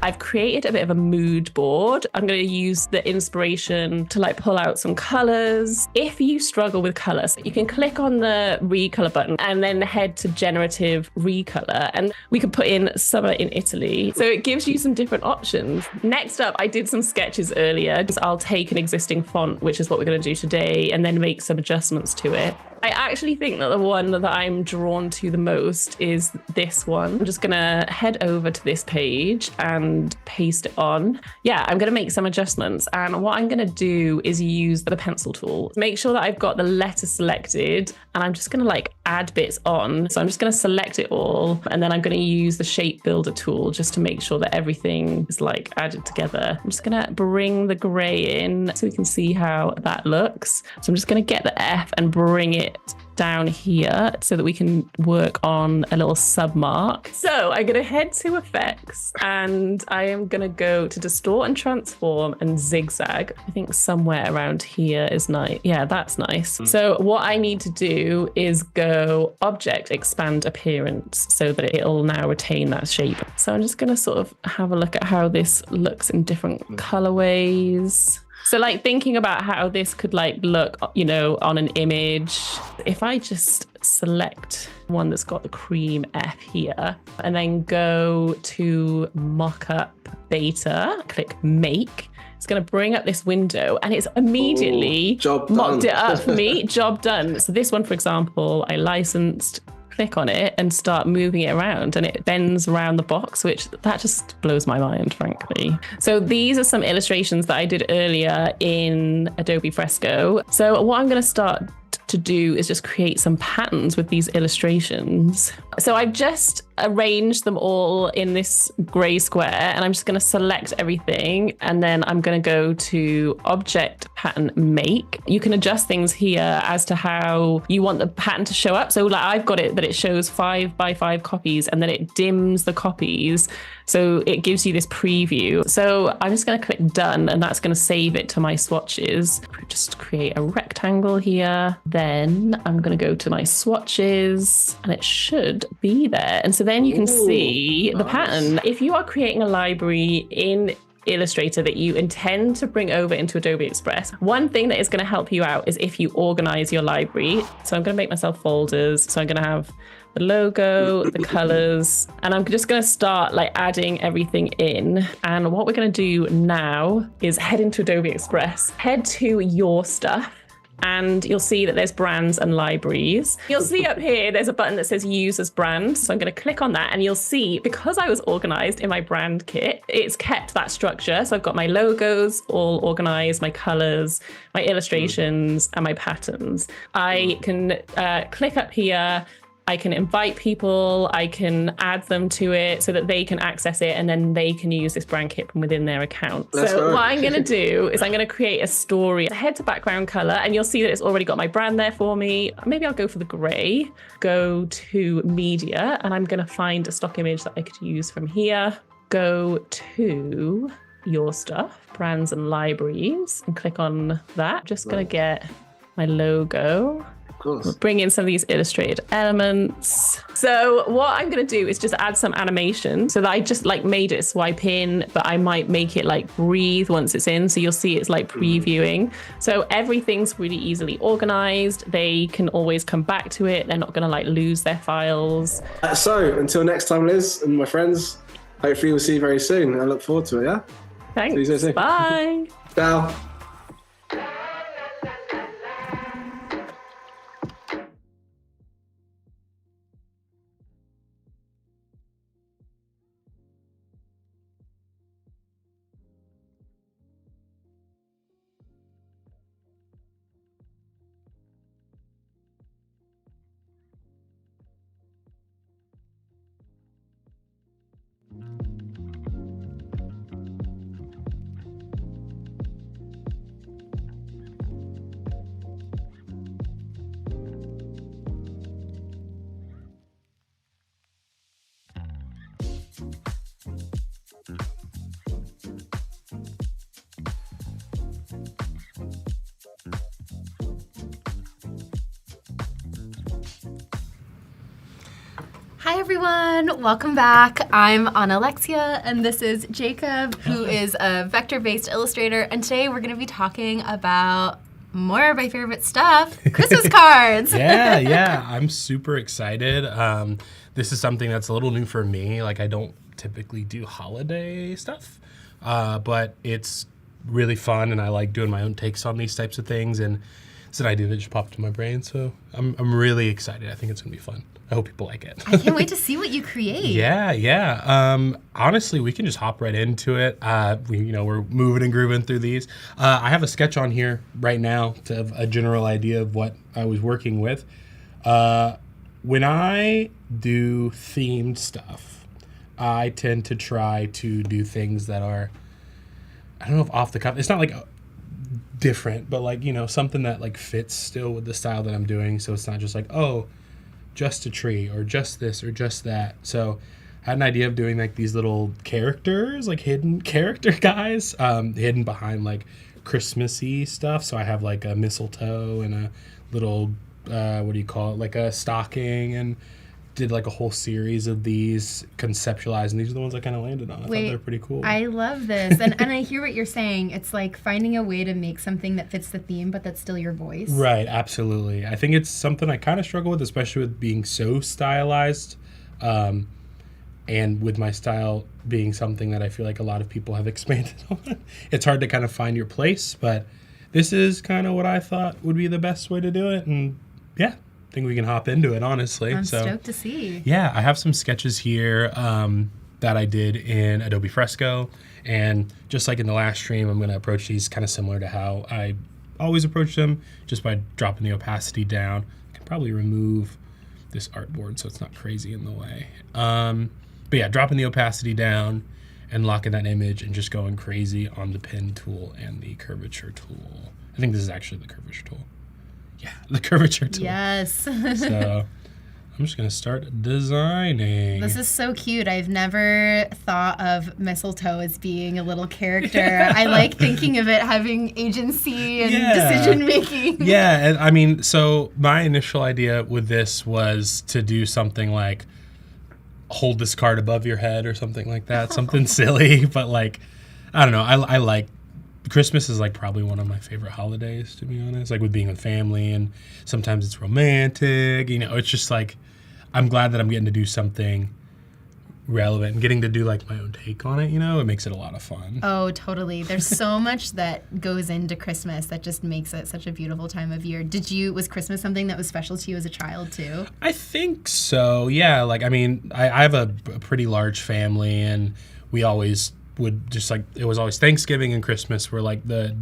I've created a bit of a mood board. I'm going to use the inspiration to like pull out some colors. If you struggle with colors, you can click on the recolor button and then head to Generative Recolor, and we could put in summer in Italy. So it gives you some different options. Next up, I did some sketches earlier. I'll take an existing font, which is what we're going to do today, and then make some adjustments to it. I actually think that the one that I'm drawn to the most is this one. I'm just gonna head over to this page and paste it on. Yeah, I'm gonna make some adjustments. And what I'm gonna do is use the pencil tool. Make sure that I've got the letter selected, and I'm just gonna like add bits on. So I'm just gonna select it all, and then I'm gonna use the shape builder tool just to make sure that everything is like added together. I'm just gonna bring the gray in so we can see how that looks. So I'm just gonna get the F and bring it down here so that we can work on a little sub mark. So I'm going to head to effects and I am going to go to distort and transform and zigzag. I think somewhere around here is nice. Yeah, that's nice. So what I need to do is go object, expand appearance so that it'll now retain that shape. So I'm just going to sort of have a look at how this looks in different colorways. So like thinking about how this could like look, you know, on an image. If I just select one that's got the cream F here and then go to mockup beta, click make, it's going to bring up this window and it's immediately mocked it up for me. Job done. So this one, for example, I licensed. Click on it and start moving it around and it bends around the box, which that just blows my mind, frankly. So these are some illustrations that I did earlier in Adobe Fresco. So what I'm going to start to do is just create some patterns with these illustrations. So I've just arranged them all in this gray square and I'm just going to select everything and then I'm going to go to object pattern make. You can adjust things here as to how you want the pattern to show up. So like I've got it that it shows 5 by 5 copies and then it dims the copies. So it gives you this preview. So I'm just going to click done and that's going to save it to my swatches. Just create a rectangle here. Then I'm going to go to my swatches and it should be there. And so then you can see the pattern. If you are creating a library in Illustrator that you intend to bring over into Adobe Express, one thing that is going to help you out is if you organize your library. So I'm going to make myself folders. So I'm going to have the logo, the colors, and I'm just going to start like adding everything in. And what we're going to do now is head into Adobe Express, head to your stuff, and you'll see that there's brands and libraries. You'll see up here, there's a button that says use as brand. So I'm going to click on that and you'll see, because I was organized in my brand kit, it's kept that structure. So I've got my logos all organized, my colors, my illustrations, and my patterns. I can click up here. I can invite people, I can add them to it so that they can access it, and then they can use this brand kit from within their account. So what I'm gonna do is I'm gonna create a story. Head to background color, and you'll see that it's already got my brand there for me. Maybe I'll go for the gray, go to media, and I'm gonna find a stock image that I could use from here. Go to your stuff, brands and libraries, and click on that. Just gonna get my logo. We'll bring in some of these illustrated elements. So what I'm going to do is just add some animation so that I just like made it swipe in, but I might make it like breathe once it's in. So you'll see it's like previewing. So everything's really easily organized. They can always come back to it. They're not going to like lose their files. So until next time, Liz and my friends, hopefully we'll see you very soon. I look forward to it, yeah? Thanks. See you soon. Bye. Ciao. Hi everyone, welcome back. I'm Anna-Alexia and this is Jacob, who is a vector-based illustrator, and today we're gonna be talking about more of my favorite stuff, Christmas cards. Yeah, I'm super excited. This is something that's a little new for me. Like, I don't typically do holiday stuff, but it's really fun and I like doing my own takes on these types of things, and it's an idea that just popped in my brain, so I'm really excited. I think it's gonna be fun. I hope people like it. I can't wait to see what you create. Yeah. Honestly, we can just hop right into it. We're moving and grooving through these. I have a sketch on here right now to have a general idea of what I was working with. When I do themed stuff, I tend to try to do things that are, I don't know if off the cuff, it's not like different, but like, something that like fits still with the style that I'm doing. So it's not just like, oh, just a tree or just this or just that. So I had an idea of doing like these little characters, like hidden character guys, hidden behind like Christmassy stuff. So I have like a mistletoe and a little, like a stocking, and did like a whole series of these conceptualized, and these are the ones I kind of landed on. I thought they were pretty cool. I love this. And I hear what you're saying. It's like finding a way to make something that fits the theme, but that's still your voice. Right, absolutely. I think it's something I kind of struggle with, especially with being so stylized, and with my style being something that I feel like a lot of people have expanded on. It's hard to kind of find your place, but this is kind of what I thought would be the best way to do it, and yeah. I think we can hop into it, honestly. I'm stoked to see. Yeah, I have some sketches here that I did in Adobe Fresco, and just like in the last stream, I'm going to approach these kind of similar to how I always approach them, just by dropping the opacity down. I can probably remove this artboard so it's not crazy in the way. But yeah, dropping the opacity down and locking that image and just going crazy on the pen tool and the curvature tool. I think this is actually the curvature tool. Yeah, the curvature tool. Yes. So I'm just going to start designing. This is so cute. I've never thought of mistletoe as being a little character. I like thinking of it having agency and decision making. Yeah, and I mean, so my initial idea with this was to do something like hold this card above your head or something like that, something silly, but like I don't know. I like Christmas is like probably one of my favorite holidays, to be honest. Like with being with family, and sometimes it's romantic. You know, it's just like I'm glad that I'm getting to do something relevant and getting to do like my own take on it. You know, it makes it a lot of fun. Oh, totally. There's so much that goes into Christmas that just makes it such a beautiful time of year. Was Christmas something that was special to you as a child too? I think so. Yeah. Like, I mean, I have a pretty large family, and we always would just like, it was always Thanksgiving and Christmas were like the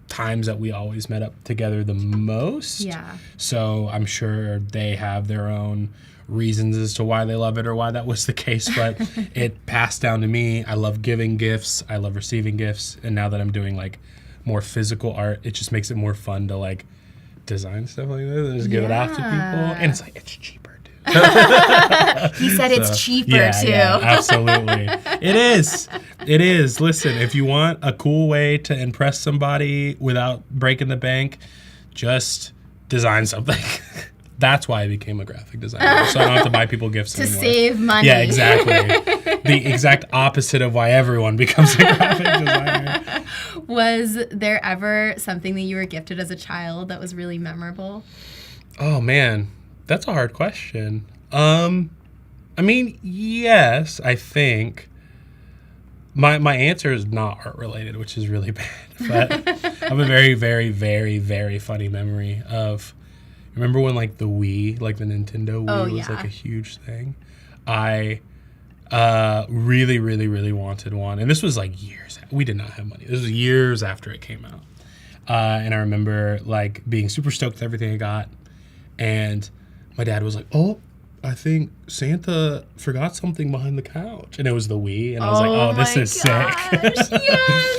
times that we always met up together the most. Yeah. So I'm sure they have their own reasons as to why they love it or why that was the case, but it passed down to me. I love giving gifts. I love receiving gifts. And now that I'm doing like more physical art, it just makes it more fun to like design stuff like this and just give it off to people. And it's like, it's cheaper. He said it's cheaper too. Yeah, absolutely. It is. It is. Listen, if you want a cool way to impress somebody without breaking the bank, just design something. That's why I became a graphic designer, so I don't have to buy people gifts anymore. To save money. Yeah, exactly. The exact opposite of why everyone becomes a graphic designer. Was there ever something that you were gifted as a child that was really memorable? Oh, man. That's a hard question. I mean, yes, I think. My answer is not art related, which is really bad. But I have a very, very, very, very funny memory of, remember when like the Wii, like the Nintendo Wii was like a huge thing? I really, really, really wanted one. And this was like years. We did not have money. This was years after it came out. And I remember like being super stoked with everything I got. And my dad was like, oh, I think Santa forgot something behind the couch. And it was the Wii. And I was like, oh, this is sick. Yes.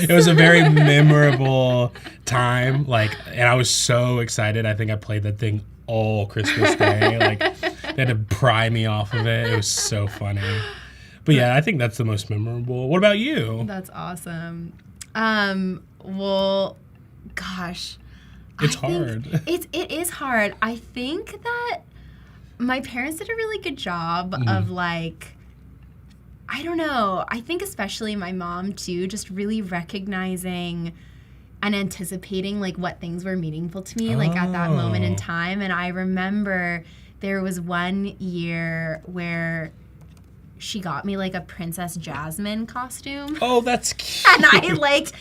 It was a very memorable time. Like, and I was so excited. I think I played that thing all Christmas Day. Like, they had to pry me off of it. It was so funny. But yeah, I think that's the most memorable. What about you? That's awesome. Well, gosh. It's hard. It is hard. I think that my parents did a really good job of like, I don't know. I think especially my mom too, just really recognizing and anticipating like what things were meaningful to me like at that moment in time. And I remember there was one year where she got me like a Princess Jasmine costume. Oh, that's cute. And I like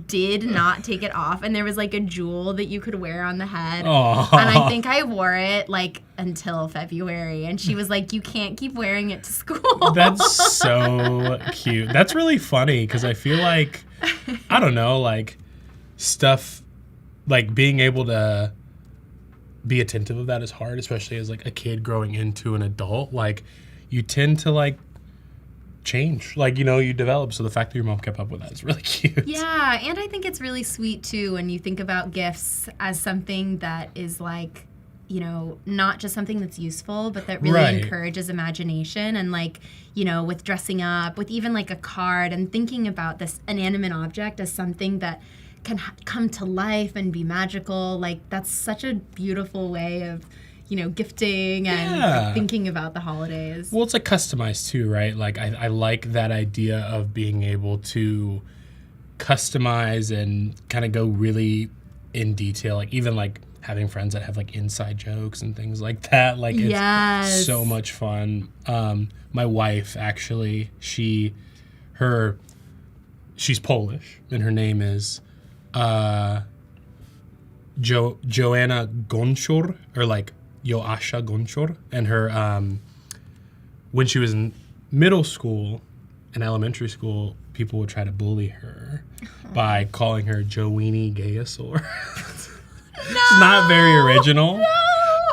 did not take it off, and there was like a jewel that you could wear on the head. Aww. And I think I wore it like until February, and she was like, you can't keep wearing it to school. That's so cute. That's really funny because I feel like, I don't know, like stuff, like being able to be attentive of that is hard, especially as like a kid growing into an adult. Like you tend to like change, like, you know, you develop. So the fact that your mom kept up with that is really cute. Yeah, and I think it's really sweet too when you think about gifts as something that is like, you know, not just something that's useful, but that really encourages imagination. And like, you know, with dressing up, with even like a card, and thinking about this inanimate object as something that can come to life and be magical. Like that's such a beautiful way of, you know, gifting and like, thinking about the holidays. Well, it's like customized too, right? Like I like that idea of being able to customize and kind of go really in detail. Like even like having friends that have like inside jokes and things like that. Like it's so much fun. My wife actually, she's Polish and her name is Joanna Gonchor, or like Joasha Gonchor, and her when she was in middle school and elementary school, people would try to bully her by calling her Joweenie Gayasaur. It's not very original,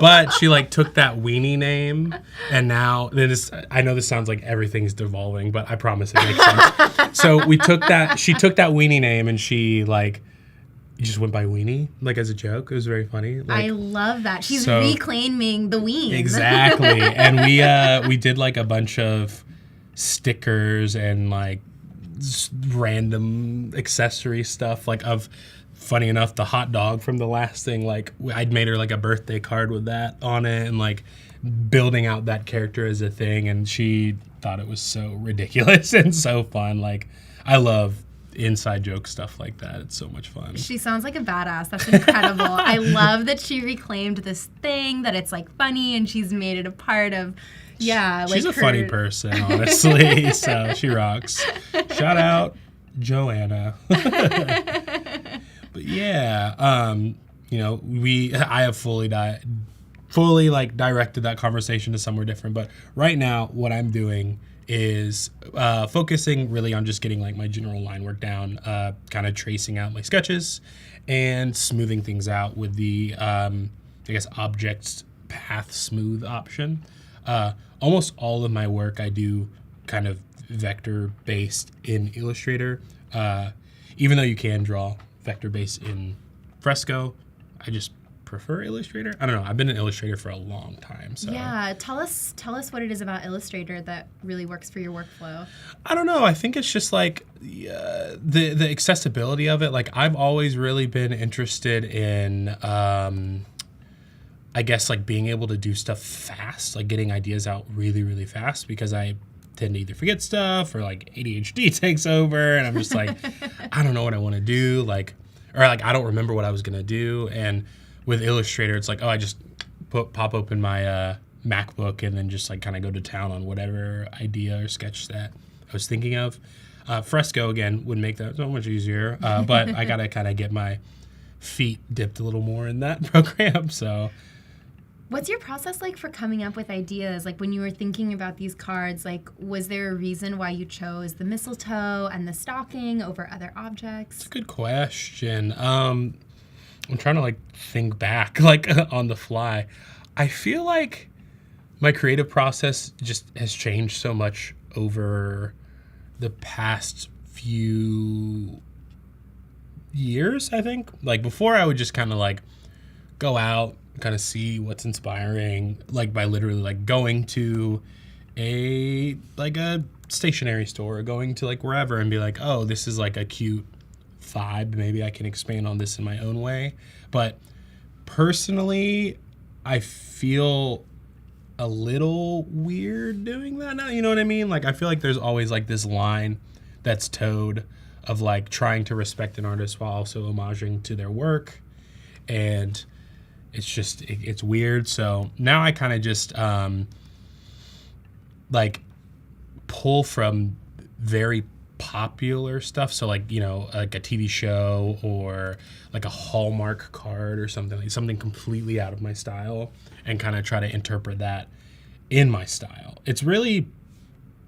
but she like took that weenie name, and now I know this sounds like everything's devolving, but I promise it makes sense. So she took that weenie name, and she like just went by Weenie, like as a joke. It was very funny. Like, I love that. She's reclaiming the ween. Exactly. And we did like a bunch of stickers and like random accessory stuff, like of, funny enough, the hot dog from the last thing, like I'd made her like a birthday card with that on it, and like building out that character as a thing, and she thought it was so ridiculous and so fun. Like I love inside joke stuff like that. It's so much fun. She sounds like a badass. That's incredible. I love that she reclaimed this thing, that it's like funny and she's made it a part of, yeah. She's a funny person, honestly. So she rocks. Shout out Joanna. But yeah, you know, I have fully like directed that conversation to somewhere different. But right now, what I'm doing is focusing really on just getting like my general line work down, kind of tracing out my sketches and smoothing things out with the, I guess, object path smooth option. Almost all of my work I do kind of vector based in Illustrator. Even though you can draw vector based in Fresco, I just prefer Illustrator. I don't know. I've been in Illustrator for a long time. So yeah, tell us what it is about Illustrator that really works for your workflow. I don't know. I think it's just like the accessibility of it. Like I've always really been interested in, I guess like being able to do stuff fast, like getting ideas out really, really fast, because I tend to either forget stuff or like ADHD takes over and I'm just like, I don't know what I want to do. Like, or like, I don't remember what I was going to do. And with Illustrator, it's like, oh, I just pop open my MacBook and then just like kind of go to town on whatever idea or sketch that I was thinking of. Fresco, again, would make that so much easier. But I got to kind of get my feet dipped a little more in that program. So what's your process like for coming up with ideas? Like when you were thinking about these cards, like was there a reason why you chose the mistletoe and the stocking over other objects? That's a good question. I'm trying to like think back like on the fly. I feel like my creative process just has changed so much over the past few years, I think. Like before I would just kind of like go out, kind of see what's inspiring, like by literally like going to a stationery store or going to like wherever and be like, oh, this is like a cute vibe. Maybe I can expand on this in my own way. But personally, I feel a little weird doing that now. You know what I mean? Like I feel like there's always like this line that's towed of like trying to respect an artist while also homaging to their work. And it's just, it's weird. So now I kind of just like pull from very popular stuff. So like, you know, like a TV show or like a Hallmark card or something, like something completely out of my style, and kind of try to interpret that in my style. It's really,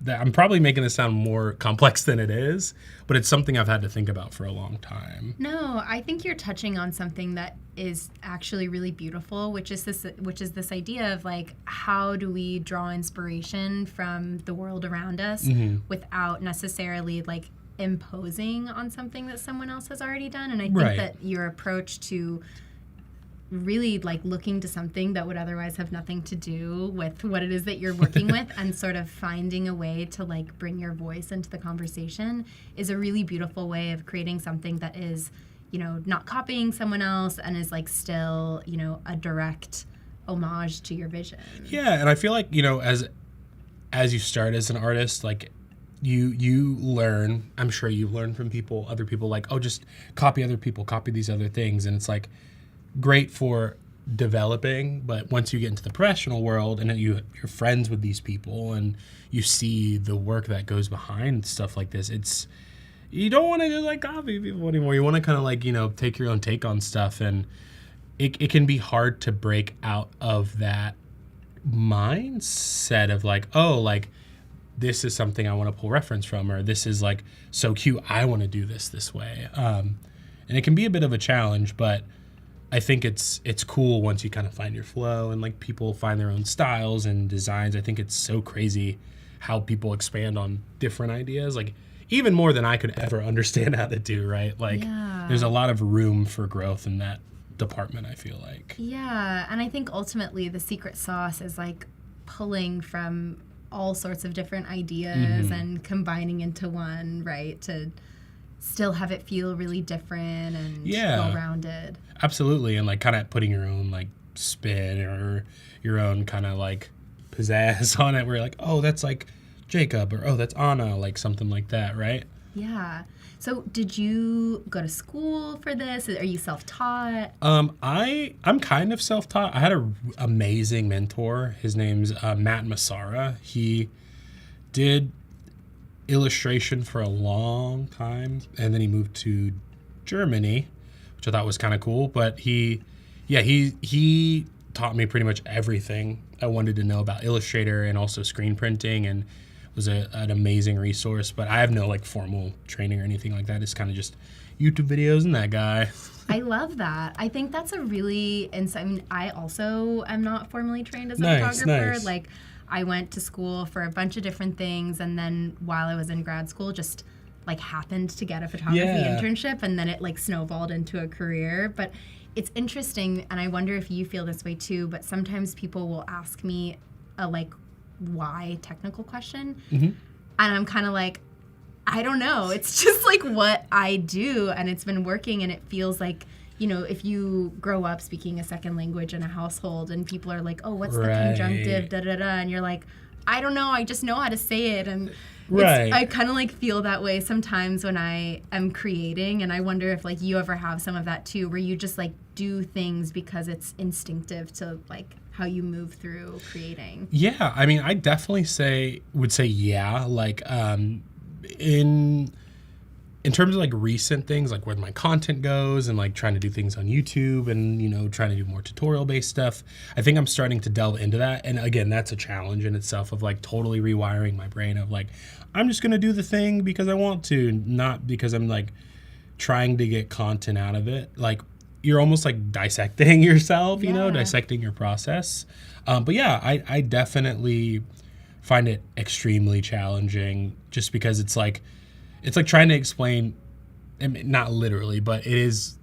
I'm probably making this sound more complex than it is, but it's something I've had to think about for a long time. No, I think you're touching on something that is actually really beautiful, which is this idea of like, how do we draw inspiration from the world around us without necessarily like imposing on something that someone else has already done. And I think that your approach to really like looking to something that would otherwise have nothing to do with what it is that you're working with and sort of finding a way to like bring your voice into the conversation is a really beautiful way of creating something that is, you know, not copying someone else and is like still, you know, a direct homage to your vision. Yeah, and I feel like, you know, as you start as an artist, like you learn, I'm sure you learn from other people, like, oh, just copy other people, copy these other things. And it's like great for developing, but once you get into the professional world and then you're friends with these people and you see the work that goes behind stuff like this, you don't want to just like copy people anymore. You want to kind of like, you know, take your own take on stuff, and it can be hard to break out of that mindset of like, oh, like this is something I want to pull reference from, or this is like so cute, I want to do this way. And it can be a bit of a challenge, but I think it's cool once you kind of find your flow and like people find their own styles and designs. I think it's so crazy how people expand on different ideas, like even more than I could ever understand how to do, right? Like there's a lot of room for growth in that department, I feel like. Yeah, and I think ultimately the secret sauce is like pulling from all sorts of different ideas and combining into one, right? To still have it feel really different and well-rounded. Absolutely, and like kind of putting your own like spin or your own kind of like pizzazz on it, where you're like, oh, that's like Jacob, or oh, that's Anna, like something like that, right? Yeah. So did you go to school for this? Are you self-taught? I'm kind of self-taught. I had an amazing mentor. His name's Matt Massara. He did illustration for a long time, and then he moved to Germany, which I thought was kind of cool. But he taught me pretty much everything I wanted to know about Illustrator and also screen printing, and was an amazing resource. But I have no like formal training or anything like that. It's kind of just YouTube videos and that guy. I love that. I think that's a really I mean, I also am not formally trained as a Nice, photographer. nice. Like, I went to school for a bunch of different things, and then while I was in grad school, just like happened to get a photography Yeah. internship, and then it like snowballed into a career. But it's interesting, and I wonder if you feel this way too, but sometimes people will ask me a like why technical question, and I'm kind of like, I don't know. It's just like what I do, and it's been working, and it feels like, you know, if you grow up speaking a second language in a household and people are like, oh, what's the conjunctive, da-da-da, and you're like, I don't know, I just know how to say it. And I kind of like feel that way sometimes when I am creating, and I wonder if like you ever have some of that too, where you just like do things because it's instinctive to like how you move through creating. Yeah, I mean, I definitely would say yeah. Like, in terms of like recent things, like where my content goes and like trying to do things on YouTube and, you know, trying to do more tutorial based stuff, I think I'm starting to delve into that. And again, that's a challenge in itself of like totally rewiring my brain of like, I'm just going to do the thing because I want to, not because I'm like trying to get content out of it. Like, you're almost like dissecting yourself, you know, dissecting your process. But yeah, I definitely find it extremely challenging just because it's like trying to explain, I mean, not literally, but it is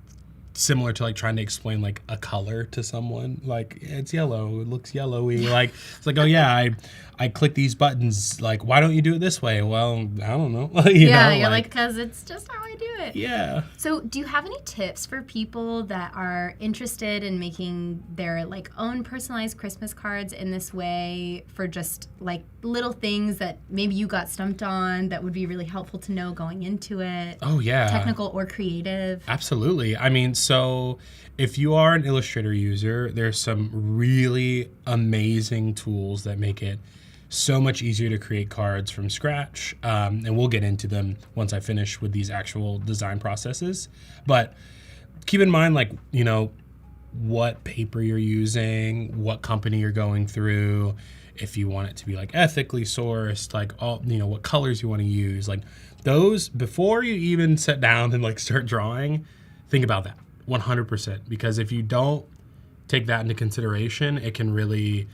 similar to like trying to explain like a color to someone. Like, it's yellow, it looks yellowy. Like, it's like, oh yeah, I click these buttons. Like, why don't you do it this way? Well, I don't know. you know, you're like, because it's just how I do it. Yeah. So do you have any tips for people that are interested in making their like own personalized Christmas cards in this way, for just like little things that maybe you got stumped on that would be really helpful to know going into it? Oh yeah. Technical or creative? Absolutely. I mean, so if you are an Illustrator user, there's some really amazing tools that make it so much easier to create cards from scratch. And we'll get into them once I finish with these actual design processes. But keep in mind, like, you know, what paper you're using, what company you're going through, if you want it to be like ethically sourced, like all, you know, what colors you want to use, like those, before you even sit down and like start drawing, think about that 100%. Because if you don't take that into consideration, it can really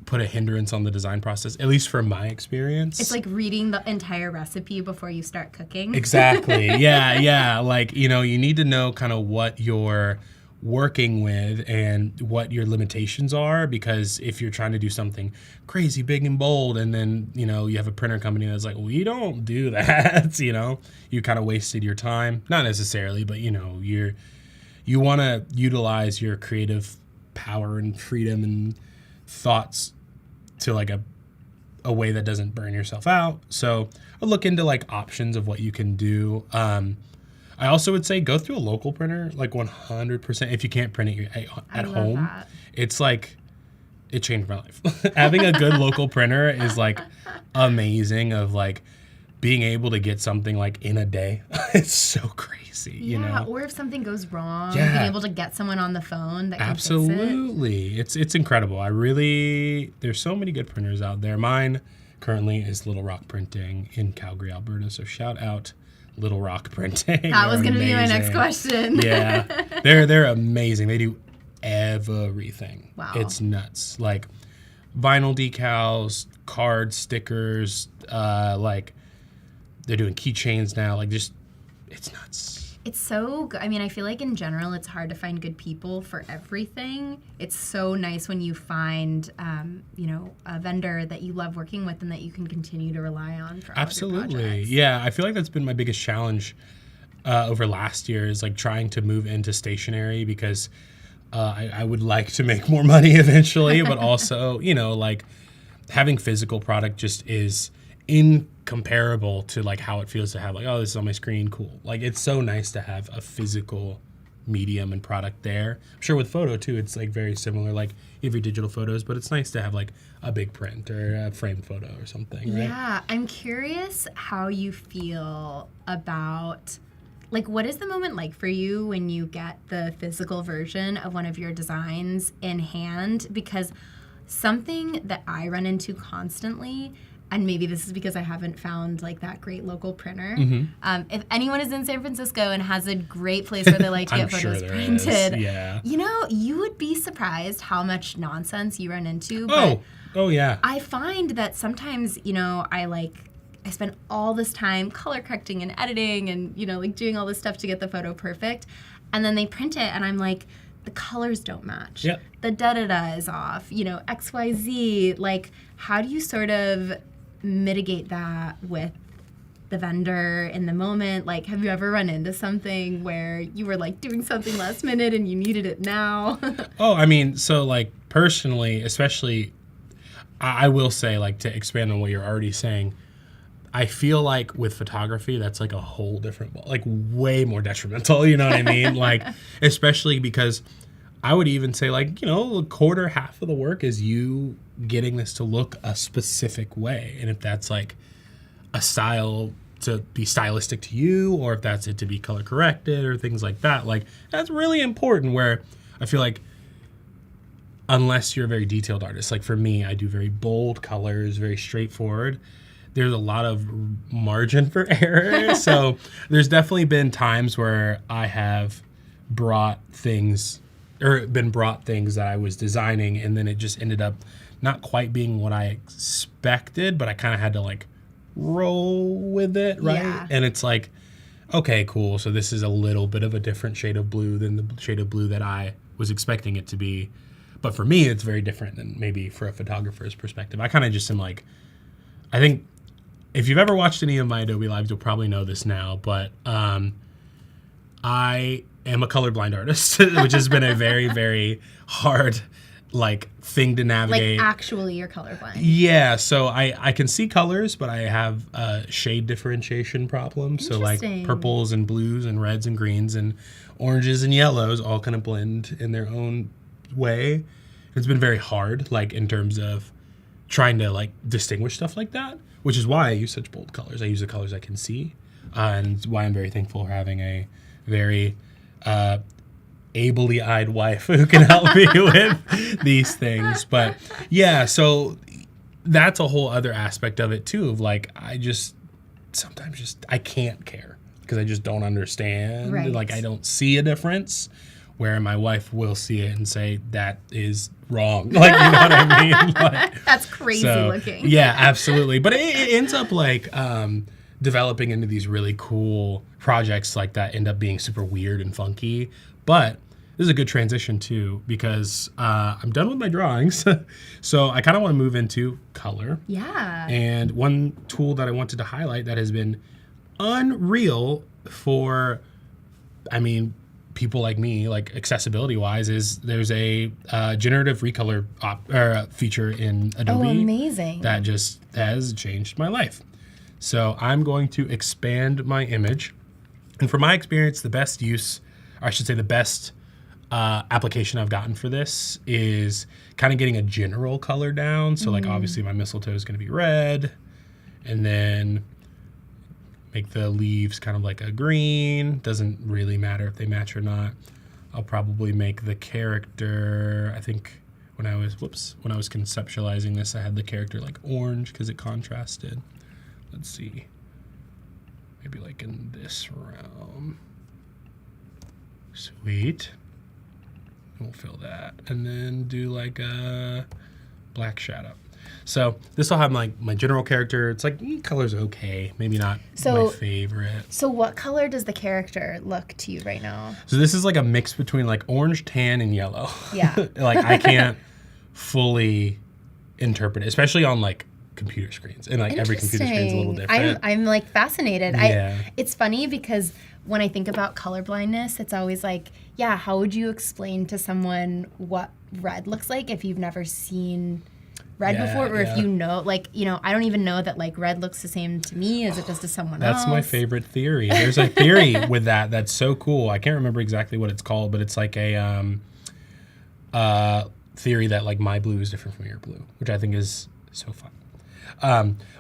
put a hindrance on the design process, at least from my experience. It's like reading the entire recipe before you start cooking. Exactly. Yeah. Like, you know, you need to know kind of what you're working with and what your limitations are, because if you're trying to do something crazy big and bold and then, you know, you have a printer company that's like, we don't do that, you know, you kind of wasted your time. Not necessarily, but you know, you want to utilize your creative power and freedom and thoughts to like a way that doesn't burn yourself out. So I'll look into like options of what you can do. I also would say go through a local printer, like 100%. If you can't print it at home, that. it's like, it changed my life. Having a good local printer is like amazing, of like being able to get something like in a day. It's so crazy, you know? Or if something goes wrong, Yeah. being able to get someone on the phone that can Absolutely. fix It's incredible. There's so many good printers out there. Mine currently is Little Rock Printing in Calgary, Alberta. So shout out Little Rock Printing. it. That was going to be my next Amazing. question. Yeah. They're amazing. They do everything. Wow. It's nuts. Like vinyl decals, cards, stickers, like they're doing keychains now. Like, just, it's nuts. It's so good. I mean, I feel like in general, it's hard to find good people for everything. It's so nice when you find, you know, a vendor that you love working with and that you can continue to rely on for all of your Absolutely. projects. Yeah, I feel like that's been my biggest challenge over last year, is like trying to move into stationery, because I would like to make more money eventually, but also, you know, like having physical product just is incomparable to like how it feels to have like, oh, this is on my screen, cool. Like it's so nice to have a physical medium and product there. I'm sure with photo too, it's like very similar. Like you have your digital photos, but it's nice to have like a big print or a framed photo or something, right? Yeah, I'm curious how you feel about, like, what is the moment like for you when you get the physical version of one of your designs in hand? Because something that I run into constantly, and maybe this is because I haven't found like that great local printer. If anyone is in San Francisco and has a great place where they like to get photos printed, you know, you would be surprised how much nonsense you run into. Oh yeah. I find that sometimes, you know, I spend all this time color correcting and editing and, you know, like doing all this stuff to get the photo perfect. And then they print it and I'm like, the colors don't match. Yep. The da-da-da is off, you know, XYZ. Like, how do you sort of mitigate that with the vendor in the moment? Like, have you ever run into something where you were like doing something last minute and you needed it now? Oh, I mean, so like personally, especially, I will say, like, to expand on what you're already saying, I feel like with photography, that's like a whole different, like way more detrimental, you know what I mean? Like, especially because I would even say like, you know, a quarter, half of the work is you getting this to look a specific way. And if that's like a style to be stylistic to you, or if that's it to be color corrected or things like that, like that's really important, where I feel like unless you're a very detailed artist, like for me, I do very bold colors, very straightforward. There's a lot of margin for error. So there's definitely been times where I have brought things that I was designing, and then it just ended up not quite being what I expected, but I kind of had to like roll with it, right? Yeah. And it's like, okay, cool. So this is a little bit of a different shade of blue than the shade of blue that I was expecting it to be. But for me, it's very different than maybe for a photographer's perspective. I kind of just am like, I think if you've ever watched any of my Adobe Lives, you'll probably know this now, but I am a colorblind artist, which has been a very, very hard like thing to navigate. Like actually you're colorblind. Yeah, so I can see colors, but I have a shade differentiation problem. So like purples and blues and reds and greens and oranges and yellows all kind of blend in their own way. It's been very hard, like in terms of trying to like distinguish stuff like that, which is why I use such bold colors. I use the colors I can see, and why I'm very thankful for having a very ably-eyed wife who can help me with these things. But yeah, so that's a whole other aspect of it too, of like sometimes I can't care because I just don't understand. Right. Like I don't see a difference, where my wife will see it and say, that is wrong. Like, you know what I mean? Like, that's crazy looking. Yeah, absolutely. But it ends up like developing into these really cool projects like that end up being super weird and funky. But this is a good transition too, because I'm done with my drawings. So I kind of want to move into color. Yeah. And one tool that I wanted to highlight that has been unreal for, people like me, like accessibility wise, is there's a generative recolor feature in Adobe. Oh, amazing. That just has changed my life. So I'm going to expand my image. And from my experience, the best application I've gotten for this is kind of getting a general color down. So like obviously my mistletoe is going to be red, and then make the leaves kind of like a green. Doesn't really matter if they match or not. I'll probably make the character, I think when I was conceptualizing this, I had the character like orange because it contrasted. Let's see. Maybe like in this realm. Sweet. We'll fill that. And then do like a black shadow. So this will have my general character. It's like color's okay, maybe not my favorite. So what color does the character look to you right now? So this is like a mix between like orange, tan, and yellow. Yeah. Like I can't fully interpret it, especially on like computer screens. And like every computer screen is a little different. I'm like fascinated. Yeah. It's funny because when I think about color blindness, it's always like, yeah, how would you explain to someone what red looks like if you've never seen red Yeah, before, or yeah. if you know, like, you know, I don't even know that like red looks the same to me as it does to someone else. That's my favorite theory. There's a theory with that that's so cool. I can't remember exactly what it's called, but it's like a theory that like my blue is different from your blue, which I think is so fun.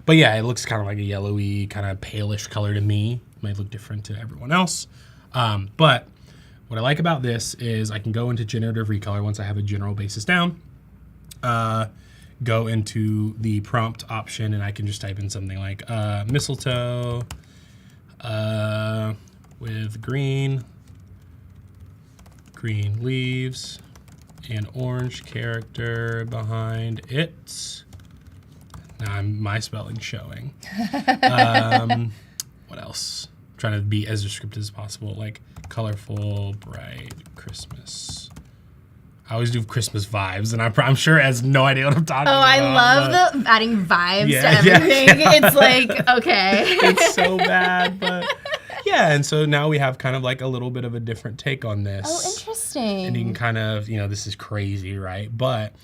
But yeah, it looks kind of like a yellowy, kind of palish color to me. Might look different to everyone else. But what I like about this is I can go into Generative Recolor once I have a general basis down. Go into the prompt option and I can just type in something like mistletoe with green leaves, and orange character behind it. Now my spelling's showing. What else? Trying to be as descriptive as possible, like colorful, bright, Christmas. I always do Christmas vibes, and I'm sure it has no idea what I'm talking about. I love the adding vibes to everything. Yeah. It's like, okay. It's so bad, but yeah. And so now we have kind of like a little bit of a different take on this. Oh, interesting. And you can kind of, you know, this is crazy, right? But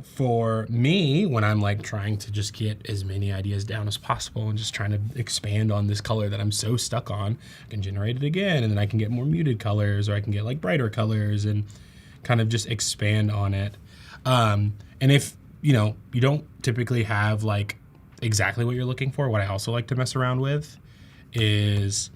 for me, when I'm like trying to just get as many ideas down as possible and just trying to expand on this color that I'm so stuck on, I can generate it again, and then I can get more muted colors, or I can get like brighter colors and kind of just expand on it. And if, you know, you don't typically have like exactly what you're looking for, what I also like to mess around with is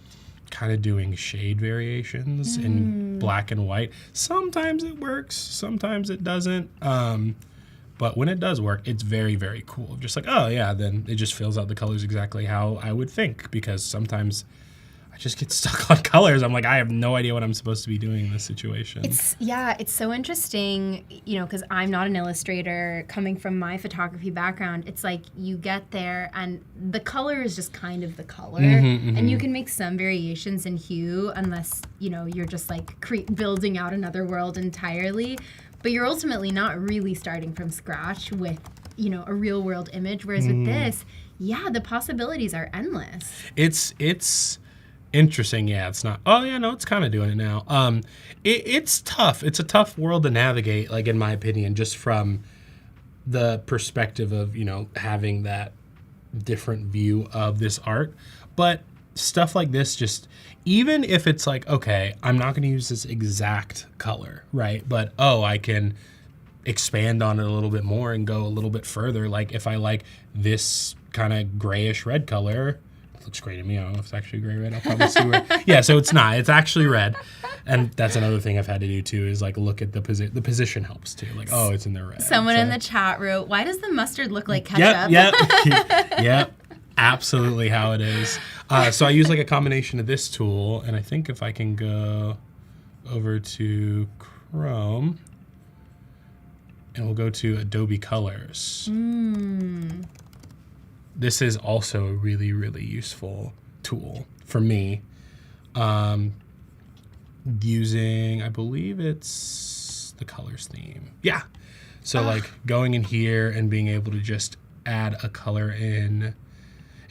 kind of doing shade variations in black and white. Sometimes it works, sometimes it doesn't. But when it does work, it's very, very cool. Just like, oh yeah, then it just fills out the colors exactly how I would think, because sometimes I just get stuck on colors. I'm like, I have no idea what I'm supposed to be doing in this situation. It's so interesting, you know, because I'm not an illustrator. Coming from my photography background, it's like you get there and the color is just kind of the color, and you can make some variations in hue, unless, you know, you're just like building out another world entirely. But you're ultimately not really starting from scratch with, you know, a real world image. Whereas with this, yeah, the possibilities are endless. It's interesting. Yeah, it's not. Oh yeah, no, it's kind of doing it now. It's tough. It's a tough world to navigate, like in my opinion, just from the perspective of, you know, having that different view of this art. But stuff like this, just even if it's like, okay, I'm not going to use this exact color, right? But I can expand on it a little bit more and go a little bit further. Like if I like this kind of grayish red color, it looks great to me. I don't know if it's actually gray red. I'll probably see where. Yeah, so it's not. It's actually red. And that's another thing I've had to do too, is like look at the position helps too. Like, oh, it's in the red. Someone in the chat wrote, why does the mustard look like ketchup? Yep. Absolutely how it is. So I use like a combination of this tool, and I think if I can go over to Chrome, and we'll go to Adobe Colors. This is also a really, really useful tool for me. Using, I believe it's the colors theme. Yeah. So like going in here and being able to just add a color in.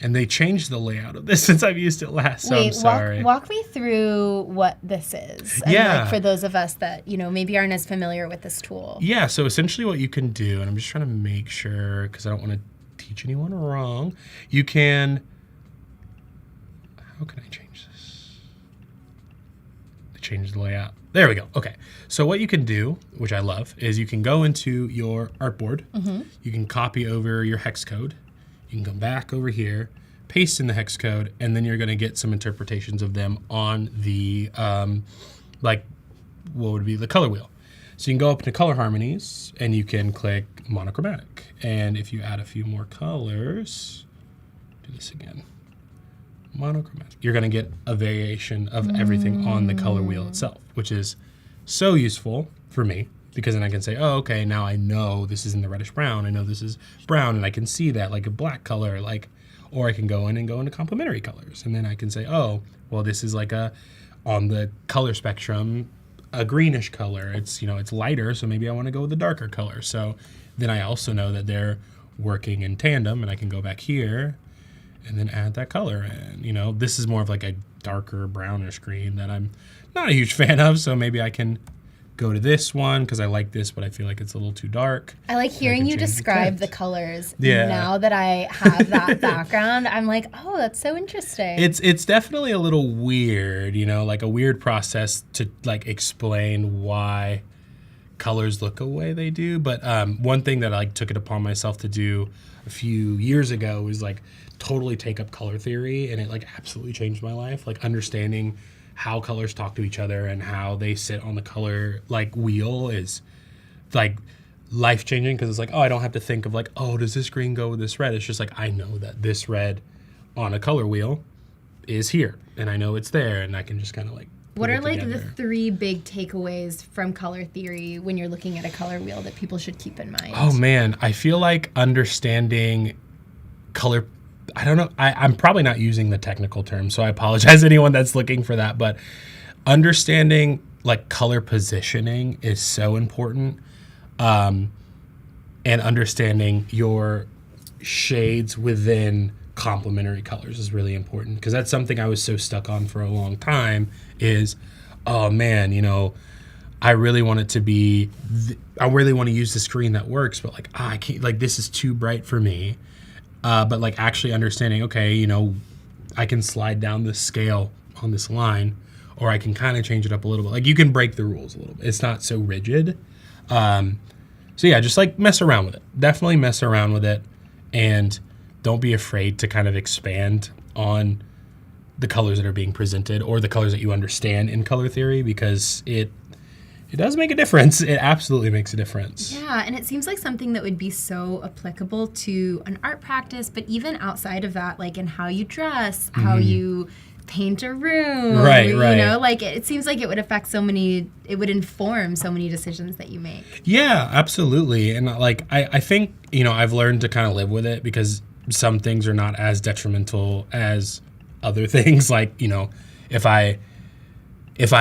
And they changed the layout of this since I've used it last, so I'm sorry. Walk me through what this is. And like for those of us that, you know, maybe aren't as familiar with this tool. Yeah, so essentially what you can do, and I'm just trying to make sure, because I don't want to teach anyone wrong, you can, how can I change this? I changed the layout. There we go. Okay. So what you can do, which I love, is you can go into your artboard. You can copy over your hex code. You can come back over here, paste in the hex code, and then you're going to get some interpretations of them on the, like, what would be the color wheel. So you can go up to color harmonies, and you can click monochromatic. And if you add a few more colors, do this again, monochromatic, you're going to get a variation of everything on the color wheel itself, which is so useful for me. Because then I can say, oh, okay, now I know this is in the reddish brown. I know this is brown, and I can see that like a black color, like, or I can go in and go into complementary colors. And then I can say, oh, well, this is like on the color spectrum, a greenish color. It's, you know, it's lighter, so maybe I want to go with a darker color. So then I also know that they're working in tandem, and I can go back here and then add that color in. You know, this is more of like a darker brownish green that I'm not a huge fan of, so maybe I can go to this one because I like this, but I feel like it's a little too dark. I like hearing you change the describe the tint. colors. Yeah. Now that I have that background, I'm like, oh, that's so interesting. It's definitely a little weird, you know, like a weird process to like explain why colors look the way they do. But one thing that I like took it upon myself to do a few years ago was like totally take up color theory, and it like absolutely changed my life. Like understanding how colors talk to each other and how they sit on the color like wheel is like life changing, because it's like, oh, I don't have to think of like, oh, does this green go with this red? It's just like, I know that this red on a color wheel is here, and I know it's there, and I can just kind of like what put are it like together. the 3 big takeaways from color theory when you're looking at a color wheel that people should keep in mind? Oh man, I feel like understanding color, I don't know, I'm probably not using the technical term, so I apologize to anyone that's looking for that, but understanding like color positioning is so important. And understanding your shades within complementary colors is really important, because that's something I was so stuck on for a long time is, oh man, you know, I really want it to be, I really want to use the screen that works, but like, I can't, like, this is too bright for me. But like actually understanding, okay, you know, I can slide down the scale on this line, or I can kind of change it up a little bit. Like you can break the rules a little bit. It's not so rigid. So yeah, just like mess around with it. Definitely mess around with it, and don't be afraid to kind of expand on the colors that are being presented or the colors that you understand in color theory, because it does make a difference. It absolutely makes a difference. Yeah, and it seems like something that would be so applicable to an art practice, but even outside of that, like in how you dress, how you paint a room, right. you know, like it seems like it would affect so many, it would inform so many decisions that you make. Yeah, absolutely. And like, I think, you know, I've learned to kind of live with it, because some things are not as detrimental as other things. Like, you know, if I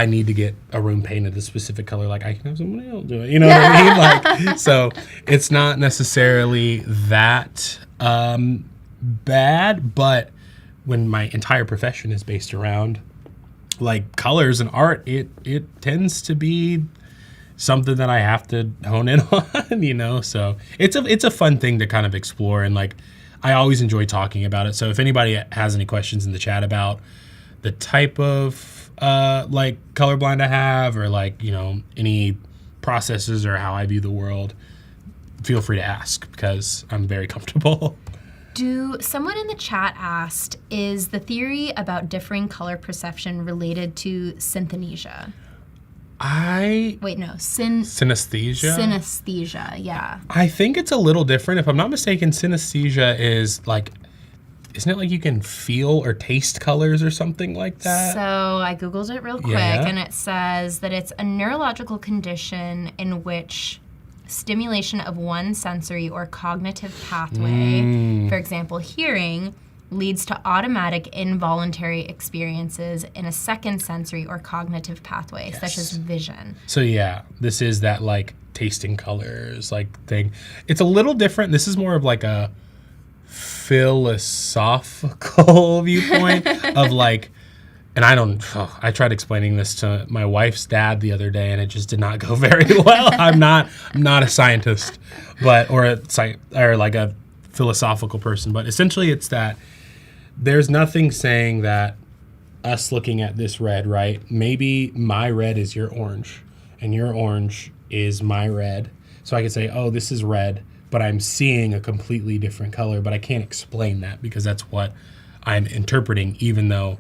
need to get a room painted a specific color, like I can have somebody else do it. You know what I mean? Like, so it's not necessarily that bad, but when my entire profession is based around like colors and art, it tends to be something that I have to hone in on, you know? So it's a fun thing to kind of explore, and like I always enjoy talking about it. So if anybody has any questions in the chat about the type of like colorblind I have, or like, you know, any processes or how I view the world, feel free to ask, because I'm very comfortable. Someone in the chat asked, is the theory about differing color perception related to synesthesia? Synesthesia? Synesthesia, yeah. I think it's a little different. If I'm not mistaken, synesthesia is like, isn't it like you can feel or taste colors or something like that? So I Googled it real quick, and it says that it's a neurological condition in which stimulation of one sensory or cognitive pathway, for example, hearing, leads to automatic involuntary experiences in a second sensory or cognitive pathway, such as vision. So yeah, this is that like tasting colors like thing. It's a little different. This is more of like a philosophical viewpoint of like, and I tried explaining this to my wife's dad the other day, and it just did not go very well. I'm not a scientist, or like a philosophical person, but essentially it's that there's nothing saying that us looking at this red, right? Maybe my red is your orange, and your orange is my red. So I could say, oh, this is red, but I'm seeing a completely different color, but I can't explain that because that's what I'm interpreting, even though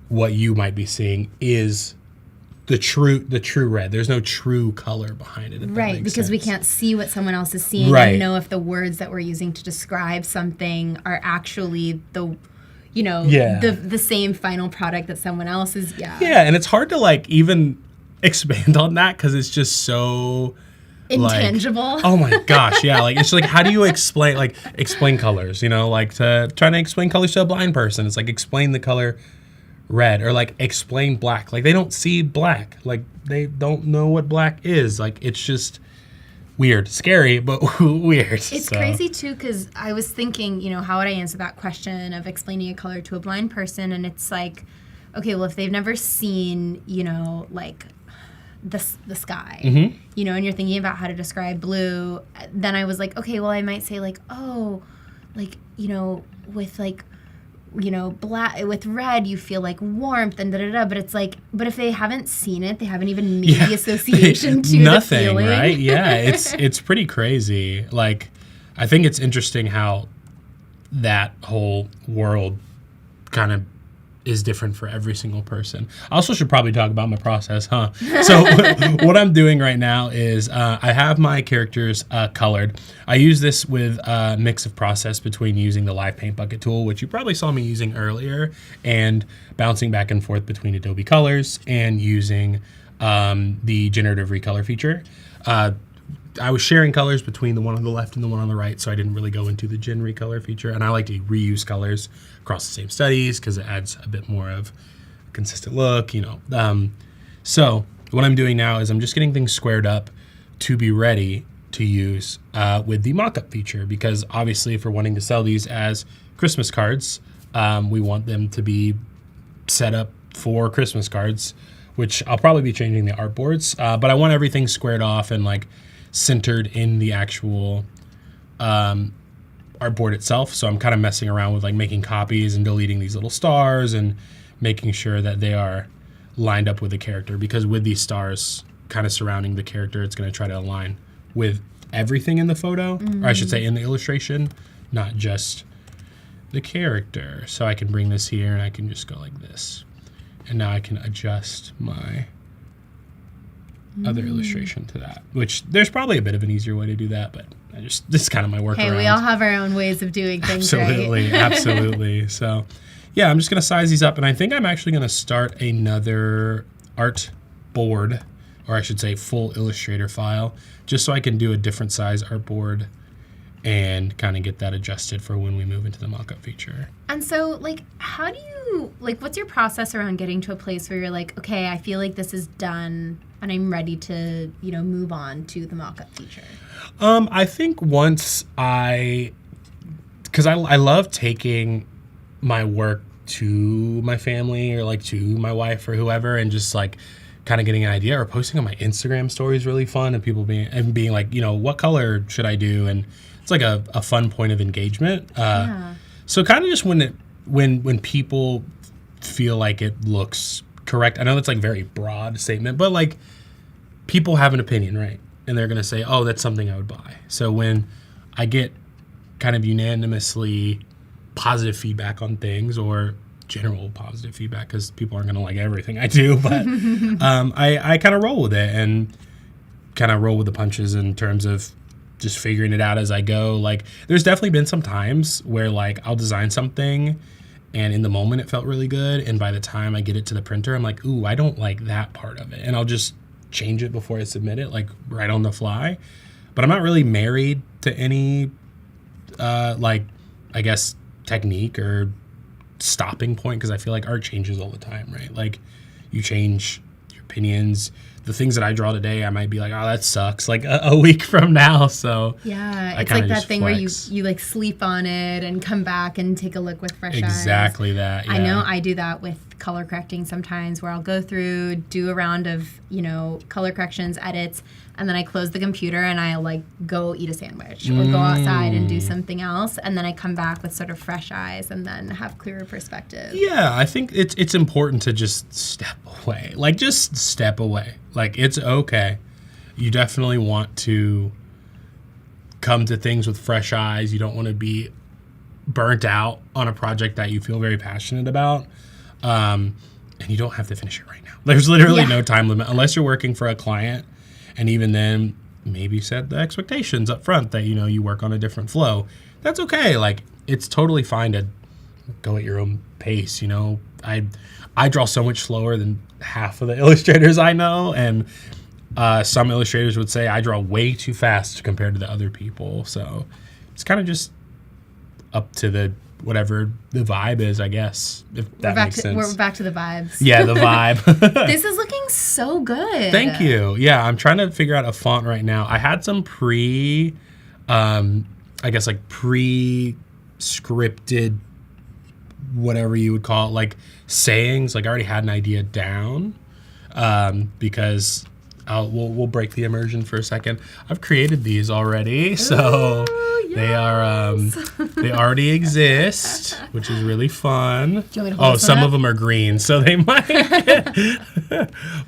what you might be seeing is the true red. There's no true color behind it. Right, because we can't see what someone else is seeing and know if the words that we're using to describe something are actually the same final product that someone else is. Yeah, and it's hard to like even expand on that because it's just so intangible. Like, oh my gosh, yeah. Like it's like, how do you explain colors? You know, like trying to explain colors to a blind person. It's like explain the color red, or like explain black. Like they don't see black. Like they don't know what black is. Like it's just weird, scary, but weird. It's crazy too, because I was thinking, you know, how would I answer that question of explaining a color to a blind person? And it's like, okay, well, if they've never seen, you know, like the sky, Mm-hmm. you know, and you're thinking about how to describe blue, then I was like, okay, well, I might say like, oh, like, you know, with like, you know, black with red, you feel like warmth and but it's like, but if they haven't seen it, they haven't even made the association to nothing, the feeling. right? Yeah, it's pretty crazy. Like, I think it's interesting how that whole world kind of is different for every single person. I also should probably talk about my process, huh? So what I'm doing right now is I have my characters colored. I use this with a mix of process between using the live paint bucket tool, which you probably saw me using earlier, and bouncing back and forth between Adobe Colors and using the Generative Recolor feature. I was sharing colors between the one on the left and the one on the right, so I didn't really go into the Gen Recolor feature. And I like to reuse colors across the same studies because it adds a bit more of a consistent look, you know. So what I'm doing now is I'm just getting things squared up to be ready to use with the mockup feature, because obviously if we're wanting to sell these as Christmas cards, we want them to be set up for Christmas cards, which I'll probably be changing the artboards, but I want everything squared off and like centered in the actual artboard itself. So I'm kind of messing around with like making copies and deleting these little stars and making sure that they are lined up with the character, because with these stars kind of surrounding the character, it's going to try to align with everything in the photo, or I should say in the illustration, not just the character. So I can bring this here and I can just go like this. And now I can adjust my other illustration to that, which there's probably a bit of an easier way to do that, but this is kind of my workaround. Hey, we all have our own ways of doing things, absolutely, right? Absolutely. So yeah, I'm just going to size these up, and I think I'm actually going to start another art board, or I should say full Illustrator file, just so I can do a different size artboard and kind of get that adjusted for when we move into the mockup feature. And so, like, how do you, like, what's your process around getting to a place where you're like, okay, I feel like this is done and I'm ready to, you know, move on to the mockup feature? I think once because I love taking my work to my family or like to my wife or whoever, and just like kind of getting an idea, or posting on my Instagram story is really fun, and people being like, you know, what color should I do? And it's like a fun point of engagement. So kind of just when people feel like it looks correct. I know that's like very broad statement, but like people have an opinion, right? And they're going to say, oh, that's something I would buy. So when I get kind of unanimously positive feedback on things, or general positive feedback, because people aren't going to like everything I do, but I kind of roll with it and kind of roll with the punches in terms of just figuring it out as I go. Like, there's definitely been some times where like I'll design something and in the moment it felt really good, and by the time I get it to the printer, I'm like, ooh, I don't like that part of it, and I'll just change it before I submit it, like right on the fly. But I'm not really married to any like, I guess, technique or stopping point, because I feel like art changes all the time, right? Like, you change your opinions. The things that I draw today, I might be like, oh, that sucks, like a week from now. So yeah, it's like that thing where you like sleep on it and come back and take a look with fresh eyes. Exactly that. Yeah. I know I do that with color correcting sometimes, where I'll go through, do a round of, you know, color corrections, edits, and then I close the computer and I like go eat a sandwich or go outside and do something else, and then I come back with sort of fresh eyes and then have clearer perspective. Yeah, I think it's important to just step away. Like, just step away. Like, it's okay. You definitely want to come to things with fresh eyes. You don't want to be burnt out on a project that you feel very passionate about. And you don't have to finish it right now. There's literally no time limit unless you're working for a client. And even then, maybe set the expectations up front that, you know, you work on a different flow. That's okay. Like, it's totally fine to go at your own pace, you know. I draw so much slower than half of the illustrators I know, and some illustrators would say I draw way too fast compared to the other people. So it's kind of just up to the whatever the vibe is, I guess, if that makes sense. We're back to the vibes. Yeah, the vibe. This is looking so good. Thank you. Yeah, I'm trying to figure out a font right now. I had some pre-scripted, whatever you would call it, like sayings. Like, I already had an idea down because we'll break the immersion for a second. I've created these already, so they are they already exist, which is really fun. Do you want me to hold some of them are green, so they might.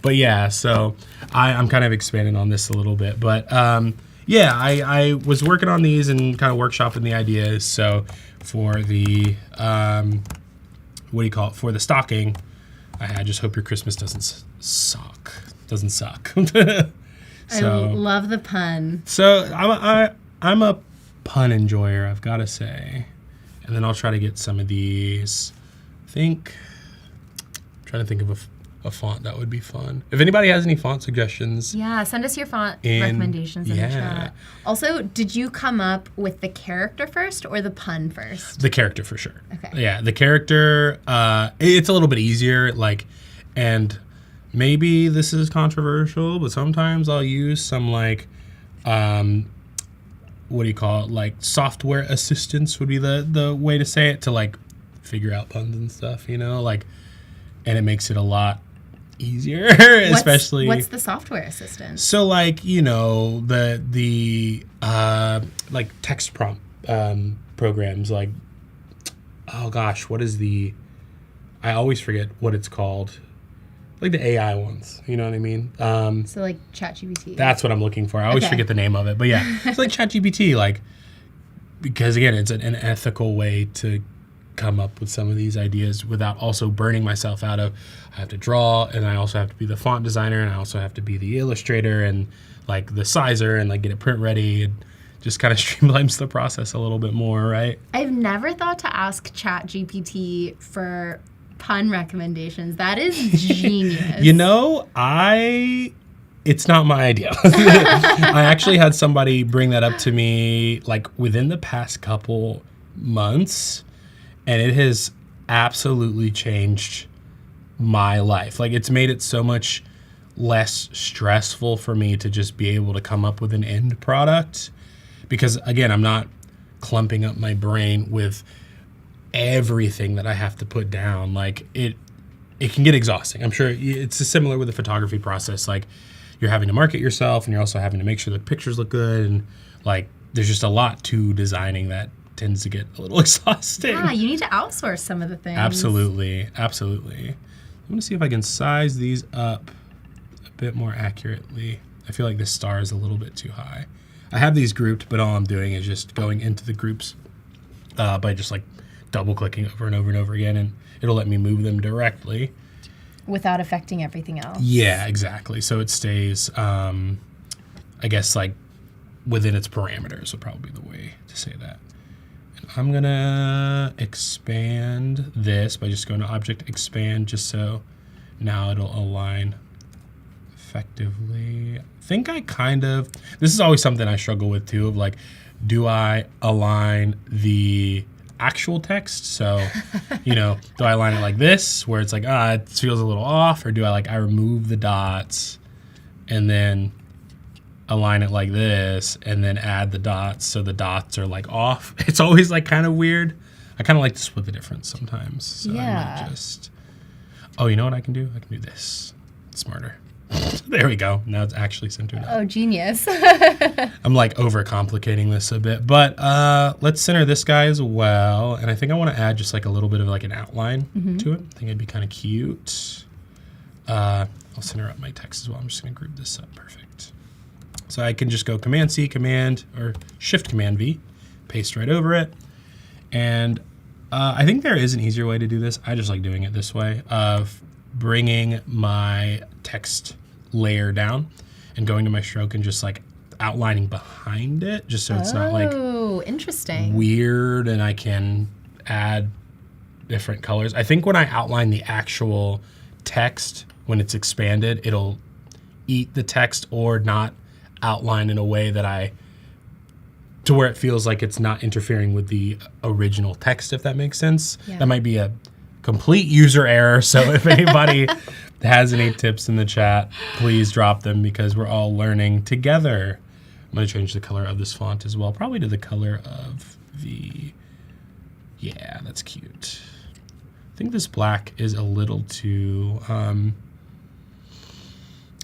But yeah, so I'm kind of expanding on this a little bit, but yeah, I was working on these and kind of workshopping the ideas. So for the what do you call it? For the stocking, I just hope your Christmas doesn't suck. I love the pun. So I'm a pun enjoyer, I've got to say. And then I'll try to get some of these. I'm trying to think of a font that would be fun. If anybody has any font suggestions. Yeah, send us your font recommendations in the chat. Also, did you come up with the character first or the pun first? The character for sure. Okay. Yeah, the character, it's a little bit easier, and maybe this is controversial, but sometimes I'll use some what do you call it? Like software assistance would be the way to say it, to figure out puns and stuff, and it makes it a lot easier, especially. What's the software assistant? So the text prompt programs, oh gosh, what is I always forget what it's called. The AI ones, you know what I mean? So ChatGPT. That's what I'm looking for. I always forget the name of it, but yeah, it's like ChatGPT, because again, it's an ethical way to come up with some of these ideas without also burning myself out of, I have to draw, and I also have to be the font designer, and I also have to be the illustrator, and the sizer, and get it print ready. It just kind of streamlines the process a little bit more, right? I've never thought to ask ChatGPT for pun recommendations. That is genius. It's not my idea. I actually had somebody bring that up to me within the past couple months, and it has absolutely changed my life. It's made it so much less stressful for me to just be able to come up with an end product, because again, I'm not clumping up my brain with everything that I have to put down. It can get exhausting. I'm sure it's similar with the photography process. You're having to market yourself, and you're also having to make sure the pictures look good, and there's just a lot to designing that tends to get a little exhausting. Yeah, you need to outsource some of the things. Absolutely. I'm gonna see if I can size these up a bit more accurately. I feel like this star is a little bit too high. I have these grouped, but all I'm doing is just going into the groups by just double clicking over and over and over again, and it'll let me move them directly without affecting everything else. Yeah, exactly. So it stays, I guess, within its parameters would probably be the way to say that. And I'm gonna expand this by just going to Object Expand, just so now it'll align effectively. I think this is always something I struggle with too, of do I align the actual text? So, do I align it like this, where it's it feels a little off, or do I remove the dots and then align it like this and then add the dots so the dots are off? It's always kind of weird. I kind of like to split the difference sometimes. So yeah. I might just, you know what I can do? I can do this. It's smarter. There we go. Now it's actually centered up. Oh, genius. I'm overcomplicating this a bit, but let's center this guy as well. And I think I want to add just a little bit of an outline to it. I think it'd be kind of cute. I'll center up my text as well. I'm just going to group this up. Perfect. So I can just go Command-C, or Shift-Command-V, paste right over it. And I think there is an easier way to do this. I just like doing it this way, of bringing my text layer down and going to my stroke and just outlining behind it, just so it's not interesting, weird, and I can add different colors. I think when I outline the actual text, when it's expanded, it'll eat the text or not outline in a way that to where it feels like it's not interfering with the original text, if that makes sense. Yeah. That might be a complete user error, so if anybody has any tips in the chat, please drop them, because we're all learning together. I'm going to change the color of this font as well, probably to the color of yeah, that's cute. I think this black is a little too,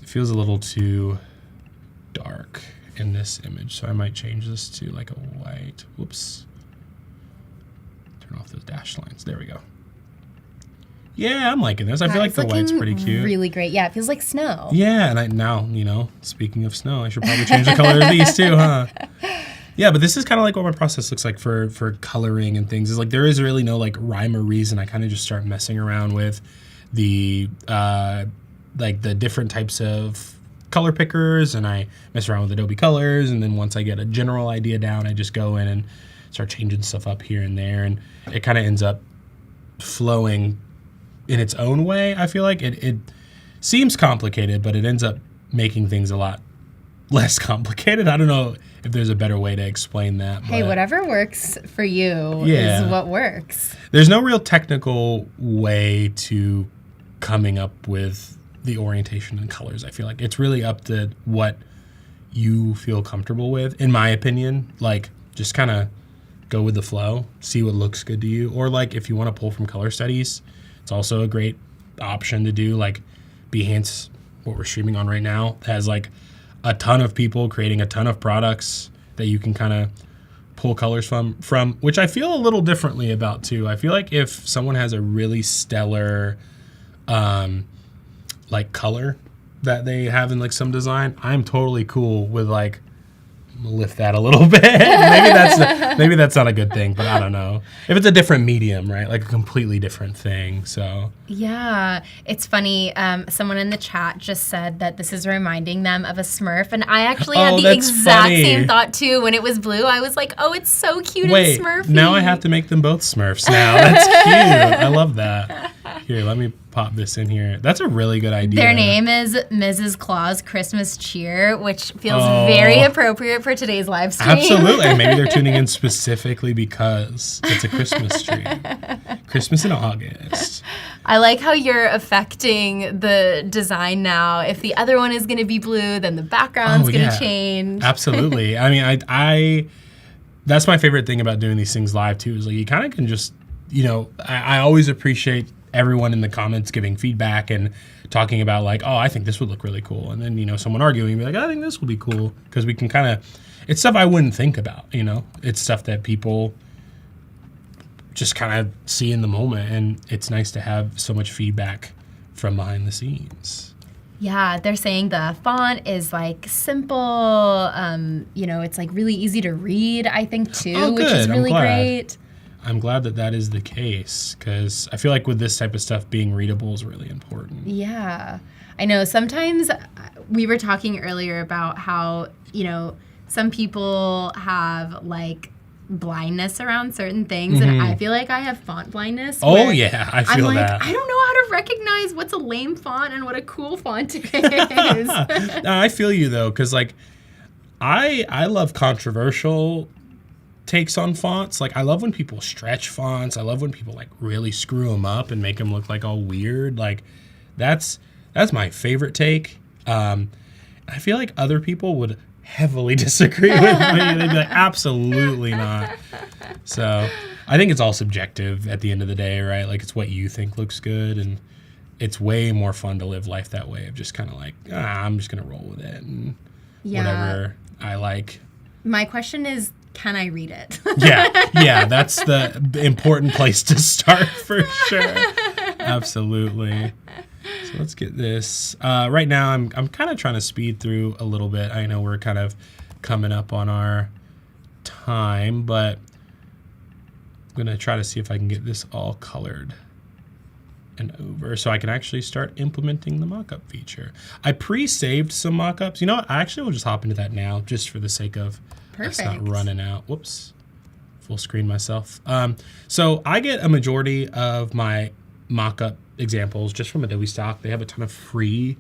it feels a little too dark in this image, so I might change this to like a white. Whoops. Turn off those dashed lines. There we go. Yeah, I'm liking this. I feel like the white's pretty cute. Really great. Yeah, it feels like snow. Yeah, and now, speaking of snow, I should probably change the color of these too, huh? Yeah, but this is kind of like what my process looks like for coloring and things. Is like there is really no like rhyme or reason. I kind of just start messing around with the like the different types of color pickers, and I mess around with Adobe Colors, and then once I get a general idea down, I just go in and start changing stuff up here and there, and it kind of ends up flowing in its own way. I feel like it seems complicated, but it ends up making things a lot less complicated. I don't know if there's a better way to explain that. Hey, whatever works for you Yeah. is what works. There's no real technical way to coming up with the orientation and colors. I feel like it's really up to what you feel comfortable with, in my opinion. Like, just kind of go with the flow, see what looks good to you. Or like if you want to pull from color studies, it's also a great option to do. Like Behance, what we're streaming on right now, has like a ton of people creating a ton of products that you can kind of pull colors from, which I feel a little differently about too. I feel like if someone has a really stellar like color that they have in like some design, I'm totally cool with like, I'm gonna lift that a little bit. maybe that's not a good thing, but I don't know. If it's a different medium, right? Like a completely different thing. So Yeah, it's funny. Someone in the chat just said that this is reminding them of a Smurf, and I actually had the exact same thought too. When it was blue, I was like, "Oh, it's so cute and Smurfy." Now I have to make them both Smurfs now. That's cute. I love that. Here, let me pop this in here. That's a really good idea. Their name is Mrs. Claus Christmas Cheer, which feels very appropriate for today's live stream. Absolutely. And maybe they're tuning in specifically because it's a Christmas tree. Christmas in August. I like how you're affecting the design now. If the other one is going to be blue, then the background's going to change. Absolutely. I mean, I that's my favorite thing about doing these things live too, is like you kind of can just, I always appreciate everyone in the comments giving feedback and talking about like, oh, I think this would look really cool. And then, someone arguing and be like, I think this will be cool. Because we can kind of, it's stuff I wouldn't think about, It's stuff that people just kind of see in the moment. And it's nice to have so much feedback from behind the scenes. Yeah, they're saying the font is like simple. It's like really easy to read, I think, too, which is really great. I'm glad that is the case, because I feel like with this type of stuff, being readable is really important. Yeah. I know sometimes we were talking earlier about how, some people have like blindness around certain things, and I feel like I have font blindness. Oh, yeah, I feel I'm like, that. I don't know how to recognize what's a lame font and what a cool font is. I feel you, though, because like I love controversial takes on fonts. Like I love when people stretch fonts. I love when people like really screw them up and make them look like all weird. Like that's my favorite take. I feel like other people would heavily disagree with me. They'd be like, absolutely not. So I think it's all subjective at the end of the day, right? Like it's what you think looks good, and it's way more fun to live life that way of just kind of like, I'm just gonna roll with it and whatever I like. My question is, can I read it? Yeah, that's the important place to start for sure. Absolutely. So let's get this. Right now, I'm kind of trying to speed through a little bit. I know we're kind of coming up on our time, but I'm going to try to see if I can get this all colored and over so I can actually start implementing the mockup feature. I pre-saved some mockups. You know what? I actually will just hop into that now just for the sake of it's not running out. Whoops. Full screen myself. So I get a majority of my mockup examples just from Adobe Stock. They have a ton of free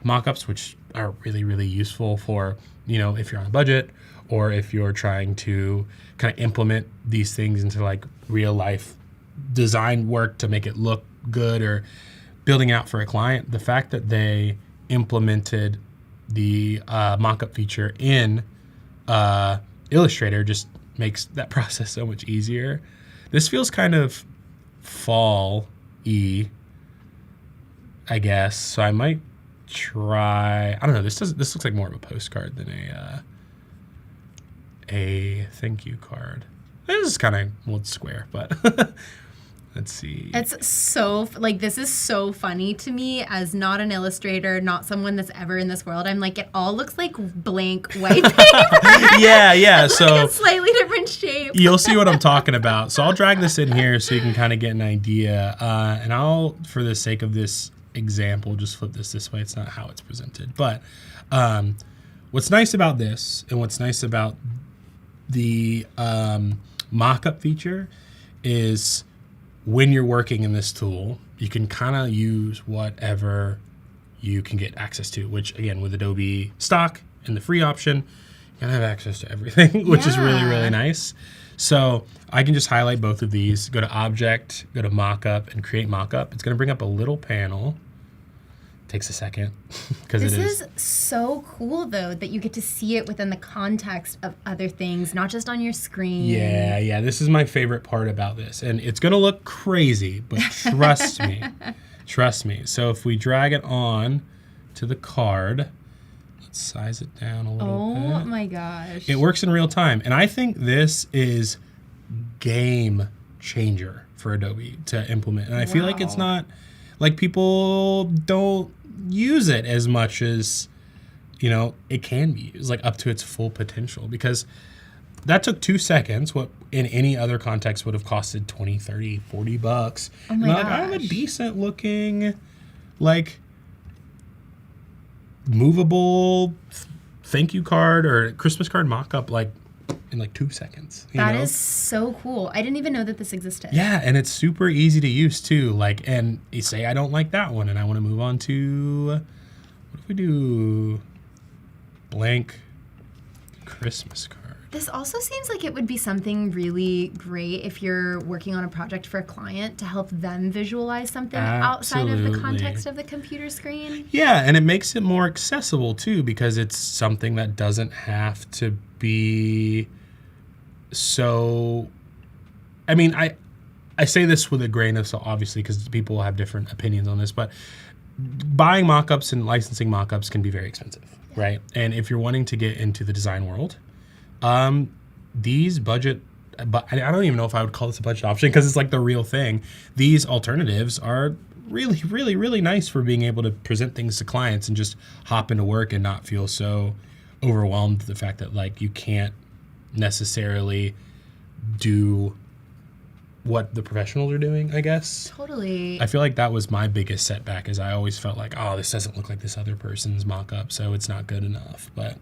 mockups, which are really, really useful for, if you're on a budget or if you're trying to kind of implement these things into like real life design work to make it look good or building out for a client. The fact that they implemented the mockup feature in Illustrator just makes that process so much easier. This feels kind of fall-y, I guess. So I might try, I don't know, this looks like more of a postcard than a thank you card. This is kind of, well, it's square, but let's see. It's so, like, this is so funny to me as not an illustrator, not someone that's ever in this world. I'm like, it all looks like blank white paper. Yeah. It's So like a slightly different shape. you'll see what I'm talking about. So I'll drag this in here so you can kind of get an idea. And I'll, for the sake of this example, just flip this way. It's not how it's presented. But what's nice about this and what's nice about the mockup feature is when you're working in this tool, you can kind of use whatever you can get access to, which again, with Adobe Stock and the free option, you can have access to everything, which is really, really nice. So I can just highlight both of these, go to Object, go to Mockup, and create Mockup. It's going to bring up a little panel. Takes a second because This is so cool, though, that you get to see it within the context of other things, not just on your screen. Yeah. This is my favorite part about this. And it's going to look crazy, but trust me. Trust me. So if we drag it on to the card, let's size it down a little bit. Oh, my gosh. It works in real time. And I think this is game changer for Adobe to implement. And I feel like it's not, like, people don't use it as much as, you know, it can be used, like, up to its full potential, because that took 2 seconds, what in any other context would have costed 20, 30, 40 bucks. Oh my gosh. I have a decent looking, like, movable thank you card or Christmas card mock-up, like, in like 2 seconds. That is so cool. I didn't even know that this existed. Yeah, and it's super easy to use too. Like, and you say I don't like that one, and I want to move on to, what if we do blank Christmas card? This also seems like it would be something really great if you're working on a project for a client to help them visualize something outside of the context of the computer screen. Yeah, and it makes it more accessible too, because it's something that doesn't have to be so, I mean, I say this with a grain of salt, obviously, because people have different opinions on this, but buying mockups and licensing mockups can be very expensive, right? And if you're wanting to get into the design world, these budget, but I don't even know if I would call this a budget option because it's like the real thing. These alternatives are really, really, really nice for being able to present things to clients and just hop into work and not feel so overwhelmed with the fact that, like, you can't necessarily do what the professionals are doing, I guess. Totally. I feel like that was my biggest setback, is I always felt like, oh, this doesn't look like this other person's mock-up, so it's not good enough. But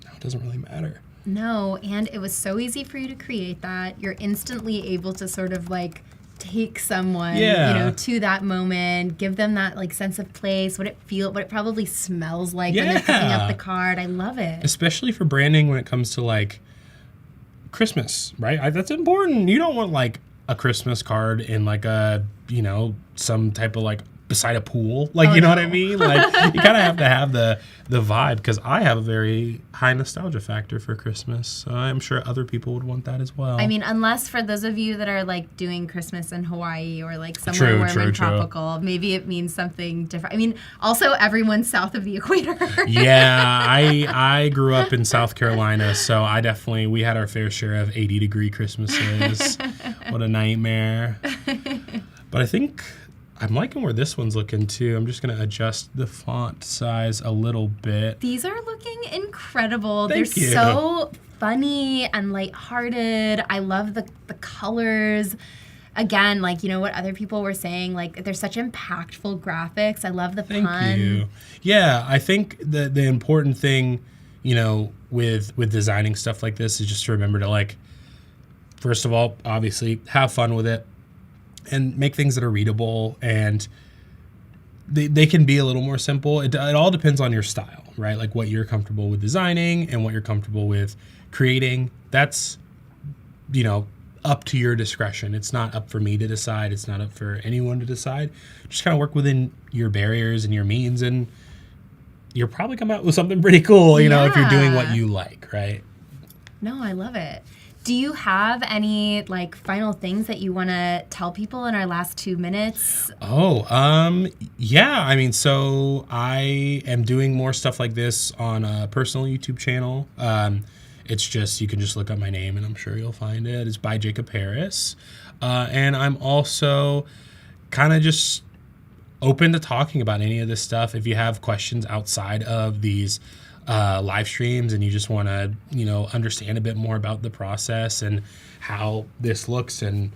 no, it doesn't really matter. No, and it was so easy for you to create that. You're instantly able to sort of, like, take someone, you know, to that moment, give them that, like, sense of place, what it probably smells like when they're picking up the card. I love it. Especially for branding when it comes to, like, Christmas, right? That's important. You don't want, like, a Christmas card in, like, a, you know, some type of, like, beside a pool. Like, you know what I mean? Like, you kind of have to have the vibe, because I have a very high nostalgia factor for Christmas. So I'm sure other people would want that as well. I mean, unless for those of you that are, like, doing Christmas in Hawaii or, like, somewhere warm and tropical, maybe it means something different. I mean, also everyone's south of the equator. Yeah, I grew up in South Carolina, so we had our fair share of 80-degree Christmases. What a nightmare. But I think I'm liking where this one's looking too. I'm just gonna adjust the font size a little bit. These are looking incredible. Thank you. They're so funny and lighthearted. I love the colors. Again, like, you know what other people were saying, like, they're such impactful graphics. I love the pun. Thank you. Yeah, I think the important thing, you know, with designing stuff like this is just to remember to, like, first of all, obviously have fun with it and make things that are readable, and they can be a little more simple. It all depends on your style, right? Like what you're comfortable with designing and what you're comfortable with creating. That's, you know, up to your discretion. It's not up for me to decide. It's not up for anyone to decide. Just kind of work within your barriers and your means, and you'll probably come out with something pretty cool, you know, if you're doing what you like, right? No, I love it. Do you have any like final things that you want to tell people in our last 2 minutes? Yeah. I mean, so I am doing more stuff like this on a personal YouTube channel. It's just, you can just look up my name and I'm sure you'll find it. It's by Jacob Harris. And I'm also kind of just open to talking about any of this stuff. If you have questions outside of these live streams and you just want to, understand a bit more about the process and how this looks and,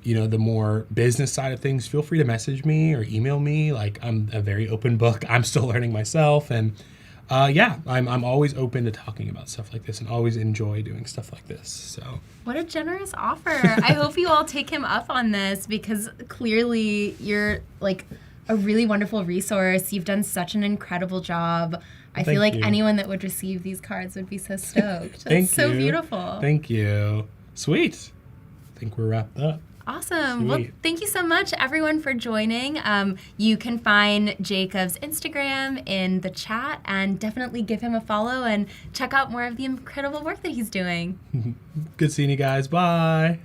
the more business side of things, feel free to message me or email me. Like, I'm a very open book. I'm still learning myself. And I'm always open to talking about stuff like this and always enjoy doing stuff like this. So what a generous offer. I hope you all take him up on this because clearly you're like a really wonderful resource. You've done such an incredible job. I feel like anyone that would receive these cards would be so stoked. It's so beautiful. Thank you. Sweet. I think we're wrapped up. Awesome. Well, thank you so much, everyone, for joining. You can find Jacob's Instagram in the chat and definitely give him a follow and check out more of the incredible work that he's doing. Good seeing you guys. Bye.